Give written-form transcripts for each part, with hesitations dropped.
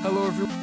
Hello everyone.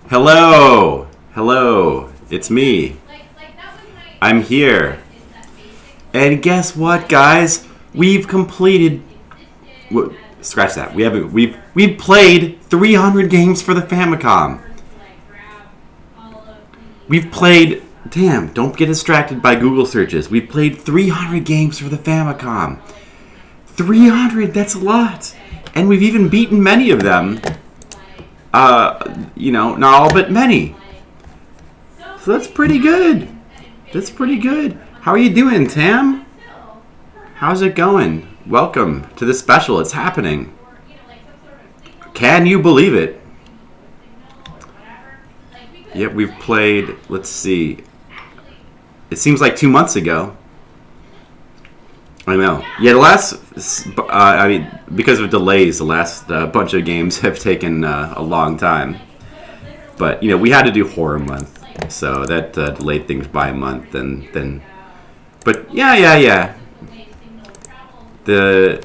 Hello! Hello! It's me. I'm here. And guess what, guys? We've completed... Scratch that. We've played 300 games for the Famicom. We've played... Damn, don't get distracted by Google searches. We've played 300 games for the Famicom. 300, that's a lot. And we've even beaten many of them. Not all, but many. So that's pretty good. That's pretty good. How are you doing, Tam? How's it going? Welcome to the special. It's happening. Can you believe it? Yep, we've played, let's see. It seems like 2 months ago. I know. Yeah, the last, because of delays, the last bunch of games have taken a long time. But, we had to do Horror Month, so that delayed things by a month. But, yeah. The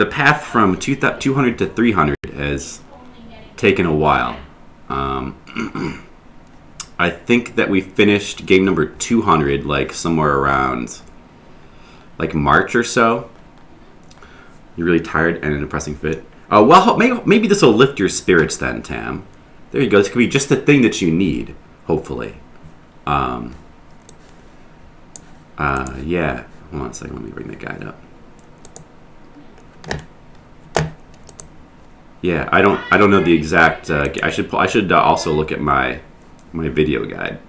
path from 200 to 300 has taken a while. I think that we finished game number 200, somewhere around... March or so. You're really tired and in a depressing fit. Well, maybe this will lift your spirits then, Tam. There you go. This could be just the thing that you need, hopefully. Yeah. Hold on a second. Let me bring the guide up. Yeah, I don't know the exact. I should also look at my video guide.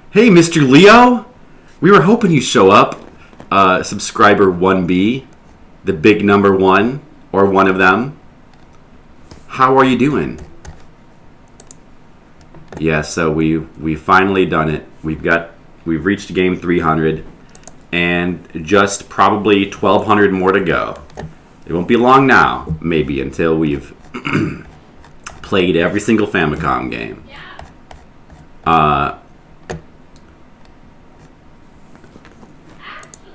Hey, Mr. Leo. We were hoping you'd show up, subscriber 1B, the big number 1, or one of them. How are you doing? Yeah, so we've finally done it. We've reached game 300, and just probably 1,200 more to go. It won't be long now, maybe, until we've played every single Famicom game.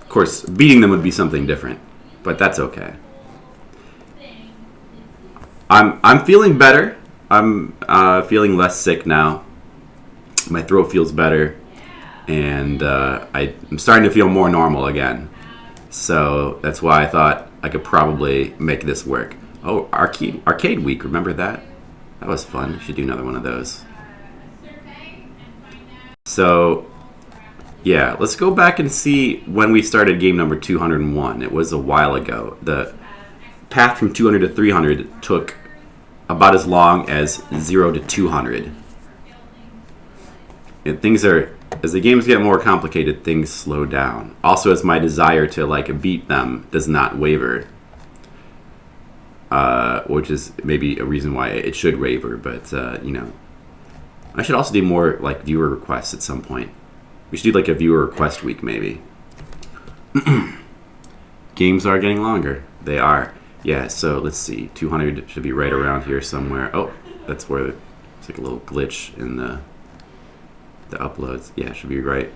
Of course, beating them would be something different, but that's okay. I'm feeling better. I'm feeling less sick now. My throat feels better, and I'm starting to feel more normal again. So that's why I thought I could probably make this work. Oh, Arcade Week, remember that? That was fun. Should do another one of those. So... yeah, let's go back and see when we started game number 201. It was a while ago. The path from 200 to 300 took about as long as 0 to 200. And as the games get more complicated, things slow down. Also, as my desire to beat them does not waver, which is maybe a reason why it should waver. But I should also do more viewer requests at some point. We should do a viewer request week, maybe. Games are getting longer. They are. Yeah, so let's see. 200 should be right around here somewhere. Oh, that's where it's a little glitch in the uploads. Yeah, it should be right.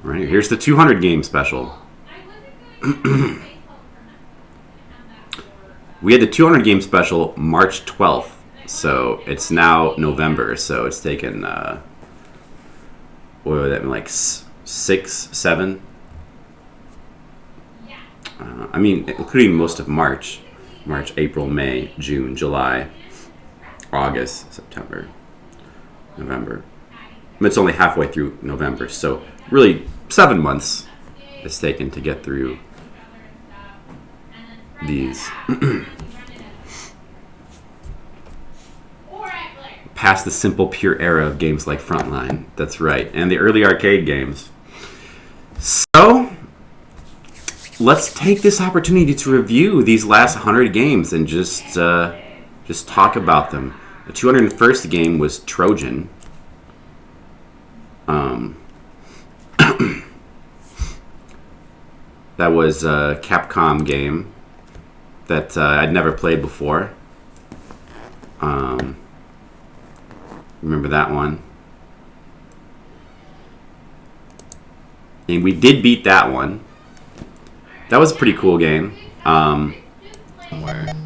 Right, here's the 200 game special. We had the 200 game special March 12th. So it's now November, so it's taken... what would that be, 6, 7? Including most of March. March, April, May, June, July, August, September, November. It's only halfway through November, so really 7 months it's taken to get through these. Past the simple, pure era of games like Frontline. That's right. And the early arcade games. So, let's take this opportunity to review these last 100 games and just talk about them. The 201st game was Trojan. That was a Capcom game that I'd never played before. Remember that one. And we did beat that one. That was a pretty cool game.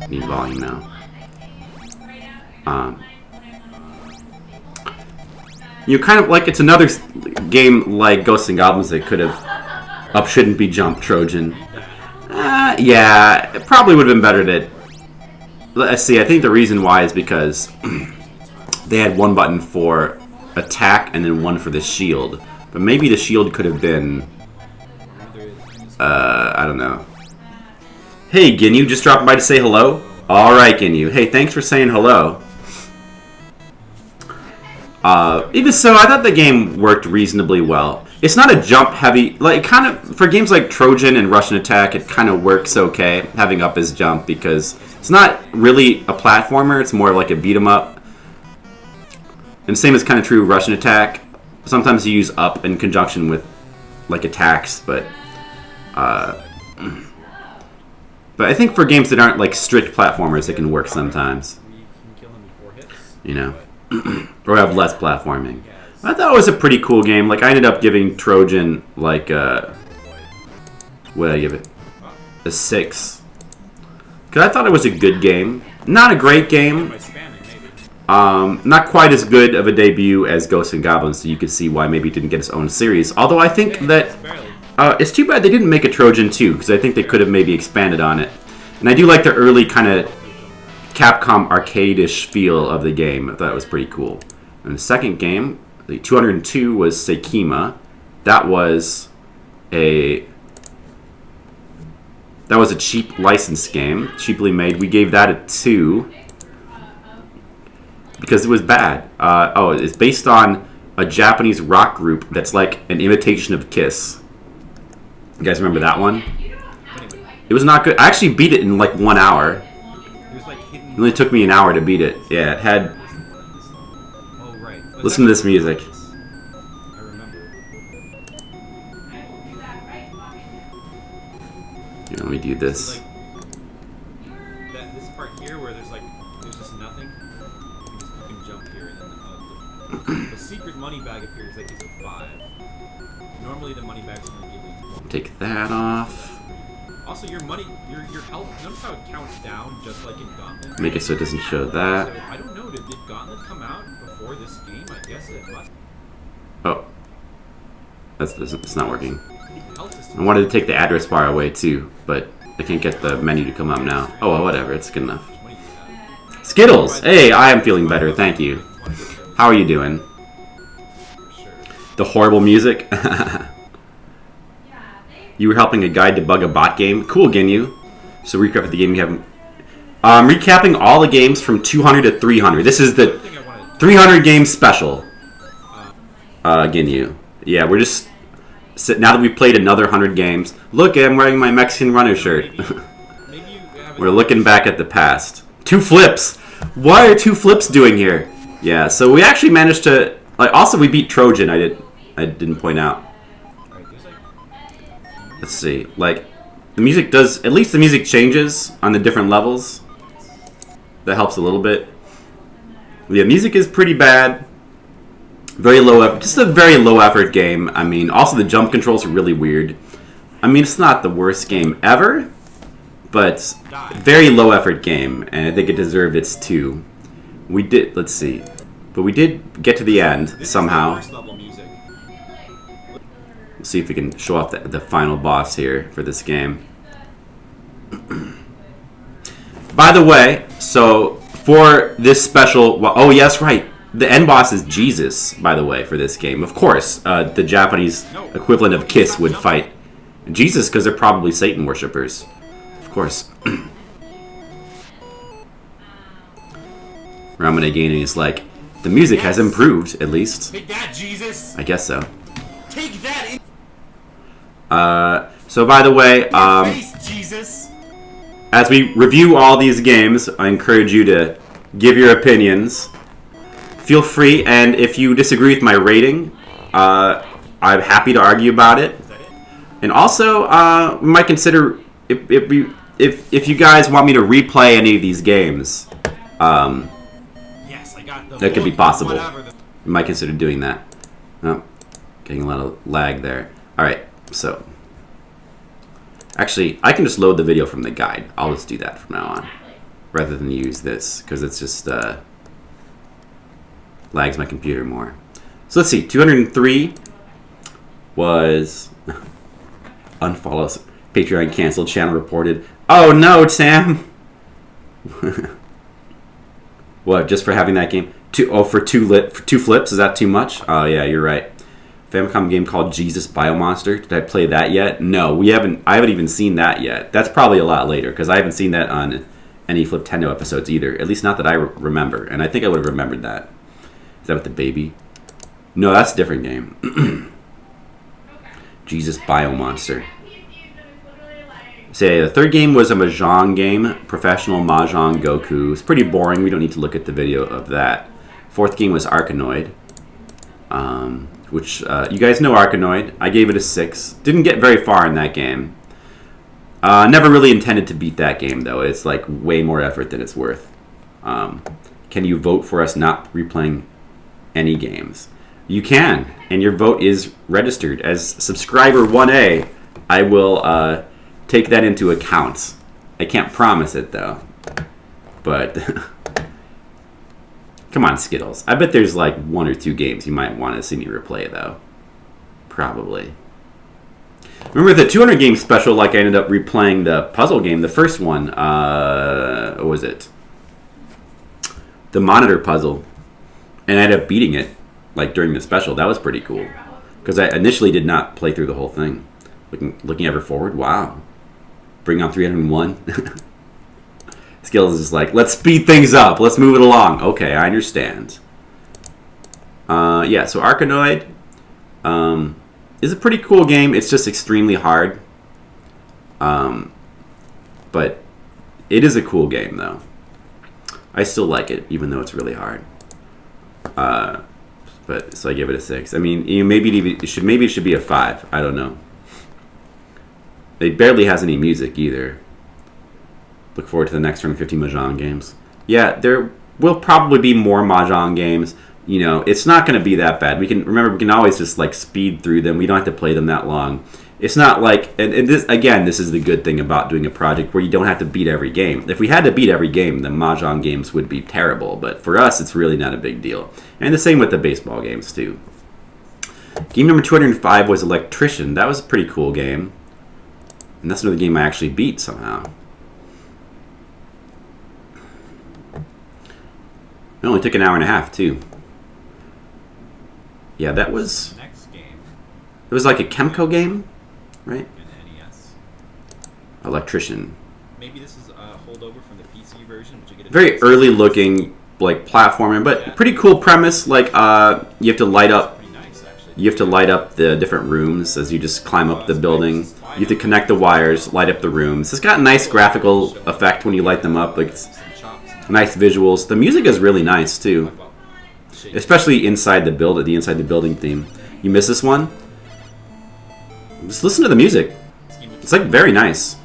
Need volume now. Um, you kind of like it's another game like Ghosts and Goblins that could have up shouldn't be jump Trojan. Yeah, it probably would have been better to. Let's see. I think the reason why is because they had one button for attack and then one for the shield. But maybe the shield could have been. I don't know. Hey, Ginyu, just dropping by to say hello? Alright, Ginyu. Hey, thanks for saying hello. Even so, I thought the game worked reasonably well. It's not a jump-heavy... Like, kind of... For games like Trojan and Russian Attack, it kind of works okay, having up as jump, because it's not really a platformer, it's more like a beat-em-up. And the same is kind of true of Russian Attack. Sometimes you use up in conjunction with, like, attacks, but... But I think for games that aren't like strict platformers, it can work sometimes. You know, or have less platforming. I thought it was a pretty cool game. Like I ended up giving Trojan like what did I give it? A 6. Cause I thought it was a good game. Not a great game. Not quite as good of a debut as Ghosts and Goblins, so you could see why maybe it didn't get its own series. Although I think that. It's too bad they didn't make a Trojan 2, because I think they could have maybe expanded on it. And I do like the early kind of Capcom arcade-ish feel of the game. I thought it was pretty cool. And the second game, the 202, was Sekima. That was a cheap license game, cheaply made. We gave that a 2 because it was bad. It's based on a Japanese rock group that's like an imitation of Kiss. You guys remember that one? It was not good. I actually beat it in like 1 hour. It only took me an hour to beat it. Yeah, it had... Listen to this music. Here, let me do this. This part here where there's just nothing. You can jump here and then the secret money bag appears like it's a 5. Normally the money bag's going to give you... Take that off. Also, your money, your health, notice how it counts down just like in Gauntlet? Make it so it doesn't show that. So, I don't know, did Gauntlet come out before this game? I guess it must. Oh. It's not working. I wanted to take the address bar away too, but I can't get the menu to come up now. Oh, well, whatever, it's good enough. Skittles! Hey, I am feeling better, thank you. How are you doing? The horrible music? You were helping a guy debug a bot game. Cool, Ginyu. So recap the game you haven't... recapping all the games from 200 to 300. This is the 300 game special. Ginyu. Yeah, we're just... Now that we've played another 100 games... Look, I'm wearing my Mexican runner shirt. We're looking back at the past. 2 flips! What are 2 flips doing here? Yeah, so we actually managed to... also, we beat Trojan, I didn't point out. Let's see, the music does, at least the music changes on the different levels. That helps a little bit. Yeah, music is pretty bad. Very low effort, just a very low effort game. I mean, also the jump controls are really weird. I mean, it's not the worst game ever, but very low effort game, and I think it deserved its 2. We did, let's see, but we did get to the end somehow. See if we can show off the final boss here for this game. By the way, so for this special... Oh, yes, right. The end boss is Jesus, by the way, for this game. Of course, the Japanese equivalent of Kiss would fight Jesus because they're probably Satan worshippers. Of course. Ramune Gaining is like, the music has improved, at least. Take that, Jesus! I guess so. Take that! So by the way, Jesus. as we review all these games, I encourage you to give your opinions. Feel free, and if you disagree with my rating, I'm happy to argue about it. And also, we might consider if you guys want me to replay any of these games, that could be possible. We might consider doing that. Oh, getting a lot of lag there. All right. So, actually, I can just load the video from the guide. I'll just do that from now on, rather than use this, because it's just, Lags my computer more. So let's see. 203 was unfollows. Patreon canceled. Channel reported. Oh no, Sam. What? Just for having that game? For two flips? Is that too much? Oh yeah, you're right. Famicom game called Jesus Biomonster. Did I play that yet? No, we haven't. I haven't even seen that yet. That's probably a lot later because I haven't seen that on any Fliptendo episodes either. At least not that I remember. And I think I would have remembered that. Is that with the baby? No, that's a different game. Jesus Biomonster. Say the third game was a Mahjong game, Professional Mahjong Goku. It's pretty boring. We don't need to look at the video of that. Fourth game was Arkanoid, which you guys know Arkanoid. I gave it a 6. Didn't get very far in that game. Never really intended to beat that game though. It's like way more effort than it's worth. Can you vote for us not replaying any games? You can, and your vote is registered as subscriber 1A. I will take that into account. I can't promise it though, but come on, Skittles. I bet there's like 1 or 2 games you might want to see me replay though. Probably. Remember the 200 game special? Like I ended up replaying the puzzle game, the first one. What was it? The monitor puzzle, and I ended up beating it like during the special. That was pretty cool because I initially did not play through the whole thing. Looking ever forward. Wow. Bring on 301. Skills is like, let's speed things up. Let's move it along. Okay, I understand. Yeah, so Arkanoid is a pretty cool game. It's just extremely hard. But it is a cool game, though. I still like it, even though it's really hard. But so I give it a 6. I mean, maybe it should be a 5. I don't know. It barely has any music either. Look forward to the next 250 Mahjong games. Yeah, there will probably be more Mahjong games. You know, it's not going to be that bad. We can always just like speed through them. We don't have to play them that long. It's not like, and this is the good thing about doing a project where you don't have to beat every game. If we had to beat every game, the Mahjong games would be terrible. But for us, it's really not a big deal. And the same with the baseball games too. Game number 205 was Electrician. That was a pretty cool game. And that's another game I actually beat somehow. It only took an hour and a half, too. Yeah, that was... Next game. It was like a Chemco game, right? An NES. Electrician. Maybe this is a holdover from the PC version. But you get a Very early looking, like, platforming, but pretty cool premise. Like, you have to light up... Pretty nice, actually. You have to light up the different rooms as you just climb up the building. You have to connect the wires, light up the rooms. It's got a nice graphical effect when you light them up. Like it's nice visuals. The music is really nice too, especially inside the building theme. You miss this one? Just listen to the music. It's like very nice.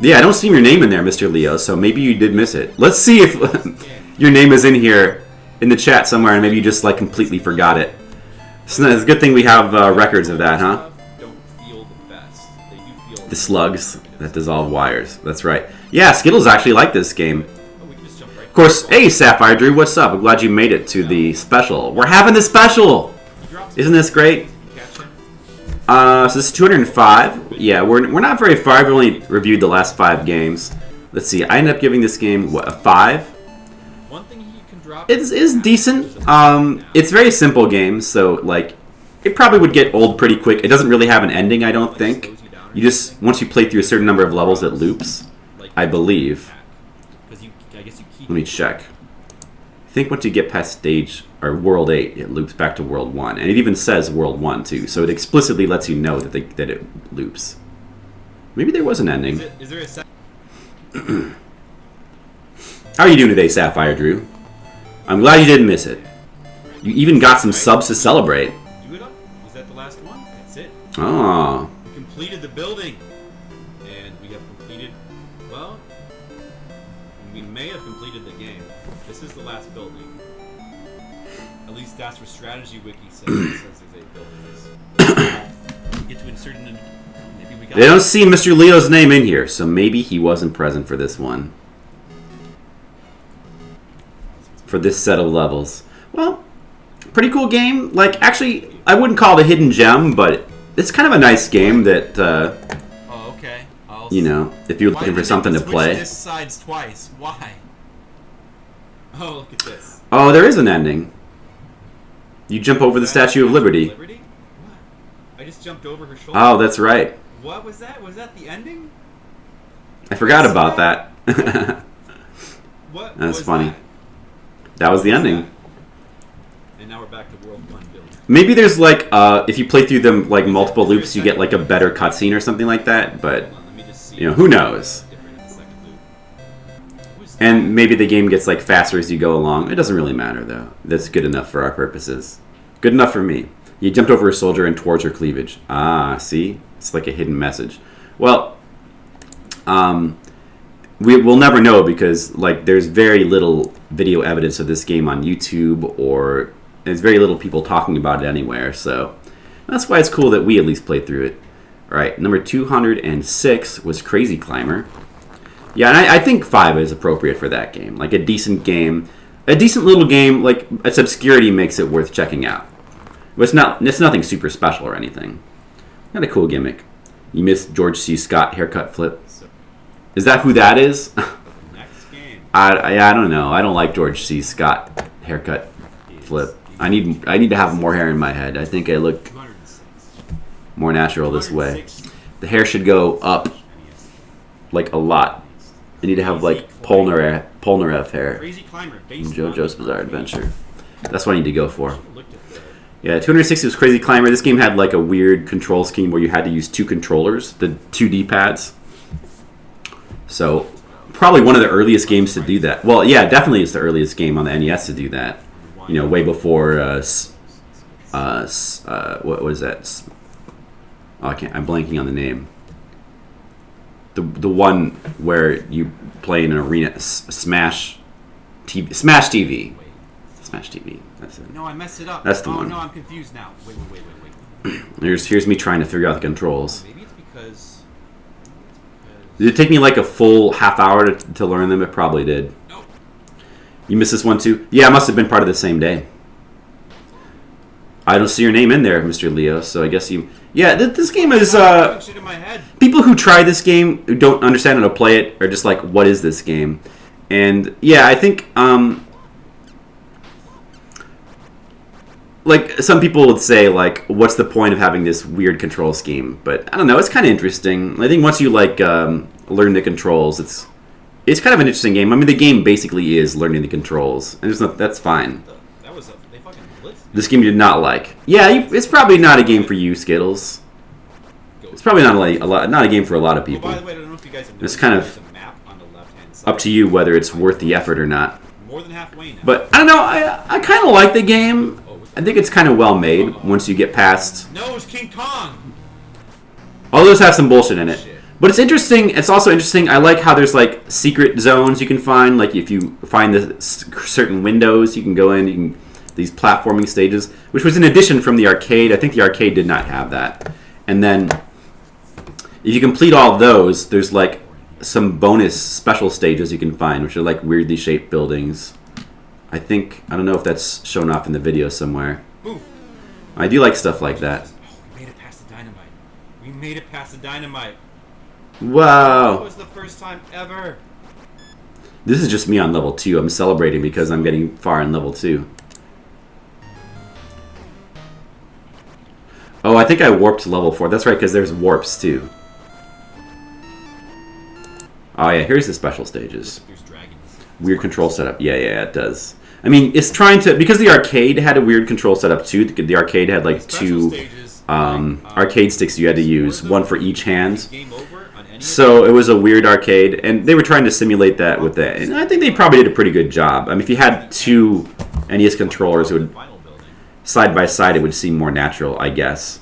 Yeah, I don't see your name in there, Mr. Leo. So maybe you did miss it. Let's see if your name is in here in the chat somewhere, and maybe you just like completely forgot it. So it's a good thing we have records of that, huh? The slugs that dissolve wires. That's right. Yeah, Skittles actually like this game. Of course, hey, Sapphire Drew, what's up? I'm glad you made it to the special. We're having the special! Isn't this great? So this is 205. Yeah, we're not very far. I've only reviewed the last 5 games. Let's see. I ended up giving this game, what, a 5? It's decent. It's a very simple game, so, like, it probably would get old pretty quick. It doesn't really have an ending, I don't think. You just, once you play through a certain number of levels, it loops, I believe. Let me check. I think once you get past stage, or World 8, it loops back to World 1. And it even says World 1, too. So it explicitly lets you know that it loops. Maybe there was an ending. Is there a How are you doing today, Sapphire Drew? I'm glad you didn't miss it. You even got some subs to celebrate. Do it up? Was that the last one? That's it. Oh. Completed the building, and we have completed, well, we may have completed the game. This is the last building. At least that's where Strategy Wiki says. It says there's 8 buildings. We get to insert in, maybe we got... They don't see Mr. Leo's name in here, so maybe he wasn't present for this one. For this set of levels. Well, pretty cool game. Like, actually, I wouldn't call it a hidden gem, but it's kind of a nice game that, Oh, okay. you know, if you're looking for something to play. This sides twice. Why? Oh, look at this. Oh, there is an ending. You jump over the Statue of Liberty. What? I just jumped over her shoulder. Oh, that's right. What was that? Was that the ending? I forgot about that. What? That's was funny. That? That was the ending. That? And now we're back to World 1 building. Maybe there's like, if you play through them like multiple loops, you get like a better cutscene or something like that. But Hold on, let me just see. you know, who knows? Different in the second loop. What was that? And maybe the game gets like faster as you go along. It doesn't really matter though. That's good enough for our purposes. Good enough for me. You jumped over a soldier and towards her cleavage. Ah, see? It's like a hidden message. Well, we'll never know because like there's very little video evidence of this game on YouTube, or there's very little people talking about it anywhere. So that's why it's cool that we at least played through it. All right, number 206 was Crazy Climber. Yeah, and I think 5 is appropriate for that game. Like a decent game, a decent little game. Like its obscurity makes it worth checking out. But it's nothing super special or anything. Got a cool gimmick. You missed George C. Scott haircut flip. Is that who that is? Next game. I don't know. I don't like George C. Scott haircut flip. I need to have more hair in my head. I think I look 206. more natural this way. 206. The hair should go up like a lot. I need to have like Polnareff hair Crazy Climber from based JoJo's on Bizarre Adventure. That's what I need to go for. Looked at the Yeah, 260 was Crazy Climber. This game had like a weird control scheme where you had to use 2 controllers, the 2D pads. So, probably one of the earliest games to do that. Well, yeah, definitely it's the earliest game on the NES to do that. You know, way before, what was that? Oh, I'm blanking on the name. The one where you play in an arena, Smash TV. Smash TV. That's it. No, I messed it up. That's the oh, one. no, I'm confused now. Wait. Here's me trying to figure out the controls. Maybe it's because... Did it take me like a full half hour to learn them? It probably did. Nope. You missed this one too? Yeah, it must have been part of the same day. I don't see your name in there, Mr. Leo, so I guess you... Yeah, this game is... Shit in my head. People who try this game, who don't understand how to play it, are just like, what is this game? And yeah, I think... like, some people would say, like, what's the point of having this weird control scheme? But, I don't know, it's kind of interesting. I think once you, like, learn the controls, it's kind of an interesting game. I mean, the game basically is learning the controls, and that's fine. They fucking blitzed me. This game you did not like. Yeah, it's probably not a game for you, Skittles. It's probably not a game for a lot of Oh, people. by the way, I don't know if you guys have It's noticed, kind of there's a map on the left-hand side. Up to you whether it's worth the effort or not. More than halfway now. But, I don't know, I kind of like the game. I think it's kind of well made once you get past... No, it's King Kong! All those have some bullshit in it. Shit. But it's interesting. It's also interesting. I like how there's like secret zones you can find. Like if you find the certain windows, you can go in. You can these platforming stages, which was an addition from the arcade. I think the arcade did not have that. And then if you complete all those, there's like some bonus special stages you can find, which are like weirdly shaped buildings. I don't know if that's shown off in the video somewhere. Ooh. I do like stuff like that. Oh, we made it past the dynamite. We made it past the dynamite. That Wow. was the first time ever. This is just me on level 2. I'm celebrating because I'm getting far in level 2. Oh, I think I warped to level 4. That's right, because there's warps too. Oh yeah, here's the special stages. There's dragons. Weird control setup. Yeah, it does. I mean, it's trying to... Because the arcade had a weird control setup too. The arcade had like Special 2 stages, arcade sticks you had to use. One for each hand. Game over on any So it was a weird arcade, and they were trying to simulate that with that. And I think they probably did a pretty good job. I mean, if you had 2 NES controllers, it would final building. side by side, it would seem more natural, I guess.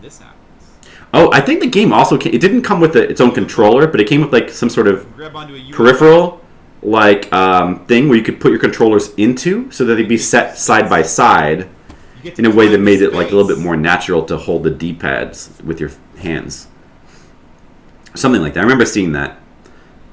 This happens. Oh, I think the game also came, it didn't come with its own controller, but it came with like some sort of Grab onto a peripheral like thing where you could put your controllers into, so that they'd be set side by side You get to in a way that climb made it like a little bit space. more natural to hold the D-pads with your hands. Something like that. I remember seeing that.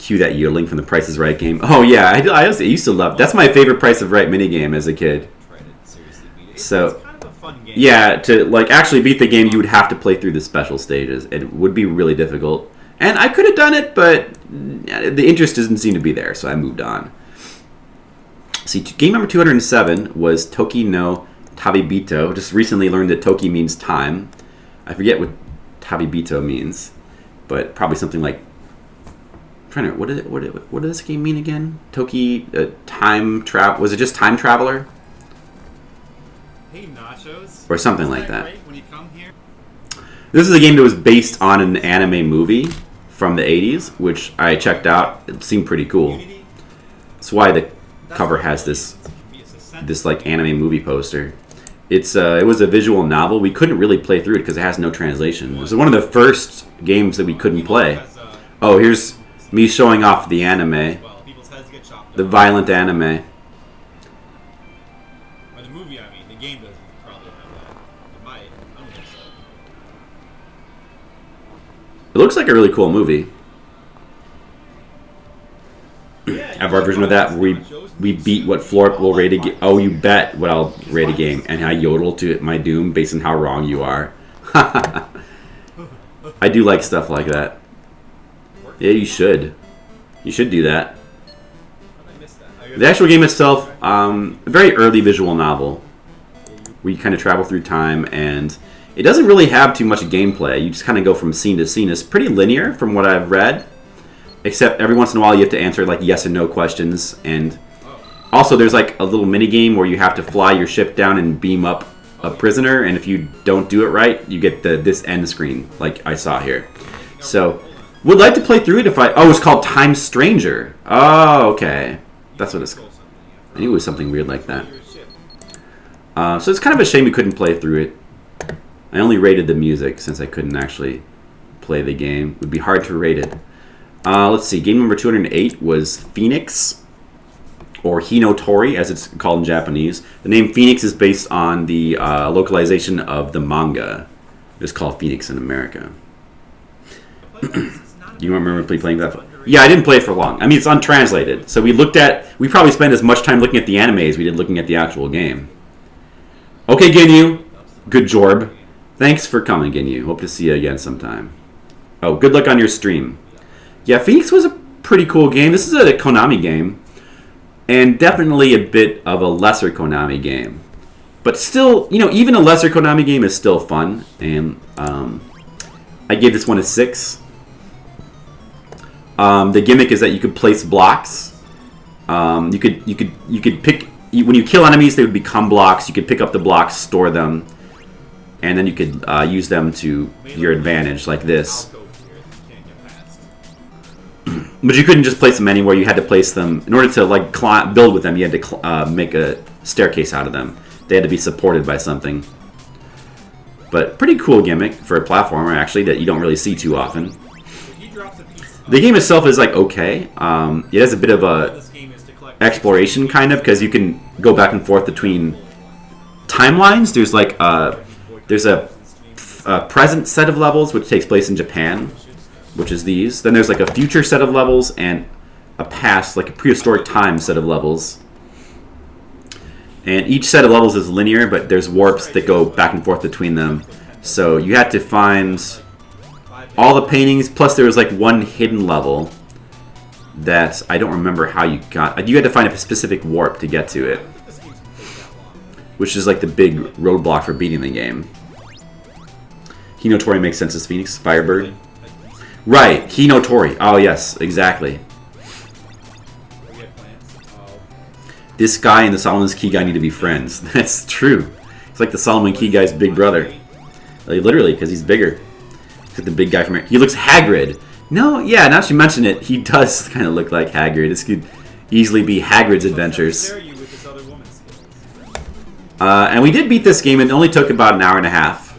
Cue that yodeling from the Price is Right game. Oh yeah, I used to love. That's my favorite Price is Right minigame as a kid. Tried it, seriously. So It's kind of a fun game. yeah, to like actually beat the game, you would have to play through the special stages. It would be really difficult, and I could have done it, but the interest doesn't seem to be there, so I moved on. See, game number 207 was Toki no Tabibito. Just recently learned that Toki means time. I forget what Tabibito means, but probably something like. I'm trying to what did this game mean again? Toki time travel. Was it just time traveler? Hey, Nachos. Or something Isn't like that. Great when you come here? This is a game that was based on an anime movie from the 80s, which I checked out. It seemed pretty cool. Unity? That's why the That's cover what has it this is. It's a sentence. this like anime movie poster. It was a visual novel. We couldn't really play through it because it has no translation. It was one of the first games that we couldn't play. Because, Oh, here's me showing off the anime, well, people's heads get chopped the off. violent anime. Or the movie, I mean. The game doesn't probably have that. It might. I don't think so. It looks like a really cool movie. Yeah, I have our version of that where we beat what Florp will rate a game. Oh, you bet what I'll rate a game, and I yodel to my doom based on how wrong you are. I do like stuff like that. Yeah, you should. You should do that. I missed that. The actual game itself, a very early visual novel, where you kind of travel through time, and it doesn't really have too much gameplay. You just kind of go from scene to scene. It's pretty linear from what I've read, except every once in a while you have to answer like yes and no questions, and also there's like a little mini game where you have to fly your ship down and beam up a prisoner, and if you don't do it right, you get this end screen like I saw here. So, would like to play through it if I... Oh, it's called Time Stranger. Oh, okay. That's what it's... I knew it was something weird like that. So it's kind of a shame we couldn't play through it. I only rated the music since I couldn't actually play the game. It would be hard to rate it. Let's see. Game number 208 was Phoenix, or Hinotori, as it's called in Japanese. The name Phoenix is based on the localization of the manga. It's called Phoenix in America. You remember playing that? Yeah, I didn't play it for long. I mean, it's untranslated. So we probably spent as much time looking at the anime as we did looking at the actual game. Okay, Ginyu. Good jorb. Thanks for coming, Ginyu. Hope to see you again sometime. Oh, good luck on your stream. Yeah, Phoenix was a pretty cool game. This is a Konami game. And definitely a bit of a lesser Konami game. But still, even a lesser Konami game is still fun. And I gave this one a 6. The gimmick is that you could place blocks. You could pick when you kill enemies, they would become blocks. You could pick up the blocks, store them, and then you could use them to your advantage, like this. But you couldn't just place them anywhere. You had to place them in order to build with them. You had to make a staircase out of them. They had to be supported by something. But pretty cool gimmick for a platformer, actually, that you don't really see too often. The game itself is okay. It has a bit of a exploration kind of, because you can go back and forth between timelines. There's a present set of levels which takes place in Japan, which is these. Then there's a future set of levels and a past, like a prehistoric time set of levels. And each set of levels is linear, but there's warps that go back and forth between them. So you had to find all the paintings, plus there was one hidden level that I don't remember how you got. You had to find a specific warp to get to it, which is the big roadblock for beating the game. Hinotori makes sense as Phoenix, Firebird. Right, Hinotori. Oh yes, exactly. This guy and the Solomon's Key guy need to be friends. That's true. It's like the Solomon Key guy's big brother. Literally, because he's bigger. It's the big guy from here. He looks Hagrid. No, yeah, now she mentioned it, he does kind of look like Hagrid. This could easily be Hagrid's adventures. And we did beat this game. It only took about an hour and a half.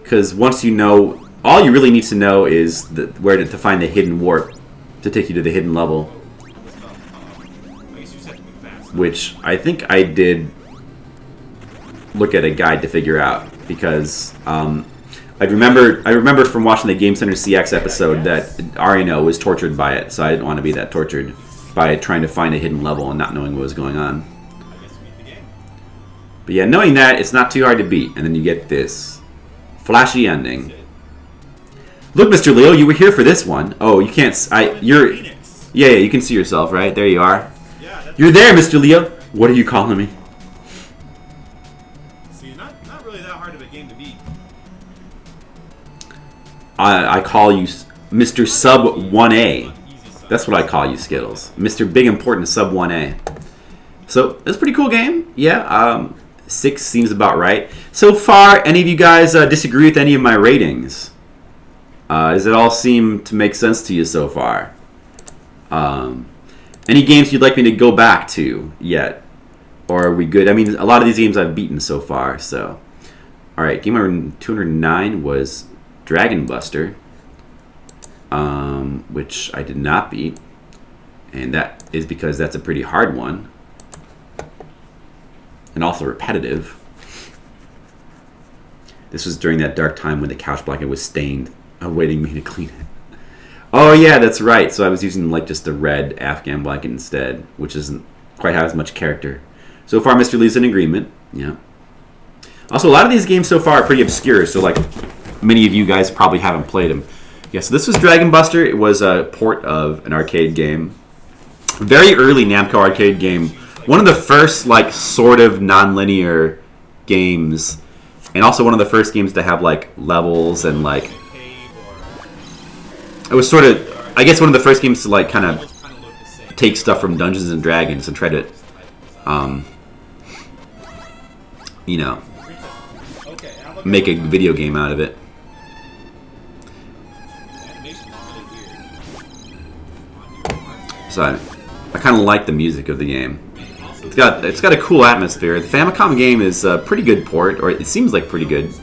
Because once you know, all you really need to know is where to find the hidden warp to take you to the hidden level. Which I think I did look at a guide to figure out, because I I remember from watching the Game Center CX episode that Arino was tortured by it, so I didn't want to be that tortured by trying to find a hidden level and not knowing what was going on. I guess we beat the game. But yeah, knowing that, it's not too hard to beat, and then you get this flashy ending. That's it. Look, Mr. Leo, you were here for this one. Oh, you can't. You're. Phoenix. Yeah, you can see yourself, right? There you are. Yeah, that's You're there, Mr. Leo. What are you calling me? See, not really that hard of a game to beat. I call you Mr. Sub 1A. Easy side. That's what I call you, Skittles. Mr. Big Important Sub 1A. So, it's a pretty cool game. Yeah, 6 seems about right. So far, any of you guys disagree with any of my ratings? Does it all seem to make sense to you so far? Any games you'd like me to go back to yet? Or are we good? I mean, a lot of these games I've beaten so far, so. Alright, game number 209 was Dragon Buster, which I did not beat. And that is because that's a pretty hard one. And also repetitive. This was during that dark time when the couch blanket was stained, awaiting me to clean it. Oh yeah, that's right. So I was using like just a red Afghan blanket instead, which doesn't quite have as much character. So far, Mr. Lee's in agreement. Yeah. Also, a lot of these games so far are pretty obscure, so like many of you guys probably haven't played them. Yeah, so this was Dragon Buster. It was a port of an arcade game. Very early Namco arcade game. One of the first like sort of non-linear games. And also one of the first games to have like levels and like it was sort of, I guess, one of the first games to like kind of take stuff from Dungeons and Dragons and try to, you know, make a video game out of it. So I kind of like the music of the game. It's got a cool atmosphere. The Famicom game is a pretty good port, or it seems like pretty good.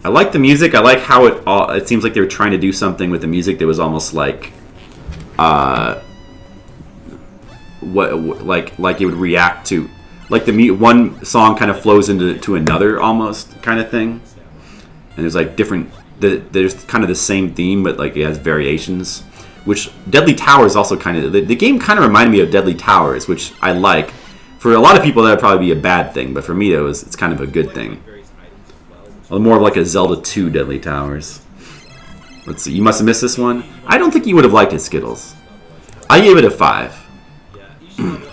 I like the music. I like how it seems like they were trying to do something with the music that was almost like like it would react to, like one song kind of flows into another almost kind of thing. And there's like there's kind of the same theme, but like it has variations. Which Deadly Towers also kind of the game kind of reminded me of Deadly Towers, which I like. For a lot of people that would probably be a bad thing, but for me it's kind of a good thing. More of like a Zelda 2 Deadly Towers. Let's see, you must have missed this one. I don't think you would have liked it, Skittles. I gave it a 5.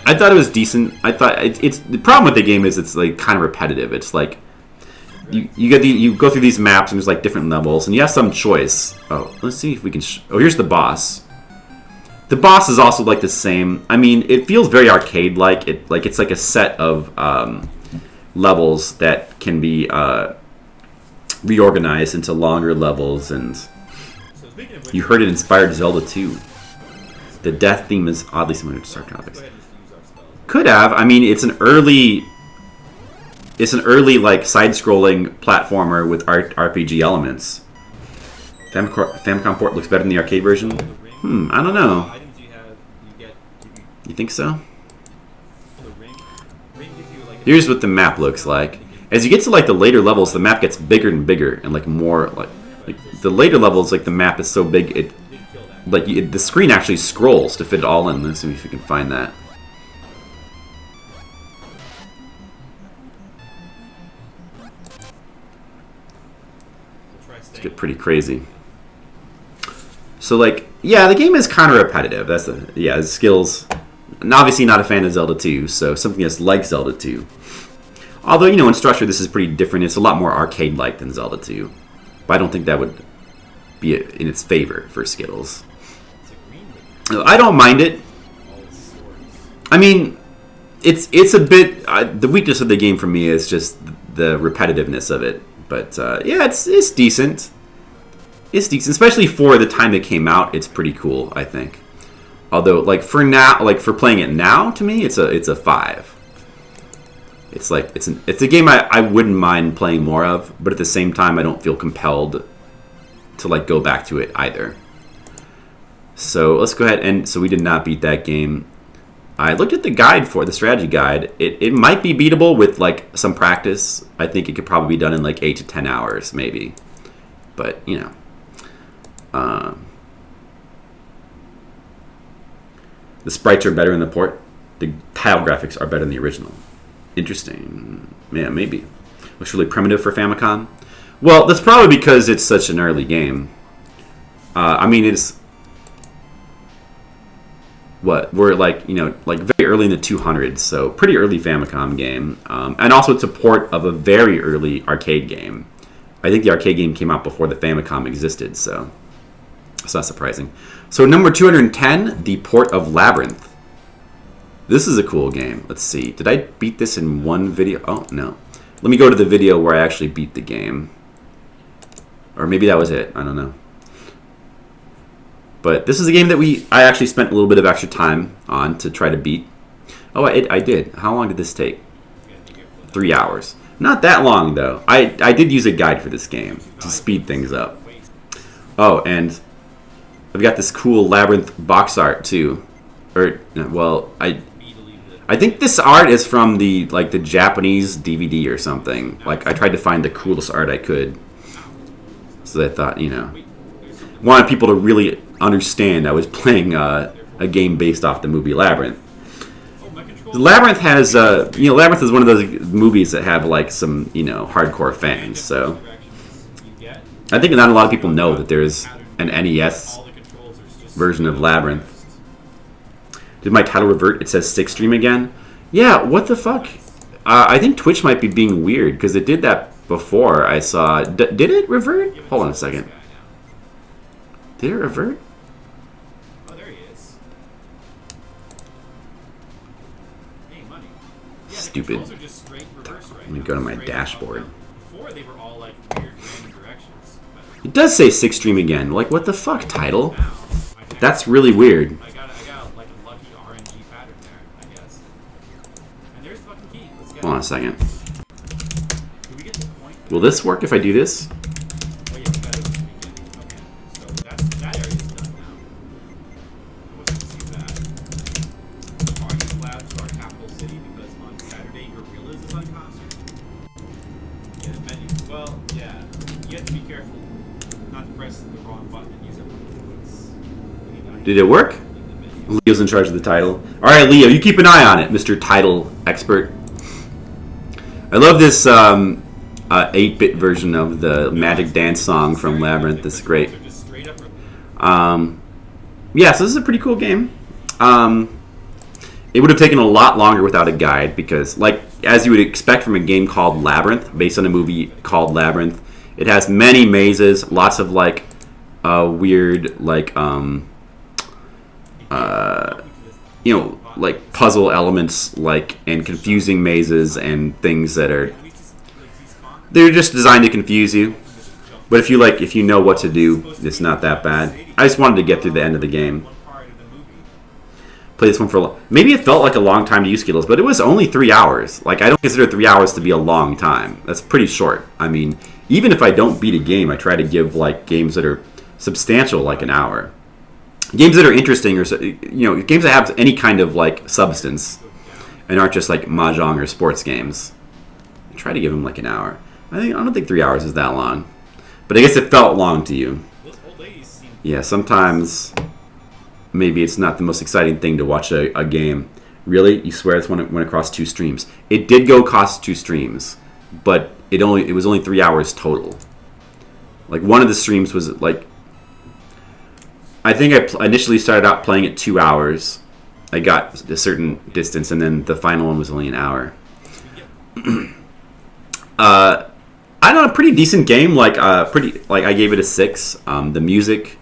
I thought it was decent. I thought it's the problem with the game is it's like kind of repetitive. It's like you go through these maps and there's like different levels and you have some choice. Oh, let's see if we can. Oh, here's the boss. The boss is also like the same. I mean, it feels very arcade-like. It's like a set of levels that can be reorganized into longer levels, and you heard it inspired Zelda 2. The death theme is oddly similar to Sarcophagus. Could have. I mean, it's an early like side-scrolling platformer with RPG elements. Famicom port looks better than the arcade version. I don't know. You think so? Here's what the map looks like. As you get to like the later levels, the map gets bigger and bigger, and like more like the later levels, like the map is so big it the screen actually scrolls to fit it all in. Let's see if we can find that. It's get pretty crazy. So like, yeah, the game is kind of repetitive. That's the skills. And obviously not a fan of Zelda 2, so something that's like Zelda 2. Although, you know, in structure this is pretty different. It's a lot more arcade-like than Zelda 2. But I don't think that would be in its favor for Skittles. I don't mind it. I mean, it's a bit... the weakness of the game for me is just the repetitiveness of it. But, yeah, it's decent. It's decent. Especially for the time it came out, it's pretty cool, I think. Although, like, for now, like, for playing it now, to me, it's a 5. It's like it's a game I wouldn't mind playing more of, but at the same time I don't feel compelled to like go back to it either. So let's go ahead and so we did not beat that game. I looked at the guide for the strategy guide. It might be beatable with like some practice. I think it could probably be done in like 8 to 10 hours, maybe. But you know, the sprites are better in the port. The tile graphics are better than the original. Interesting. Yeah, maybe. Looks really primitive for Famicom. Well, that's probably because it's such an early game. I mean, it's what we're like, you know, like very early in the 200s, so pretty early Famicom game, and also it's a port of a very early arcade game. I think the arcade game came out before the Famicom existed, so it's not surprising. So number 210, the port of Labyrinth. This is a cool game. Let's see. Did I beat this in one video? Oh, no. Let me go to the video where I actually beat the game. Or maybe that was it. I don't know. But this is a game that I actually spent a little bit of extra time on to try to beat. Oh, I did. How long did this take? 3 hours. Not that long, though. I did use a guide for this game to speed things up. Oh, and I've got this cool Labyrinth box art, too. Or, well, I think this art is from the Japanese DVD or something. Like, I tried to find the coolest art I could. So I thought, you know, wanted people to really understand I was playing a game based off the movie Labyrinth. Labyrinth has, you know, Labyrinth is one of those movies that have like some, you know, hardcore fans. So I think not a lot of people know that there's an NES version of Labyrinth. Did my title revert? It says 6 stream again. Yeah, what the fuck? I think Twitch might be being weird because it did that before. I saw. Did it revert? Hold on a second. Did it revert? Oh, there he is. Hey, money. Yeah, Stupid. are just straight reverse right Let me go to my dashboard. Before they were all like weird random directions. It does say 6 stream again. Like, what the fuck, title? Now, That's really weird. I got like a lucky RNG pattern there, I guess. And there's the fucking key. Let's get Hold on a second. Did we get to the point? Will this work if I do this? Oh yeah, that is the beginning. Okay. So that area's done now. I wasn't see that. Are you allowed to our capital city because on Saturday Gorillaz is on concert? Yeah, menu. Well, yeah. You have to be careful not to press the wrong button and use it. Did it work? Leo's in charge of the title. Alright, Leo, you keep an eye on it, Mr. Title Expert. I love this 8-bit version of the Magic Dance song from Labyrinth. It's great. Yeah, so this is a pretty cool game. It would have taken a lot longer without a guide because, like, as you would expect from a game called Labyrinth, based on a movie called Labyrinth, it has many mazes, lots of, like, weird, like, you know, like puzzle elements, like, and confusing mazes and things that are, they're just designed to confuse you. But if you know what to do, it's not that bad. I just wanted to get through the end of the game. Play this one for maybe it felt like a long time to use Skittles, but it was only 3 hours. Like, I don't consider 3 hours to be a long time. That's pretty short. I mean, even if I don't beat a game, I try to give like games that are substantial like an hour. Games that are interesting, or games that have any kind of like substance, and aren't just like mahjong or sports games. I try to give them like an hour. I don't think 3 hours is that long, but I guess it felt long to you. Yeah, sometimes maybe it's not the most exciting thing to watch a game. Really, you swear this went across 2 streams? It did go across 2 streams, but it was only 3 hours total. Like, one of the streams was like, I think I initially started out playing at 2 hours. I got a certain distance, and then the final one was only an hour. I don't know, a pretty decent game. Like I gave it a 6. The music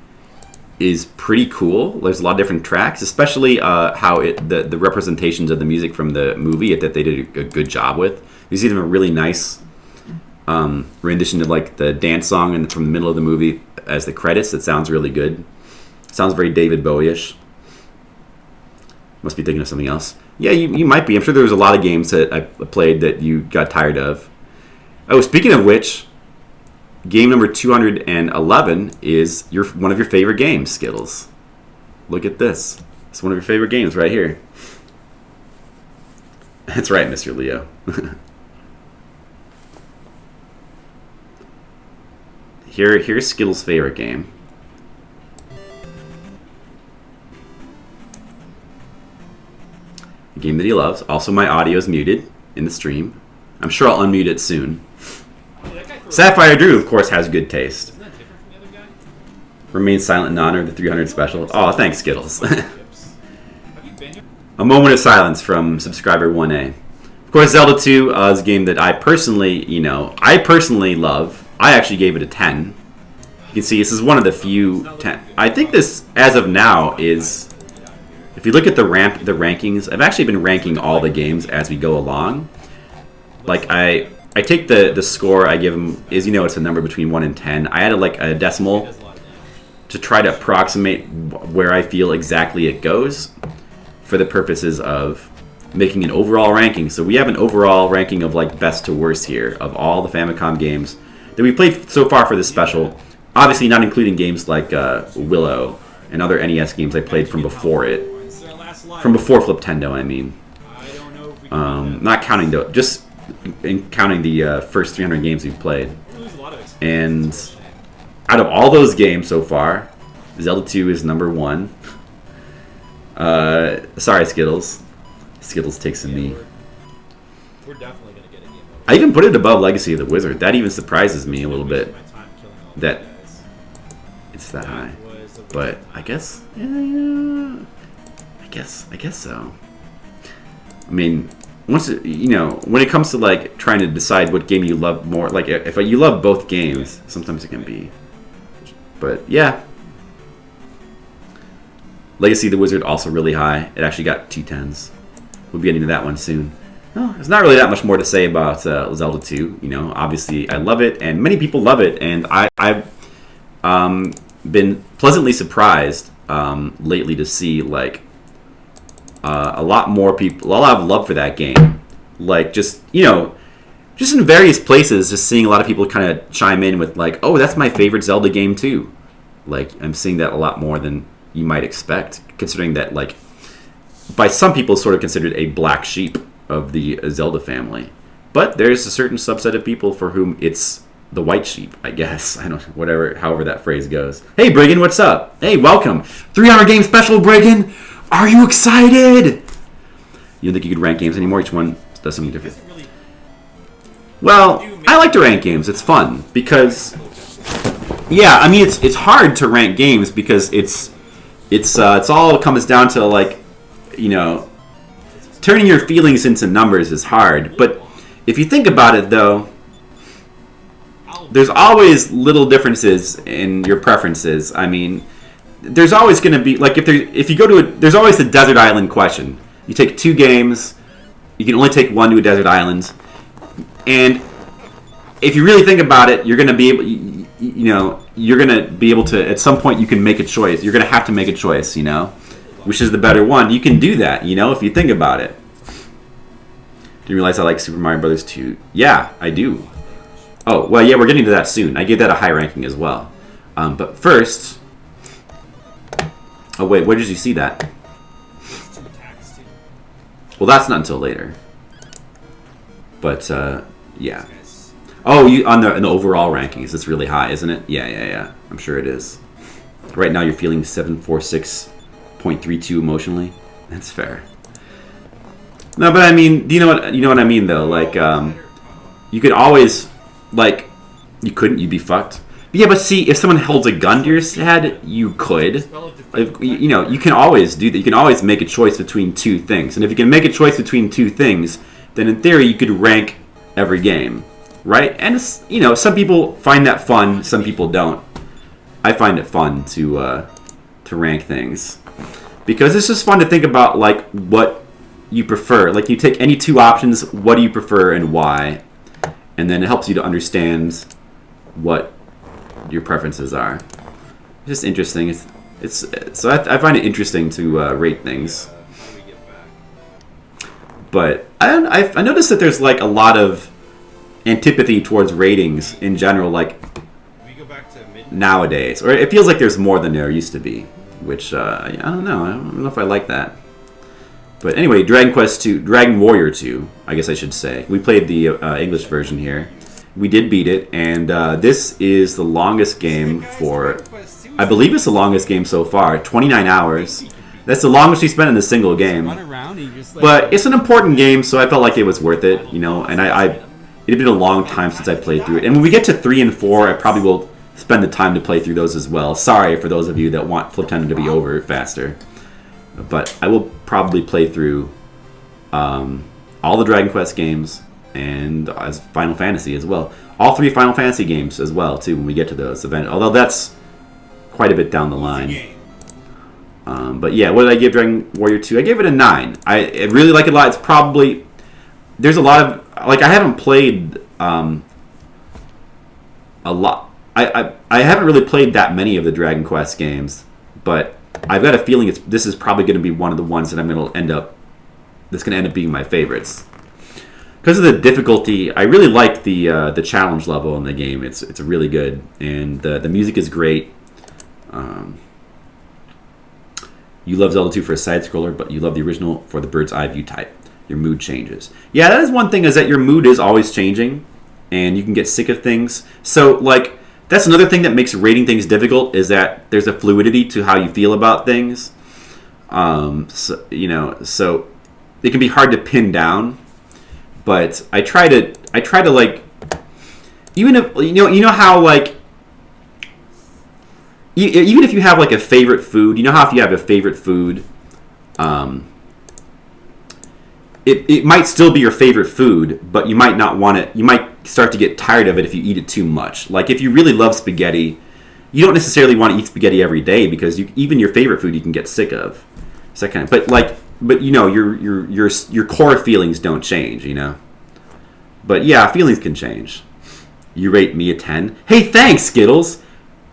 is pretty cool. There's a lot of different tracks, especially how the representations of the music from the movie that they did a good job with. You see them a really nice rendition of like the dance song from the middle of the movie as the credits. It sounds really good. Sounds very David Bowie-ish. Must be thinking of something else. Yeah, you might be. I'm sure there was a lot of games that I played that you got tired of. Oh, speaking of which, game number 211 is one of your favorite games, Skittles. Look at this. It's one of your favorite games right here. That's right, Mr. Leo. Here's Skittles' favorite game. A game that he loves. Also, my audio is muted in the stream. I'm sure I'll unmute it soon. Sapphire Drew, of course, has good taste. Isn't that different from the other guy? Remain silent in honor of the 300 special. Oh, thanks, Skittles. Have you been here? A moment of silence from subscriber 1A. Of course, Zelda 2 is a game that I personally, love. I actually gave it a 10. You can see this is one of the few 10. I think this, as of now, is... If you look at the rankings, I've actually been ranking all the games as we go along. Like, I take the score I give them is, it's a number between 1 and 10. I added, like, a decimal to try to approximate where I feel exactly it goes for the purposes of making an overall ranking. So we have an overall ranking of, like, best to worst here of all the Famicom games that we played so far for this special. Obviously not including games like Willow and other NES games I played from before it. From before Fliptendo, I mean. Not counting, just counting the first 300 games we've played. And out of all those games so far, Zelda 2 is number 1. Sorry, Skittles. Skittles takes a knee. We're definitely gonna get a game. I even put it above Legacy of the Wizard. That even surprises me a little bit. That it's that high. But I guess, yeah, I guess so. I mean, once when it comes to like trying to decide what game you love more, like if you love both games, sometimes it can be. But yeah, Legacy of the Wizard also really high. It actually got 2 10s. We'll be getting to that one soon. Well, there's not really that much more to say about Zelda 2. Obviously I love it, and many people love it, and I've been pleasantly surprised lately to see like a lot of love for that game. Like just in various places, just seeing a lot of people kind of chime in with like, oh, that's my favorite Zelda game too. Like I'm seeing that a lot more than you might expect, considering that like by some people sort of considered a black sheep of the Zelda family. But there's a certain subset of people for whom it's the white sheep, I guess. I don't however that phrase goes. Hey Briggan, what's up? Hey, welcome. 300 game special, Briggan. Are you excited? You don't think you could rank games anymore? Each one does something different. Well, I like to rank games. It's fun because yeah, I mean it's hard to rank games because it's all comes down to like turning your feelings into numbers is hard. But if you think about it, though, there's always little differences in your preferences. I mean, there's always going to be like if you go to there's always the desert island question. You take 2 games, you can only take one to a desert island, and if you really think about it, you're going to be able, you're going to be able to at some point you can make a choice. You're going to have to make a choice, which is the better one. You can do that, if you think about it. Do you realize I like Super Mario Brothers 2? Yeah, I do. Oh, well, yeah, we're getting to that soon. I gave that a high ranking as well. But first... Oh, wait, where did you see that? Well, that's not until later. But, yeah. Oh, you on the overall rankings, it's really high, isn't it? Yeah. I'm sure it is. Right now you're feeling 746.32 emotionally. That's fair. No, but I mean, you know what I mean though. Like, you could always, like, you'd be fucked. But yeah, but see, if someone holds a gun to your head, you could. You can always do that. You can always make a choice between 2 things, and if you can make a choice between 2 things, then in theory you could rank every game, right? And some people find that fun, some people don't. I find it fun to rank things because it's just fun to think about like what you prefer. Like you take any 2 options, what do you prefer and why, and then it helps you to understand what your preferences are. It's just interesting. So I find it interesting to rate things. But I noticed that there's like a lot of antipathy towards ratings in general, like nowadays, or it feels like there's more than there used to be, which I don't know if I like that. But anyway, Dragon Warrior 2, I guess I should say. We played the English version here. We did beat it, and this is the longest game for... I believe it's the longest game so far, 29 hours. That's the longest we spent in a single game. But it's an important game, so I felt like it was worth it, you know, and it had been a long time since I played through it. And when we get to 3 and 4, I probably will spend the time to play through those as well. Sorry for those of you that want Fliptendo to be over faster. But I will probably play through all the Dragon Quest games and as Final Fantasy as well. All 3 Final Fantasy games as well, too, when we get to those events. Although that's quite a bit down the line. But yeah, what did I give Dragon Warrior 2? I gave it a 9. I really like it a lot. It's probably... There's a lot of... Like, I haven't played a lot. I haven't really played that many of the Dragon Quest games, but I've got a feeling this is probably going to be one of the ones that I'm going to end up being my favorites. Because of the difficulty, I really like the challenge level in the game. It's really good, and the music is great. You love Zelda 2 for a side-scroller, but you love the original for the bird's eye view type. Your mood changes. Yeah, that is one thing, is that your mood is always changing, and you can get sick of things. So, like, that's another thing that makes rating things difficult, is that there's a fluidity to how you feel about things. So it can be hard to pin down. But I try to like, even if you know how, like, even if you have like a favorite food, you know how if you have a favorite food, it might still be your favorite food, but you might not want it. You might start to get tired of it if you eat it too much. Like, if you really love spaghetti, you don't necessarily want to eat spaghetti every day, because even your favorite food you can get sick of. So that kind of, but you know, your core feelings don't change, you know. But yeah, feelings can change. You rate me a 10. Hey, thanks, Skittles.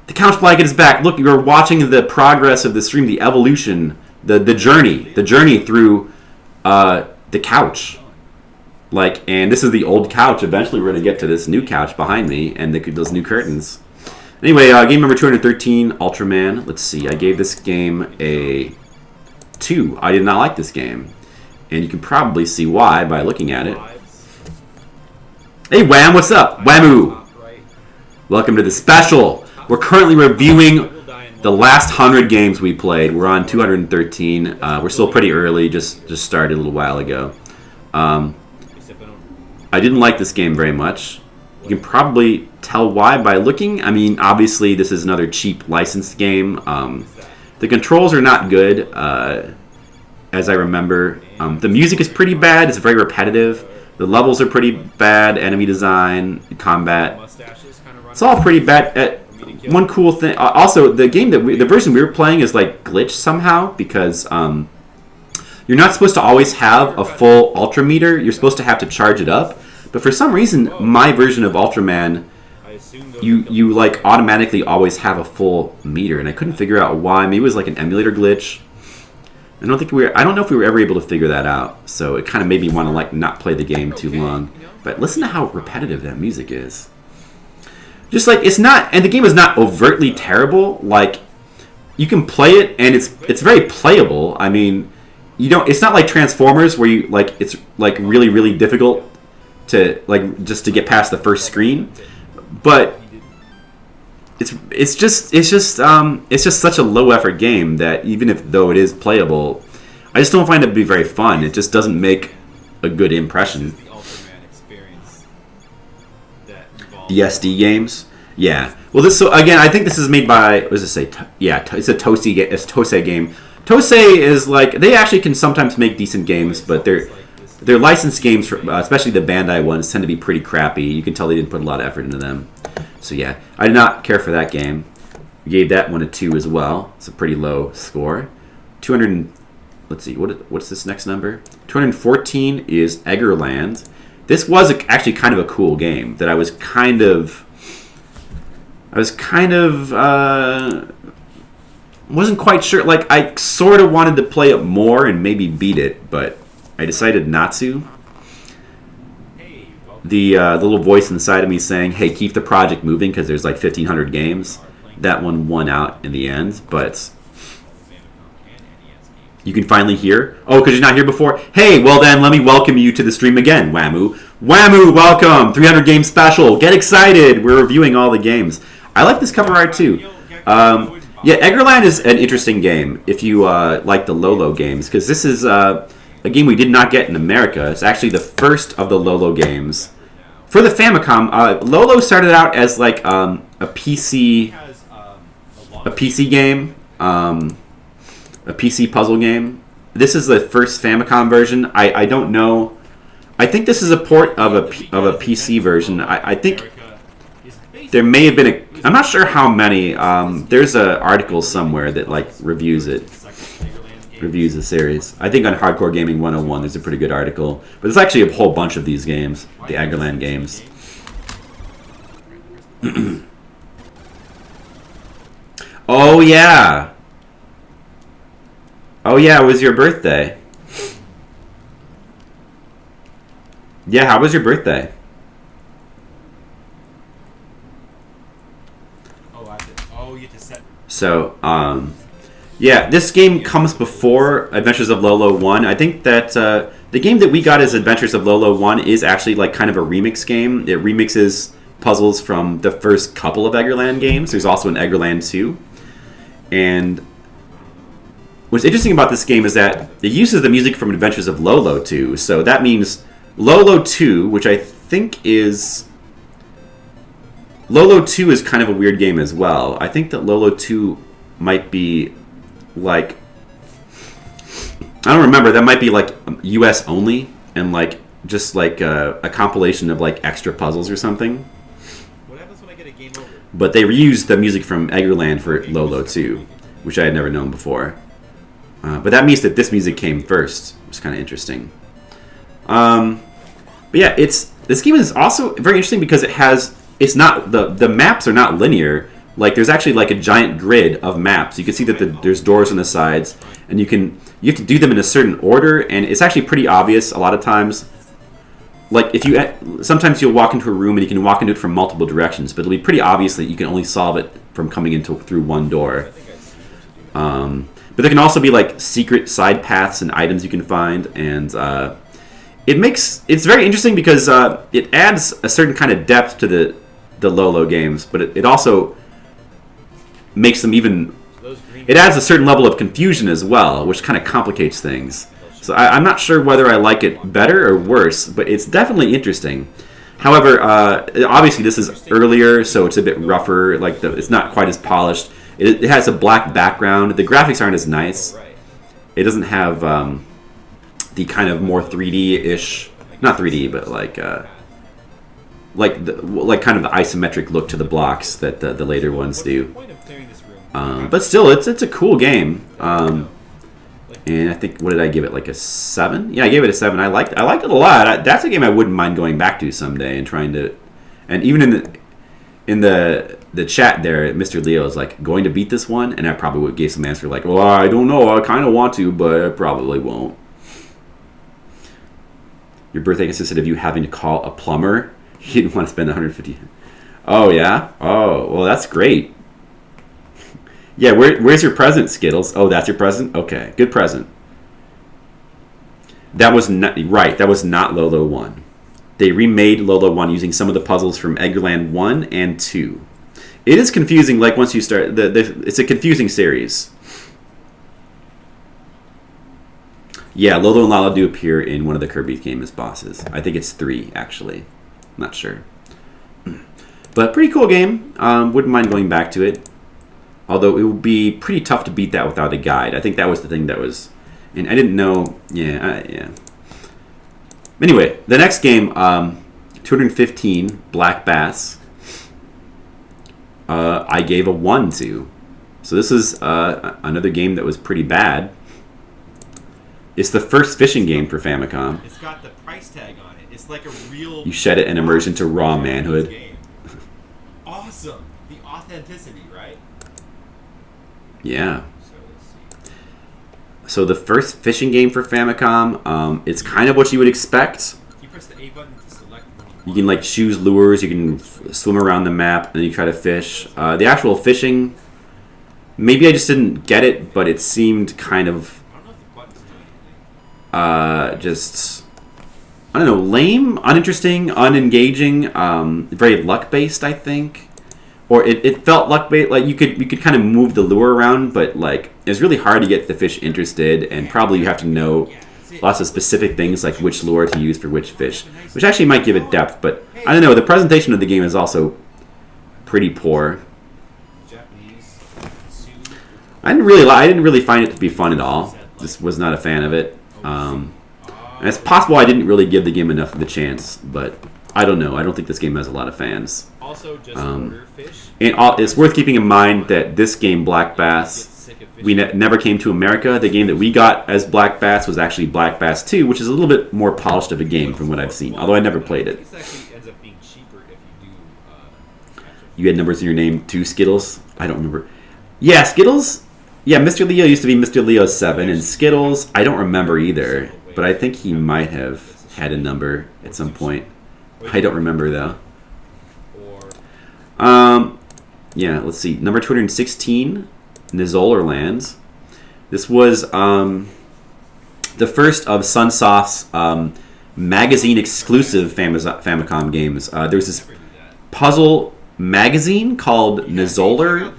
The Couch Blanket is back. Look, you're watching the progress of the stream, the evolution, the journey through the couch. Like, and this is the old couch. Eventually, we're gonna get to this new couch behind me and those new curtains. Anyway, game number 213, Ultraman. Let's see. I gave this game a 2. I did not like this game, and you can probably see why by looking at it. Hey, Wham! What's up, Whamu? Welcome to the special. We're currently reviewing the last 100 games we played. We're on 213. We're still pretty early. Just started a little while ago. I didn't like this game very much. You can probably tell why by looking. I mean, obviously, this is another cheap licensed game. The controls are not good, as I remember. The music is pretty bad. It's very repetitive. The levels are pretty bad. Enemy design, combat. It's all pretty bad. One cool thing. Also, the version we were playing is like glitched somehow, because you're not supposed to always have a full Ultra meter. You're supposed to have to charge it up. But for some reason, my version of Ultraman, you like automatically always have a full meter, and I couldn't figure out why. Maybe it was like an emulator glitch. I don't know if we were ever able to figure that out. So it kind of made me want to like not play the game too long. But listen to how repetitive that music is. Just like, it's not, and the game is not overtly terrible. Like, you can play it and it's very playable. I mean, it's not like Transformers where you like it's like really, really difficult to like just to get past the first screen. But it's just such a low effort game that even though it is playable, I just don't find it to be very fun. It just doesn't make a good impression. The SD games, yeah. Well, I think this is made by, what does it say? It's a Tosei game. Tosei is like, they actually can sometimes make decent games, but their licensed games, especially the Bandai ones, tend to be pretty crappy. You can tell they didn't put a lot of effort into them. So yeah, I did not care for that game. We gave that one a 2 as well. It's a pretty low score. 200. Let's see, what's this next number? 214 is Eggerland. This was actually kind of a cool game that I was kind of wasn't quite sure. Like, I sort of wanted to play it more and maybe beat it, but I decided not to. The little voice inside of me saying, hey, keep the project moving because there's like 1,500 games. That one won out in the end, but You can finally hear. Oh, because you're not here before? Hey, well then, let me welcome you to the stream again, Whammoo. Whammoo, welcome! 300 game special. Get excited! We're reviewing all the games. I like this cover art too. Yeah, Eggerland is an interesting game if you like the Lolo games, because this is a game we did not get in America. It's actually the first of the Lolo games. For the Famicom, Lolo started out as like a PC game. A PC puzzle game. This is the first Famicom version. I don't know. I think this is a port of a PC version. I think there may have been a... I'm not sure how many. There's an article somewhere that like reviews it. Reviews the series. I think on Hardcore Gaming 101 there's a pretty good article. But there's actually a whole bunch of these games. The Eggerland games. Oh yeah! Oh yeah, it was your birthday. Yeah, how was your birthday? You have to set. So, yeah, this game comes before Adventures of Lolo 1. I think that the game that we got as Adventures of Lolo 1 is actually like kind of a remix game. It remixes puzzles from the first couple of Eggerland games. There's also an Eggerland 2. And what's interesting about this game is that it uses the music from Adventures of Lolo 2. So that means Lolo 2, which I think is... Lolo 2 is kind of a weird game as well. I think that Lolo 2 might be like... I don't remember. That might be like US only and like just like a compilation of like extra puzzles or something. What happens when I get a game over? But they reused the music from Eggerland for Lolo 2, which I had never known before. But that means that this music came first, which is kind of interesting. But yeah, this game is also very interesting because it's not the maps are not linear. Like there's actually like a giant grid of maps. You can see that there's doors on the sides, and you have to do them in a certain order, and it's actually pretty obvious a lot of times. Like sometimes you'll walk into a room and you can walk into it from multiple directions, but it'll be pretty obvious that you can only solve it from coming through one door. But there can also be like secret side paths and items you can find, and it's very interesting because it adds a certain kind of depth to the Lolo games, but it also makes them even... It adds a certain level of confusion as well, which kind of complicates things. So I'm not sure whether I like it better or worse, but it's definitely interesting. However, obviously this is earlier, so it's a bit rougher. Like it's not quite as polished. It has a black background. The graphics aren't as nice. It doesn't have the kind of more 3D-ish, not 3D, but like kind of the isometric look to the blocks that the later ones do. But still, it's a cool game. And I think, what did I give it? Like a 7? Yeah, I gave it a 7. I liked it a lot. That's a game I wouldn't mind going back to someday and trying to. And even in the chat there, Mr. Leo is like, going to beat this one, and I probably would give some answer like, well, I don't know. I kind of want to, but I probably won't. Your birthday consisted of you having to call a plumber. You didn't want to spend 150. Oh yeah. Oh well, that's great. Yeah, where's your present, Skittles? Oh, that's your present? Okay, good present. That was not right. That was not Lolo 1. They remade Lolo 1 using some of the puzzles from Eggerland 1 and 2. It is confusing, like, once you start... it's a confusing series. Yeah, Lolo and Lala do appear in one of the Kirby game as bosses. I think it's 3, actually. I'm not sure. But pretty cool game. Wouldn't mind going back to it. Although it would be pretty tough to beat that without a guide. I think that was the thing that was... And I didn't know... Yeah. Anyway, the next game, 215, Black Bass, I gave a 1 to. So this is another game that was pretty bad. It's the first fishing game for Famicom. It's got the price tag on it. It's like a real... You shed it and emerge into raw manhood. Awesome. The authenticity, right? Yeah. So the first fishing game for Famicom, it's kind of what you would expect. You press the A button to select one. You can like choose lures, you can swim around the map, and then you try to fish. The actual fishing, maybe I just didn't get it, but it seemed kind of just, I don't know, lame, uninteresting, unengaging, very luck-based, I think. Or it felt luck-based, like you could kind of move the lure around, but like it's really hard to get the fish interested, and probably you have to know lots of specific things like which lure to use for which fish, which actually might give it depth, but I don't know, the presentation of the game is also pretty poor. I didn't really find it to be fun at all. Just was not a fan of it. And it's possible I didn't really give the game enough of a chance, but I don't know. I don't think this game has a lot of fans. Also, just and it's worth keeping in mind that this game, Black Bass, never came to America. The game that we got as Black Bass was actually Black Bass 2, which is a little bit more polished of a game from what I've seen, although I never played it. This actually ends up being cheaper if you do. You had numbers in your name too, Skittles? I don't remember. Yeah, Skittles? Yeah, Mr. Leo used to be Mr. Leo 7, and Skittles, I don't remember either, but I think he might have had a number at some point. I don't remember, though. Yeah, let's see. Number 216, Nizolarlands. This was the first of Sunsoft's magazine-exclusive Famicom games. There was this puzzle magazine called Nizolar.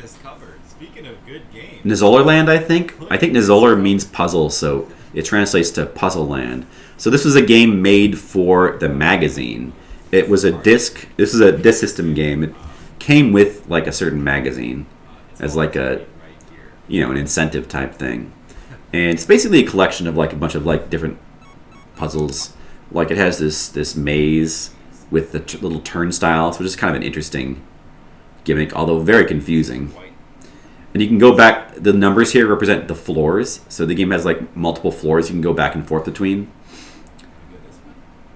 Nizolarland, I think. I think Nizolar means puzzle, so it translates to Puzzle Land. So this was a game made for the magazine. It was a disc. This is a disc system game. It came with like a certain magazine as like a, an incentive type thing. And it's basically a collection of like a bunch of like different puzzles. Like it has this maze with the little turnstiles, which is kind of an interesting gimmick, although very confusing. And you can go back, the numbers here represent the floors. So the game has like multiple floors you can go back and forth between.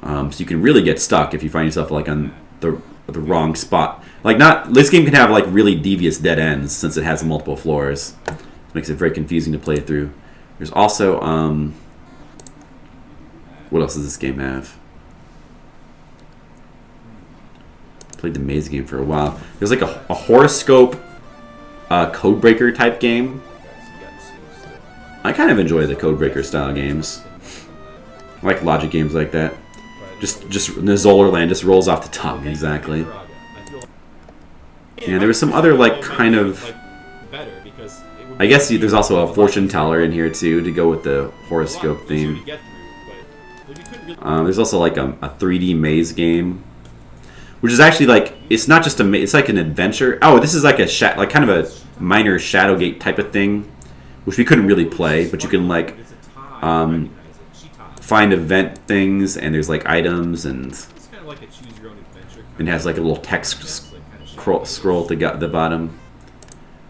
So you can really get stuck if you find yourself like on the wrong spot. Like this game can have like really devious dead ends since it has multiple floors. It makes it very confusing to play through. There's also, what else does this game have? Played the maze game for a while. There's like a horoscope Codebreaker type game. I kind of enjoy the Codebreaker style games. I like logic games like that. Just Nizolarland just rolls off the tongue, exactly. Yeah, there was some other like kind of. I guess there's also a fortune teller in here too to go with the horoscope theme. There's also like a 3D maze game, which is actually like it's not just a it's like an adventure. Oh, this is like a kind of a minor Shadowgate type of thing, which we couldn't really play, but you can like find event things, and there's like items, and it has like a little text scroll at the bottom.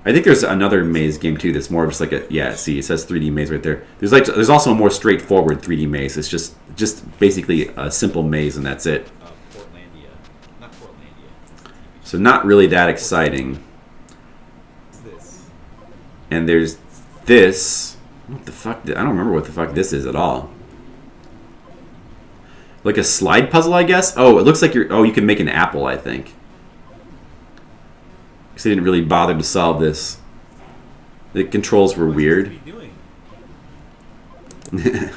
I think there's another maze game too that's more of just like see, it says 3D maze right there. There's also a more straightforward 3D maze. It's just basically a simple maze and that's it. So not really that exciting. And there's this. What the fuck? I don't remember what the fuck this is at all. Like a slide puzzle, I guess? Oh, it looks like you can make an apple, I think. Because they didn't really bother to solve this. The controls were weird. You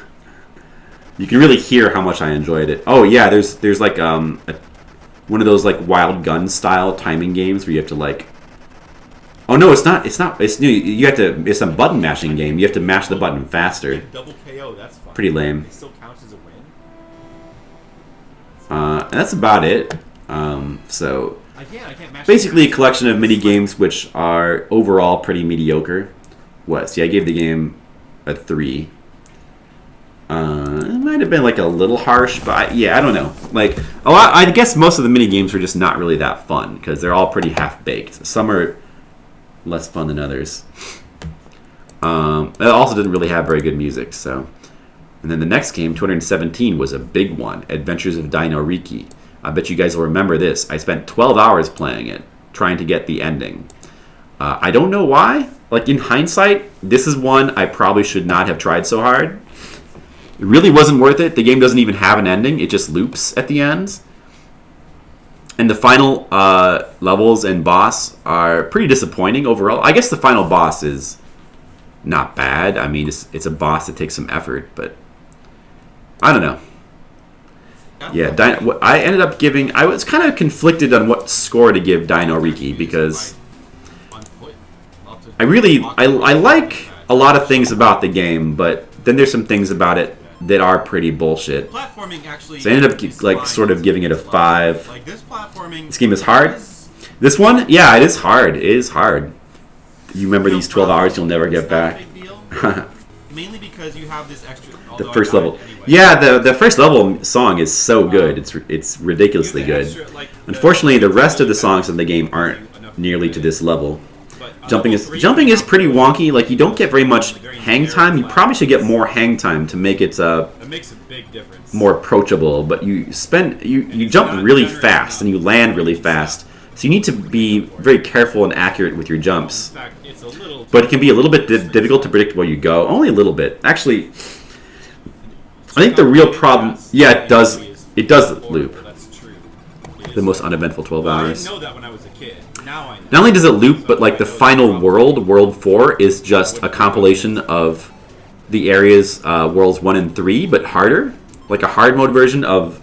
can really hear how much I enjoyed it. Oh yeah, there's like one of those like wild gun style timing games where you have to like. Oh no, it's not. It's new. You have to. It's a button mashing game. You have to mash the button faster. Double KO. That's fine. Pretty lame. It still counts as a win. And that's about it. So I can't mash basically a collection of mini games which are overall pretty mediocre. See, I gave the game a 3. It might have been like a little harsh, but I don't know. Like I guess most of the mini games were just not really that fun because they're all pretty half baked. Some are less fun than others. It also didn't really have very good music. So, and then the next game, 217, was a big one. Adventures of Dino Riki. I bet you guys will remember this. I spent 12 hours playing it, trying to get the ending. I don't know why. Like in hindsight, this is one I probably should not have tried so hard. It really wasn't worth it. The game doesn't even have an ending. It just loops at the end. And the final levels and boss are pretty disappointing overall. I guess the final boss is not bad. I mean, it's a boss that takes some effort, but I don't know. Yeah, I ended up giving. I was kind of conflicted on what score to give Dino Riki because I like a lot of things about the game, but then there's some things about it that are pretty bullshit. Platforming actually. So I ended up like sort of giving it a 5. Like this platforming. This game is hard. This one, yeah, it is hard. It is hard. You remember these 12 hours you'll never get back. Mainly because you have this extra. The first level, yeah, the first level song is so good. It's ridiculously good. Unfortunately, the rest of the songs in the game aren't nearly to this level. Jumping is pretty wonky. Like you don't get very much hang time. You probably should get more hang time to make it makes a big difference. More approachable. But you jump really fast and you land really fast. So you need to be very careful and accurate with your jumps. But it can be a little bit difficult to predict where you go. Only a little bit. Actually, I think the real problem... Yeah, it does loop. The most uneventful 12 hours. I didn't know that when I was a kid. Now I know. Not only does it loop, but like the final world, World 4, is just a compilation of the areas, Worlds 1 and 3, but harder. Like a hard mode version of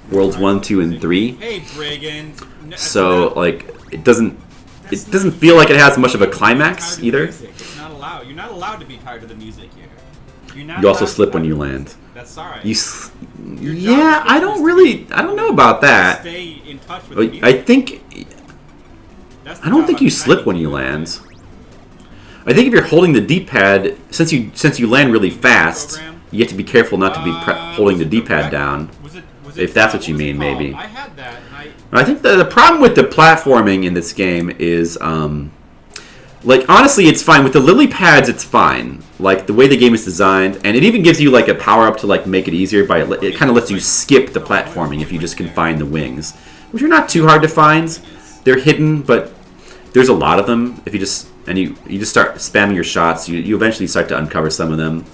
Worlds 1, 2, and 3. Hey, Brigand. So, like, it doesn't feel like it has much of a climax either. It's not allowed. You're not allowed to be tired of the music here. You also slip when you land. That's alright. Yeah, I don't know about that. Stay in touch with the music. I don't think you slip when you land. I think if you're holding the D-pad, since you land really fast, you have to be careful not to be holding the D-pad down. If that's what you mean, maybe. I had that. I think the problem with the platforming in this game is, like, honestly, it's fine. With the lily pads, it's fine. Like, the way the game is designed. And it even gives you, like, a power-up to, like, make it easier. It kind of lets you skip the platforming if you just can find the wings. Which are not too hard to find. They're hidden, but there's a lot of them. If you just... And you just start spamming your shots. You eventually start to uncover some of them.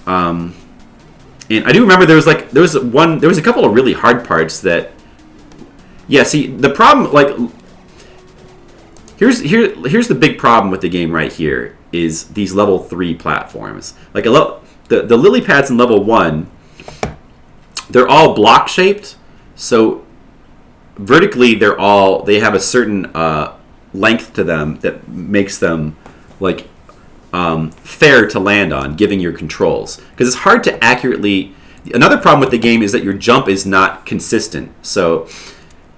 And I do remember there was a couple of really hard parts that... Yeah, see, the problem, like... Here's the big problem with the game right here, is these level 3 platforms. Like, the lily pads in level 1, they're all block-shaped, so vertically they have a certain length to them that makes them, like, fair to land on, giving your controls. Because it's hard to accurately... Another problem with the game is that your jump is not consistent, so...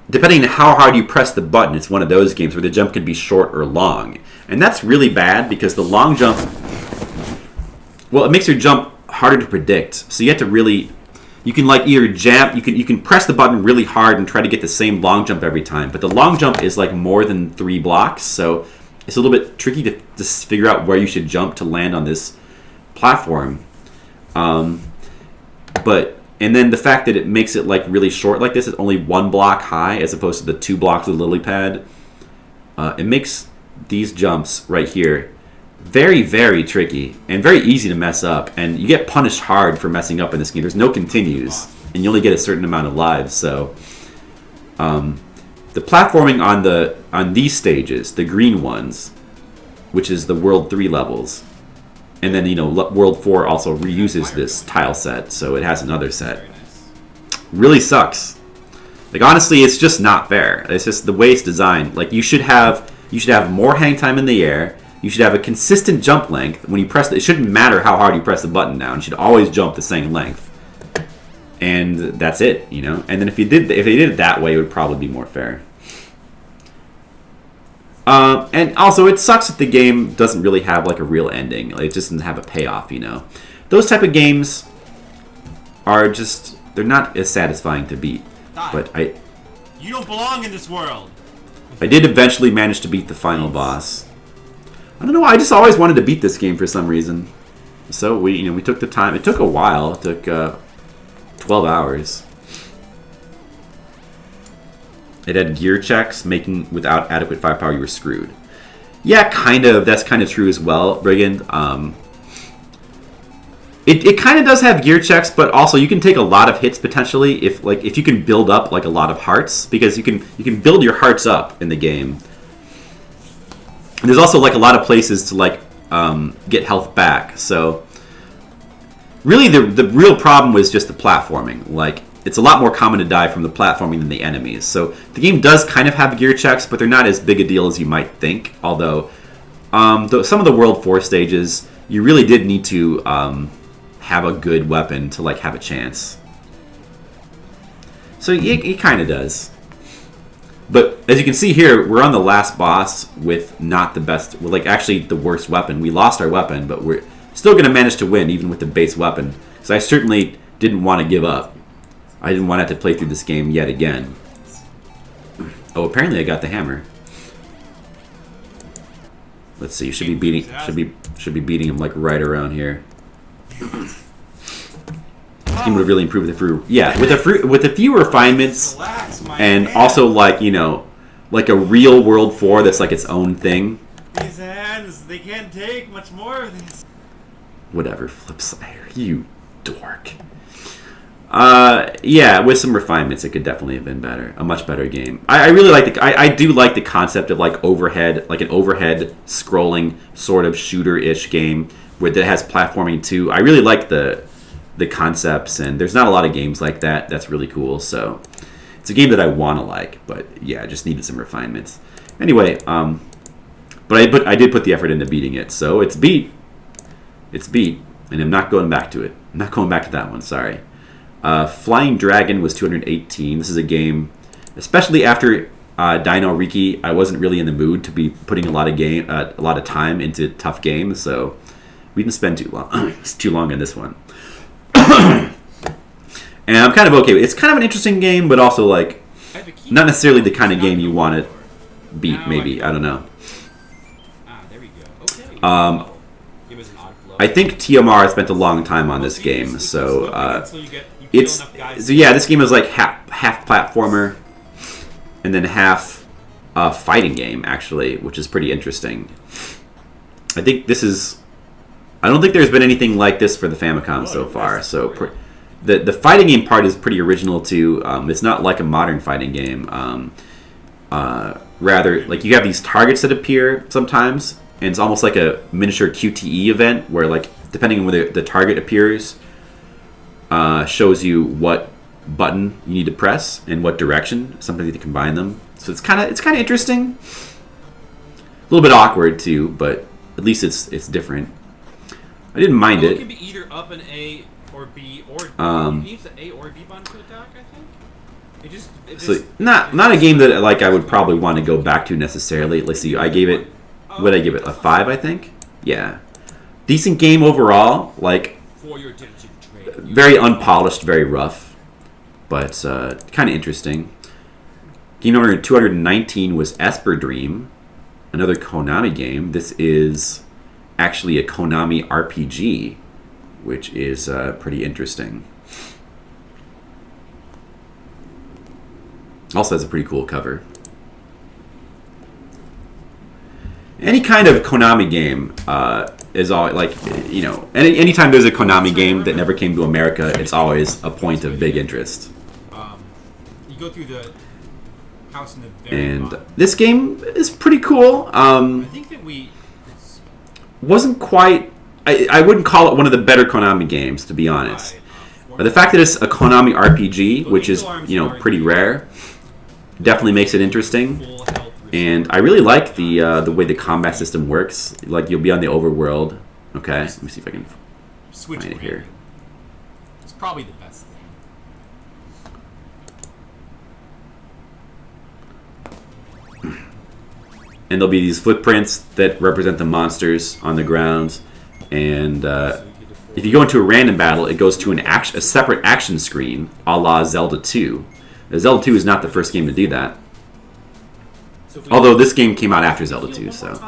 Depending on how hard you press the button, it's one of those games where the jump could be short or long. And that's really bad because the long jump... Well, it makes your jump harder to predict. So you have to really... You can like either jump... You can press the button really hard and try to get the same long jump every time. But the long jump is like more than 3 blocks. So it's a little bit tricky to figure out where you should jump to land on this platform. And then the fact that it makes it like really short like this, it's only 1 block high as opposed to the 2 blocks of the lily pad. It makes these jumps right here very, very tricky and very easy to mess up. And you get punished hard for messing up in this game. There's no continues, and you only get a certain amount of lives. So the platforming on these stages, the green ones, which is the World 3 levels. And then, World 4 also reuses this tile set, so it has another set. Really sucks. Like, honestly, it's just not fair. It's just the way it's designed. Like, you should have more hang time in the air. You should have a consistent jump length. When you press it shouldn't matter how hard you press the button down. You should always jump the same length. And that's it, And then if they did it that way, it would probably be more fair. And also, it sucks that the game doesn't really have like a real ending. Like, it just doesn't have a payoff, Those type of games are they're not as satisfying to beat. But You don't belong in this world! I did eventually manage to beat the final boss. I don't know why, I just always wanted to beat this game for some reason. So we took the time. It took a while. It took 12 hours. It had gear checks, making without adequate firepower you were screwed. Yeah, kind of. That's kind of true as well, Brigand. It kind of does have gear checks, but also you can take a lot of hits potentially if you can build up like a lot of hearts, because you can build your hearts up in the game. And there's also like a lot of places to like get health back. So really the real problem was just the platforming. Like, it's a lot more common to die from the platforming than the enemies. So the game does kind of have gear checks, but they're not as big a deal as you might think. Although some of the World 4 stages, you really did need to have a good weapon to like have a chance. So it kind of does. But as you can see here, we're on the last boss with not the best, like actually the worst weapon. We lost our weapon, but we're still going to manage to win even with the base weapon. Because I certainly didn't want to give up. I didn't want to have to play through this game yet again. Oh, apparently I got the hammer. Let's see. Should be beating him like right around here. This game would have really improved with a few refinements, and also like like a real World 4 that's like its own thing. These hands, they can't take much more of this. Whatever, Flipside, you dork. Yeah, with some refinements, it could definitely have been better. A much better game. I really like I do like the concept of like an overhead scrolling sort of shooter-ish game that has platforming too. I really like the concepts, and there's not a lot of games like that. That's really cool. So it's a game that I want to like, but yeah, I just needed some refinements. Anyway, but I did put the effort into beating it, so it's beat. It's beat, and I'm not going back to it. I'm not going back to that one. Sorry. Flying Dragon was 218. This is a game, especially after Dino Riki, I wasn't really in the mood to be putting a lot of time into tough games, so we didn't spend too long. It's too long on this one. And I'm kind of okay with it. It's kind of an interesting game, but also like not necessarily the kind of game you want to beat. Maybe I don't know. There we go. Okay. I think TMR spent a long time on this game, so this game is like half platformer and then half fighting game actually, which is pretty interesting. I think this is. I don't think there's been anything like this for the Famicom so far. So the fighting game part is pretty original too. It's not like a modern fighting game. Rather, like you have these targets that appear sometimes, and it's almost like a miniature QTE event where, like, depending on where the target appears, shows you what button you need to press and what direction. Something to combine them. So it's kind of interesting. A little bit awkward too, but at least it's different. I didn't mind it. It can be either up an A or B, or it needs the A or B button to attack. I think. Not a game that like I would probably want to go back to necessarily. Let's see. I gave it. What did I give it? A 5, I think. Yeah, decent game overall. Like very unpolished, very rough, but kind of interesting. Game number 219 was Esper Dream, another Konami game. This is actually a Konami RPG, which is pretty interesting. Also has a pretty cool cover. Any kind of Konami game is always like, anytime there's a Konami game that never came to America, it's always a point of big interest. You go through the house in the and this game is pretty cool. I think that wasn't quite. I wouldn't call it one of the better Konami games, to be honest. But the fact that it's a Konami RPG, which is pretty rare, definitely makes it interesting. And I really like the way the combat system works. Like, you'll be on the overworld. Okay, let me see if I can switch find it here. It's probably the best thing. And there'll be these footprints that represent the monsters on the ground. And if you go into a random battle, it goes to a separate action screen, a la Zelda 2. Zelda 2 is not the first game to do that. Although this game came out after Zelda 2, so.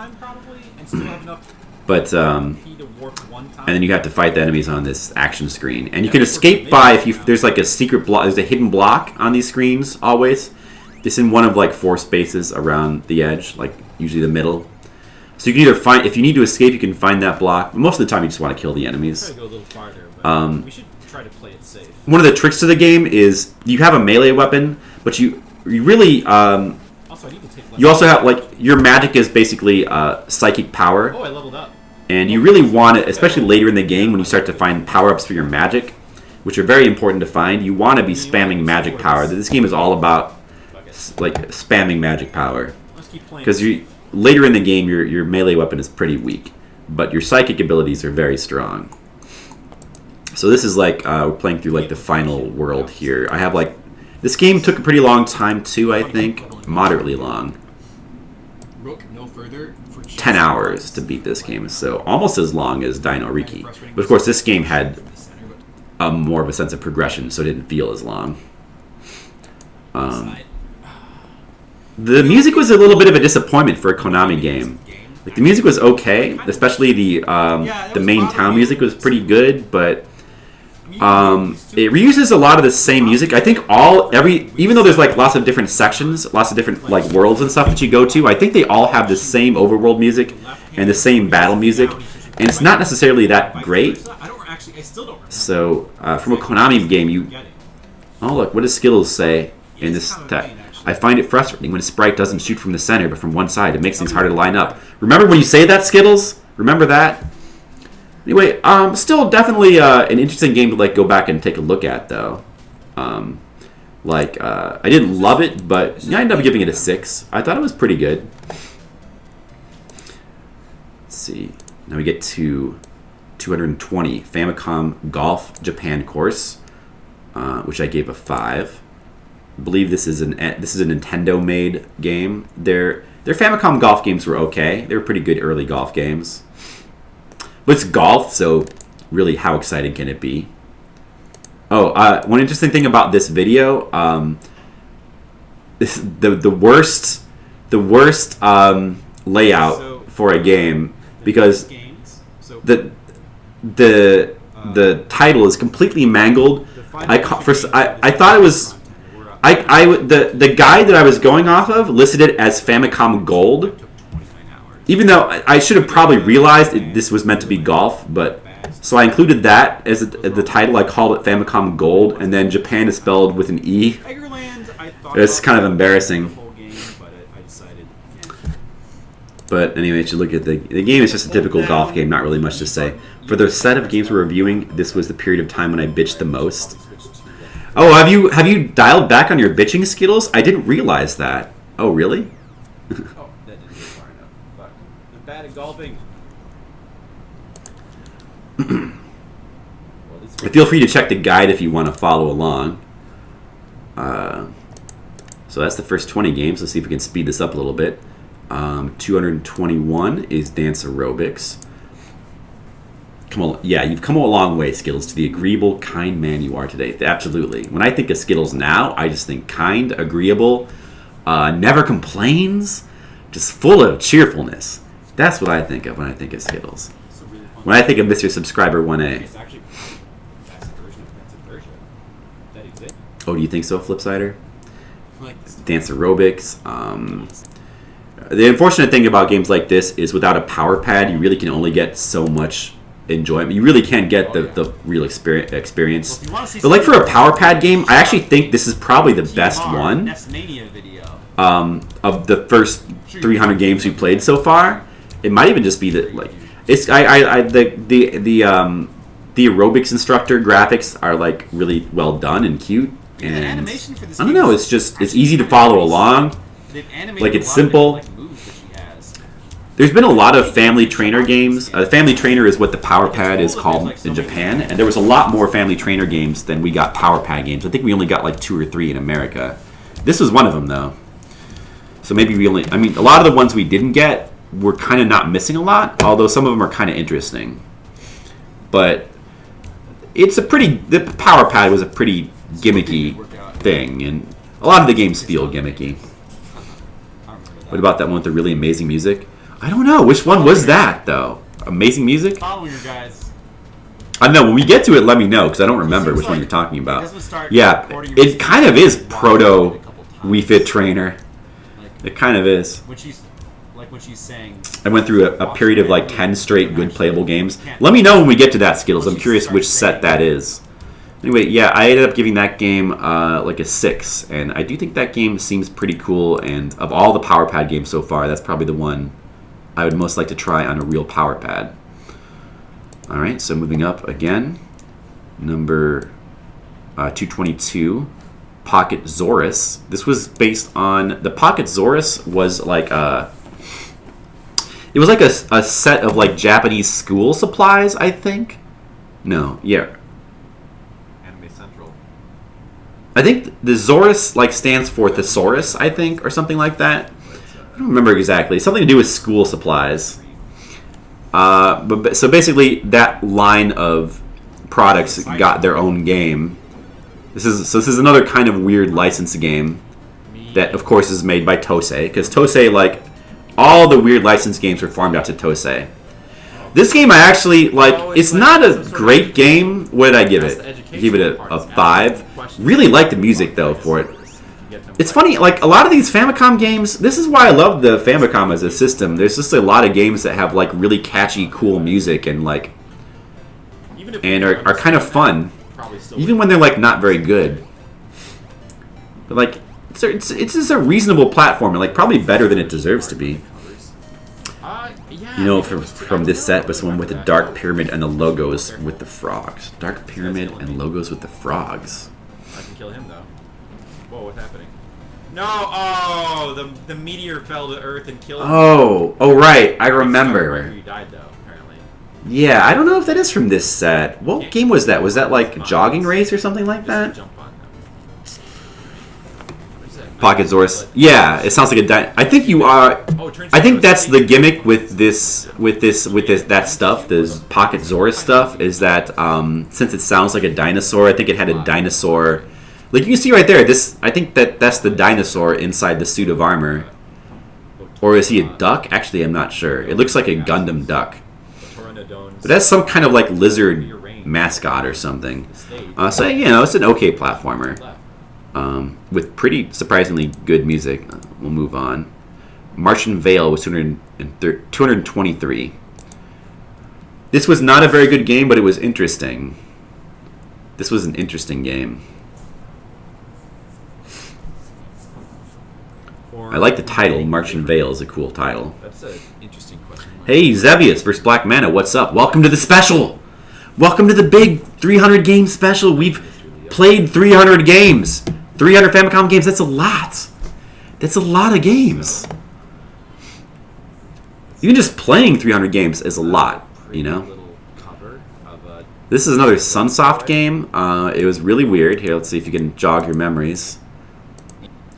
But and then you have to fight the enemies on this action screen, and you can escape by there's like a secret block. There's a hidden block on these screens always. It's in one of like 4 spaces around the edge, like usually the middle. So you can either if you need to escape, you can find that block. Most of the time, you just want to kill the enemies. Try to go a little farther, but we should try to play it safe. One of the tricks to the game is you have a melee weapon, but you really you also have, like, your magic is basically psychic power. Oh, I leveled up. And you really want it, especially later in the game when you start to find power-ups for your magic, which are very important to find. You want to be spamming magic power. This game is all about like spamming magic power. Because later in the game, your melee weapon is pretty weak, but your psychic abilities are very strong. So this is like we're playing through like the final world here. I have like this game took a pretty long time too. I think moderately long. 10 hours to beat this game, so almost as long as Dino Riki. But of course, this game had more of a sense of progression, so it didn't feel as long. The music was a little bit of a disappointment for a Konami game. Like, the music was okay, especially the main town music was pretty good, but it reuses a lot of the same music. I think even though there's like lots of different sections, lots of different like worlds and stuff that you go to, I think they all have the same overworld music and the same battle music, and it's not necessarily that great. So from a Konami game, oh look, what does Skittles say in this text? I find it frustrating when a sprite doesn't shoot from the center but from one side. It makes things harder to line up. Remember when you say that, Skittles? Remember that? Anyway, still definitely an interesting game to like go back and take a look at, though. I didn't love it, but I ended up giving it a 6. I thought it was pretty good. Let's see. Now we get to 220 Famicom Golf Japan course, which I gave a 5. I believe this is a Nintendo-made game. Their Famicom golf games were okay. They were pretty good early golf games. But it's golf, so really, how exciting can it be? Oh, one interesting thing about this video, the worst layout for a game, because the title is completely mangled. I thought it was the guide that I was going off of listed it as Famicom Gold. Even though I should have probably realized this was meant to be golf, but so I included that as the title. I called it Famicom Gold, and then Japan is spelled with an E. It's kind of embarrassing. But anyway, you should look at the game. Is just a typical golf game. Not really much to say. For the set of games we're reviewing, this was the period of time when I bitched the most. Oh, have you dialed back on your bitching, Skittles? I didn't realize that. Oh, really? Bad at golfing. Feel free to check the guide if you want to follow along. So that's the first 20 games. Let's see if we can speed this up a little bit. 221 is Dance Aerobics. You've come a long way, Skittles, to the agreeable, kind man you are today. Absolutely. When I think of Skittles now, I just think kind, agreeable, never complains, just full of cheerfulness. That's what I think of when I think of Skittles. When I think of Mr. Subscriber 1A. It's actually that's the version of Prince of Persia that exists. Oh, do you think so, Flipsider? Dance Aerobics. The unfortunate thing about games like this is without a power pad, you really can only get so much enjoyment. You really can't get the real experience. But like for a power pad game, I actually think this is probably the best one of the first 300 games we played so far. It might even just be that like it's the aerobics instructor graphics are like really well done and cute, and I don't know, it's easy to follow along. Like it's simple. There's been a lot of family trainer games. Family trainer is what the power pad is called in Japan, and there was a lot more family trainer games than we got power pad games. I think we only got like 2 or 3 in America. This was one of them though. So maybe a lot of the ones we didn't get were kind of not missing a lot, although some of them are kind of interesting. But the power pad was a pretty gimmicky thing, and a lot of the games feel gimmicky. What about that one with the really amazing music? I don't know. Which one was that, though? Amazing music? Follow your guys. I don't know. When we get to it, let me know, because I don't remember which one you're talking about. Yeah, it kind of is proto Wii Fit Trainer. It kind of is. When she's saying, I went through a period of like 10 straight good playable games. Let me know when we get to that, Skittles. I'm curious which set that is. Anyway, yeah, I ended up giving that game like a 6, and I do think that game seems pretty cool, and of all the power pad games so far, that's probably the one I would most like to try on a real power pad. All right, so moving up again, number 222, Pocket Zorus. This was based on the Pocket Zorus was like it was like a set of like Japanese school supplies, I think. No, yeah. Anime Central. I think the Zorus like stands for thesaurus, I think, or something like that. I don't remember exactly. Something to do with school supplies. But so basically, that line of products got their own game. This is another kind of weird licensed game that, of course, is made by Tosei, because Tosei, like, all the weird licensed games were farmed out to Tosei. This game I actually like. It's not a great game. What did I give it? Give it a 5. Really like the music though for it. It's funny, like a lot of these Famicom games, this is why I love the Famicom as a system. There's just a lot of games that have like really catchy, cool music and like and are kind of fun, even when they're like not very good. But like it's just a reasonable platform and like probably better than it deserves to be. You know, from this set, but someone with a dark pyramid and the logos with the frogs. Dark pyramid and logos with the frogs. I can kill him though. Whoa, what's happening? No! Oh, the meteor fell to Earth and killed him. Oh, right. I remember. He died though, apparently. Yeah, I don't know if that is from this set. What game was that? Was that like Jogging Race or something like that? Pocket Zorus. Yeah, it sounds like a. I think you are. I think that's the gimmick with that stuff. This Pocket Zorus stuff is that since it sounds like a dinosaur, I think it had a dinosaur. Like you can see right there. I think that's the dinosaur inside the suit of armor. Or is he a duck? Actually, I'm not sure. It looks like a Gundam duck. But that's some kind of like lizard mascot or something. So you know, it's an okay platformer. With pretty surprisingly good music. We'll move on. Martian Vale was 223. This was not a very good game, but it was interesting. This was an interesting game. I like the title. Martian Vale is a cool title. That's an interesting question. Hey, Zevius versus Black Mana. What's up? Welcome to the special. Welcome to the big 300 game special. We've played 300 games. 300 Famicom games, that's a lot. That's a lot of games. Even just playing 300 games is a lot, you know? This is another Sunsoft game. It was really weird. Here, let's see if you can jog your memories.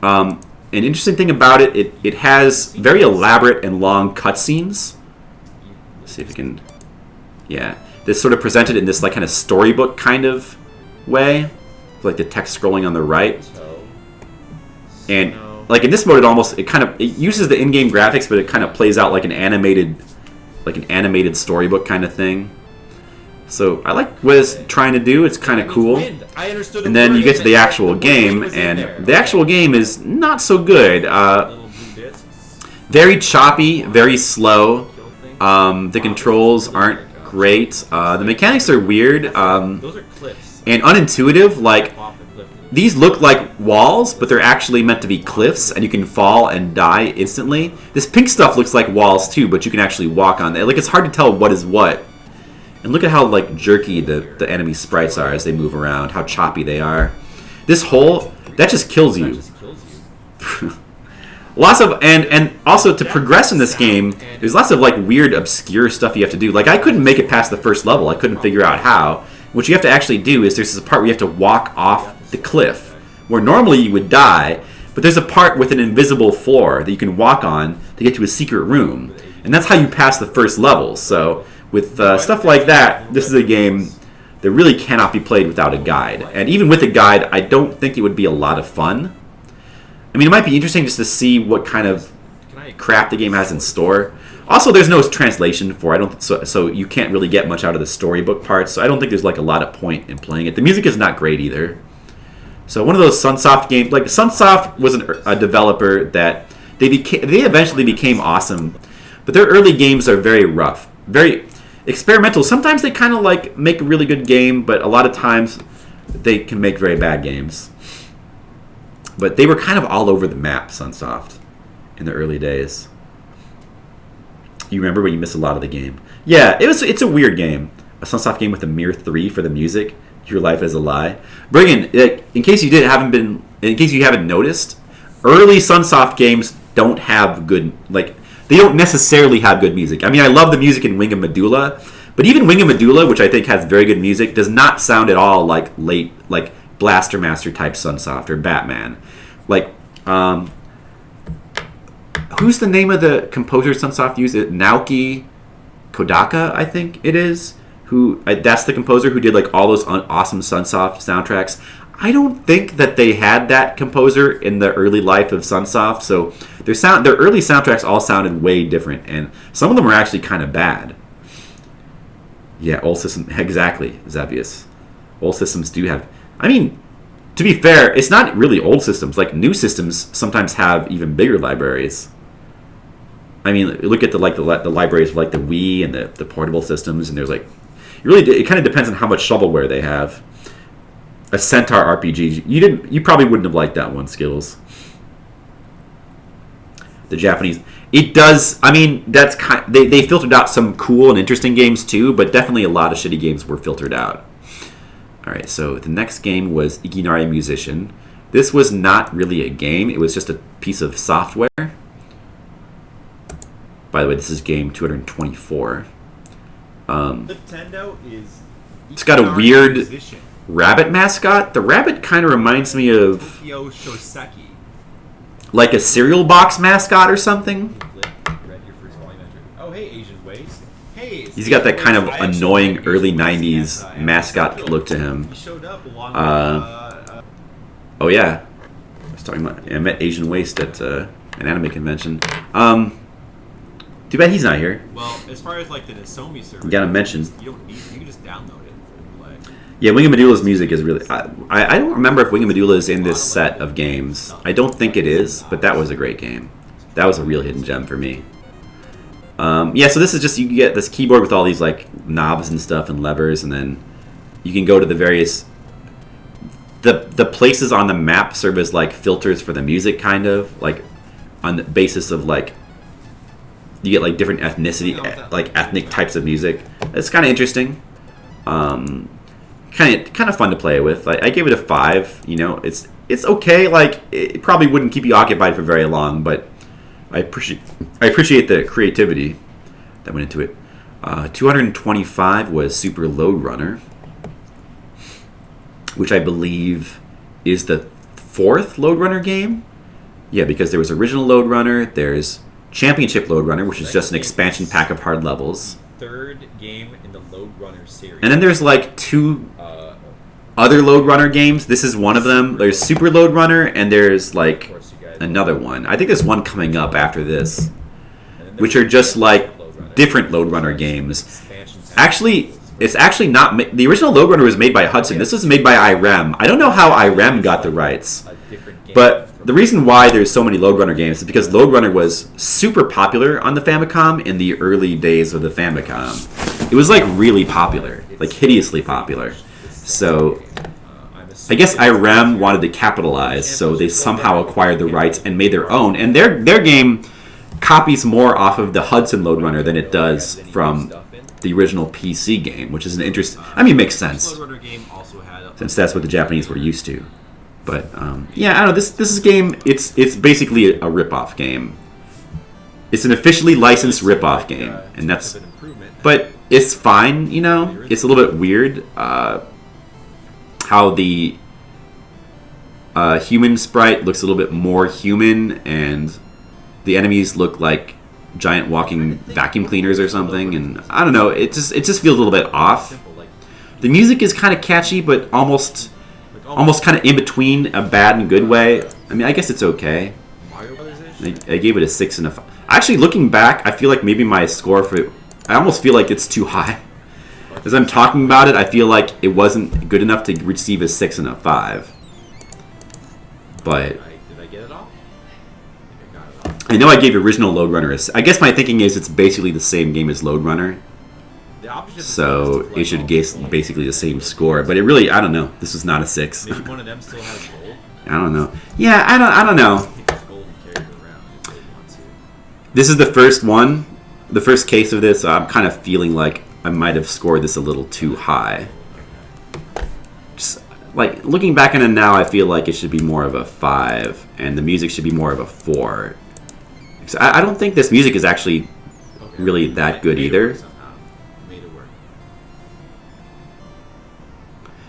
An interesting thing about it, it has very elaborate and long cutscenes. Let's see if you can... Yeah. This sort of presented in this like kind of storybook kind of way. Like the text scrolling on the right, and like in this mode, it uses the in-game graphics, but it kind of plays out like an animated storybook kind of thing. So I like what it's trying to do. It's kind of cool. And then you get to the actual game, and the actual game is not so good. Very choppy, very slow. The controls aren't great. The mechanics are weird. Those are cliffs. And unintuitive, like, these look like walls, but they're actually meant to be cliffs, and you can fall and die instantly. This pink stuff looks like walls, too, but you can actually walk on them. Like, it's hard to tell what is what. And look at how, like, jerky the enemy sprites are as they move around, how choppy they are. This hole, that just kills you. Lots of, and also to progress in this game, there's lots of, like, weird, obscure stuff you have to do. Like, I couldn't make it past the first level. I couldn't figure out how. What you have to actually do is there's this part where you have to walk off the cliff, where normally you would die, but there's a part with an invisible floor that you can walk on to get to a secret room. And that's how you pass the first level. So with stuff like that, this is a game that really cannot be played without a guide. And even with a guide, I don't think it would be a lot of fun. I mean, it might be interesting just to see what kind of crap the game has in store. Also, there's no translation for it. So you can't really get much out of the storybook parts. So I don't think there's like a lot of point in playing it. The music is not great either. So one of those Sunsoft games, like Sunsoft was a developer that they eventually became awesome, but their early games are very rough, very experimental. Sometimes they kind of like make a really good game, but a lot of times they can make very bad games. But they were kind of all over the map, Sunsoft, in the early days. You remember when you miss a lot of the game? Yeah, it's a weird game. a Sunsoft game with a mere 3 for the music. Your Life is a Lie. Bring in case you haven't noticed, early Sunsoft games don't have good, like, they don't necessarily have good music. I mean, I love the music in Wing of Medulla, but even Wing of Medulla, which I think has very good music, does not sound at all like Blaster Master type Sunsoft or Batman. Like, who's the name of the composer Sunsoft used? Naoki Kodaka, I think it is. That's the composer who did like all those awesome Sunsoft soundtracks. I don't think that they had that composer in the early life of Sunsoft, so their early soundtracks all sounded way different, and some of them were actually kind of bad. Yeah, old system, exactly, Xavius. Old systems do have. I mean, to be fair, it's not really old systems. Like new systems sometimes have even bigger libraries. I mean, look at the libraries for like the Wii and the portable systems, and there's like, it kind of depends on how much shovelware they have. A Centaur RPG, you probably wouldn't have liked that one, Skittles. The Japanese, it does. I mean, that's they filtered out some cool and interesting games too, but definitely a lot of shitty games were filtered out. All right, so the next game was Ikinari Musician. This was not really a game; it was just a piece of software. By the way, this is game 224. Fliptendo is. It's got a weird rabbit mascot. The rabbit kind of reminds me of like a cereal box mascot or something. Oh, hey, Asian Waste. Hey, he's got that kind of annoying early 90s mascot look to him. He showed up along oh yeah, I met Asian Waste at an anime convention. Too bad he's not here. Well, as far as like the Nozomi server, you gotta mention. You can just download it and play. Yeah, Wing of Medulla's music is really. I don't remember if Wing of Medulla is in this set of games. I don't think it is, but that was a great game. That was a real hidden gem for me. Yeah, so this is just, you get this keyboard with all these like knobs and stuff and levers, and then you can go to the various. The places on the map serve as like filters for the music, kind of like on the basis of like. You get like different like ethnic types of music. It's kind of interesting. Kind of fun to play with. I gave it a 5. You know, it's okay. Like it probably wouldn't keep you occupied for very long, but I appreciate the creativity that went into it. 225 was Super Load Runner, which I believe is the 4th Load Runner game. Yeah, because there was original Load Runner. There's Championship Load Runner, which is just an expansion pack of hard levels. 3rd game in the Load Runner series. And then there's like 2 other Load Runner games. This is one of them. There's Super Load Runner, and there's like another one. I think there's one coming up after this, which are just like different Load Runner games. Actually, it's actually not. The original Load Runner was made by Hudson. This was made by IREM. I don't know how IREM got the rights, but the reason why there's so many Load Runner games is because Load Runner was super popular on the Famicom in the early days of the Famicom. It was like really popular, like hideously popular. So I guess IREM wanted to capitalize, so they somehow acquired the rights and made their own. And their game copies more off of the Hudson Load Runner than it does from the original PC game, which is an interesting. I mean, it makes sense since that's what the Japanese were used to. But yeah, I don't know. This is a game. It's basically a rip-off game. It's an officially licensed rip-off game, and that's. But it's fine, you know. It's a little bit weird how the human sprite looks a little bit more human, and the enemies look like giant walking vacuum cleaners or something. And I don't know. It just feels a little bit off. The music is kind of catchy, but almost kind of in between a bad and good way. I mean, I guess it's okay. I gave it a 6 and a 5. Actually, looking back, I feel like maybe my score for it, I almost feel like it's too high. As I'm talking about it, I feel like it wasn't good enough to receive a 6 and a 5. But Did I get it all? I know I gave original Load Runner I guess my thinking is it's basically the same game as Load Runner. So it should get basically the same score, but it really, I don't know. This was not a 6. Maybe one of them still has gold. I don't know. Yeah, I don't know. This is the first one, the first case of this. So I'm kind of feeling like I might have scored this a little too high. Just like looking back on it now, I feel like it should be more of a 5, and the music should be more of a 4. So I don't think this music is actually really that good either.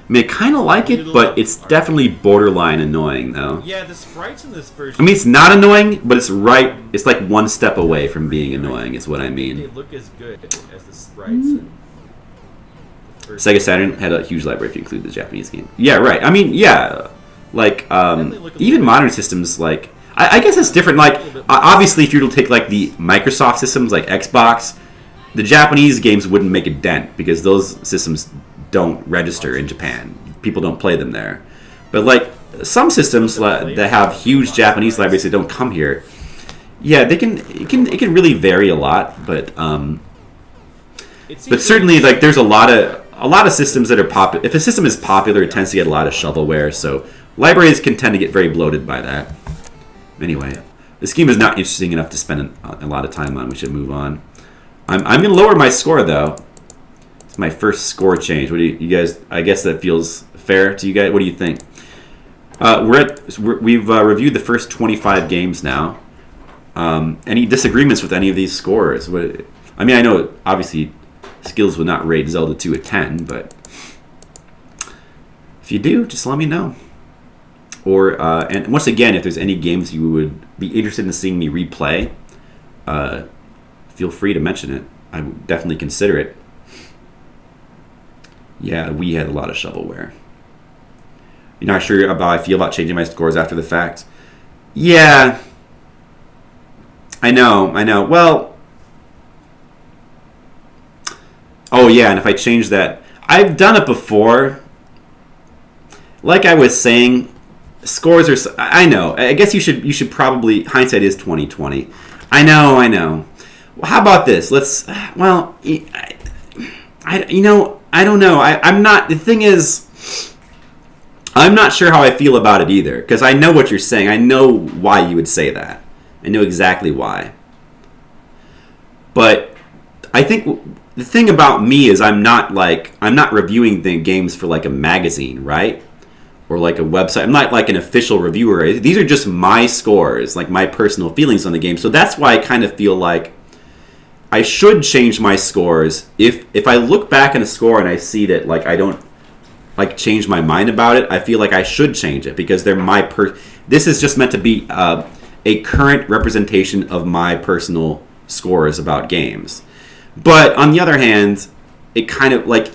I mean, I kind of like it, but it's definitely borderline annoying, though. Yeah, the sprites in this version... I mean, it's not annoying, but it's right... It's like one step away from being annoying, is what I mean. They look as good as the sprites. Sega Saturn had a huge library if you include the Japanese game. Yeah, right. I mean, yeah. Like, even modern systems, like... I guess it's different. Like, obviously, if you were to take, like, the Microsoft systems, like Xbox, the Japanese games wouldn't make a dent, because those systems don't register in Japan. People don't play them there. But like some systems that have huge Japanese libraries that don't come here, yeah, it can really vary a lot. But certainly like there's a lot of systems that are popular. If a system is popular, it tends to get a lot of shovelware. So libraries can tend to get very bloated by that. Anyway, this game is not interesting enough to spend a lot of time on. We should move on. I'm going to lower my score though. My first score change. What do you guys? I guess that feels fair to you guys. What do you think? We've reviewed the first 25 games now. Any disagreements with any of these scores? I mean, I know obviously Skills would not rate Zelda 2 a 10, but if you do, just let me know. Or and once again, if there's any games you would be interested in seeing me replay, feel free to mention it. I would definitely consider it. Yeah, we had a lot of shovelware. You're not sure about how I feel about changing my scores after the fact? Yeah. I know. Well... Oh, yeah, and if I change that... I've done it before. Like I was saying, scores are... I know. I guess you should probably... Hindsight is 20/20. I know. Well, how about this? Let's... Well... I don't know. I'm not... The thing is, I'm not sure how I feel about it either. Because I know what you're saying. I know why you would say that. I know exactly why. But I think the thing about me is I'm not reviewing the games for like a magazine, right? Or like a website. I'm not like an official reviewer. These are just my scores, like my personal feelings on the game. So that's why I kind of feel like I should change my scores if I look back at a score and I see that like I don't like change my mind about it. I feel like I should change it because they're my This is just meant to be a current representation of my personal scores about games. But on the other hand, it kind of like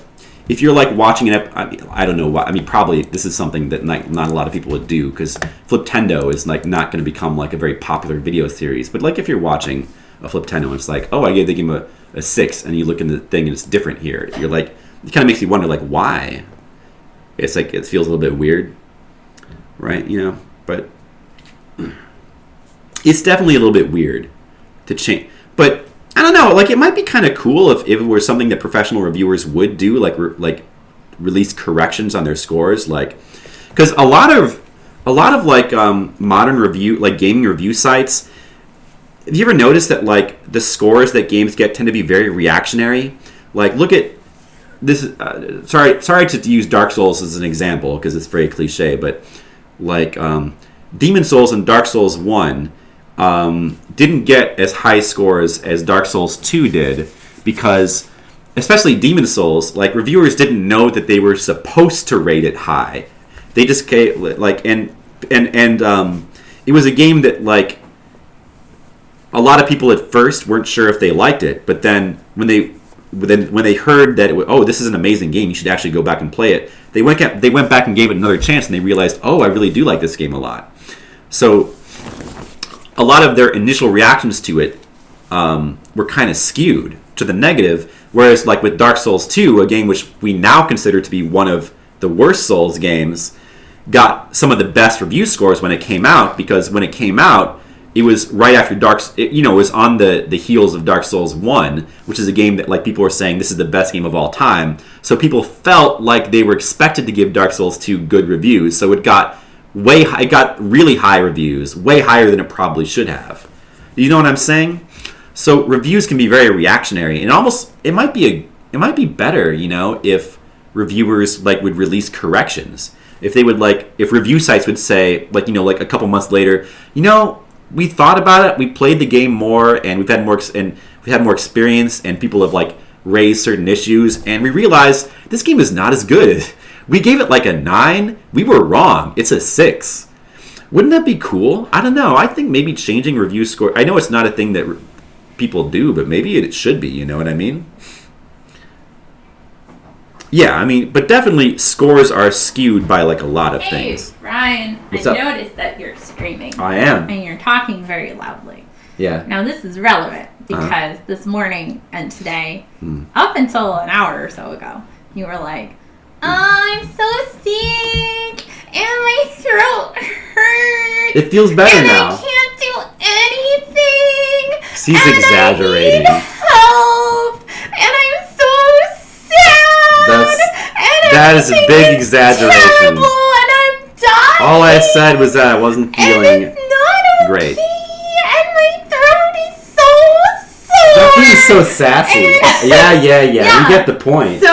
if you're like watching I don't know why. I mean, probably this is something that not a lot of people would do because Fliptendo is like not going to become like a very popular video series. But like if you're watching a Fliptendo and it's like, oh, I gave the game a 6, and you look in the thing and it's different here. You're like, it kind of makes you wonder like why. It's like it feels a little bit weird, right? But it's definitely a little bit weird to change. But I don't know, like it might be kind of cool if it were something that professional reviewers would do, like release corrections on their scores, like because a lot of like modern review, like gaming review sites. Have you ever noticed that like the scores that games get tend to be very reactionary? Like look at this. Sorry to use Dark Souls as an example because it's very cliche, but like Demon Souls and Dark Souls 1 didn't get as high scores as Dark Souls 2 did because, especially Demon Souls, like reviewers didn't know that they were supposed to rate it high. They just like and it was a game that like a lot of people at first weren't sure if they liked it, but then when they heard that this is an amazing game, you should actually go back and play it. They went back and gave it another chance, and they realized, I really do like this game a lot. So a lot of their initial reactions to it were kind of skewed to the negative, whereas like with Dark Souls 2, a game which we now consider to be one of the worst Souls games, got some of the best review scores when it came out, because when it came out, it was right after it was on the heels of Dark Souls 1, which is a game that like people were saying this is the best game of all time. So people felt like they were expected to give Dark Souls 2 good reviews. So it got really high reviews, way higher than it probably should have. You know what I'm saying? So reviews can be very reactionary, and it might be it might be better, if reviewers like would release corrections. If they would if review sites would say a couple months later, we thought about it, we played the game more, and we've had more experience, and people have raised certain issues, and we realized this game is not as good. We gave it a 9. We were wrong. It's a 6. Wouldn't that be cool? I don't know. I think maybe changing review score. I know it's not a thing that people do, but maybe it should be. You know what I mean? Yeah, but definitely scores are skewed by a lot of things. Ryan, What's I up? noticed that you're streaming. I am. And you're talking very loudly. Yeah. Now this is relevant because this morning and today, up until an hour or so ago, you were like, I'm so sick and my throat hurts. It feels better and now. I can't do anything. She's and exaggerating. I need help. And I'm so sad. That is a big exaggeration. Terrible, and I'm dying. All I said was that I wasn't feeling and it's not okay, great. And my throat is so sore. That thing is so sassy. Yeah. You get the point. So,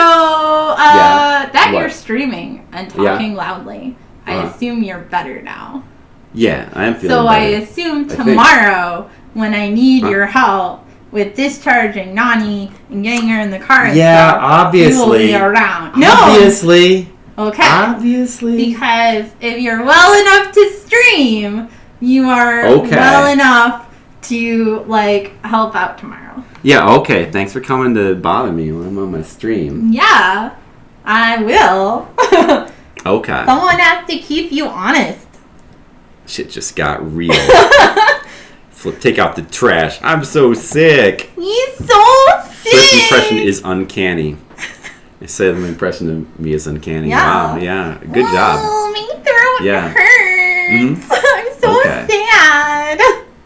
that What? you're streaming and talking loudly, I assume you're better now. Yeah, I am feeling So better. I assume tomorrow, when I need your help with discharging Nani and getting her in the car and stuff, obviously. you will be around. No! Obviously. Okay. Obviously. Because if you're well enough to stream, you are well enough to, help out tomorrow. Yeah, okay. Thanks for coming to bother me when I'm on my stream. Yeah, I will. Okay. Someone has to keep you honest. Shit just got real. Take out the trash. I'm so sick. He's so sick. First impression is uncanny. I said my impression of me is uncanny. Yeah. Wow, yeah. Good job. My throat Yeah. hurts. I'm so sad.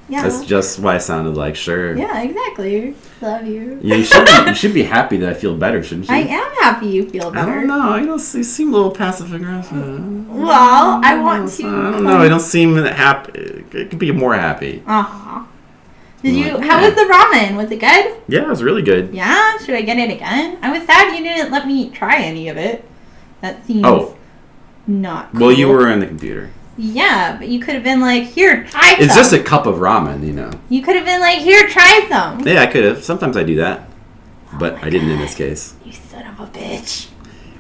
Yeah. That's just why I sounded like sure. Yeah, exactly. Love you. Yeah, you should be happy that I feel better, shouldn't you? I am happy you feel better. I don't know. You seem a little passive aggressive. Well, I want to. I don't know. I don't seem happy. It could be more happy. How was the ramen? Was it good? Yeah, it was really good. Yeah? Should I get it again? I was sad you didn't let me try any of it. That seems not cool. Well, you were on the computer. Yeah, but you could have been like, here, try some. It's just a cup of ramen, You could have been like, here, try some. Yeah, I could have. Sometimes I do that. But I didn't in this case. You son of a bitch.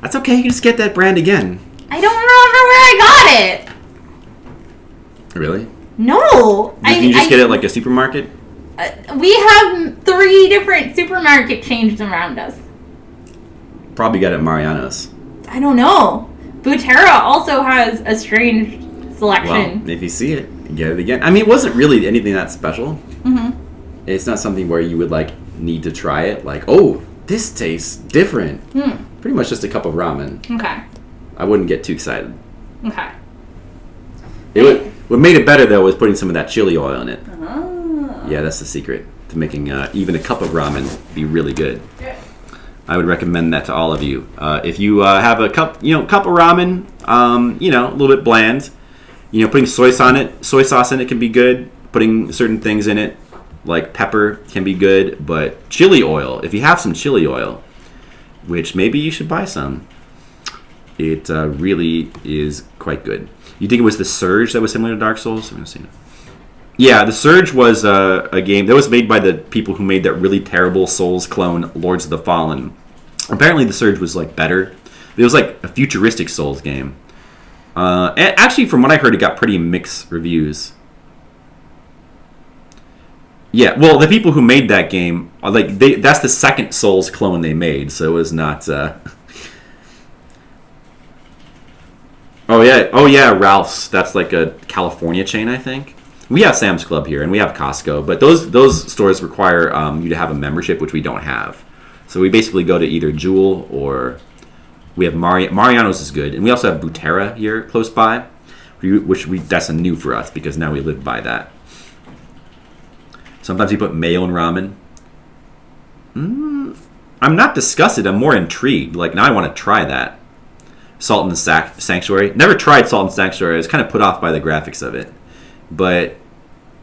That's okay. You can just get that brand again. I don't remember where I got it. Really? No. Can you just get it like a supermarket? We have 3 different supermarket chains around us. Probably got it at Mariano's. I don't know. Butera also has a strange selection. Well, if you see it, get it again. It wasn't really anything that special. Mm-hmm. It's not something where you would need to try it. Oh, this tastes different. Pretty much just a cup of ramen. Okay. I wouldn't get too excited. Okay. What made it better though was putting some of that chili oil in it. Oh. Yeah, that's the secret to making even a cup of ramen be really good. I would recommend that to all of you. If you have a cup of ramen, a little bit bland, putting soy sauce in it can be good. Putting certain things in it, like pepper, can be good. But chili oil, if you have some chili oil, which maybe you should buy some, it really is quite good. You think it was the Surge that was similar to Dark Souls? Yeah, the Surge was a game that was made by the people who made that really terrible Souls clone, Lords of the Fallen. Apparently, the Surge was better. It was a futuristic Souls game. And actually, from what I heard, it got pretty mixed reviews. Yeah, well, the people who made that game, that's the second Souls clone they made, so it was not. Oh yeah, Ralph's. That's a California chain, I think. We have Sam's Club here, and we have Costco, but those stores require you to have a membership, which we don't have. So we basically go to either Jewel or we have Mariano's is good, and we also have Butera here close by, that's a new for us because now we live by that. Sometimes you put mayo in ramen. I'm not disgusted. I'm more intrigued. Now I want to try that. Salt in the Sanctuary. Never tried Salt in the Sanctuary. I was kind of put off by the graphics of it, but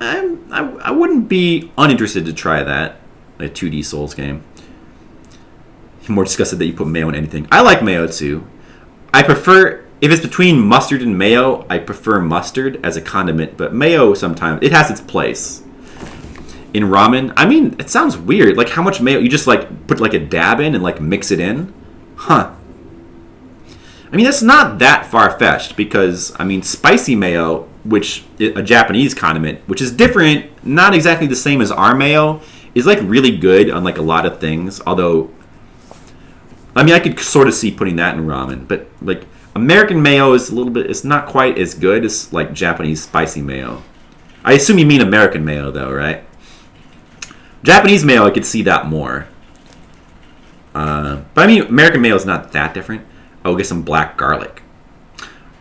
I wouldn't be uninterested to try that, a 2D Souls game. more disgusted that you put mayo in anything. I like mayo too. I prefer, if it's between mustard and mayo, I prefer mustard as a condiment, but mayo sometimes, it has its place. In ramen, I mean, it sounds weird. Like, how much mayo? You just, like, put, like, a dab in and, like, mix it in? Huh. I mean, that's not that far-fetched because, I mean, spicy mayo, which a Japanese condiment, which is different, not exactly the same as our mayo, is, like, really good on, like, a lot of things. Although, I mean, I could sort of see putting that in ramen. But, like, American mayo is a little bit, it's not quite as good as, like, Japanese spicy mayo. I assume you mean American mayo, though, right? Japanese mayo, I could see that more. But I mean, American mayo is not that different. Oh, get some black garlic.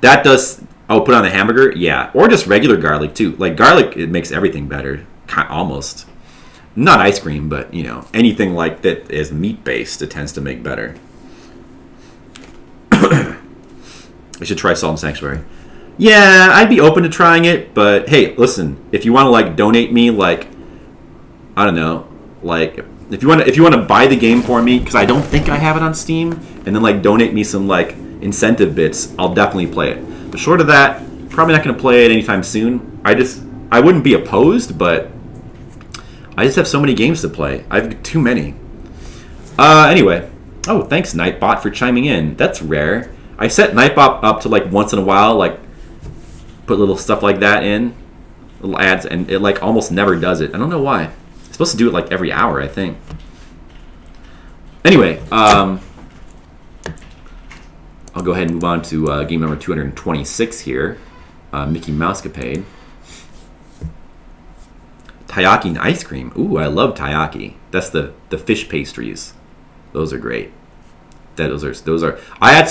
That does... Oh, put on the hamburger? Yeah. Or just regular garlic, too. Like, garlic, it makes everything better. Almost. Not ice cream, but, you know, anything like that is meat-based, it tends to make better. I should try Salt and Sanctuary. Yeah, I'd be open to trying it, but hey, listen, if you want to, like, donate me, like... I don't know, like if you want to buy the game for me because I don't think I have it on Steam, and then like donate me some like incentive bits, I'll definitely play it. But short of that, probably not going to play it anytime soon. I wouldn't be opposed, but I just have so many games to play. I have too many. Anyway, oh thanks Nightbot for chiming in. That's rare. I set Nightbot up to like once in a while, like put little stuff like that in, little ads, and it like almost never does it. I don't know why. Supposed to do it like every hour, I think. Anyway, I'll go ahead and move on to game number 226 here. Mickey Mousecapade. Taiyaki and ice cream. Ooh, I love taiyaki. That's the fish pastries. Those are great. Those are. I had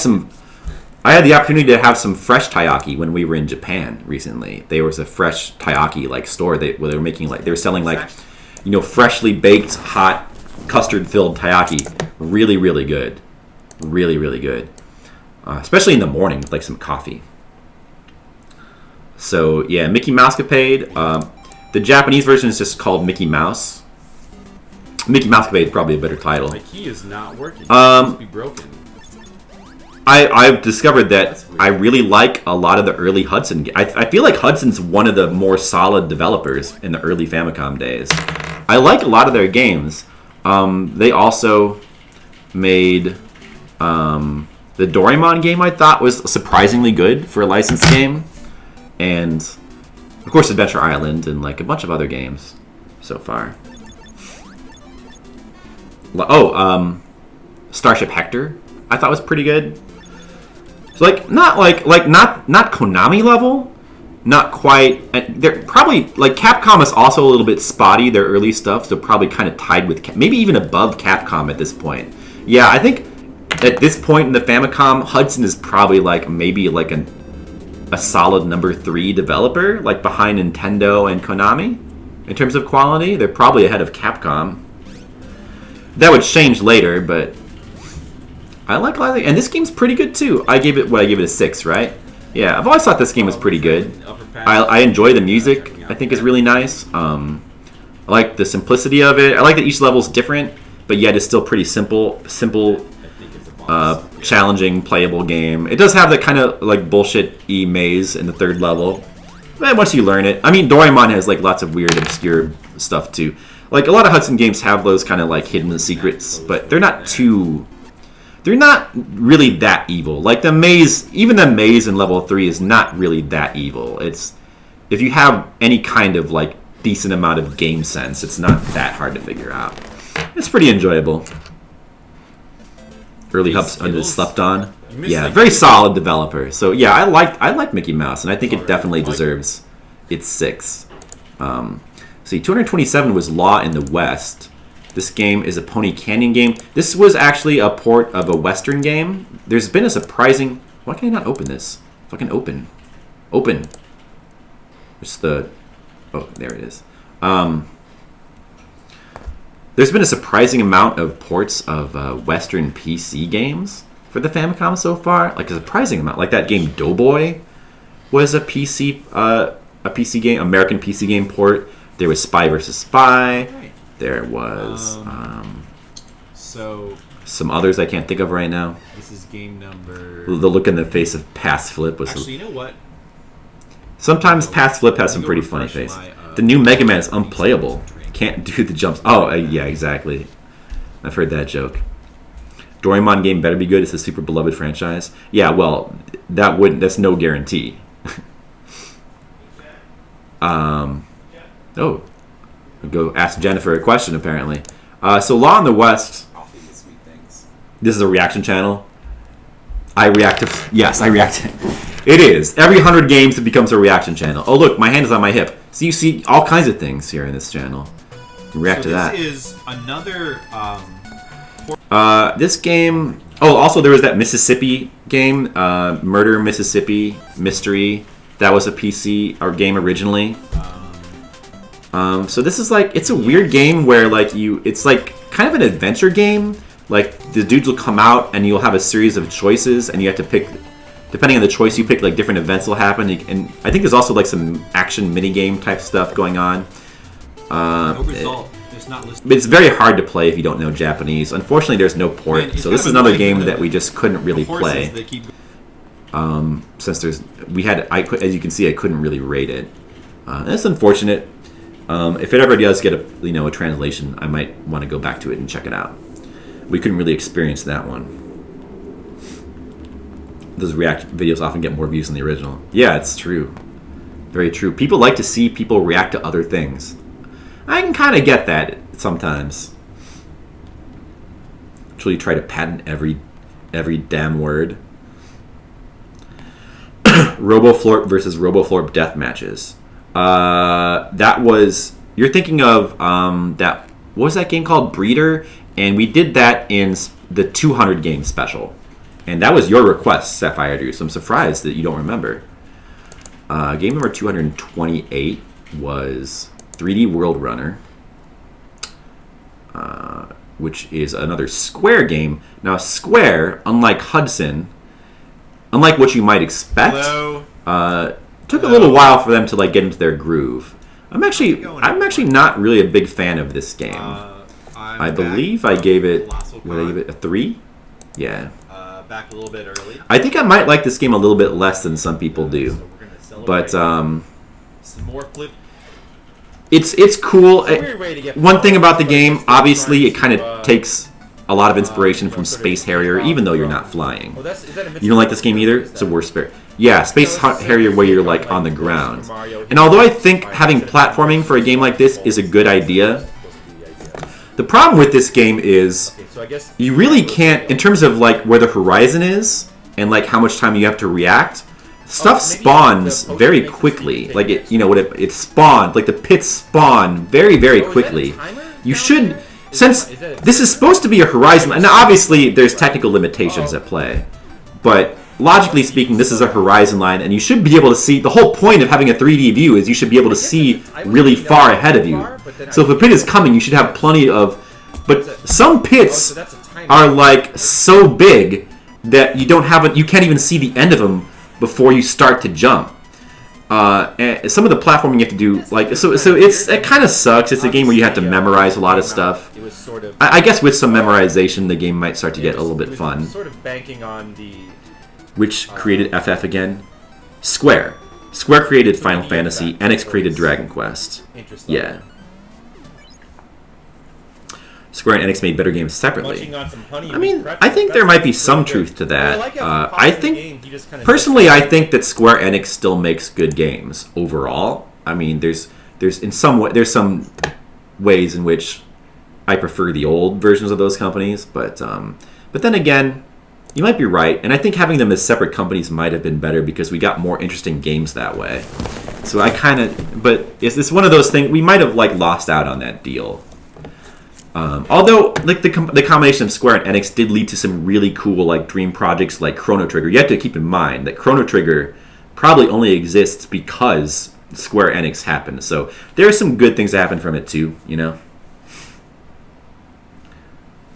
the opportunity to have some fresh taiyaki when we were in Japan recently. There was a fresh taiyaki like store where they were making like they were selling like, you know, freshly baked, hot, custard-filled taiyaki. Really, really good. Really, really good. Especially in the morning with, like, some coffee. So, yeah, Mickey Mousecapade. The Japanese version is just called Mickey Mouse. Mickey Mousecapade is probably a better title. My key is not working. It must be broken. I've discovered that I really like a lot of the early Hudson games. I feel like Hudson's one of the more solid developers in the early Famicom days. I like a lot of their games. They also made the Doraemon game, I thought, was surprisingly good for a licensed game. And, of course, Adventure Island and like a bunch of other games so far. Oh, Starship Hector, I thought was pretty good. So not Konami level, not quite. They're probably like Capcom is also a little bit spotty, their early stuff, so probably kind of tied with maybe even above Capcom at this point. Yeah, I think at this point in the Famicom, Hudson is probably like maybe like a solid number 3 developer, like behind Nintendo and Konami in terms of quality. They're probably ahead of Capcom. That would change later, but I like a lot of and this game's pretty good too. I gave it a 6, right? Yeah, I've always thought this game was pretty good. I enjoy the music. I think is really nice. I like the simplicity of it. I like that each level's different, but yet it's still pretty simple, challenging, playable game. It does have that kind of like bullshit-y maze in the 3rd level. But once you learn it, I mean, Doraemon has like lots of weird, obscure stuff too. Like a lot of Hudson games have those kind of like hidden secrets, but they're not really that evil. Like the maze, even the maze in level 3 is not really that evil. It's if you have any kind of like decent amount of game sense, it's not that hard to figure out. It's pretty enjoyable. Early Hubs under slept on. Yeah, very solid developer. So yeah, I like Mickey Mouse, and I think it definitely deserves its 6. See, 227 was Law in the West. This game is a Pony Canyon game. This was actually a port of a Western game. There's been a surprising... Why can I not open this? Fucking open. Open. Where's the... Oh, there it is. There's been a surprising amount of ports of Western PC games for the Famicom so far. Like a surprising amount. Like that game Doughboy was a PC game, American PC game port. There was Spy vs. Spy. There was Some others I can't think of right now. This is game number. The look in the face of Past Flip was. Actually, you know what? Sometimes Past Flip has some pretty funny face. The new Mega Man is unplayable. Can't do the jumps. Oh, yeah, exactly. I've heard that joke. Doraemon game better be good. It's a super beloved franchise. Yeah, well, that's no guarantee. Oh, I'll go ask Jennifer a question apparently. So Law in the West. This is a reaction channel. I react to. Yes, I react to. It is. Every 100 games it becomes a reaction channel. Oh look, my hand is on my hip. So you see all kinds of things here in this channel. You react to that. This is another. This game. Oh, also there was that Mississippi game, Murder Mississippi Mystery. That was a PC or game originally. So this is like, it's a weird game where like it's like kind of an adventure game. Like the dudes will come out and you'll have a series of choices and you have to pick, depending on the choice you pick, like different events will happen. And I think there's also like some action mini game type stuff going on. No result. Not it's very hard to play if you don't know Japanese. Unfortunately, there's no port, so this is another game that we just couldn't really play. Since as you can see, I couldn't really rate it. That's unfortunate. If it ever does get a translation, I might want to go back to it and check it out. We couldn't really experience that one. Those react videos often get more views than the original. Yeah, it's true. Very true. People like to see people react to other things. I can kind of get that sometimes. Until you try to patent every damn word. RoboFlorp versus RoboFlorp death matches. That was, you're thinking of that. What was that game called? Breeder, and we did that in the 200 game special, and that was your request, Sapphire Drew. So I'm surprised that you don't remember. Game number 228 was 3D World Runner, which is another Square game. Now, Square, unlike Hudson, unlike what you might expect, took a little while for them to like get into their groove. I'm actually not really a big fan of this game. I believe I gave it a 3. Yeah. Back a little bit early. I think I might like this game a little bit less than some people do, but some more flip. It's cool. One thing about the game, obviously, it kind of takes a lot of inspiration from Space Harrier, even though you're not flying. You don't like this game either? It's a worse spirit. Yeah, Space Harrier where you're like on the ground. And although I think having platforming for a game like this is a good idea, the problem with this game is you really can't, in terms of like where the horizon is and like how much time you have to react, stuff spawns very quickly. Like it spawned, like the pits spawn very, very quickly. You should, since this is supposed to be a horizon, and obviously there's technical limitations at play, but logically speaking, this is a horizon line, and you should be able to see, the whole point of having a 3D view is you should be able to see really far ahead of you. So if a pit is coming, you should have plenty of, but some pits are like so big that you can't even see the end of them before you start to jump. And some of the platforming you have to do, like, so it kind of sucks. It's a game where you have to memorize a lot of stuff. I guess with some memorization, the game might start to get a little bit fun. Sort of banking on the. Which created FF again? Square. Square created Final Fantasy. Enix created Dragon Quest. Yeah. Square and Enix made better games separately. I mean, I think there might be some truth to that. I think, personally, I think that Square Enix still makes good games overall. I mean, there's some ways in which I prefer the old versions of those companies, but then again, you might be right, and I think having them as separate companies might have been better because we got more interesting games that way. So but it's one of those things, we might have like lost out on that deal. Although, like the combination of Square and Enix did lead to some really cool like dream projects like Chrono Trigger. You have to keep in mind that Chrono Trigger probably only exists because Square Enix happened. So there are some good things that happen from it too, you know.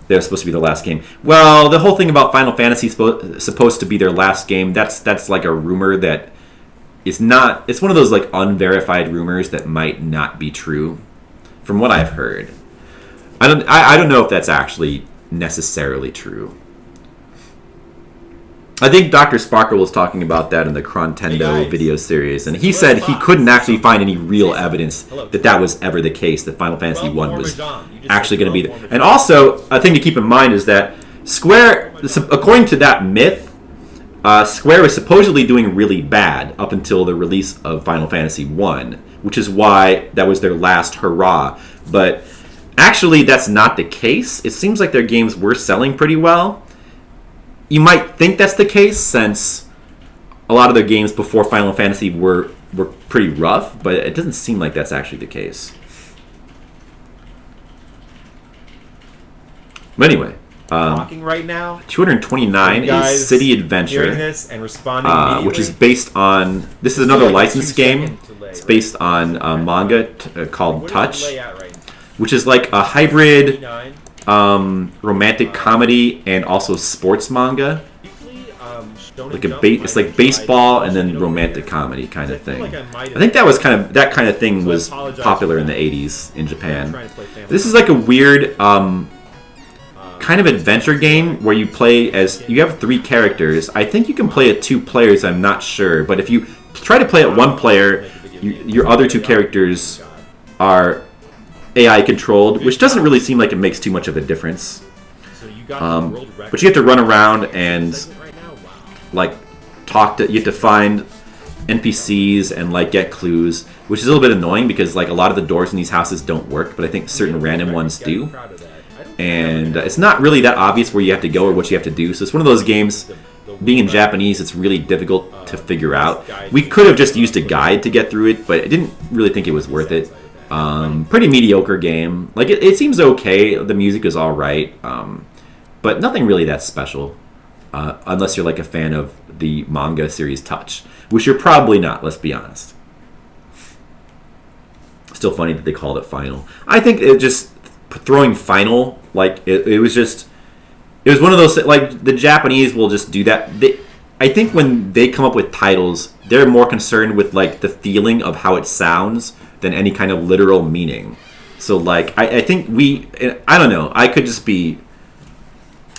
They're supposed to be the last game. Well, the whole thing about Final Fantasy is supposed to be their last game. That's like a rumor that is not. It's one of those like unverified rumors that might not be true, from what I've heard. I don't know if that's actually necessarily true. I think Dr. Sparkle was talking about that in the Chronological video series, and he said he couldn't actually find any real evidence that that was ever the case, that Final Fantasy 1 was actually going to be there. And also, a thing to keep in mind is that Square, according to that myth, Square was supposedly doing really bad up until the release of Final Fantasy 1, which is why that was their last hurrah. But actually, that's not the case. It seems like their games were selling pretty well. You might think that's the case since a lot of their games before Final Fantasy were pretty rough, but it doesn't seem like that's actually the case. But anyway, talking right now. 229 is City Adventure, this and responding which is based on. This is another licensed game. It's based on a manga called Touch, which is like a hybrid romantic comedy and also sports manga. Like it's like baseball and then romantic comedy kind of thing. I think that kind of thing was popular in the 80s in Japan. This is like a weird kind of adventure game where you play as you have 3 characters. I think you can play at 2 players. I'm not sure, but if you try to play at 1 player, your other 2 characters are AI controlled, which doesn't really seem like it makes too much of a difference. But you have to run around and like you have to find NPCs and like get clues, which is a little bit annoying because like a lot of the doors in these houses don't work, but I think certain random ones do. And it's not really that obvious where you have to go or what you have to do. So it's one of those games, being in Japanese, it's really difficult to figure out. We could have just used a guide to get through it, but I didn't really think it was worth it. Pretty mediocre game. Like it seems okay. The music is all right, but nothing really that special. Unless you're like a fan of the manga series Touch, which you're probably not. Let's be honest. Still funny that they called it Final. I think it just throwing Final like it was one of those like the Japanese will just do that. I think when they come up with titles, they're more concerned with like the feeling of how it sounds than any kind of literal meaning. So like I think I don't know, I could just be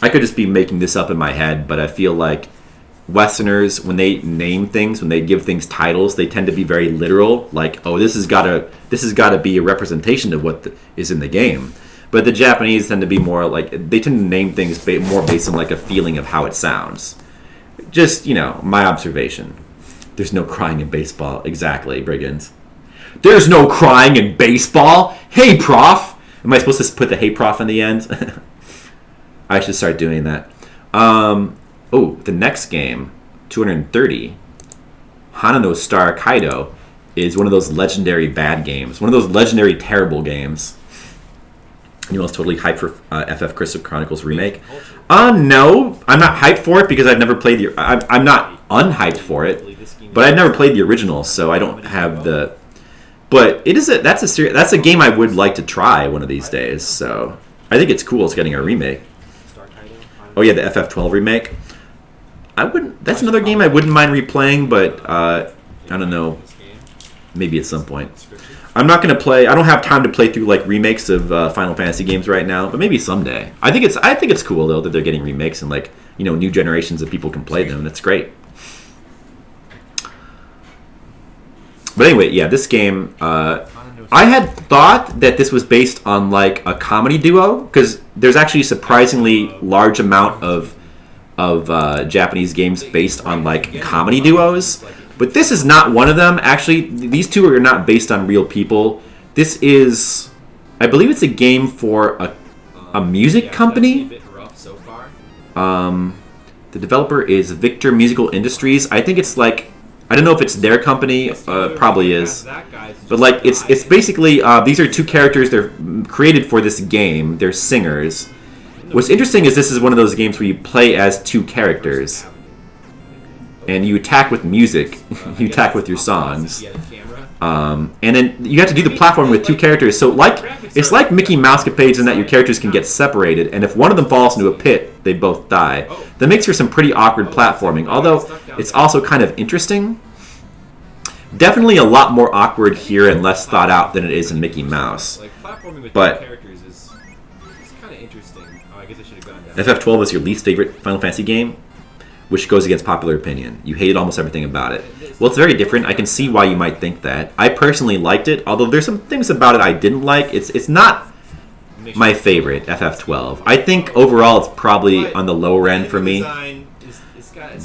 making this up in my head, but I feel like Westerners, when they name things, when they give things titles, they tend to be very literal, like, oh, this has got to be a representation of what is in the game. But the Japanese tend to be more like, they tend to name things more based on like a feeling of how it sounds. Just, my observation. There's no crying in baseball. Exactly, Brigands. There's no crying in baseball? Hey, prof! Am I supposed to put the hey, prof in the end? I should start doing that. The next game, 230, Hanano Star Kaido, is one of those legendary bad games. One of those legendary terrible games. Anyone else totally hyped for FF Crystal Chronicles Remake? No, I'm not hyped for it because I've never played the... I'm not unhyped for it, but I've never played the original, so I don't have the... But that's a game I would like to try one of these days, so I think it's cool it's getting a remake. Oh yeah, the FF12 remake. That's another game I wouldn't mind replaying, but I don't know. Maybe at some point. I'm not going to play. I don't have time to play through like remakes of Final Fantasy games right now, but maybe someday. I think it's cool though that they're getting remakes and like new generations of people can play them. That's great. But anyway, yeah, this game. I had thought that this was based on like a comedy duo because there's actually a surprisingly large amount of Japanese games based on like comedy duos. But this is not one of them. Actually, these two are not based on real people. This is, I believe it's a game for a music company. The developer is Victor Musical Industries. I think it's like, I don't know if it's their company. Probably is. But like, it's basically, these are 2 characters. They're created for this game. They're singers. What's interesting is this is one of those games where you play as 2 characters. And you attack with music. You attack with your songs. And then you have to do the platform with 2 characters. So it's like Mickey Mouse Capades in that your characters can get separated. And if one of them falls into a pit, they both die. That makes for some pretty awkward platforming. Although it's also kind of interesting. Definitely a lot more awkward here and less thought out than it is in Mickey Mouse. Like platforming with but 2 characters is kind of interesting. Oh, I guess I should have FF12 is your least favorite Final Fantasy game, which goes against popular opinion. You hated almost everything about it. Well, it's very different. I can see why you might think that. I personally liked it, although there's some things about it I didn't like. It's not my favorite, FF12. I think overall it's probably on the lower end for me.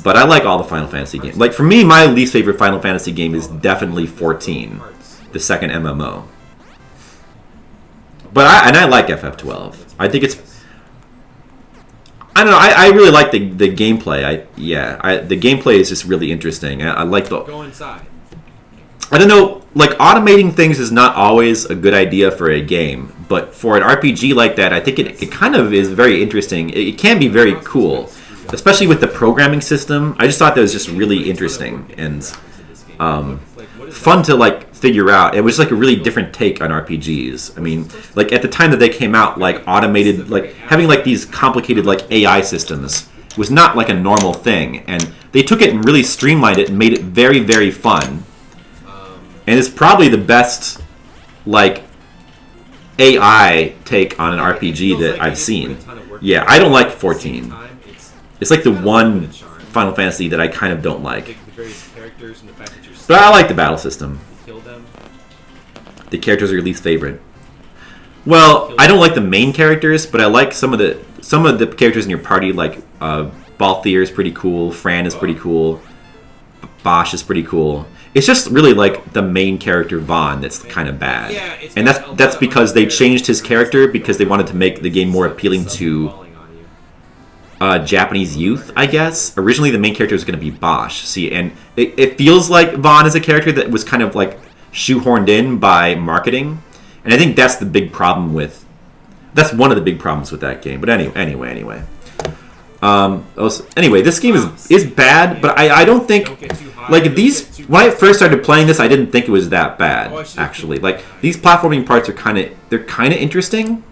But I like all the Final Fantasy games. Like, for me, my least favorite Final Fantasy game is definitely 14, the second MMO. But I like FF12. I think it's... I don't know. I really like the gameplay. The gameplay is just really interesting. I like the... Go inside. I don't know. Like, automating things is not always a good idea for a game. But for an RPG like that, I think it kind of is very interesting. It can be very cool. Especially with the programming system. I just thought that was just really interesting. And fun to, like, figure out. It was like a really different take on RPGs. I mean, like at the time that they came out, like automated, like having like these complicated like AI systems was not like a normal thing, and they took it and really streamlined it and made it very, very fun. And it's probably the best like AI take on an RPG that I've seen. Yeah, I don't like 14. It's like the one Final Fantasy that I kind of don't like. But I like the battle system. The characters are your least favorite. Well, I don't like the main characters, but I like some of the characters in your party. Like Balthier is pretty cool. Fran is pretty cool. Bosch is pretty cool. It's just really like the main character Vaughn that's kind of bad, and that's because they changed his character because they wanted to make the game more appealing to Japanese youth, I guess. Originally, the main character was going to be Bosch. See, and it feels like Vaughn is a character that was kind of like shoehorned in by marketing, and I think that's the big problem with. That's one of the big problems with that game. But anyway. Anyway, this game is bad, but I don't think like these. When I first started playing this, I didn't think it was that bad. Actually, like these platforming parts are kind of interesting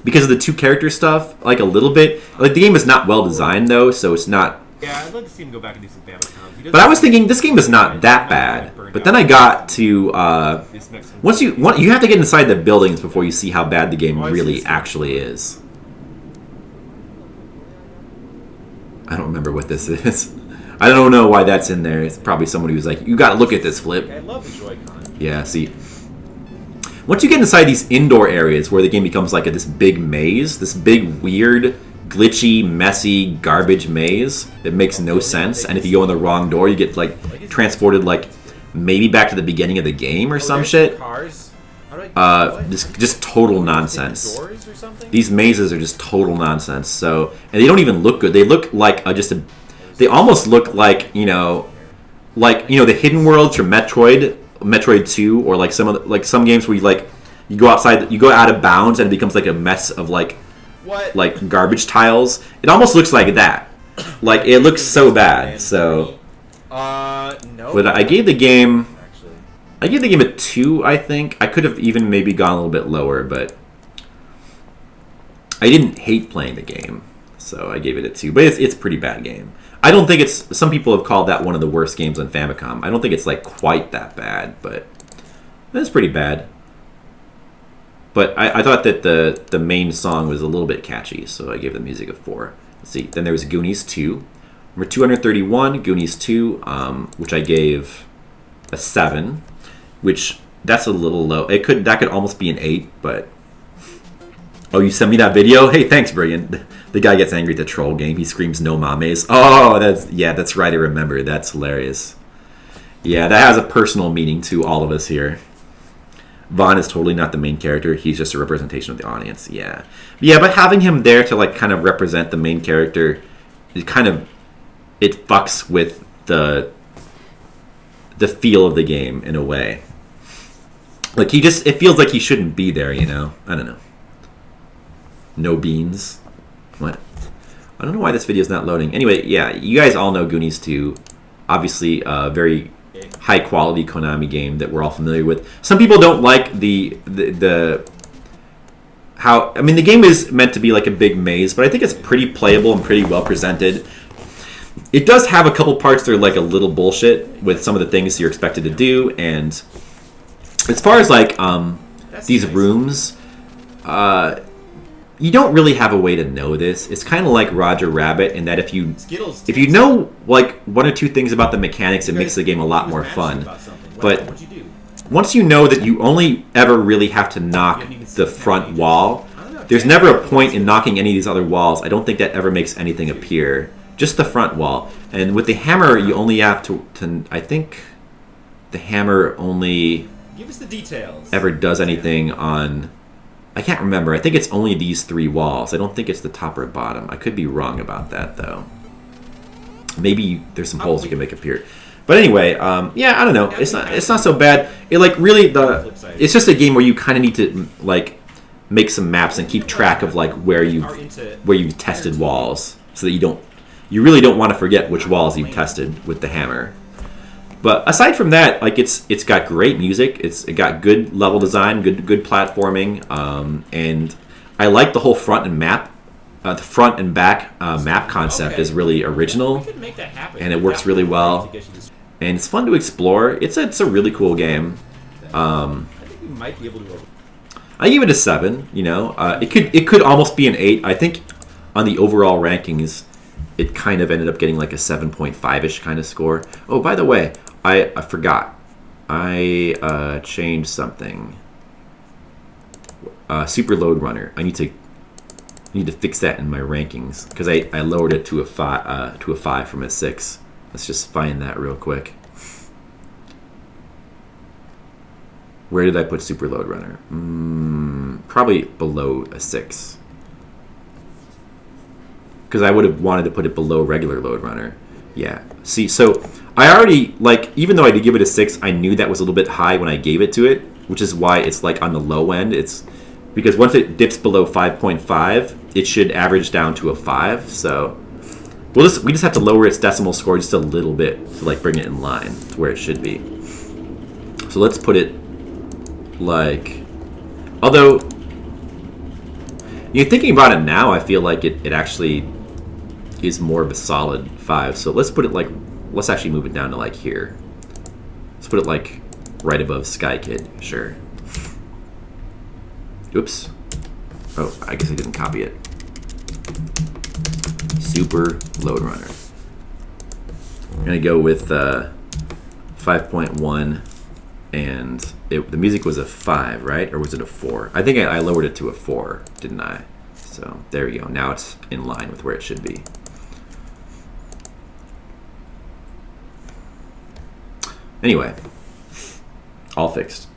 because of the two character stuff. Like a little bit. Like the game is not well designed though, so it's not. Yeah, I'd like to see him go back and do some damage. But I was thinking this game is not that bad. But then I got to once you have to get inside the buildings before you see how bad the game really actually is. I don't remember what this is. I don't know why that's in there. It's probably somebody who's like, you got to look at this, Flip. I love the Joy-Con. Yeah, see. Once you get inside these indoor areas where the game becomes like this big maze, this big weird, glitchy, messy, garbage maze that makes no sense, and if you go in the wrong door, you get like transported like maybe back to the beginning of the game or some shit. Just total nonsense. These mazes are just total nonsense. So, and they don't even look good. They look like they almost look like the hidden worlds from Metroid 2, or like some games where you go outside, you go out of bounds, and it becomes like a mess of like garbage tiles. It almost looks like that. Like it looks so bad. So, no. But I gave the game a 2. I think I could have even maybe gone a little bit lower, but I didn't hate playing the game, so I gave it a 2. But it's a pretty bad game. I don't think it's. Some people have called that one of the worst games on Famicom. I don't think it's like quite that bad, but it's pretty bad. But I thought that the main song was a little bit catchy, so I gave the music a 4. Let's see. Then there was Goonies 2. Number 231, Goonies 2, which I gave a 7, which that's a little low. That could almost be an 8, but oh, you sent me that video? Hey, thanks, Brilliant. The guy gets angry at the troll game. He screams "No mames." Oh, that's right. I remember. That's hilarious. Yeah, that has a personal meaning to all of us here. Vaughn is totally not the main character. He's just a representation of the audience. Yeah, but having him there to like kind of represent the main character, it fucks with the feel of the game in a way. Like it feels like he shouldn't be there. I don't know. No beans. What? I don't know why this video is not loading. Anyway, yeah, you guys all know Goonies 2. Obviously, a very high quality Konami game that we're all familiar with. Some people don't like the how. I mean, the game is meant to be like a big maze, but I think it's pretty playable and pretty well presented. It does have a couple parts that are like a little bullshit with some of the things you're expected to do, and as far as like these rooms, you don't really have a way to know this. It's kind of like Roger Rabbit in that if you Skittles. know like one or two things about the mechanics, it makes the game a lot more fun. But What'd you do? once you know that you only ever really have to knock the front wall, there's never a point in knocking any of these other walls. I don't think that ever makes anything appear. Just the front wall. And with the hammer, you only have to I think the hammer only Give us the details. ever does anything on... I can't remember. I think it's only these 3 walls. I don't think it's the top or bottom. I could be wrong about that, though. Maybe there's some holes you can make appear. But anyway, yeah, I don't know. It's not so bad. It like really it's just a game where you kind of need to like make some maps and keep track of like where you've tested walls, so that you really don't want to forget which walls you've tested with the hammer. But aside from that, like it's got great music. It got good level design, good platforming, and I like the whole front and back map concept is really original, We could make that happen. and it works really well. And it's fun to explore. It's a really cool game. I think we might be able to. I give it a 7. You know, it could almost be an 8. I think on the overall rankings, it kind of ended up getting like a 7.5-ish kind of score. Oh, by the way, I forgot. I changed something. Super Load Runner. I need to fix that in my rankings because I lowered it to a 5 from a 6. Let's just find that real quick. Where did I put Super Load Runner? Probably below a 6. Because I would have wanted to put it below regular Load Runner. Yeah. See, so I already, like, even though I did give it a 6, I knew that was a little bit high when I gave it to it, which is why it's, like, on the low end. It's because once it dips below 5.5, it should average down to a 5, so... we just have to lower its decimal score just a little bit to like bring it in line to where it should be. So let's put it like, although you're thinking about it now, I feel like it actually is more of a solid 5. So let's put it like, let's actually move it down to like here. Let's put it like right above Sky Kid. Sure. Oops. Oh, I guess I didn't copy it. Super Load Runner. I'm gonna go with 5.1, and the music was a 5, right? Or was it a 4? I think I lowered it to a 4, didn't I? So there we go. Now it's in line with where it should be. Anyway, all fixed.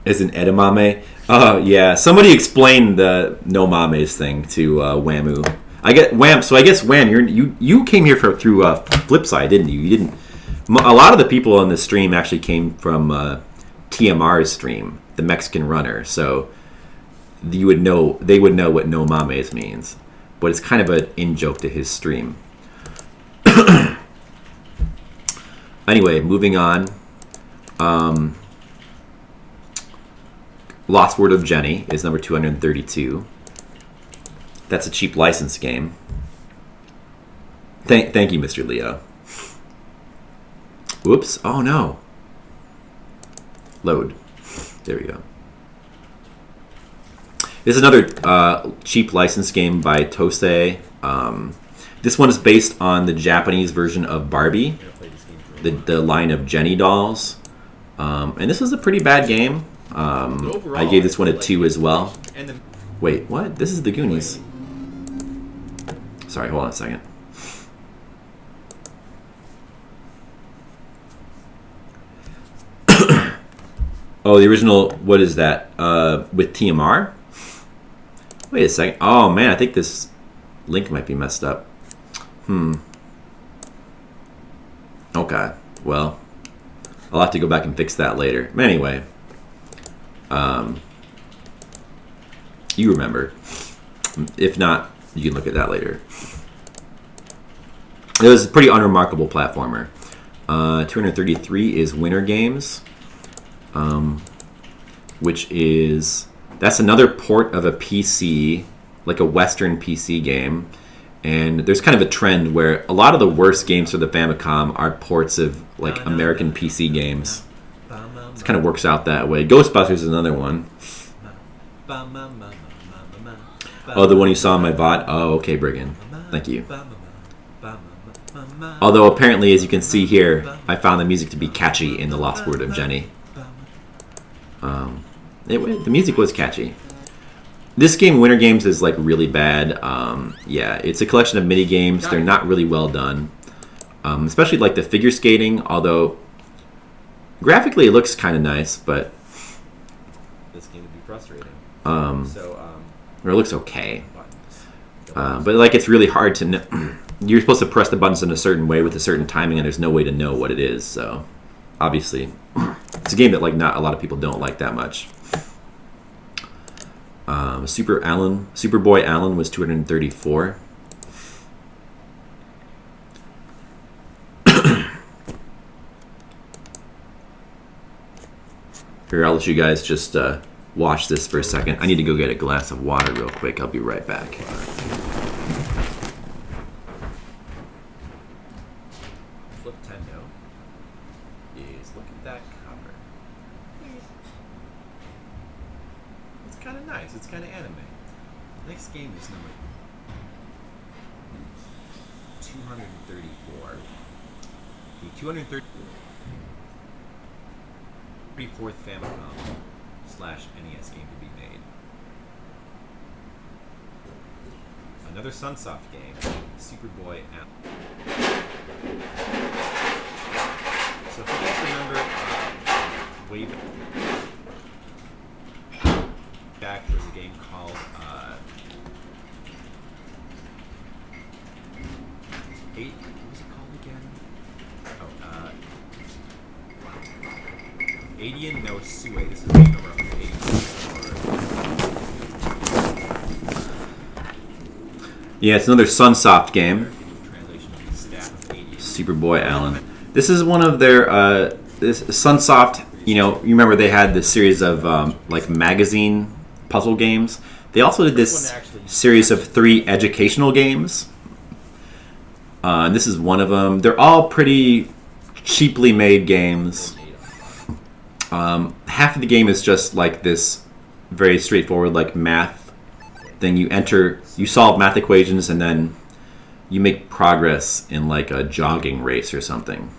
Is an edamame? Oh yeah, somebody explained the no mames thing to Whamu. I get Wham. So I guess Wham, you came here through Flipside, didn't you? You didn't. A lot of the people on the stream actually came from TMR's stream, the Mexican runner. So they would know what no mames means, but it's kind of an in joke to his stream. Anyway, moving on. Lost Word of Jenny is number 232. That's a cheap license game. Thank you, Mr. Leo. Whoops. Oh, no. Load. There we go. This is another cheap license game by Tosei. This one is based on the Japanese version of Barbie, the line of Jenny dolls. And this is a pretty bad game. I gave this one a 2 as well. Wait, what? This is the Goonies. Sorry, hold on a second. Oh, the original, what is that? With TMR? Wait a second. Oh, man, I think this link might be messed up. Okay, well, I'll have to go back and fix that later. Anyway. You remember. If not, you can look at that later. It was a pretty unremarkable platformer. 233 is Winter Games, that's another port of a PC, like a Western PC game. And there's kind of a trend where a lot of the worst games for the Famicom are ports of like American PC games. It kind of works out that way. Ghostbusters is another one. Oh, the one you saw in my VOD? Oh, okay, Briggan. Thank you. Although apparently, as you can see here, I found the music to be catchy in The Lost Word of Jenny. The music was catchy. This game, Winter Games, is like really bad. Yeah, it's a collection of mini games. They're not really well done. Especially like the figure skating, although graphically it looks kind of nice, but This game would be frustrating. or it looks okay. But like it's really hard to know. You're supposed to press the buttons in a certain way with a certain timing, and there's no way to know what it is. So obviously, it's a game that like not a lot of people don't like that much. Superboy Alan was 234. Here, I'll let you guys just watch this for a second. I need to go get a glass of water real quick. I'll be right back. Fliptendo is look at that cover. It's kind of nice. It's kind of anime. Next game is number 234. The 234th Famicom / NES game to be made. Another Sunsoft game, Superboy Alan. So if you guys remember, way back there was a game called what was it called again? Adian no Sue. This is game number 8. Yeah, it's another Sunsoft game. Translation of the staff of Adian. Superboy Alan. This is one of their this Sunsoft. You know, you remember they had this series of like magazine puzzle games. They also did this series of 3 educational games. And this is one of them. They're all pretty cheaply made games. Half of the game is just like this very straightforward like math thing. You solve math equations, and then you make progress in like a jogging race or something.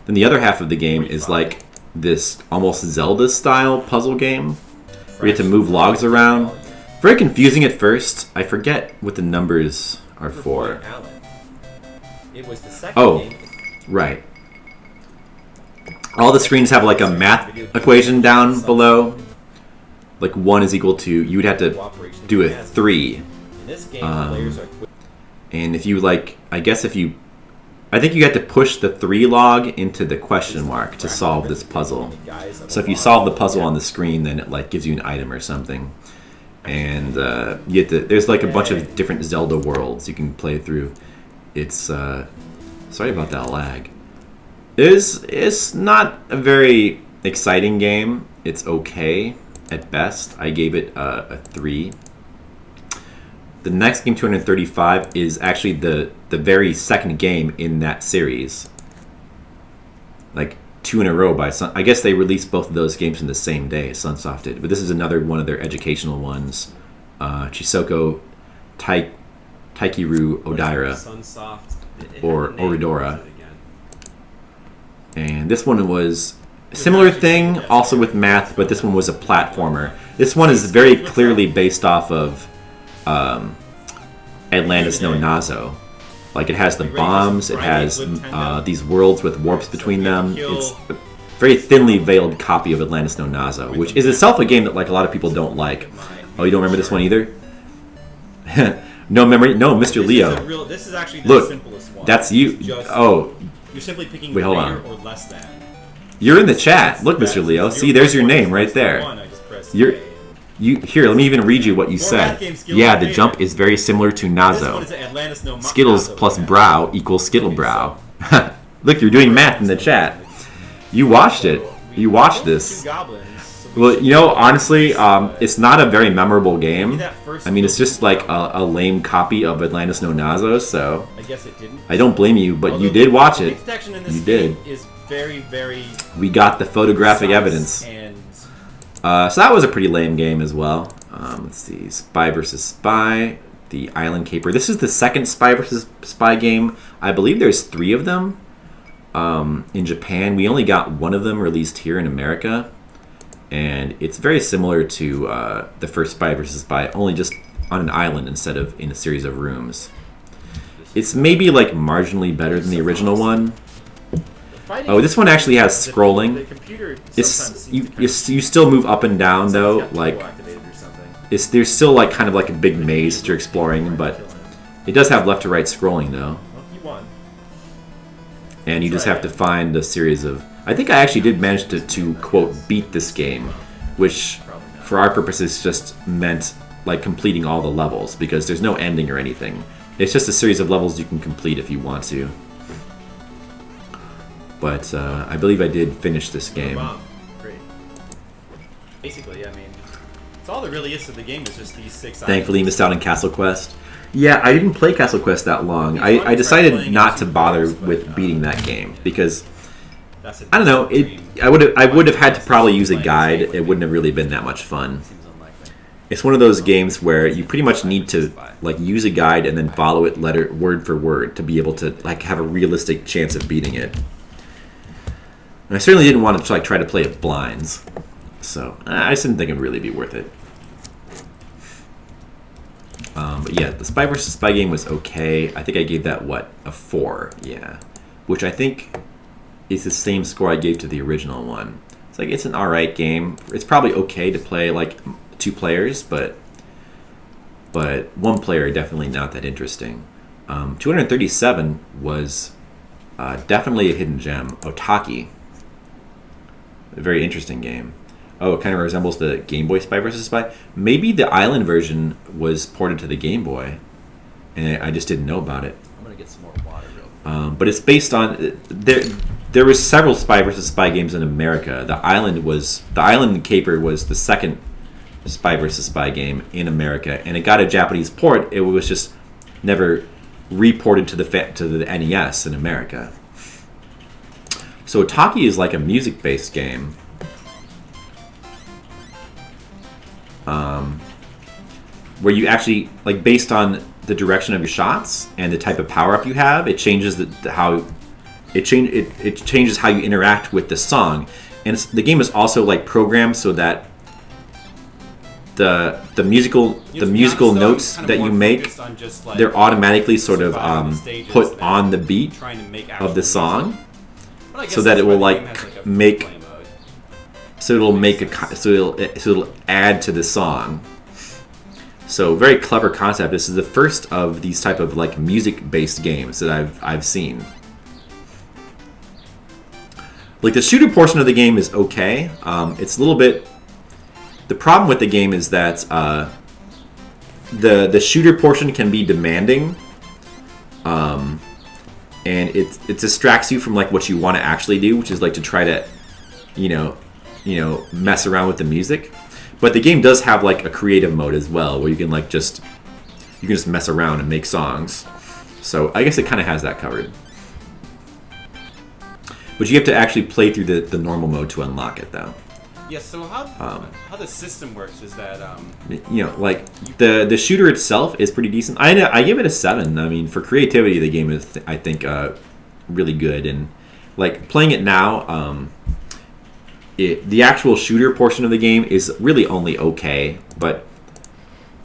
Then the other half of the game is like this almost Zelda style puzzle game where you have to move logs around. Very confusing at first. I forget what the numbers are for. It was the second Oh, right. All the screens have like a math equation down below. Like 1 is equal to, you would have to do a 3. In this game, players are quick. And if you like, I think you have to push the 3 log into the question mark to solve this puzzle. So if you solve the puzzle on the screen, then it like gives you an item or something. And you have to, there's like a bunch of different Zelda worlds you can play through. It's sorry about that lag. It's not a very exciting game. It's okay at best. I gave it a 3. The next game, 235, is actually the very second game in that series. Like 2 in a row by Sun. I guess they released both of those games in the same day. Sunsoft did, but this is another one of their educational ones. Chisoko Taikiru Odaira, Sunsoft or Oridora. And this one was a similar thing, also with math, but this one was a platformer. This one is very clearly based off of Atlantis no Nazo. Like it has the bombs, it has these worlds with warps between them. It's a very thinly veiled copy of Atlantis no Nazo, which is itself a game that like a lot of people don't like. Oh, you don't remember this one either? No memory? No, Mr. Leo. This is actually the Look, simplest one. that's you. Oh, You're simply picking wait, hold greater on. or less than. You're in the chat. Look, Mr. Leo. See, there's your name right there. Here, let me even read you what you said. Yeah, the jump is very similar to Nazo. Skittles plus brow equals Skittlebrow. Look, you're doing math in the chat. You watched it. You watched this. Well, you know, honestly, it's not a very memorable game. I mean, it's just like a lame copy of Atlantis no Nazo, so I don't blame you, but you did watch it. You did. We got the photographic evidence. So that was a pretty lame game as well. Let's see, Spy versus Spy, the Island Caper. This is the second Spy versus Spy game. I believe there's 3 of them in Japan. We only got one of them released here in America, and it's very similar to the first Spy versus Spy, only just on an island instead of in a series of rooms. It's maybe like marginally better than the original one. Oh, this one actually has scrolling. The computer It's you still move up and down though, like there's still like kind of like a big maze that you're exploring, but it does have left to right scrolling though. Well, you won. And you just have to find a series of. I think I actually did manage to quote beat this game, which for our purposes just meant like completing all the levels because there's no ending or anything. It's just a series of levels you can complete if you want to. But I believe I did finish this game. Bomb. Great. Basically, I mean, it's all there really is to the game is just these 6 Thankfully, you items. missed out on Castle Quest. Yeah, I didn't play Castle Quest that long. I Try decided playing not it to two bother players, but, with beating that game because That's a I don't know. dream. I would have had to probably use a guide. It wouldn't have really been that much fun. Seems unlikely. It's one of those games where you pretty much need to like use a guide and then follow it word for word to be able to like have a realistic chance of beating it. And I certainly didn't want to like try to play it blinds, so I just didn't think it'd really be worth it. But yeah, the Spy vs. Spy game was okay. I think I gave that a 4, yeah, which I think is the same score I gave to the original one. It's like it's an alright game. It's probably okay to play like 2 players, but 1 player definitely not that interesting. 237 was definitely a hidden gem. Otaki, a very interesting game. Oh, it kind of resembles the Game Boy Spy vs. Spy. Maybe the Island version was ported to the Game Boy, and I just didn't know about it. I'm gonna get some more water real quick. But it's based on there was several Spy vs. Spy games in America. The Island Caper was the second Spy vs. Spy game in America, and it got a Japanese port. It was just never reported to the NES in America. So Otaki is like a music-based game. Where you actually like based on the direction of your shots and the type of power up you have, it changes it changes how you interact with the song, and the game is also like programmed so that the musical notes that you make, they're automatically sort of put on the beat of the song, so that it will like make. So it'll add to the song. So very clever concept. This is the first of these type of like music-based games that I've seen. Like the shooter portion of the game is okay. It's a little bit. The problem with the game is that the shooter portion can be demanding, and it distracts you from like what you want to actually do, which is like to try to, mess around with the music. But the game does have like a creative mode as well, where you can just mess around and make songs. So I guess it kind of has that covered. But you have to actually play through the normal mode to unlock it, though. Yeah. So how the system works is that like the shooter itself is pretty decent. I give it a 7. I mean, for creativity, the game is I think really good, and like playing it now. The actual shooter portion of the game is really only okay, but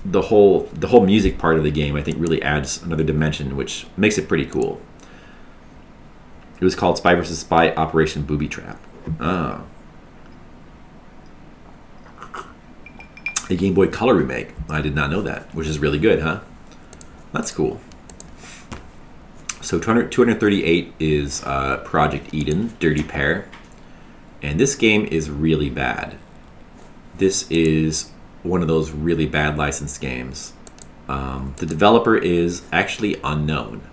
the whole music part of the game I think really adds another dimension, which makes it pretty cool. It was called Spy vs. Spy Operation Booby Trap. Oh. A Game Boy Color remake. I did not know that, which is really good, huh? That's cool. So 238 is Project Eden, Dirty Pair. And this game is really bad. This is one of those really bad licensed games. The developer is actually unknown.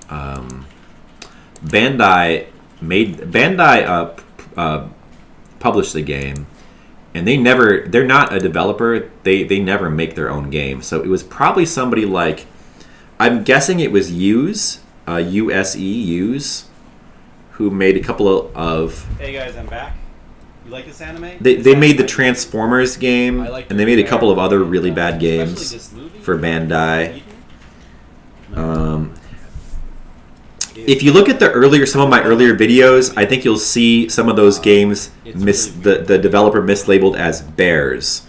Bandai published the game, and they're not a developer. They never make their own game. So it was probably somebody like, I'm guessing it was Use, who made a couple of. Hey guys, I'm back. You like this anime? They made the Transformers game, like and they made a couple of other really bad especially games this movie. for Bandai. If you look at some of my earlier videos, I think you'll see some of those games the developer mislabeled as Bears.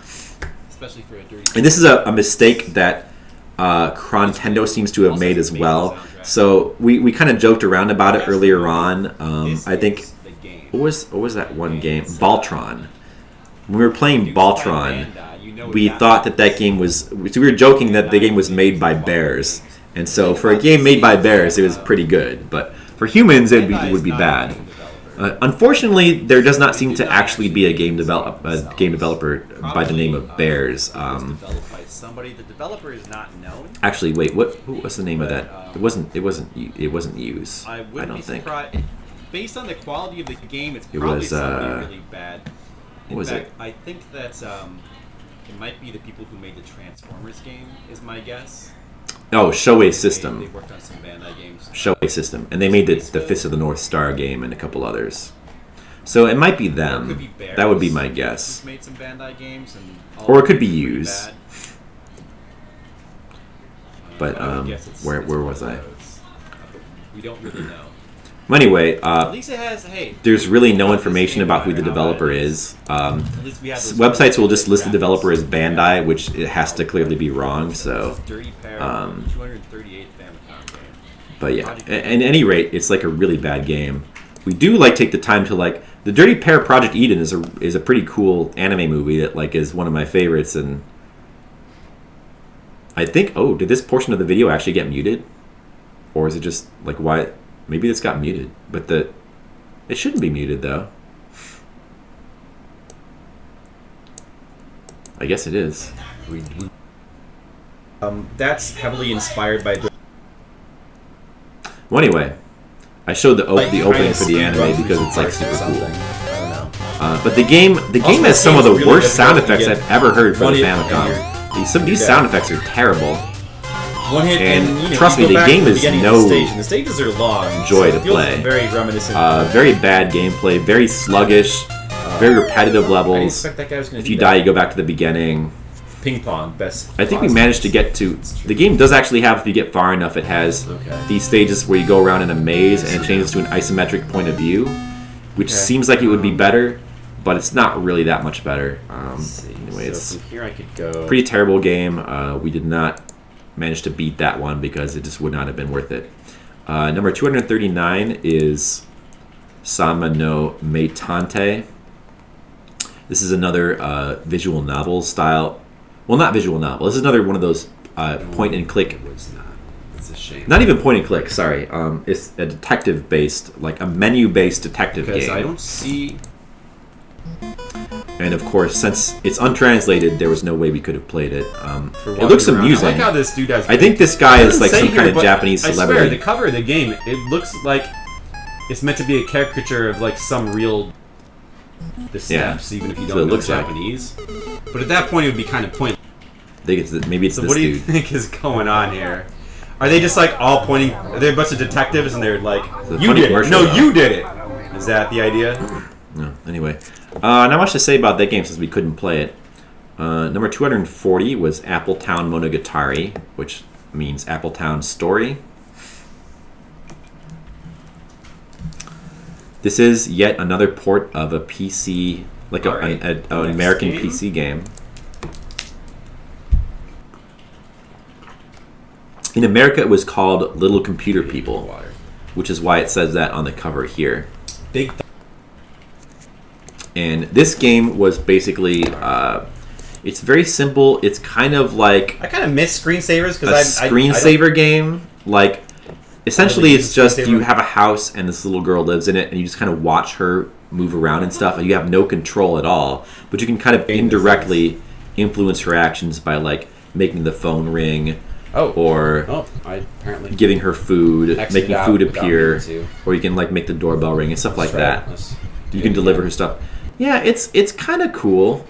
Especially for a dirty. And this is a mistake that Nintendo seems to have made as well. So we kind of joked around about it earlier on. I think what was that one game? Baltron. When we were playing Baltron, we thought that game was. So we were joking that the game was made by bears, and so for a game made by bears, it was pretty good. But for humans, it would be bad. Unfortunately, there does not seem to actually be a game developer by the name of Bears. Somebody, the developer is not known. Actually, wait, what was the name of that? It wasn't Use. I don't think. Based on the quality of the game, it's probably somebody really bad. What was it? I think that it might be the people who made the Transformers game, is my guess. Oh, Shoei System. They worked on some Bandai games. Shoei System, and they made the Fist of the North Star game and a couple others. So it might be them. Or it could be Bears, that would be my guess. who's made some Bandai games, and Or it could be pretty Use. bad. But I would guess it's where one was of I? those. We don't really know. Anyway, At least it has. Hey, there's really no information about who the developer is. at least we have those Websites will just list the graphics. developer as Bandai, which it has to clearly be wrong. So, Dirty Pair, 238 Famicom game. but yeah, at any rate, it's like a really bad game. We do take the time to the Dirty Pair Project Eden is a pretty cool anime movie that is one of my favorites, and I think did this portion of the video actually get muted, or is it just why? Maybe it's got muted, but it shouldn't be muted though. I guess it is. That's heavily inspired by. Well, anyway, I showed the opening for the speed anime runs because it's through super something. cool. I don't know. But the game Also, has some of the it's really worst sound difficult effects to I've ever heard for one the hit and Famicom. These sound effects are terrible. One hit, And you trust you me, go the back game to the is beginning no of the stage, and the stages are long. joy so to it feels play. Very reminiscent. Very bad gameplay, very sluggish, very repetitive I didn't levels. expect that guy was going If to you die, you go back to the beginning. Ping pong, best. I think we managed to get to. The game does actually have, if you get far enough, it has these stages where you go around in a maze and it changes to an isometric point of view, which seems like it would be better, but it's not really that much better. Anyway, So it's from here I could go. pretty terrible game. We did not manage to beat that one because it just would not have been worth it. Number 239 is Sama no Meitante. This is another visual novel style. Well, not visual novel. This is another one of those point and click. It's not. It's a shame. Not even point and click. Sorry. It's a detective based, a menu based detective Because game. I don't see. And of course, since it's untranslated, there was no way we could have played it. For It looks walking around. amusing. I like how this dude has. I think this guy It is doesn't say some here, kind of but Japanese I celebrity. swear, the cover of the game, it looks like it's meant to be a caricature of some real. The steps, even if you So don't it know looks like. Japanese. But at that point, it would be kind of pointless. I think maybe it's So this what do you dude. think is going on here? Are they just all pointing? Are they a bunch of detectives and they're like, It's a "You funny did it! commercial, No, though. you did it!" Is that the idea? No. Anyway, not much to say about that game since we couldn't play it. Number 240 was Appletown Monogatari, which means Appletown Story. This is yet another port of a PC, Alright. an The next American game? PC game. In America, it was called Little Computer People, Water. which is why it says that on the cover here. Big. And this game was basically, it's very simple. It's kind of like I kind of miss screensavers a because screensaver game. Essentially, it's just screensaver? you have a house and this little girl lives in it, and you just kind of watch her move around and stuff, and you have no control at all. But you can kind of indirectly influence her actions by making the phone ring, or I apparently giving her food, Exited making out food without appear, meaning to. or you can make the doorbell ring and stuff like that. Let's You can deliver her stuff. Yeah, it's kind of cool.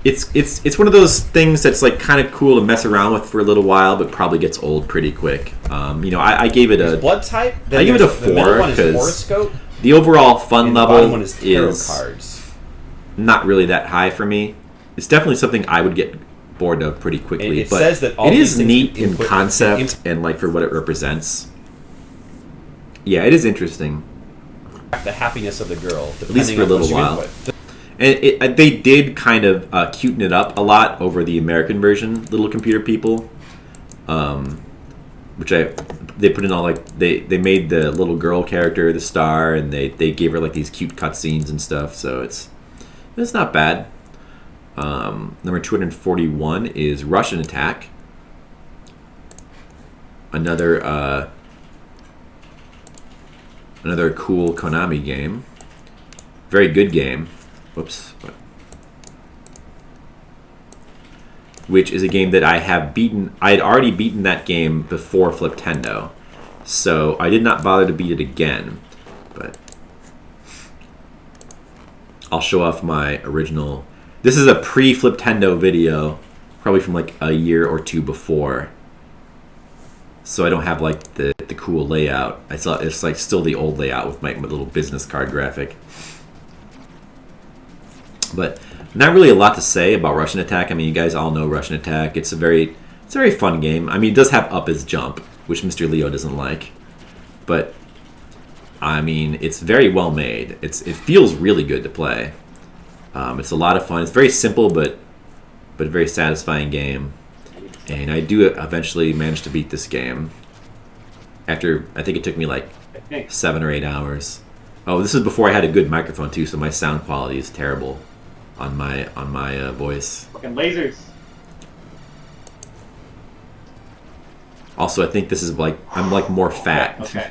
It's one of those things that's kind of cool to mess around with for a little while, but probably gets old pretty quick. I gave it a blood type. I give it a The middle 4 one is because horoscope. The overall fun And the level bottom one is tarot is cards. not really that high for me. It's definitely something I would get bored of pretty quickly. It but says that all it these is things neat can in input- concept and like for what it represents. Yeah, it is interesting. The happiness of the girl, At least for a depending on little what you while. input. And they did kind of cuten it up a lot over the American version, Little Computer People, which they put in all like they made the little girl character the star, and they gave her like these cute cutscenes and stuff. So it's not bad. Number 241 is Russian Attack. Another cool Konami game. Very good game. Whoops. Which is a game that I have beaten. I had already beaten that game before Fliptendo, so I did not bother to beat it again. But I'll show off my original. This is a pre-Fliptendo video, probably from like a year or two before. So I don't have like the cool layout. I saw it's like still the old layout with my little business card graphic. But not really a lot to say about Russian Attack. I mean, you guys all know Russian Attack. It's a very fun game. I mean, it does have up as jump, which Mr. Leo doesn't like. But I mean, it's very well made. It feels really good to play. It's a lot of fun. It's very simple, but a very satisfying game. And I do eventually manage to beat this game. After I think it took me like 7 or 8 hours. Oh, this is before I had a good microphone too, so my sound quality is terrible on my voice. Fucking lasers. Also, I think this is like I'm like more fat Okay.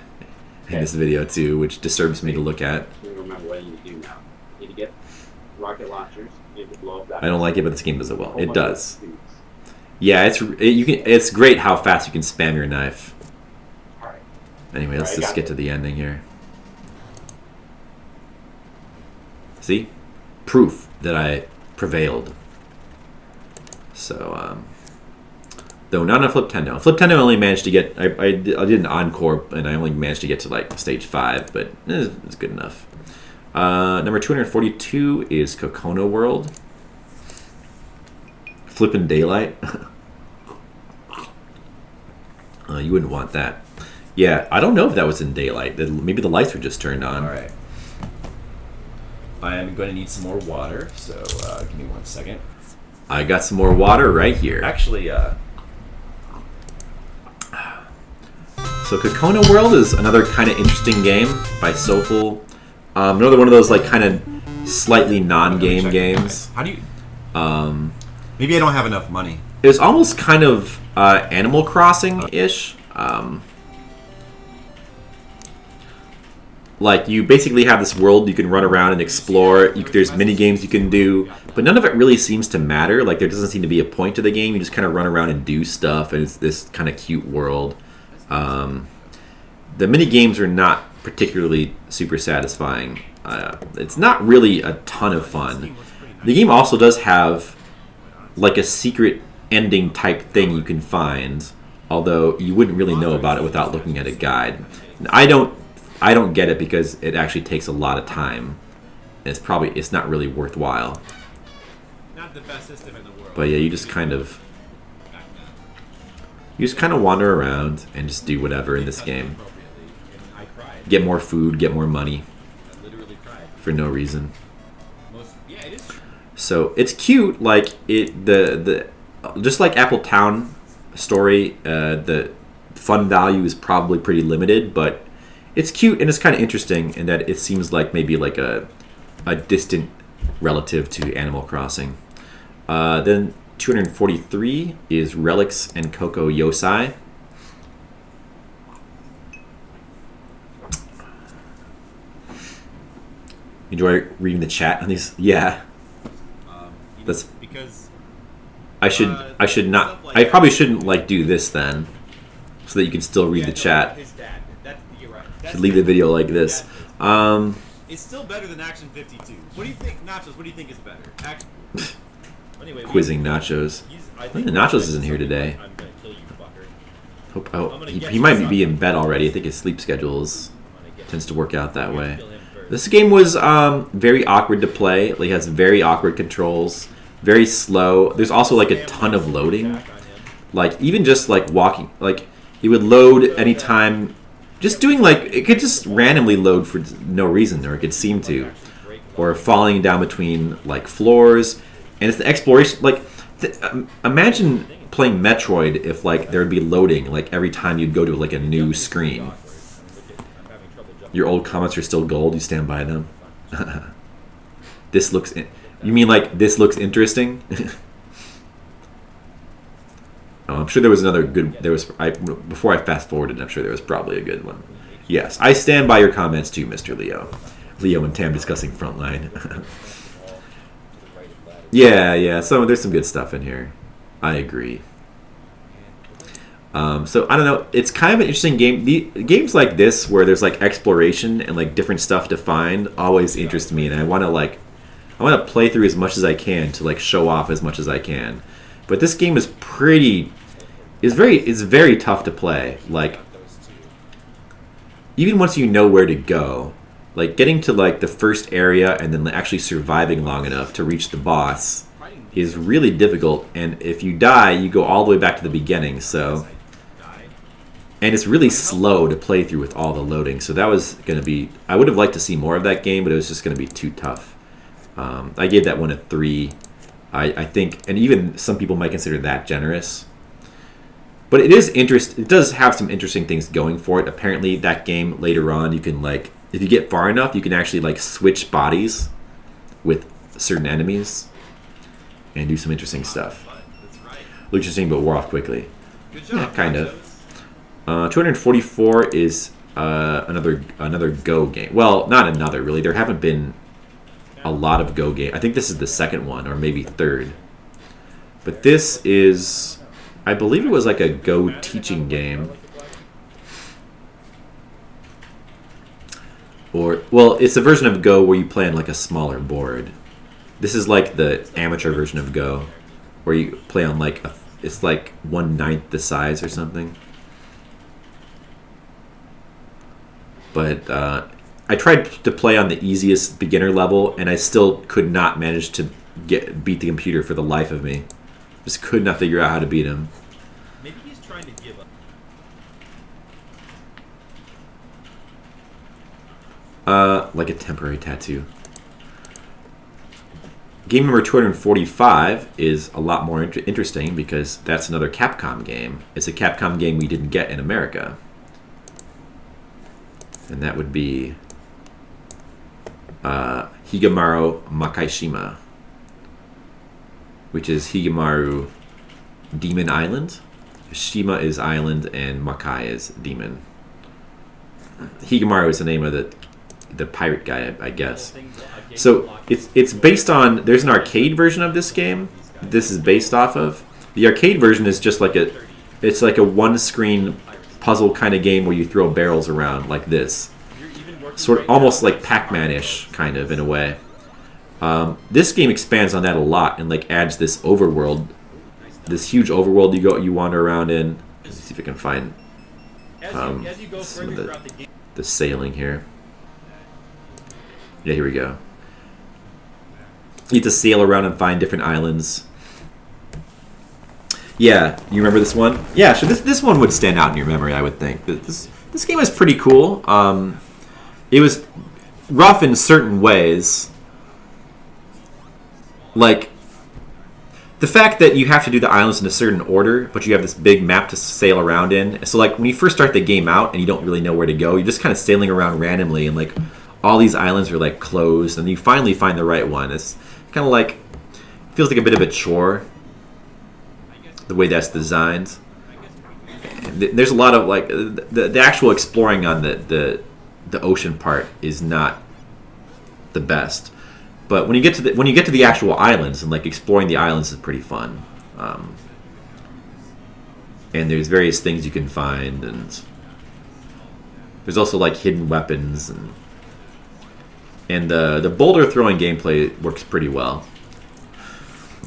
in this video too, which disturbs me to look at. I don't remember what you need to do now. You need to get rocket launchers. You need to blow up that. I don't like it, but this game does it well. whole It bunch does. of things. Yeah, it's great how fast you can spam your knife. Alright. Anyway, let's Alright, just got get it. to the ending here. See? Proof that I prevailed. So, though not on Fliptendo. Fliptendo only managed to get... I did an encore, and I only managed to get to, like, stage 5, but it's good enough. Number 242 is Kokono World. Flippin' Daylight. You wouldn't want that. Yeah, I don't know if that was in daylight. Maybe the lights were just turned on. All right. I am going to need some more water, so give me 1 second. I got some more water right here. Actually, So Kokono World is another kind of interesting game by Soulful. Another one of those like kind of slightly non-game games. How do you? Maybe I don't have enough money. It was almost kind of Animal Crossing-ish. Like, you basically have this world you can run around and explore. There's mini games you can do, but none of it really seems to matter. Like, there doesn't seem to be a point to the game. You just kind of run around and do stuff, and it's this kind of cute world. The mini games are not particularly super satisfying. It's not really a ton of fun. The game also does have like a secret ending type thing you can find, although you wouldn't really know about it without looking at a guide. I don't get it because it actually takes a lot of time. It's not really worthwhile. Not the best system in the world. But yeah, you just kind of wander around and just do whatever in this game. I cried. Get more food, get more money I literally cried. for no reason. Yeah, it is true. So it's cute, like the just like Apple Town story. The fun value is probably pretty limited, but it's cute and it's kind of interesting in that it seems like maybe like a distant relative to Animal Crossing. Then 243 is Relics and Coco Yosai. Enjoy reading the chat on these? Yeah. That's because I should not. I probably shouldn't like do this then, so that you can still read the chat. His dad. You're right. Should leave the video like this. It's still better than Action 52. What do you think, Nachos? What do you think is better? Anyway, Quizzing Nachos. Nachos isn't here today. I'm gonna kill you, fucker. Hope, he might be in bed already. I think his sleep schedule tends to work out that way. Kill him. This game was very awkward to play. It has very awkward controls, very slow. There's also like a ton of loading. Like even just like walking, like it would load anytime. Just doing like it could just randomly load for no reason, or it could seem to, or falling down between like floors. And it's the exploration. Like imagine playing Metroid if like there would be loading like every time you'd go to like a new screen. Your old comments are still gold. You stand by them. This looks. You mean like this looks interesting? Oh, I'm sure there was another good. There was before I fast forwarded. I'm sure there was probably a good one. Yes, I stand by your comments too, Mr. Leo. Leo and Tam discussing Frontline. Yeah. So there's some good stuff in here. I agree. So I don't know. It's kind of an interesting game. Games like this, where there's like exploration and like different stuff to find, always interest me, and I want to play through as much as I can to like show off as much as I can. But this game is it's very tough to play. Like even once you know where to go, like getting to like the first area and then actually surviving long enough to reach the boss is really difficult. And if you die, you go all the way back to the beginning. So. And it's really slow to play through with all the loading. So that was going to be... I would have liked to see more of that game, but it was just going to be too tough. I gave that one a 3. I think... And even some people might consider that generous. But it is it does have some interesting things going for it. Apparently, that game, later on, you can, like... If you get far enough, you can actually, like, switch bodies with certain enemies. And do some interesting stuff. Looked interesting, but wore off quickly. Yeah, kind of. 244 is another Go game. Well, not another, really. There haven't been a lot of Go games. I think this is the second one, or maybe third. But this is... I believe it was like a Go teaching game. Or, well, it's a version of Go where you play on like a smaller board. This is like the amateur version of Go, where you play on like it's like 1/9 the size or something. But I tried to play on the easiest beginner level, and I still could not manage to beat the computer for the life of me. Just could not figure out how to beat him. Maybe he's trying to give up. Like a temporary tattoo. Game number 245 is a lot more interesting because that's another Capcom game. It's a Capcom game we didn't get in America. And that would be Higemaru Makaishima, which is Higemaru Demon Island. Shima is island and Makai is demon. Higemaru is the name of the pirate guy, I guess. So it's based on... There's an arcade version of this game. This is based off of. The arcade version is just like it's like a one-screen puzzle kind of game where you throw barrels around like this. Sort of almost like Pac-Man-ish, kind of, in a way. This game expands on that a lot and like adds this overworld, this huge overworld you wander around in. Let's see if I can find some of the sailing here. Yeah, here we go. You have to sail around and find different islands. Yeah, you remember this one? Yeah, so this one would stand out in your memory, I would think. This game is pretty cool. It was rough in certain ways. Like, the fact that you have to do the islands in a certain order, but you have this big map to sail around in. So, like, when you first start the game out and you don't really know where to go, you're just kind of sailing around randomly, and, like, all these islands are, like, closed, and you finally find the right one. It's kind of like... feels like a bit of a chore, the way that's designed. There's a lot of, like... The actual exploring on the ocean part is not the best, but when you get to the actual islands and like exploring the islands is pretty fun. And there's various things you can find, and there's also like hidden weapons, and the boulder throwing gameplay works pretty well.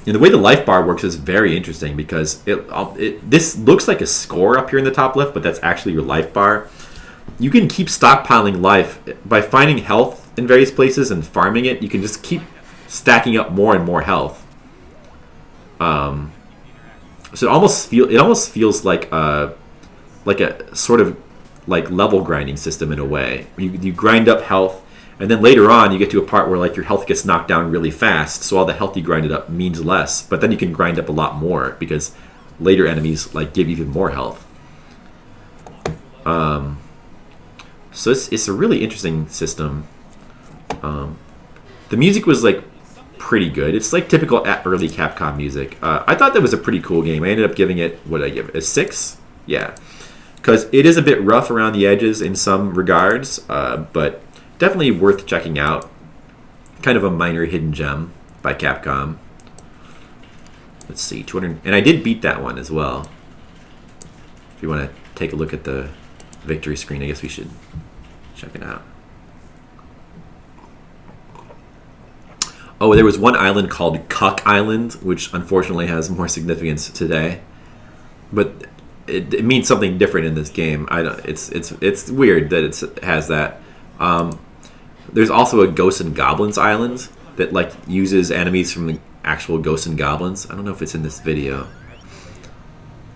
And the way the life bar works is very interesting because this looks like a score up here in the top left, but that's actually your life bar. You can keep stockpiling life by finding health in various places and farming it, you can just keep stacking up more and more health. So it almost feels like a sort of like level grinding system in a way. You grind up health, and then later on you get to a part where like your health gets knocked down really fast, so all the health you grinded up means less. But then you can grind up a lot more because later enemies like give even more health. So it's a really interesting system. The music was like pretty good. It's like typical early Capcom music. I thought that was a pretty cool game. I ended up giving it, what did I give it? A 6? Yeah. Because it is a bit rough around the edges in some regards, but definitely worth checking out. Kind of a minor hidden gem by Capcom. Let's see, 200, and I did beat that one as well. If you want to take a look at the victory screen, I guess we should check it out. Oh, there was one island called Cuck Island, which unfortunately has more significance today. But it means something different in this game. It's weird that it has that. There's also a Ghosts and Goblins Island that like uses enemies from the actual Ghosts and Goblins. I don't know if it's in this video.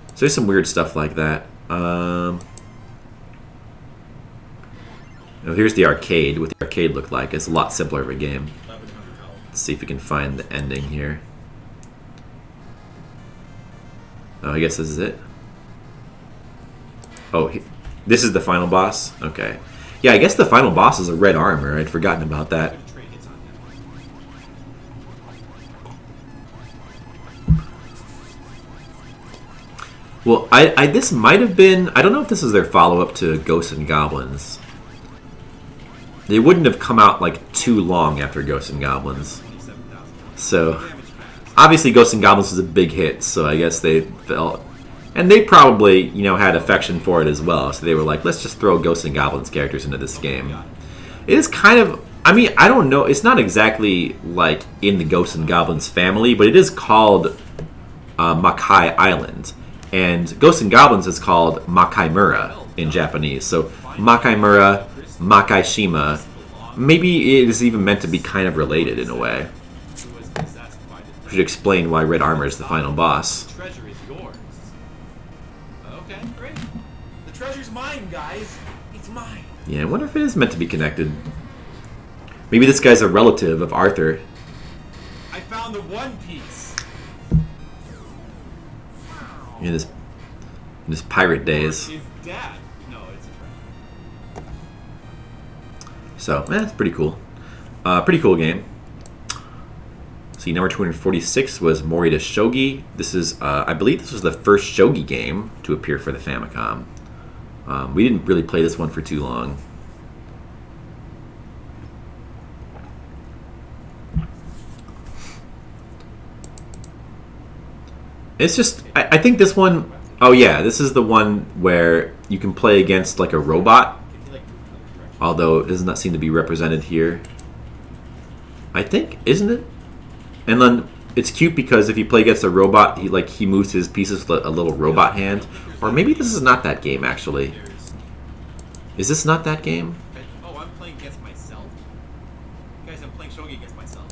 So there's some weird stuff like that. Here's the arcade. What the arcade looked like. It's a lot simpler of a game. Let's see if we can find the ending here. Oh, I guess this is it. Oh, this is the final boss? Okay. Yeah, I guess the final boss is a red armor. I'd forgotten about that. Well, this might have been... I don't know if this is their follow-up to Ghosts and Goblins. They wouldn't have come out like too long after Ghosts and Goblins. So, obviously Ghosts and Goblins was a big hit, so I guess they felt... And they probably, you know, had affection for it as well. So they were like, let's just throw Ghosts and Goblins characters into this game. It is kind of... I mean, I don't know. It's not exactly like in the Ghosts and Goblins family, but it is called Makai Island. And Ghosts and Goblins is called Makaimura in Japanese. So Makaimura, Makaishima. Maybe it is even meant to be kind of related in a way. We should explain why Red Armor is the final boss. The treasure is yours. Okay, great. The treasure's mine, guys. It's mine. Yeah, I wonder if it is meant to be connected. Maybe this guy's a relative of Arthur. I found the One Piece. In his pirate days. His dad. No, it's a treasure. So, it's pretty cool. Pretty cool game. See, number 246 was Morita Shogi. This is, I believe this was the first Shogi game to appear for the Famicom. We didn't really play this one for too long. It's just, I think this one, oh yeah, this is the one where you can play against like a robot. Although it does not seem to be represented here. I think, isn't it? And then it's cute because if you play against a robot, he moves his pieces with a little robot hand. Or maybe this is not that game actually. Is this not that game? Oh, I'm playing against myself. Guys, I'm playing Shogi against myself.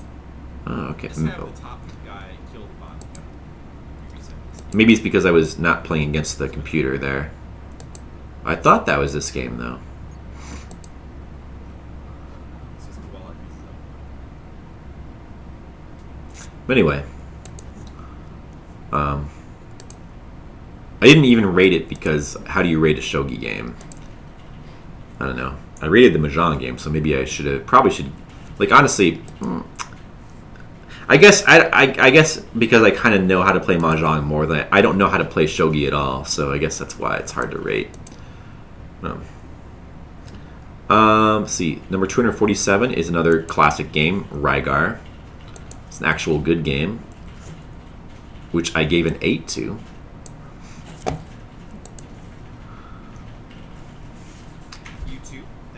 Oh, okay. Just have the top guy kill the bottom guy. Maybe it's because I was not playing against the computer there. I thought that was this game though. But anyway, I didn't even rate it because how do you rate a shogi game? I don't know. I rated the Mahjong game, so maybe I probably should. Like honestly, I guess because I kind of know how to play Mahjong more than I don't know how to play shogi at all. So I guess that's why it's hard to rate. Let's see, number 247 is another classic game, Rygar. It's an actual good game, which I gave an 8 to.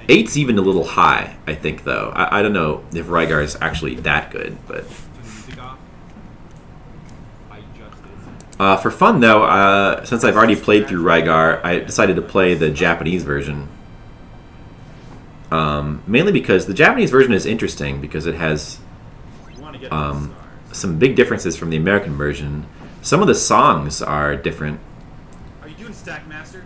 Eight's even a little high, I think, though. I don't know if Rygar is actually that good, but... for fun, though, since I've already played through Rygar, I decided to play the Japanese version. Mainly because the Japanese version is interesting because it has You want to get some big differences from the American version. Some of the songs are different, Are you doing Stack Master?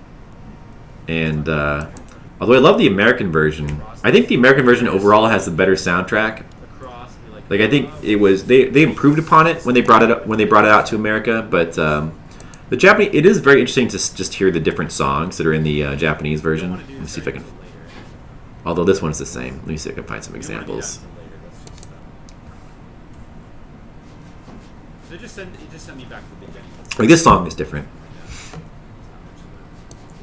and although I love the American version, I think the American version overall has the better soundtrack. Across. Be Like I think it was they improved upon it when they brought it out to America, but the Japanese, it is very interesting to just hear the different songs that are in the Japanese version. Let me see if I can. Although this one's the same. Let me see if I can find some examples. It just sent me back to the beginning. Like this song is different.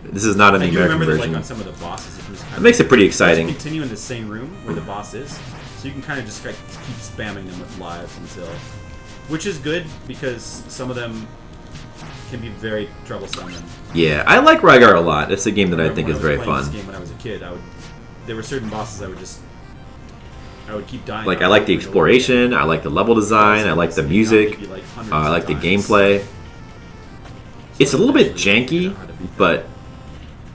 This is not in I the do American remember that, version. like on some of the bosses, it was kind It makes it pretty exciting. Continue in the same room where the boss is, so you can kind of just like, keep spamming them with lives until, which is good because some of them can be very troublesome. And Yeah, I like Rygar a lot. It's a game that I remember think when is was very playing fun. This game when I was a kid, there were certain bosses I would keep dying. Like I like the exploration, I like the level design, I like the music, I like the gameplay. It's a little bit janky, but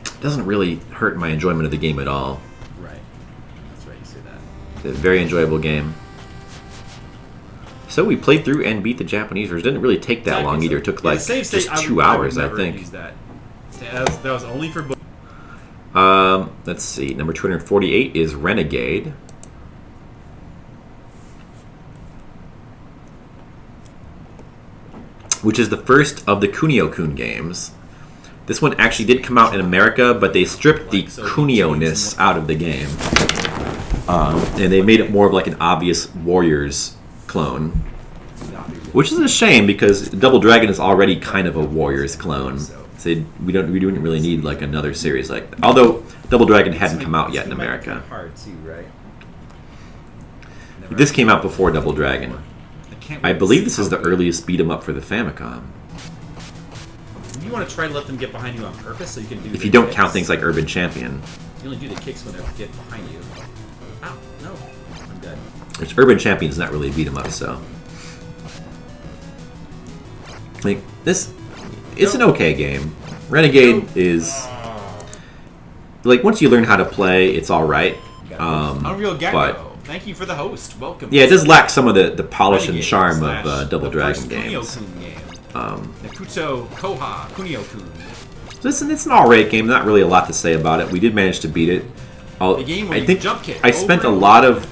it doesn't really hurt my enjoyment of the game at all. Right. That's right. You say that. It's a very enjoyable game. So we played through and beat the Japanese version. It didn't really take that long either. It took like save state, just 2 hours, I never think. use that. That was only for. Let's see. Number 248 is Renegade. Which is the first of the Kunio-kun games. This one actually did come out in America, but they stripped the Kunio-ness out of the game. And they made it more of like an obvious Warriors clone. Which is a shame because Double Dragon is already kind of a Warriors clone. So we didn't really need like another series like that. Although Double Dragon hadn't come out yet in America. Hard too, right? This came out before Double Dragon. I believe this is the earliest beat 'em up for the Famicom. You want to try to let them get behind you on purpose so you can do. If the you don't kicks. count things like Urban Champion. You only do the kicks when they get behind you. Ow! No, I'm dead. Which Urban Champion is not really a beat 'em up, so. Like this, it's an okay game. Renegade is like once you learn how to play, it's all right. Unreal Gecko. But Thank you for the host. Welcome. yeah, it does lack some of the polish and Renegade charm slash of Double the Dragon first games. Kunio-kun game. Nakuto Koha Kunio-kun. So it's an alright game. Not really a lot to say about it. We did manage to beat it. The game where I you think jump kick I spent a over and lot of.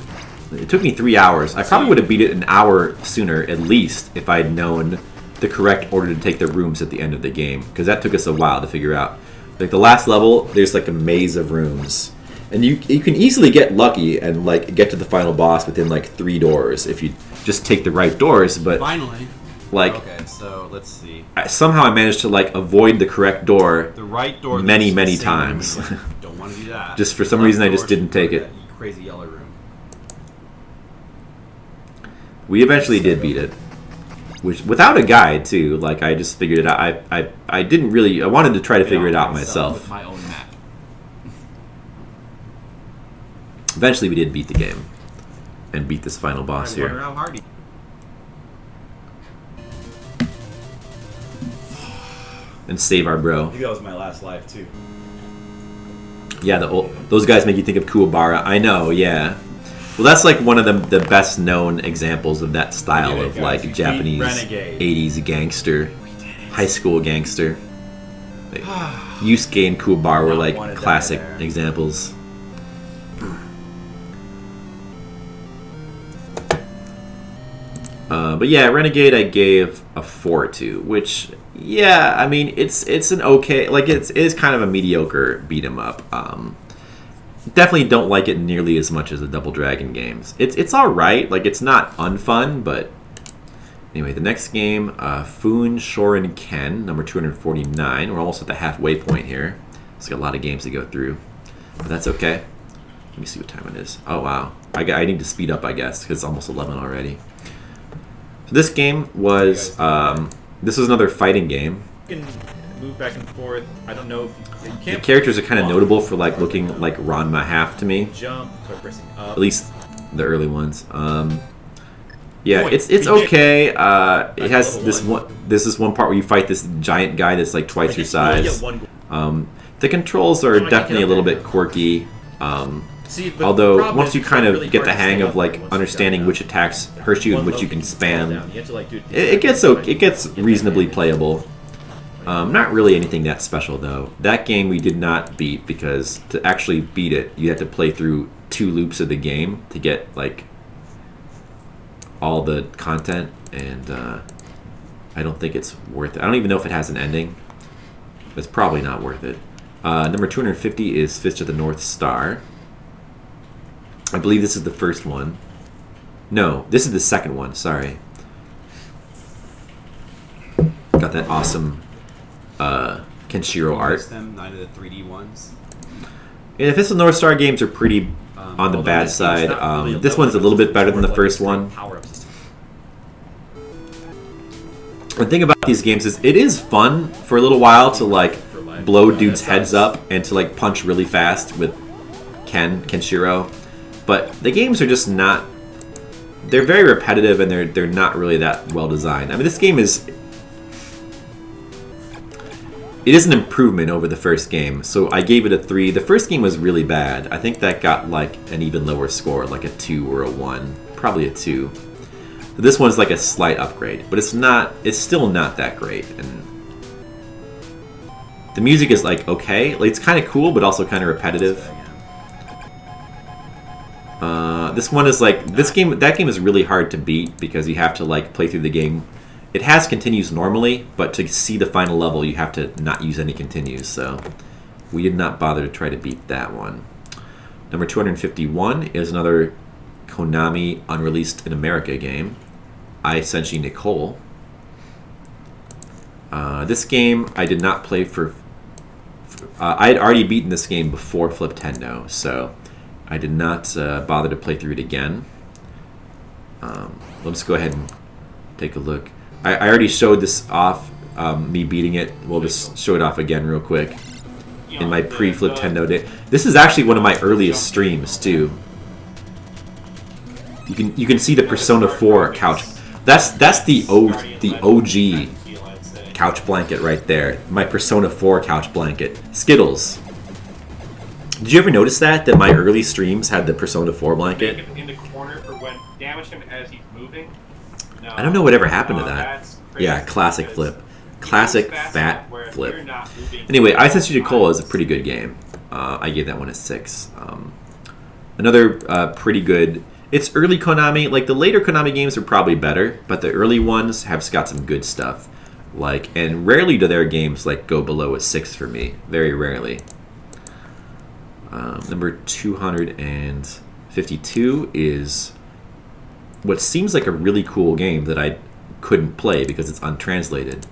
It took me 3 hours. I probably would have beat it an hour sooner, at least, if I'd known the correct order to take the rooms at the end of the game, because that took us a while to figure out. Like the last level, there's like a maze of rooms, and you can easily get lucky and like get to the final boss within like 3 doors if you just take the right doors. But Finally. like Okay, so let's see. somehow I managed to like avoid the correct door The right door. many leads to the many same room times. again. Don't want to do that. Just for some Left reason I door just didn't should take go it. to that crazy yellow room. We eventually did beat it, which without a guide too. Like I just figured it out. I didn't really. I wanted to try to figure it out With myself. my own map. Eventually, we did beat the game and beat this final boss I wonder here. how hard he- And save our bro. Maybe that was my last life too. Yeah, those guys make you think of Kuwabara. I know. Yeah. Well, that's like one of the best known examples of that style We did it, of guys. like We beat Japanese Renegade. 80s gangster, high school gangster. Like, Yusuke and Kuwabara were Not like wanted to classic die there. examples. But yeah, Renegade I gave a 4 to, which yeah, I mean it's an okay, like it is kind of a mediocre beat 'em up. Definitely don't like it nearly as much as the Double Dragon games. It's all right, like it's not unfun, but anyway, the next game, Foon Shorin Ken, number 249. We're almost at the halfway point here. It's got a lot of games to go through, but that's okay. Let me see what time it is. Oh wow, I need to speed up, I guess, because it's almost 11 already. So this game was this was another fighting game. You can move back and forth. I don't know if you The can't. characters are kind of notable for like looking like Ranma half to me, Jump by pressing up. at least the early ones. Yeah, Point. it's Pretty okay. It has level this one. one. This is one part where you fight this giant guy that's like twice your size. The controls are I can't definitely get a little up there. bit quirky. See, but the Although problem once is you it's, kind of really get hard the to hang stay of up there like once understanding you've which got attacks hurt you and one which you can location to fall spam, down. You have to, like, do it it gets reasonably playable. Not really anything that special though. That game we did not beat because to actually beat it, you had to play through 2 loops of the game to get like all the content, and I don't think it's worth it. I don't even know if it has an ending. It's probably not worth it. Number 250 is Fist of the North Star. I believe this is the first one. No, this is the second one. Sorry. Got that awesome Kenshiro art. Them, 9 of the 3D ones. And the Fist of the North Star games are pretty on the Although bad this game's side. not really This one's a little bit better than the first one. Power-up system. The thing about these games is it is fun for a little while to like blow dudes' heads up and to like punch really fast with Kenshiro, but the games are just not. They're very repetitive and they're not really that well designed. I mean, this game is. It is an improvement over the first game, so I gave it a 3. The first game was really bad. I think that got like an even lower score, like a 2 or a 1, probably a 2. This one's like a slight upgrade, but it's still not that great. And the music is like okay, like it's kind of cool, but also kind of repetitive. This one is like that game is really hard to beat because you have to like play through the game. It has continues normally, but to see the final level, you have to not use any continues. So we did not bother to try to beat that one. Number 251 is another Konami unreleased in America game. I Senshi Nicole. This game I did not play for. I had already beaten this game before Fliptendo, so I did not bother to play through it again. Let's go ahead and take a look. I already showed this off, me beating it. We'll just show it off again real quick in my pre-Fliptendo day. This is actually one of my earliest streams too. You can see the Persona 4 couch. That's the OG couch blanket right there. My Persona 4 couch blanket. Skittles. Did you ever notice that my early streams had the Persona 4 blanket? In the corner for when damage him as he's moving. No, I don't know whatever happened to that. that's crazy Yeah, classic because flip. Classic it's fast fat enough where if flip. you're not moving Anyway, I all Senshi the Nicole time, is a pretty good game. I gave that one a 6. Another pretty good. It's early Konami. Like the later Konami games are probably better, but the early ones have got some good stuff. Like, and rarely do their games like go below a 6 for me. Very rarely. Number 252 is what seems like a really cool game that I couldn't play because it's untranslated.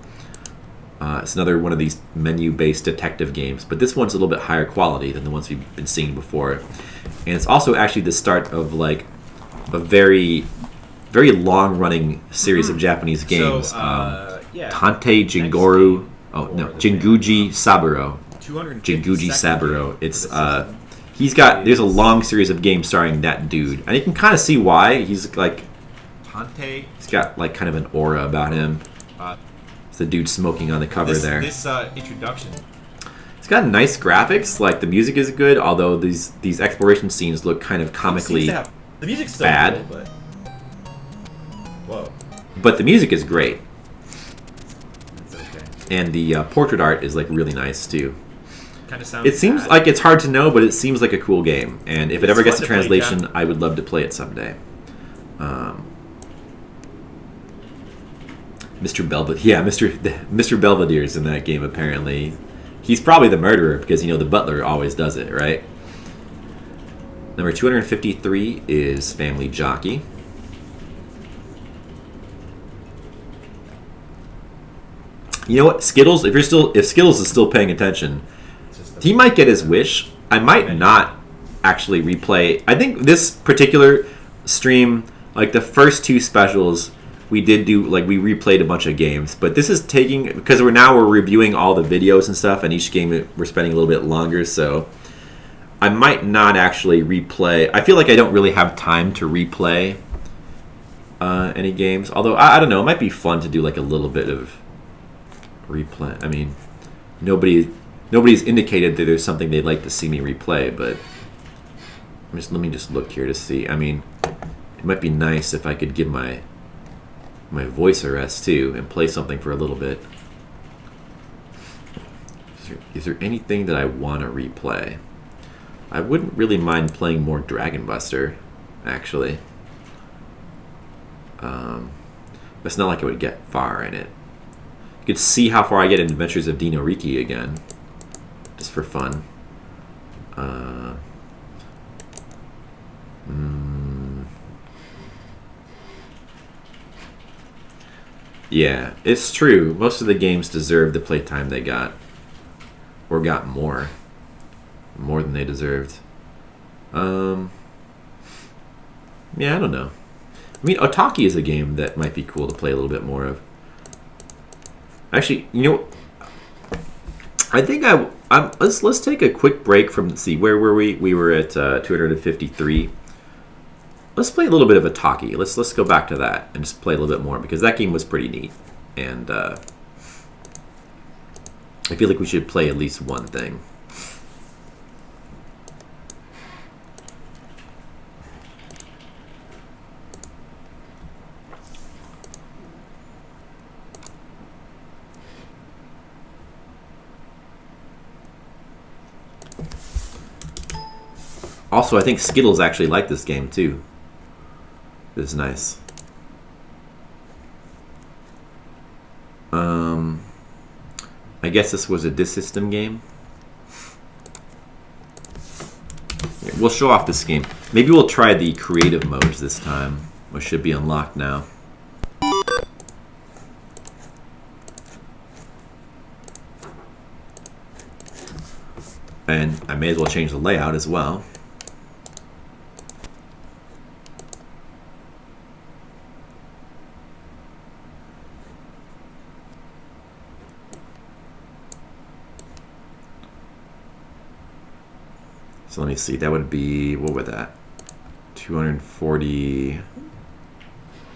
It's another one of these menu-based detective games, but this one's a little bit higher quality than the ones we've been seeing before. And it's also actually the start of like a very, very long-running series of Japanese games. So, yeah. Tante Jingoru. Oh no, Jinguji Saburo. Jinguji Saburo. It's there's a long series of games starring that dude, and you can kind of see why. He's like Tante. he's got like kind of an aura about him. It's the dude smoking on the cover there. This introduction. It's got nice graphics. Like the music is good, although these exploration scenes look kind of comically The music's still bad. cool, but whoa. But the music is great, It's okay. and the portrait art is like really nice too. Kind of sounds It seems bad. like it's hard to know, but it seems like a cool game. And if it It's ever gets fun a to play, translation, Jeff. I would love to play it someday. Mr. Mr. Belvedere's in that game apparently. He's probably the murderer because the butler always does it, right? Number 253 is Family Jockey. You know what, Skittles? If Skittles is still paying attention, he might get his wish. I might not actually replay. I think this particular stream, like the first 2 specials, we did do we replayed a bunch of games. But this is taking because we're reviewing all the videos and stuff, and each game we're spending a little bit longer. So I might not actually replay. I feel like I don't really have time to replay any games. Although I don't know, it might be fun to do like a little bit of replay. I mean, nobody's indicated that there's something they'd like to see me replay, but let me just look here to see. I mean, it might be nice if I could give my voice a rest too and play something for a little bit. Is there anything that I want to replay? I wouldn't really mind playing more Dragon Buster, actually. But it's not like I would get far in it. You could see how far I get in Adventures of Dino Riki again, just for fun. Yeah, it's true. Most of the games deserve the playtime they got. Or got more. More than they deserved. Yeah, I don't know. I mean, Otaki is a game that might be cool to play a little bit more of. Actually, you know, I think let's take a quick break from, see, where were we? We were at 253. Let's play a little bit of Otaki. Let's go back to that and just play a little bit more, because that game was pretty neat. And I feel like we should play at least one thing. Also, I think Skittles actually liked this game too. It was nice. I guess this was a disk system game. Here, we'll show off this game. Maybe we'll try the creative modes this time, which should be unlocked now. And I may as well change the layout as well. So let me see, that would be, what would that? 240,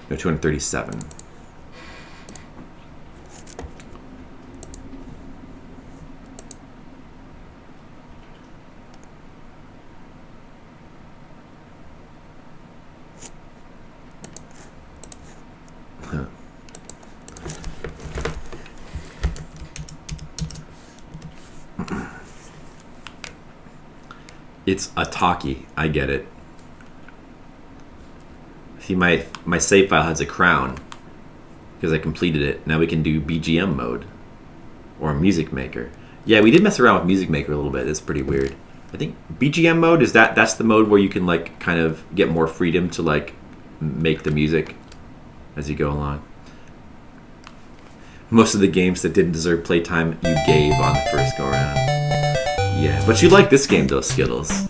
no, 237. It's Otaki. I get it. See, my save file has a crown because I completed it. Now we can do BGM mode or Music Maker. Yeah, we did mess around with Music Maker a little bit. It's pretty weird. I think BGM mode is that's the mode where you can like kind of get more freedom to like make the music as you go along. Most of the games that didn't deserve playtime you gave on the first go around. Yeah, but you like this game though, Skittles.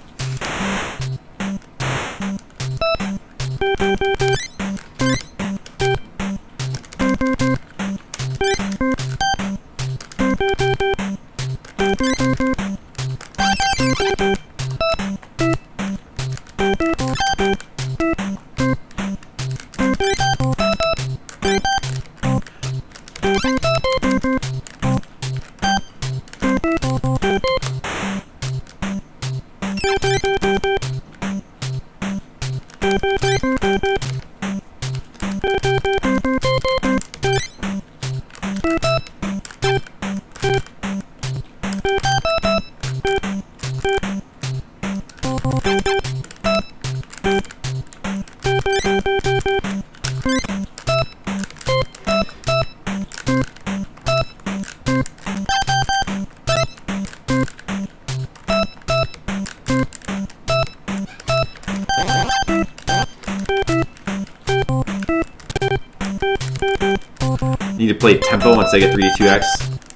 Need to play Tempo on Sega 3D2X.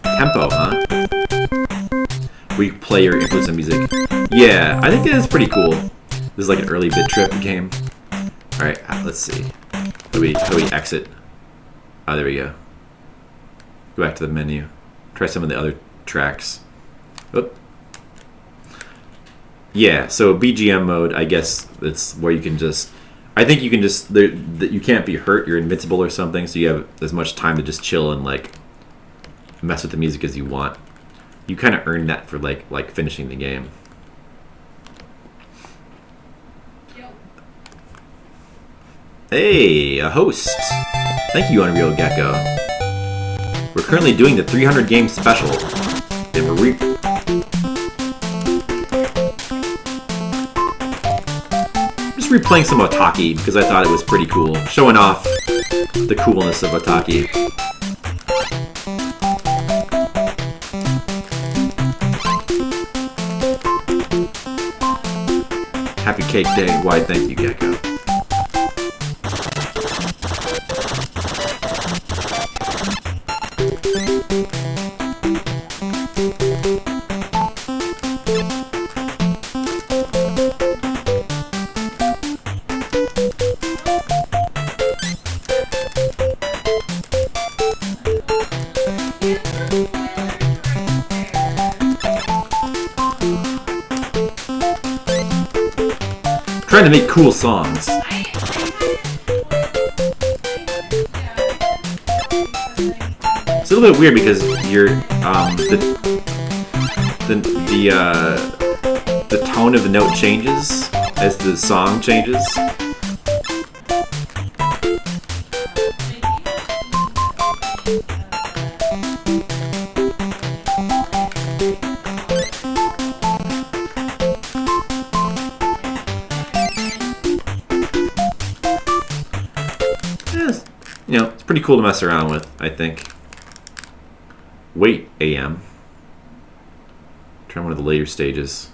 Tempo, huh? Where you play your inputs and music. Yeah, I think that's pretty cool. This is like an early bit trip game. Alright, let's see. How do we exit? Oh, there we go. Go back to the menu. Try some of the other tracks. Oop. Yeah, so BGM mode, I guess it's where you can just... I think you can just... you can't be hurt, you're invincible or something, so you have as much time to just chill and like mess with the music as you want. You kind of earn that for like finishing the game. Hey, a host. Thank you, Unreal Gecko. We're currently doing the 300 game special. And we're just replaying some Otaki because I thought it was pretty cool. Showing off the coolness of Otaki. Happy Cake Day. Why, thank you, Gecko. Trying to make cool songs. It's a little bit weird because you're the tone of the note changes as the song changes. You know, it's pretty cool to mess around with, I think. Wait, AM. Try one of the later stages.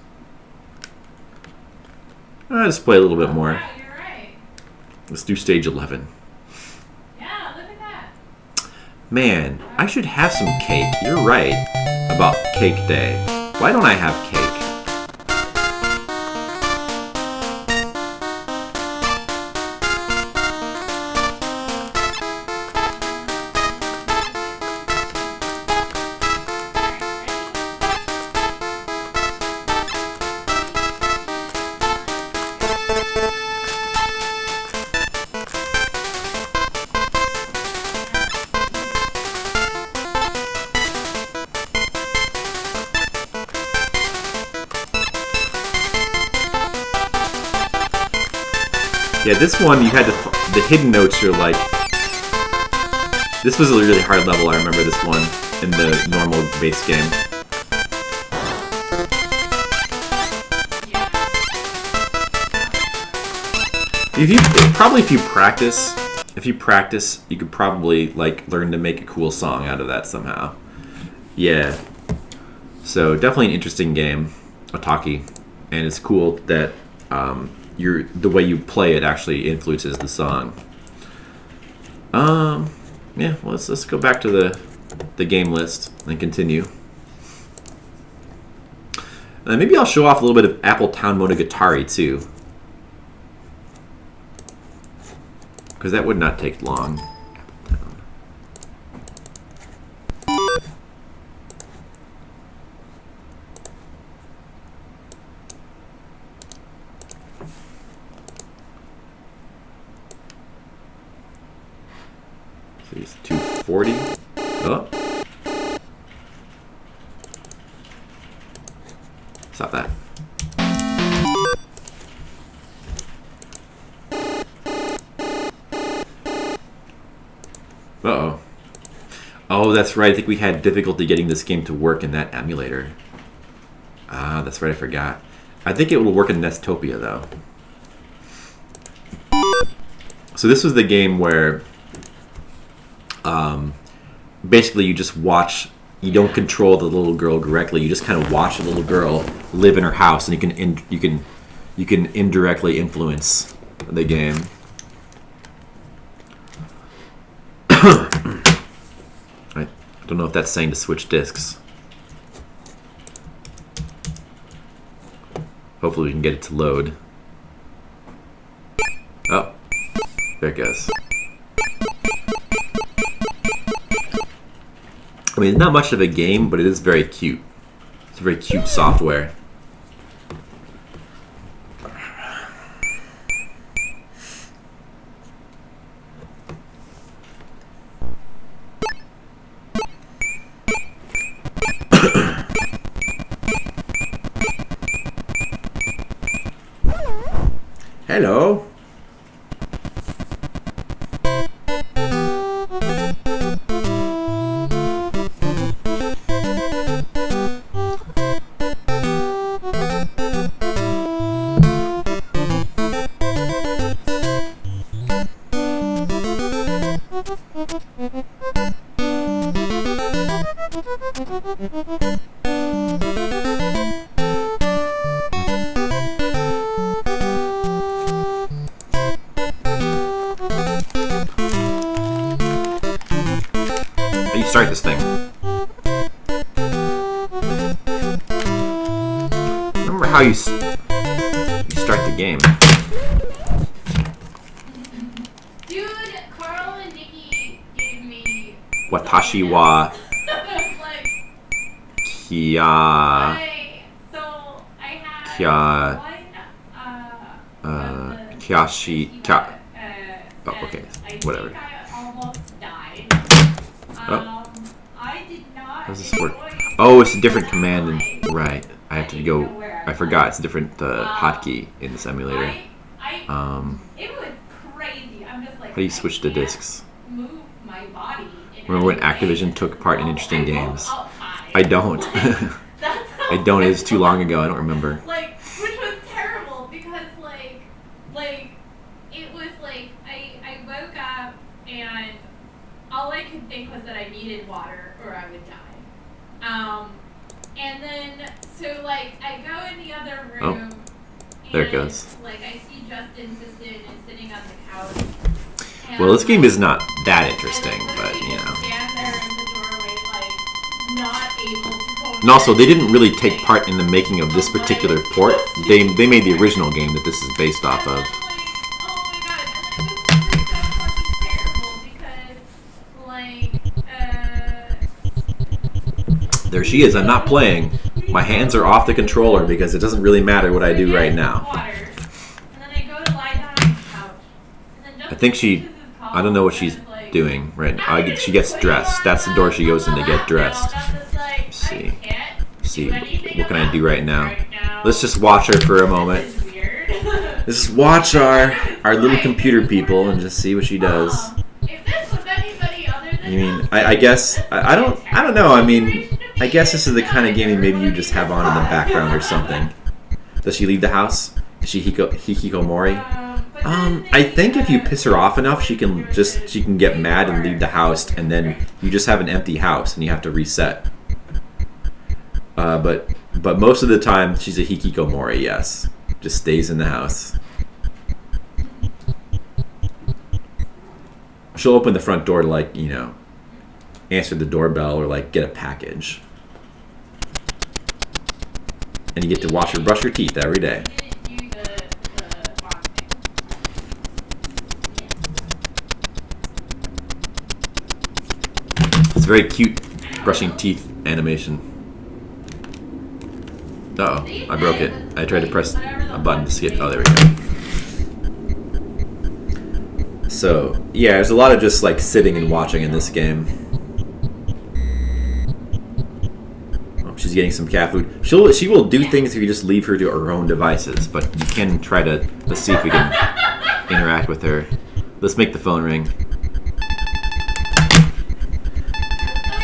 I'll just play a little bit more. Yeah, you're right. Let's do stage 11. Yeah, look at that. Man, I should have some cake. You're right about Cake Day. Why don't I have cake? Yeah, this one you had to. The hidden notes are like. This was a really hard level. I remember this one in the normal base game. If you practice, you could probably like learn to make a cool song out of that somehow. Yeah. So definitely an interesting game, Otaki, and it's cool that. The way you play it actually influences the song. Yeah, well, let's go back to the game list and continue. Maybe I'll show off a little bit of Apple Town Monogatari too, because that would not take long. It's 240. Oh. Stop that. Uh-oh. Oh, that's right. I think we had difficulty getting this game to work in that emulator. Ah, that's right. I forgot. I think it will work in Nestopia, though. So this was the game where basically you just watch. You don't control the little girl directly. You just kind of watch the little girl live in her house, and you can indirectly influence the game. I don't know if that's saying to switch discs. Hopefully we can get it to load. Oh, there it goes. I mean, it's not much of a game, but it is very cute. It's very cute software. Hello. start this thing. Remember how you start the game. Dude, Carl and Nikki gave me Watashi wa like, Kya so I had Kya one Kyashi Kya. Oh, okay, whatever. I almost died. Oh. I did not. How does this work? Oh, it's a different command. Right. I have to go. I forgot. It's a different hotkey in this emulator. It was crazy. I'm just like. How do you switch the discs? Move my body. Remember when Activision took part in interesting games? I I don't. That's how I don't. It was too long ago. I don't remember. Like, which was terrible because like it was like I woke up and all I could think was that I needed water or I would die. And then so like I go in the other room. There it and, goes. Like I see Justin Siston is sitting on the couch. And Well, this game I'm is not that and interesting, I'm but literally you know. stand there in the doorway, like not able to go. And also, they didn't really take part in the making of this particular port. They made the original game that this is based off of. And then, like, oh my god, and then it was so fucking terrible because, like, There she is. I'm not playing. My hands are off the controller because it doesn't really matter what I do right now. water, and then I go to lie down on the couch, and then I think she. I don't know what she's doing right now. She gets dressed. That's the door she goes in to get dressed. Let's see. See, what can I do right now? Let's just watch her for a moment. Let's just watch our little computer people and just see what she does. If this was anybody other than I mean, I guess I don't know. I mean, I guess this is the kind of game maybe you just have on in the background or something. Does she leave the house? Is she hikikomori? I think if you piss her off enough, she can get mad and leave the house, and then you just have an empty house and you have to reset. But most of the time she's a hikikomori. Yes, just stays in the house. She'll open the front door to, like, you know, answer the doorbell or like get a package, and you get to watch her brush her teeth every day. It's very cute brushing teeth animation. Uh-oh, I broke it. I tried to press a button to skip. Oh, there we go. So, yeah, there's a lot of just like sitting and watching in this game. Oh, she's getting some cat food. She will do things if you just leave her to her own devices, but you can try to, let's see if we can interact with her. Let's make the phone ring.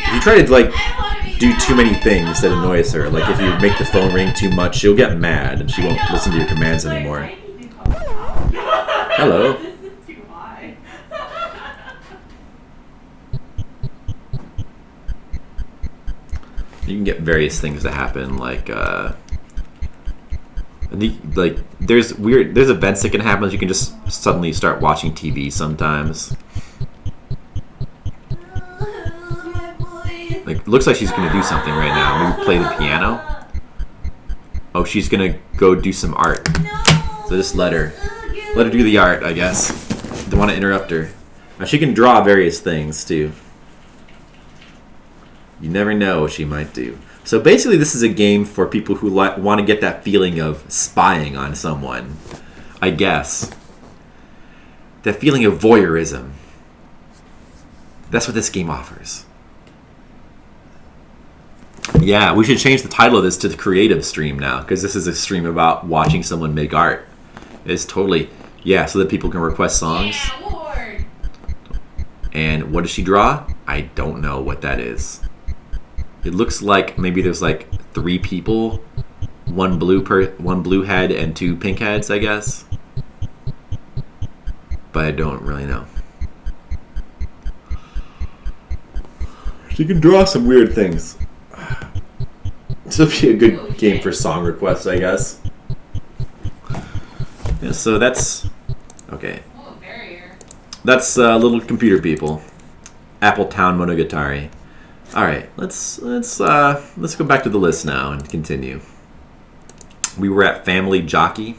If you try to like do too many things that annoys her, like if you make the phone ring too much, she'll get mad and she won't listen to your commands anymore. Hello. You can get various things that happen, like there's events that can happen. You can just suddenly start watching TV sometimes. Like, looks like she's gonna do something right now. Maybe play the piano. Oh, she's gonna go do some art. So just let her do the art, I guess. Don't want to interrupt her. Now, she can draw various things too. You never know what she might do. So basically, this is a game for people who want to get that feeling of spying on someone, I guess. That feeling of voyeurism. That's what this game offers. Yeah, we should change the title of this to the creative stream now, because this is a stream about watching someone make art. It's totally, yeah, so that people can request songs. Yeah, Lord. And what does she draw? I don't know what that is. It looks like maybe there's like 3 people, one blue head and 2 pink heads, I guess. But I don't really know. She can draw some weird things. This would be a good game for song requests, I guess. Yeah, so that's okay. Oh, barrier. That's little computer people. Appletown Monogatari. All right, let's go back to the list now and continue. We were at Family Jockey,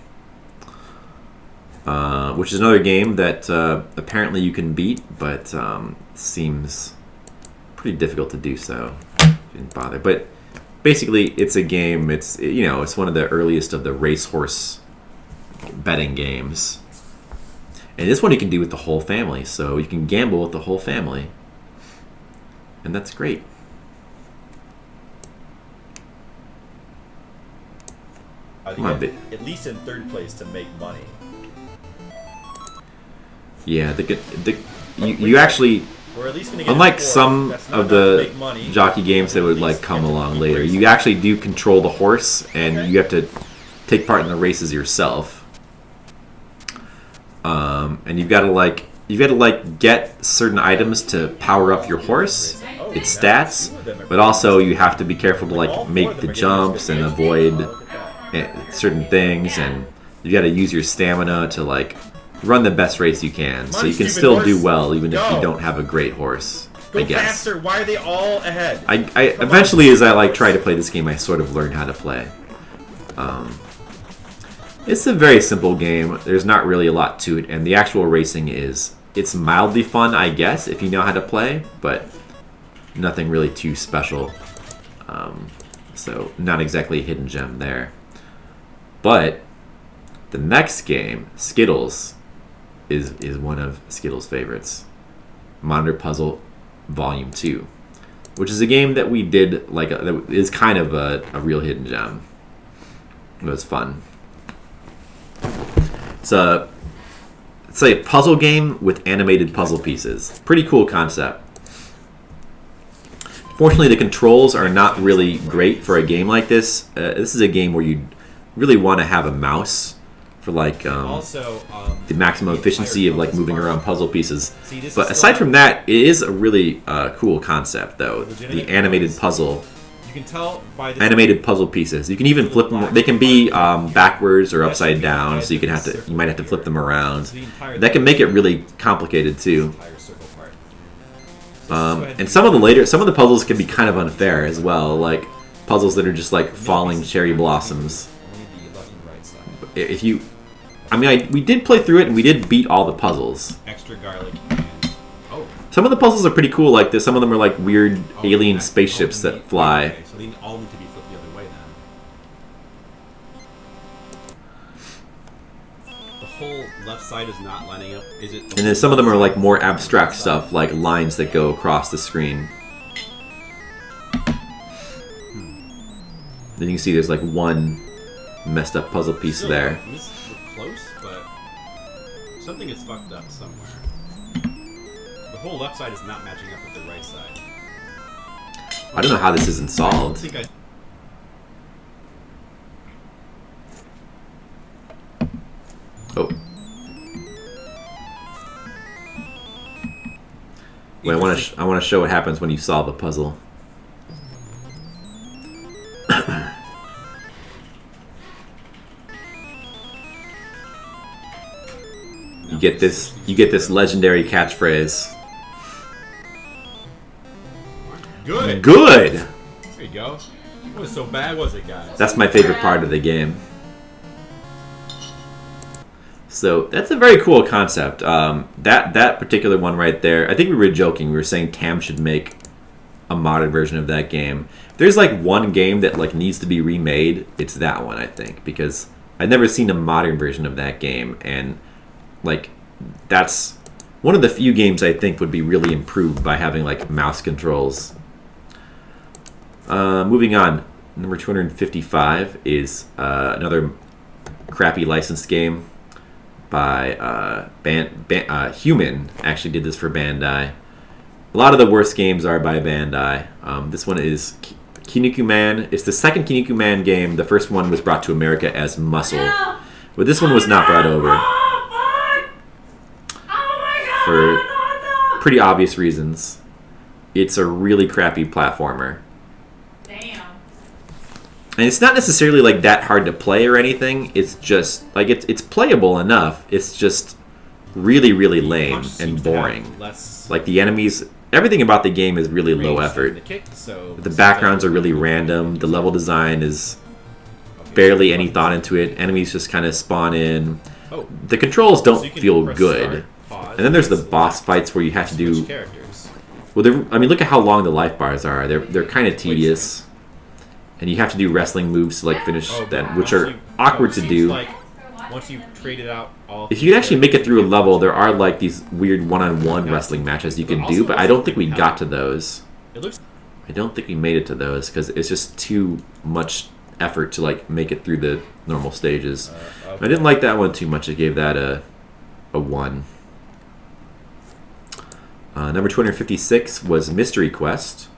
which is another game that apparently you can beat, but seems pretty difficult to do so. Didn't bother, but basically it's a game. It's it's one of the earliest of the racehorse betting games, and this one you can do with the whole family. So you can gamble with the whole family. And that's great. Come on, at least in third place to make money. Yeah, you actually, We're at least gonna get unlike fourth. some That's not of enough to the make money. jockey games that would like come along later, you actually do control the horse, and you have to take part in the races yourself. And you've got to get certain items to power up your horse, its stats, but also you have to be careful to make the jumps and avoid certain things, and you got to use your stamina to run the best race you can, so you can still do well even if you don't have a great horse. I guess. Faster! Why are they all ahead? I eventually, as I try to play this game, I sort of learn how to play. It's a very simple game. There's not really a lot to it, and the actual racing it's mildly fun, I guess, if you know how to play, but nothing really too special. So not exactly a hidden gem there. But the next game, Skittles, is one of Skittles' favorites. Monitor Puzzle Volume 2, which is a game that we did that is kind of a real hidden gem. It was fun. It's a puzzle game with animated puzzle pieces. Pretty cool concept. Fortunately, the controls are not really great for a game like this. This is a game where you really want to have a mouse for the maximum efficiency of moving around puzzle pieces. But aside from that, it is a really cool concept, though. The animated puzzle. You can tell by the Animated puzzle pieces. You can even flip them. They can be backwards or upside down, so you might have to flip them around. That can make it really complicated too. entire circle part. And some of the puzzles can be kind of unfair as well, like puzzles that are just falling cherry blossoms. Only the left and right side. If you, we did play through it and we did beat all the puzzles. Extra garlic and Some of the puzzles are pretty cool like this. Some of them are weird alien spaceships that fly. Okay, so they all need to be flipped the other way then. The whole left side is not lining up. Is it? And then some of them are more abstract stuff, like lines that go across the screen. Then you can see there's one messed up puzzle piece Still, there. We're close, but something is fucked up somewhere. The whole left side is not matching up with the right side. I don't know how this isn't I solved. think I. Oh. Wait, I want to show what happens when you solve a puzzle. You get this legendary catchphrase. Good. Good. There you go. It wasn't so bad, was it, guys? That's my favorite part of the game. So that's a very cool concept. That particular one right there, I think we were joking. We were saying Tam should make a modded version of that game. If there's one game that needs to be remade, it's that one, I think, because I've never seen a modern version of that game, and that's one of the few games I think would be really improved by having mouse controls. Moving on, number 255 is another crappy licensed game by Human. Actually did this for Bandai. A lot of the worst games are by Bandai. This one is Kinnikuman Man. It's the second Kinnikuman Man game. The first one was brought to America as Muscle, but this one was not brought over for pretty obvious reasons. It's a really crappy platformer. And it's not necessarily that hard to play or anything. It's just it's playable enough. It's just really, really lame and boring. The enemies everything about the game is really low range effort. the kick, so The backgrounds are really random. The level design is barely any thought into it. Enemies just kind of spawn in. Oh, The controls so don't you can feel press good. start, pause, And then there's the select, boss fights where you have to switch do. characters. Well, I mean, look at how long the life bars are. They're kind of tedious, and you have to do wrestling moves to like finish Oh, them, but which once are you- awkward it to seems do. Like once you've traded out all. If you could actually make it through a level, there are like these weird one-on-one wrestling matches you can do, but I don't think we got to those. It looks. I don't think we made it to those because it's just too much effort to like make it through the normal stages. Okay. I didn't like that one too much. I gave that a 1. Number 256 was Mystery Quest.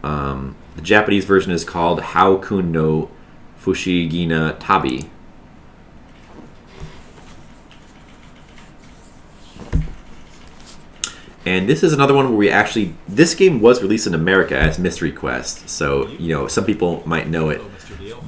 The Japanese version is called How Kun no Fushigina Tabi. And this is another one where we actually... This game was released in America as Mystery Quest, so, you know, some people might know it.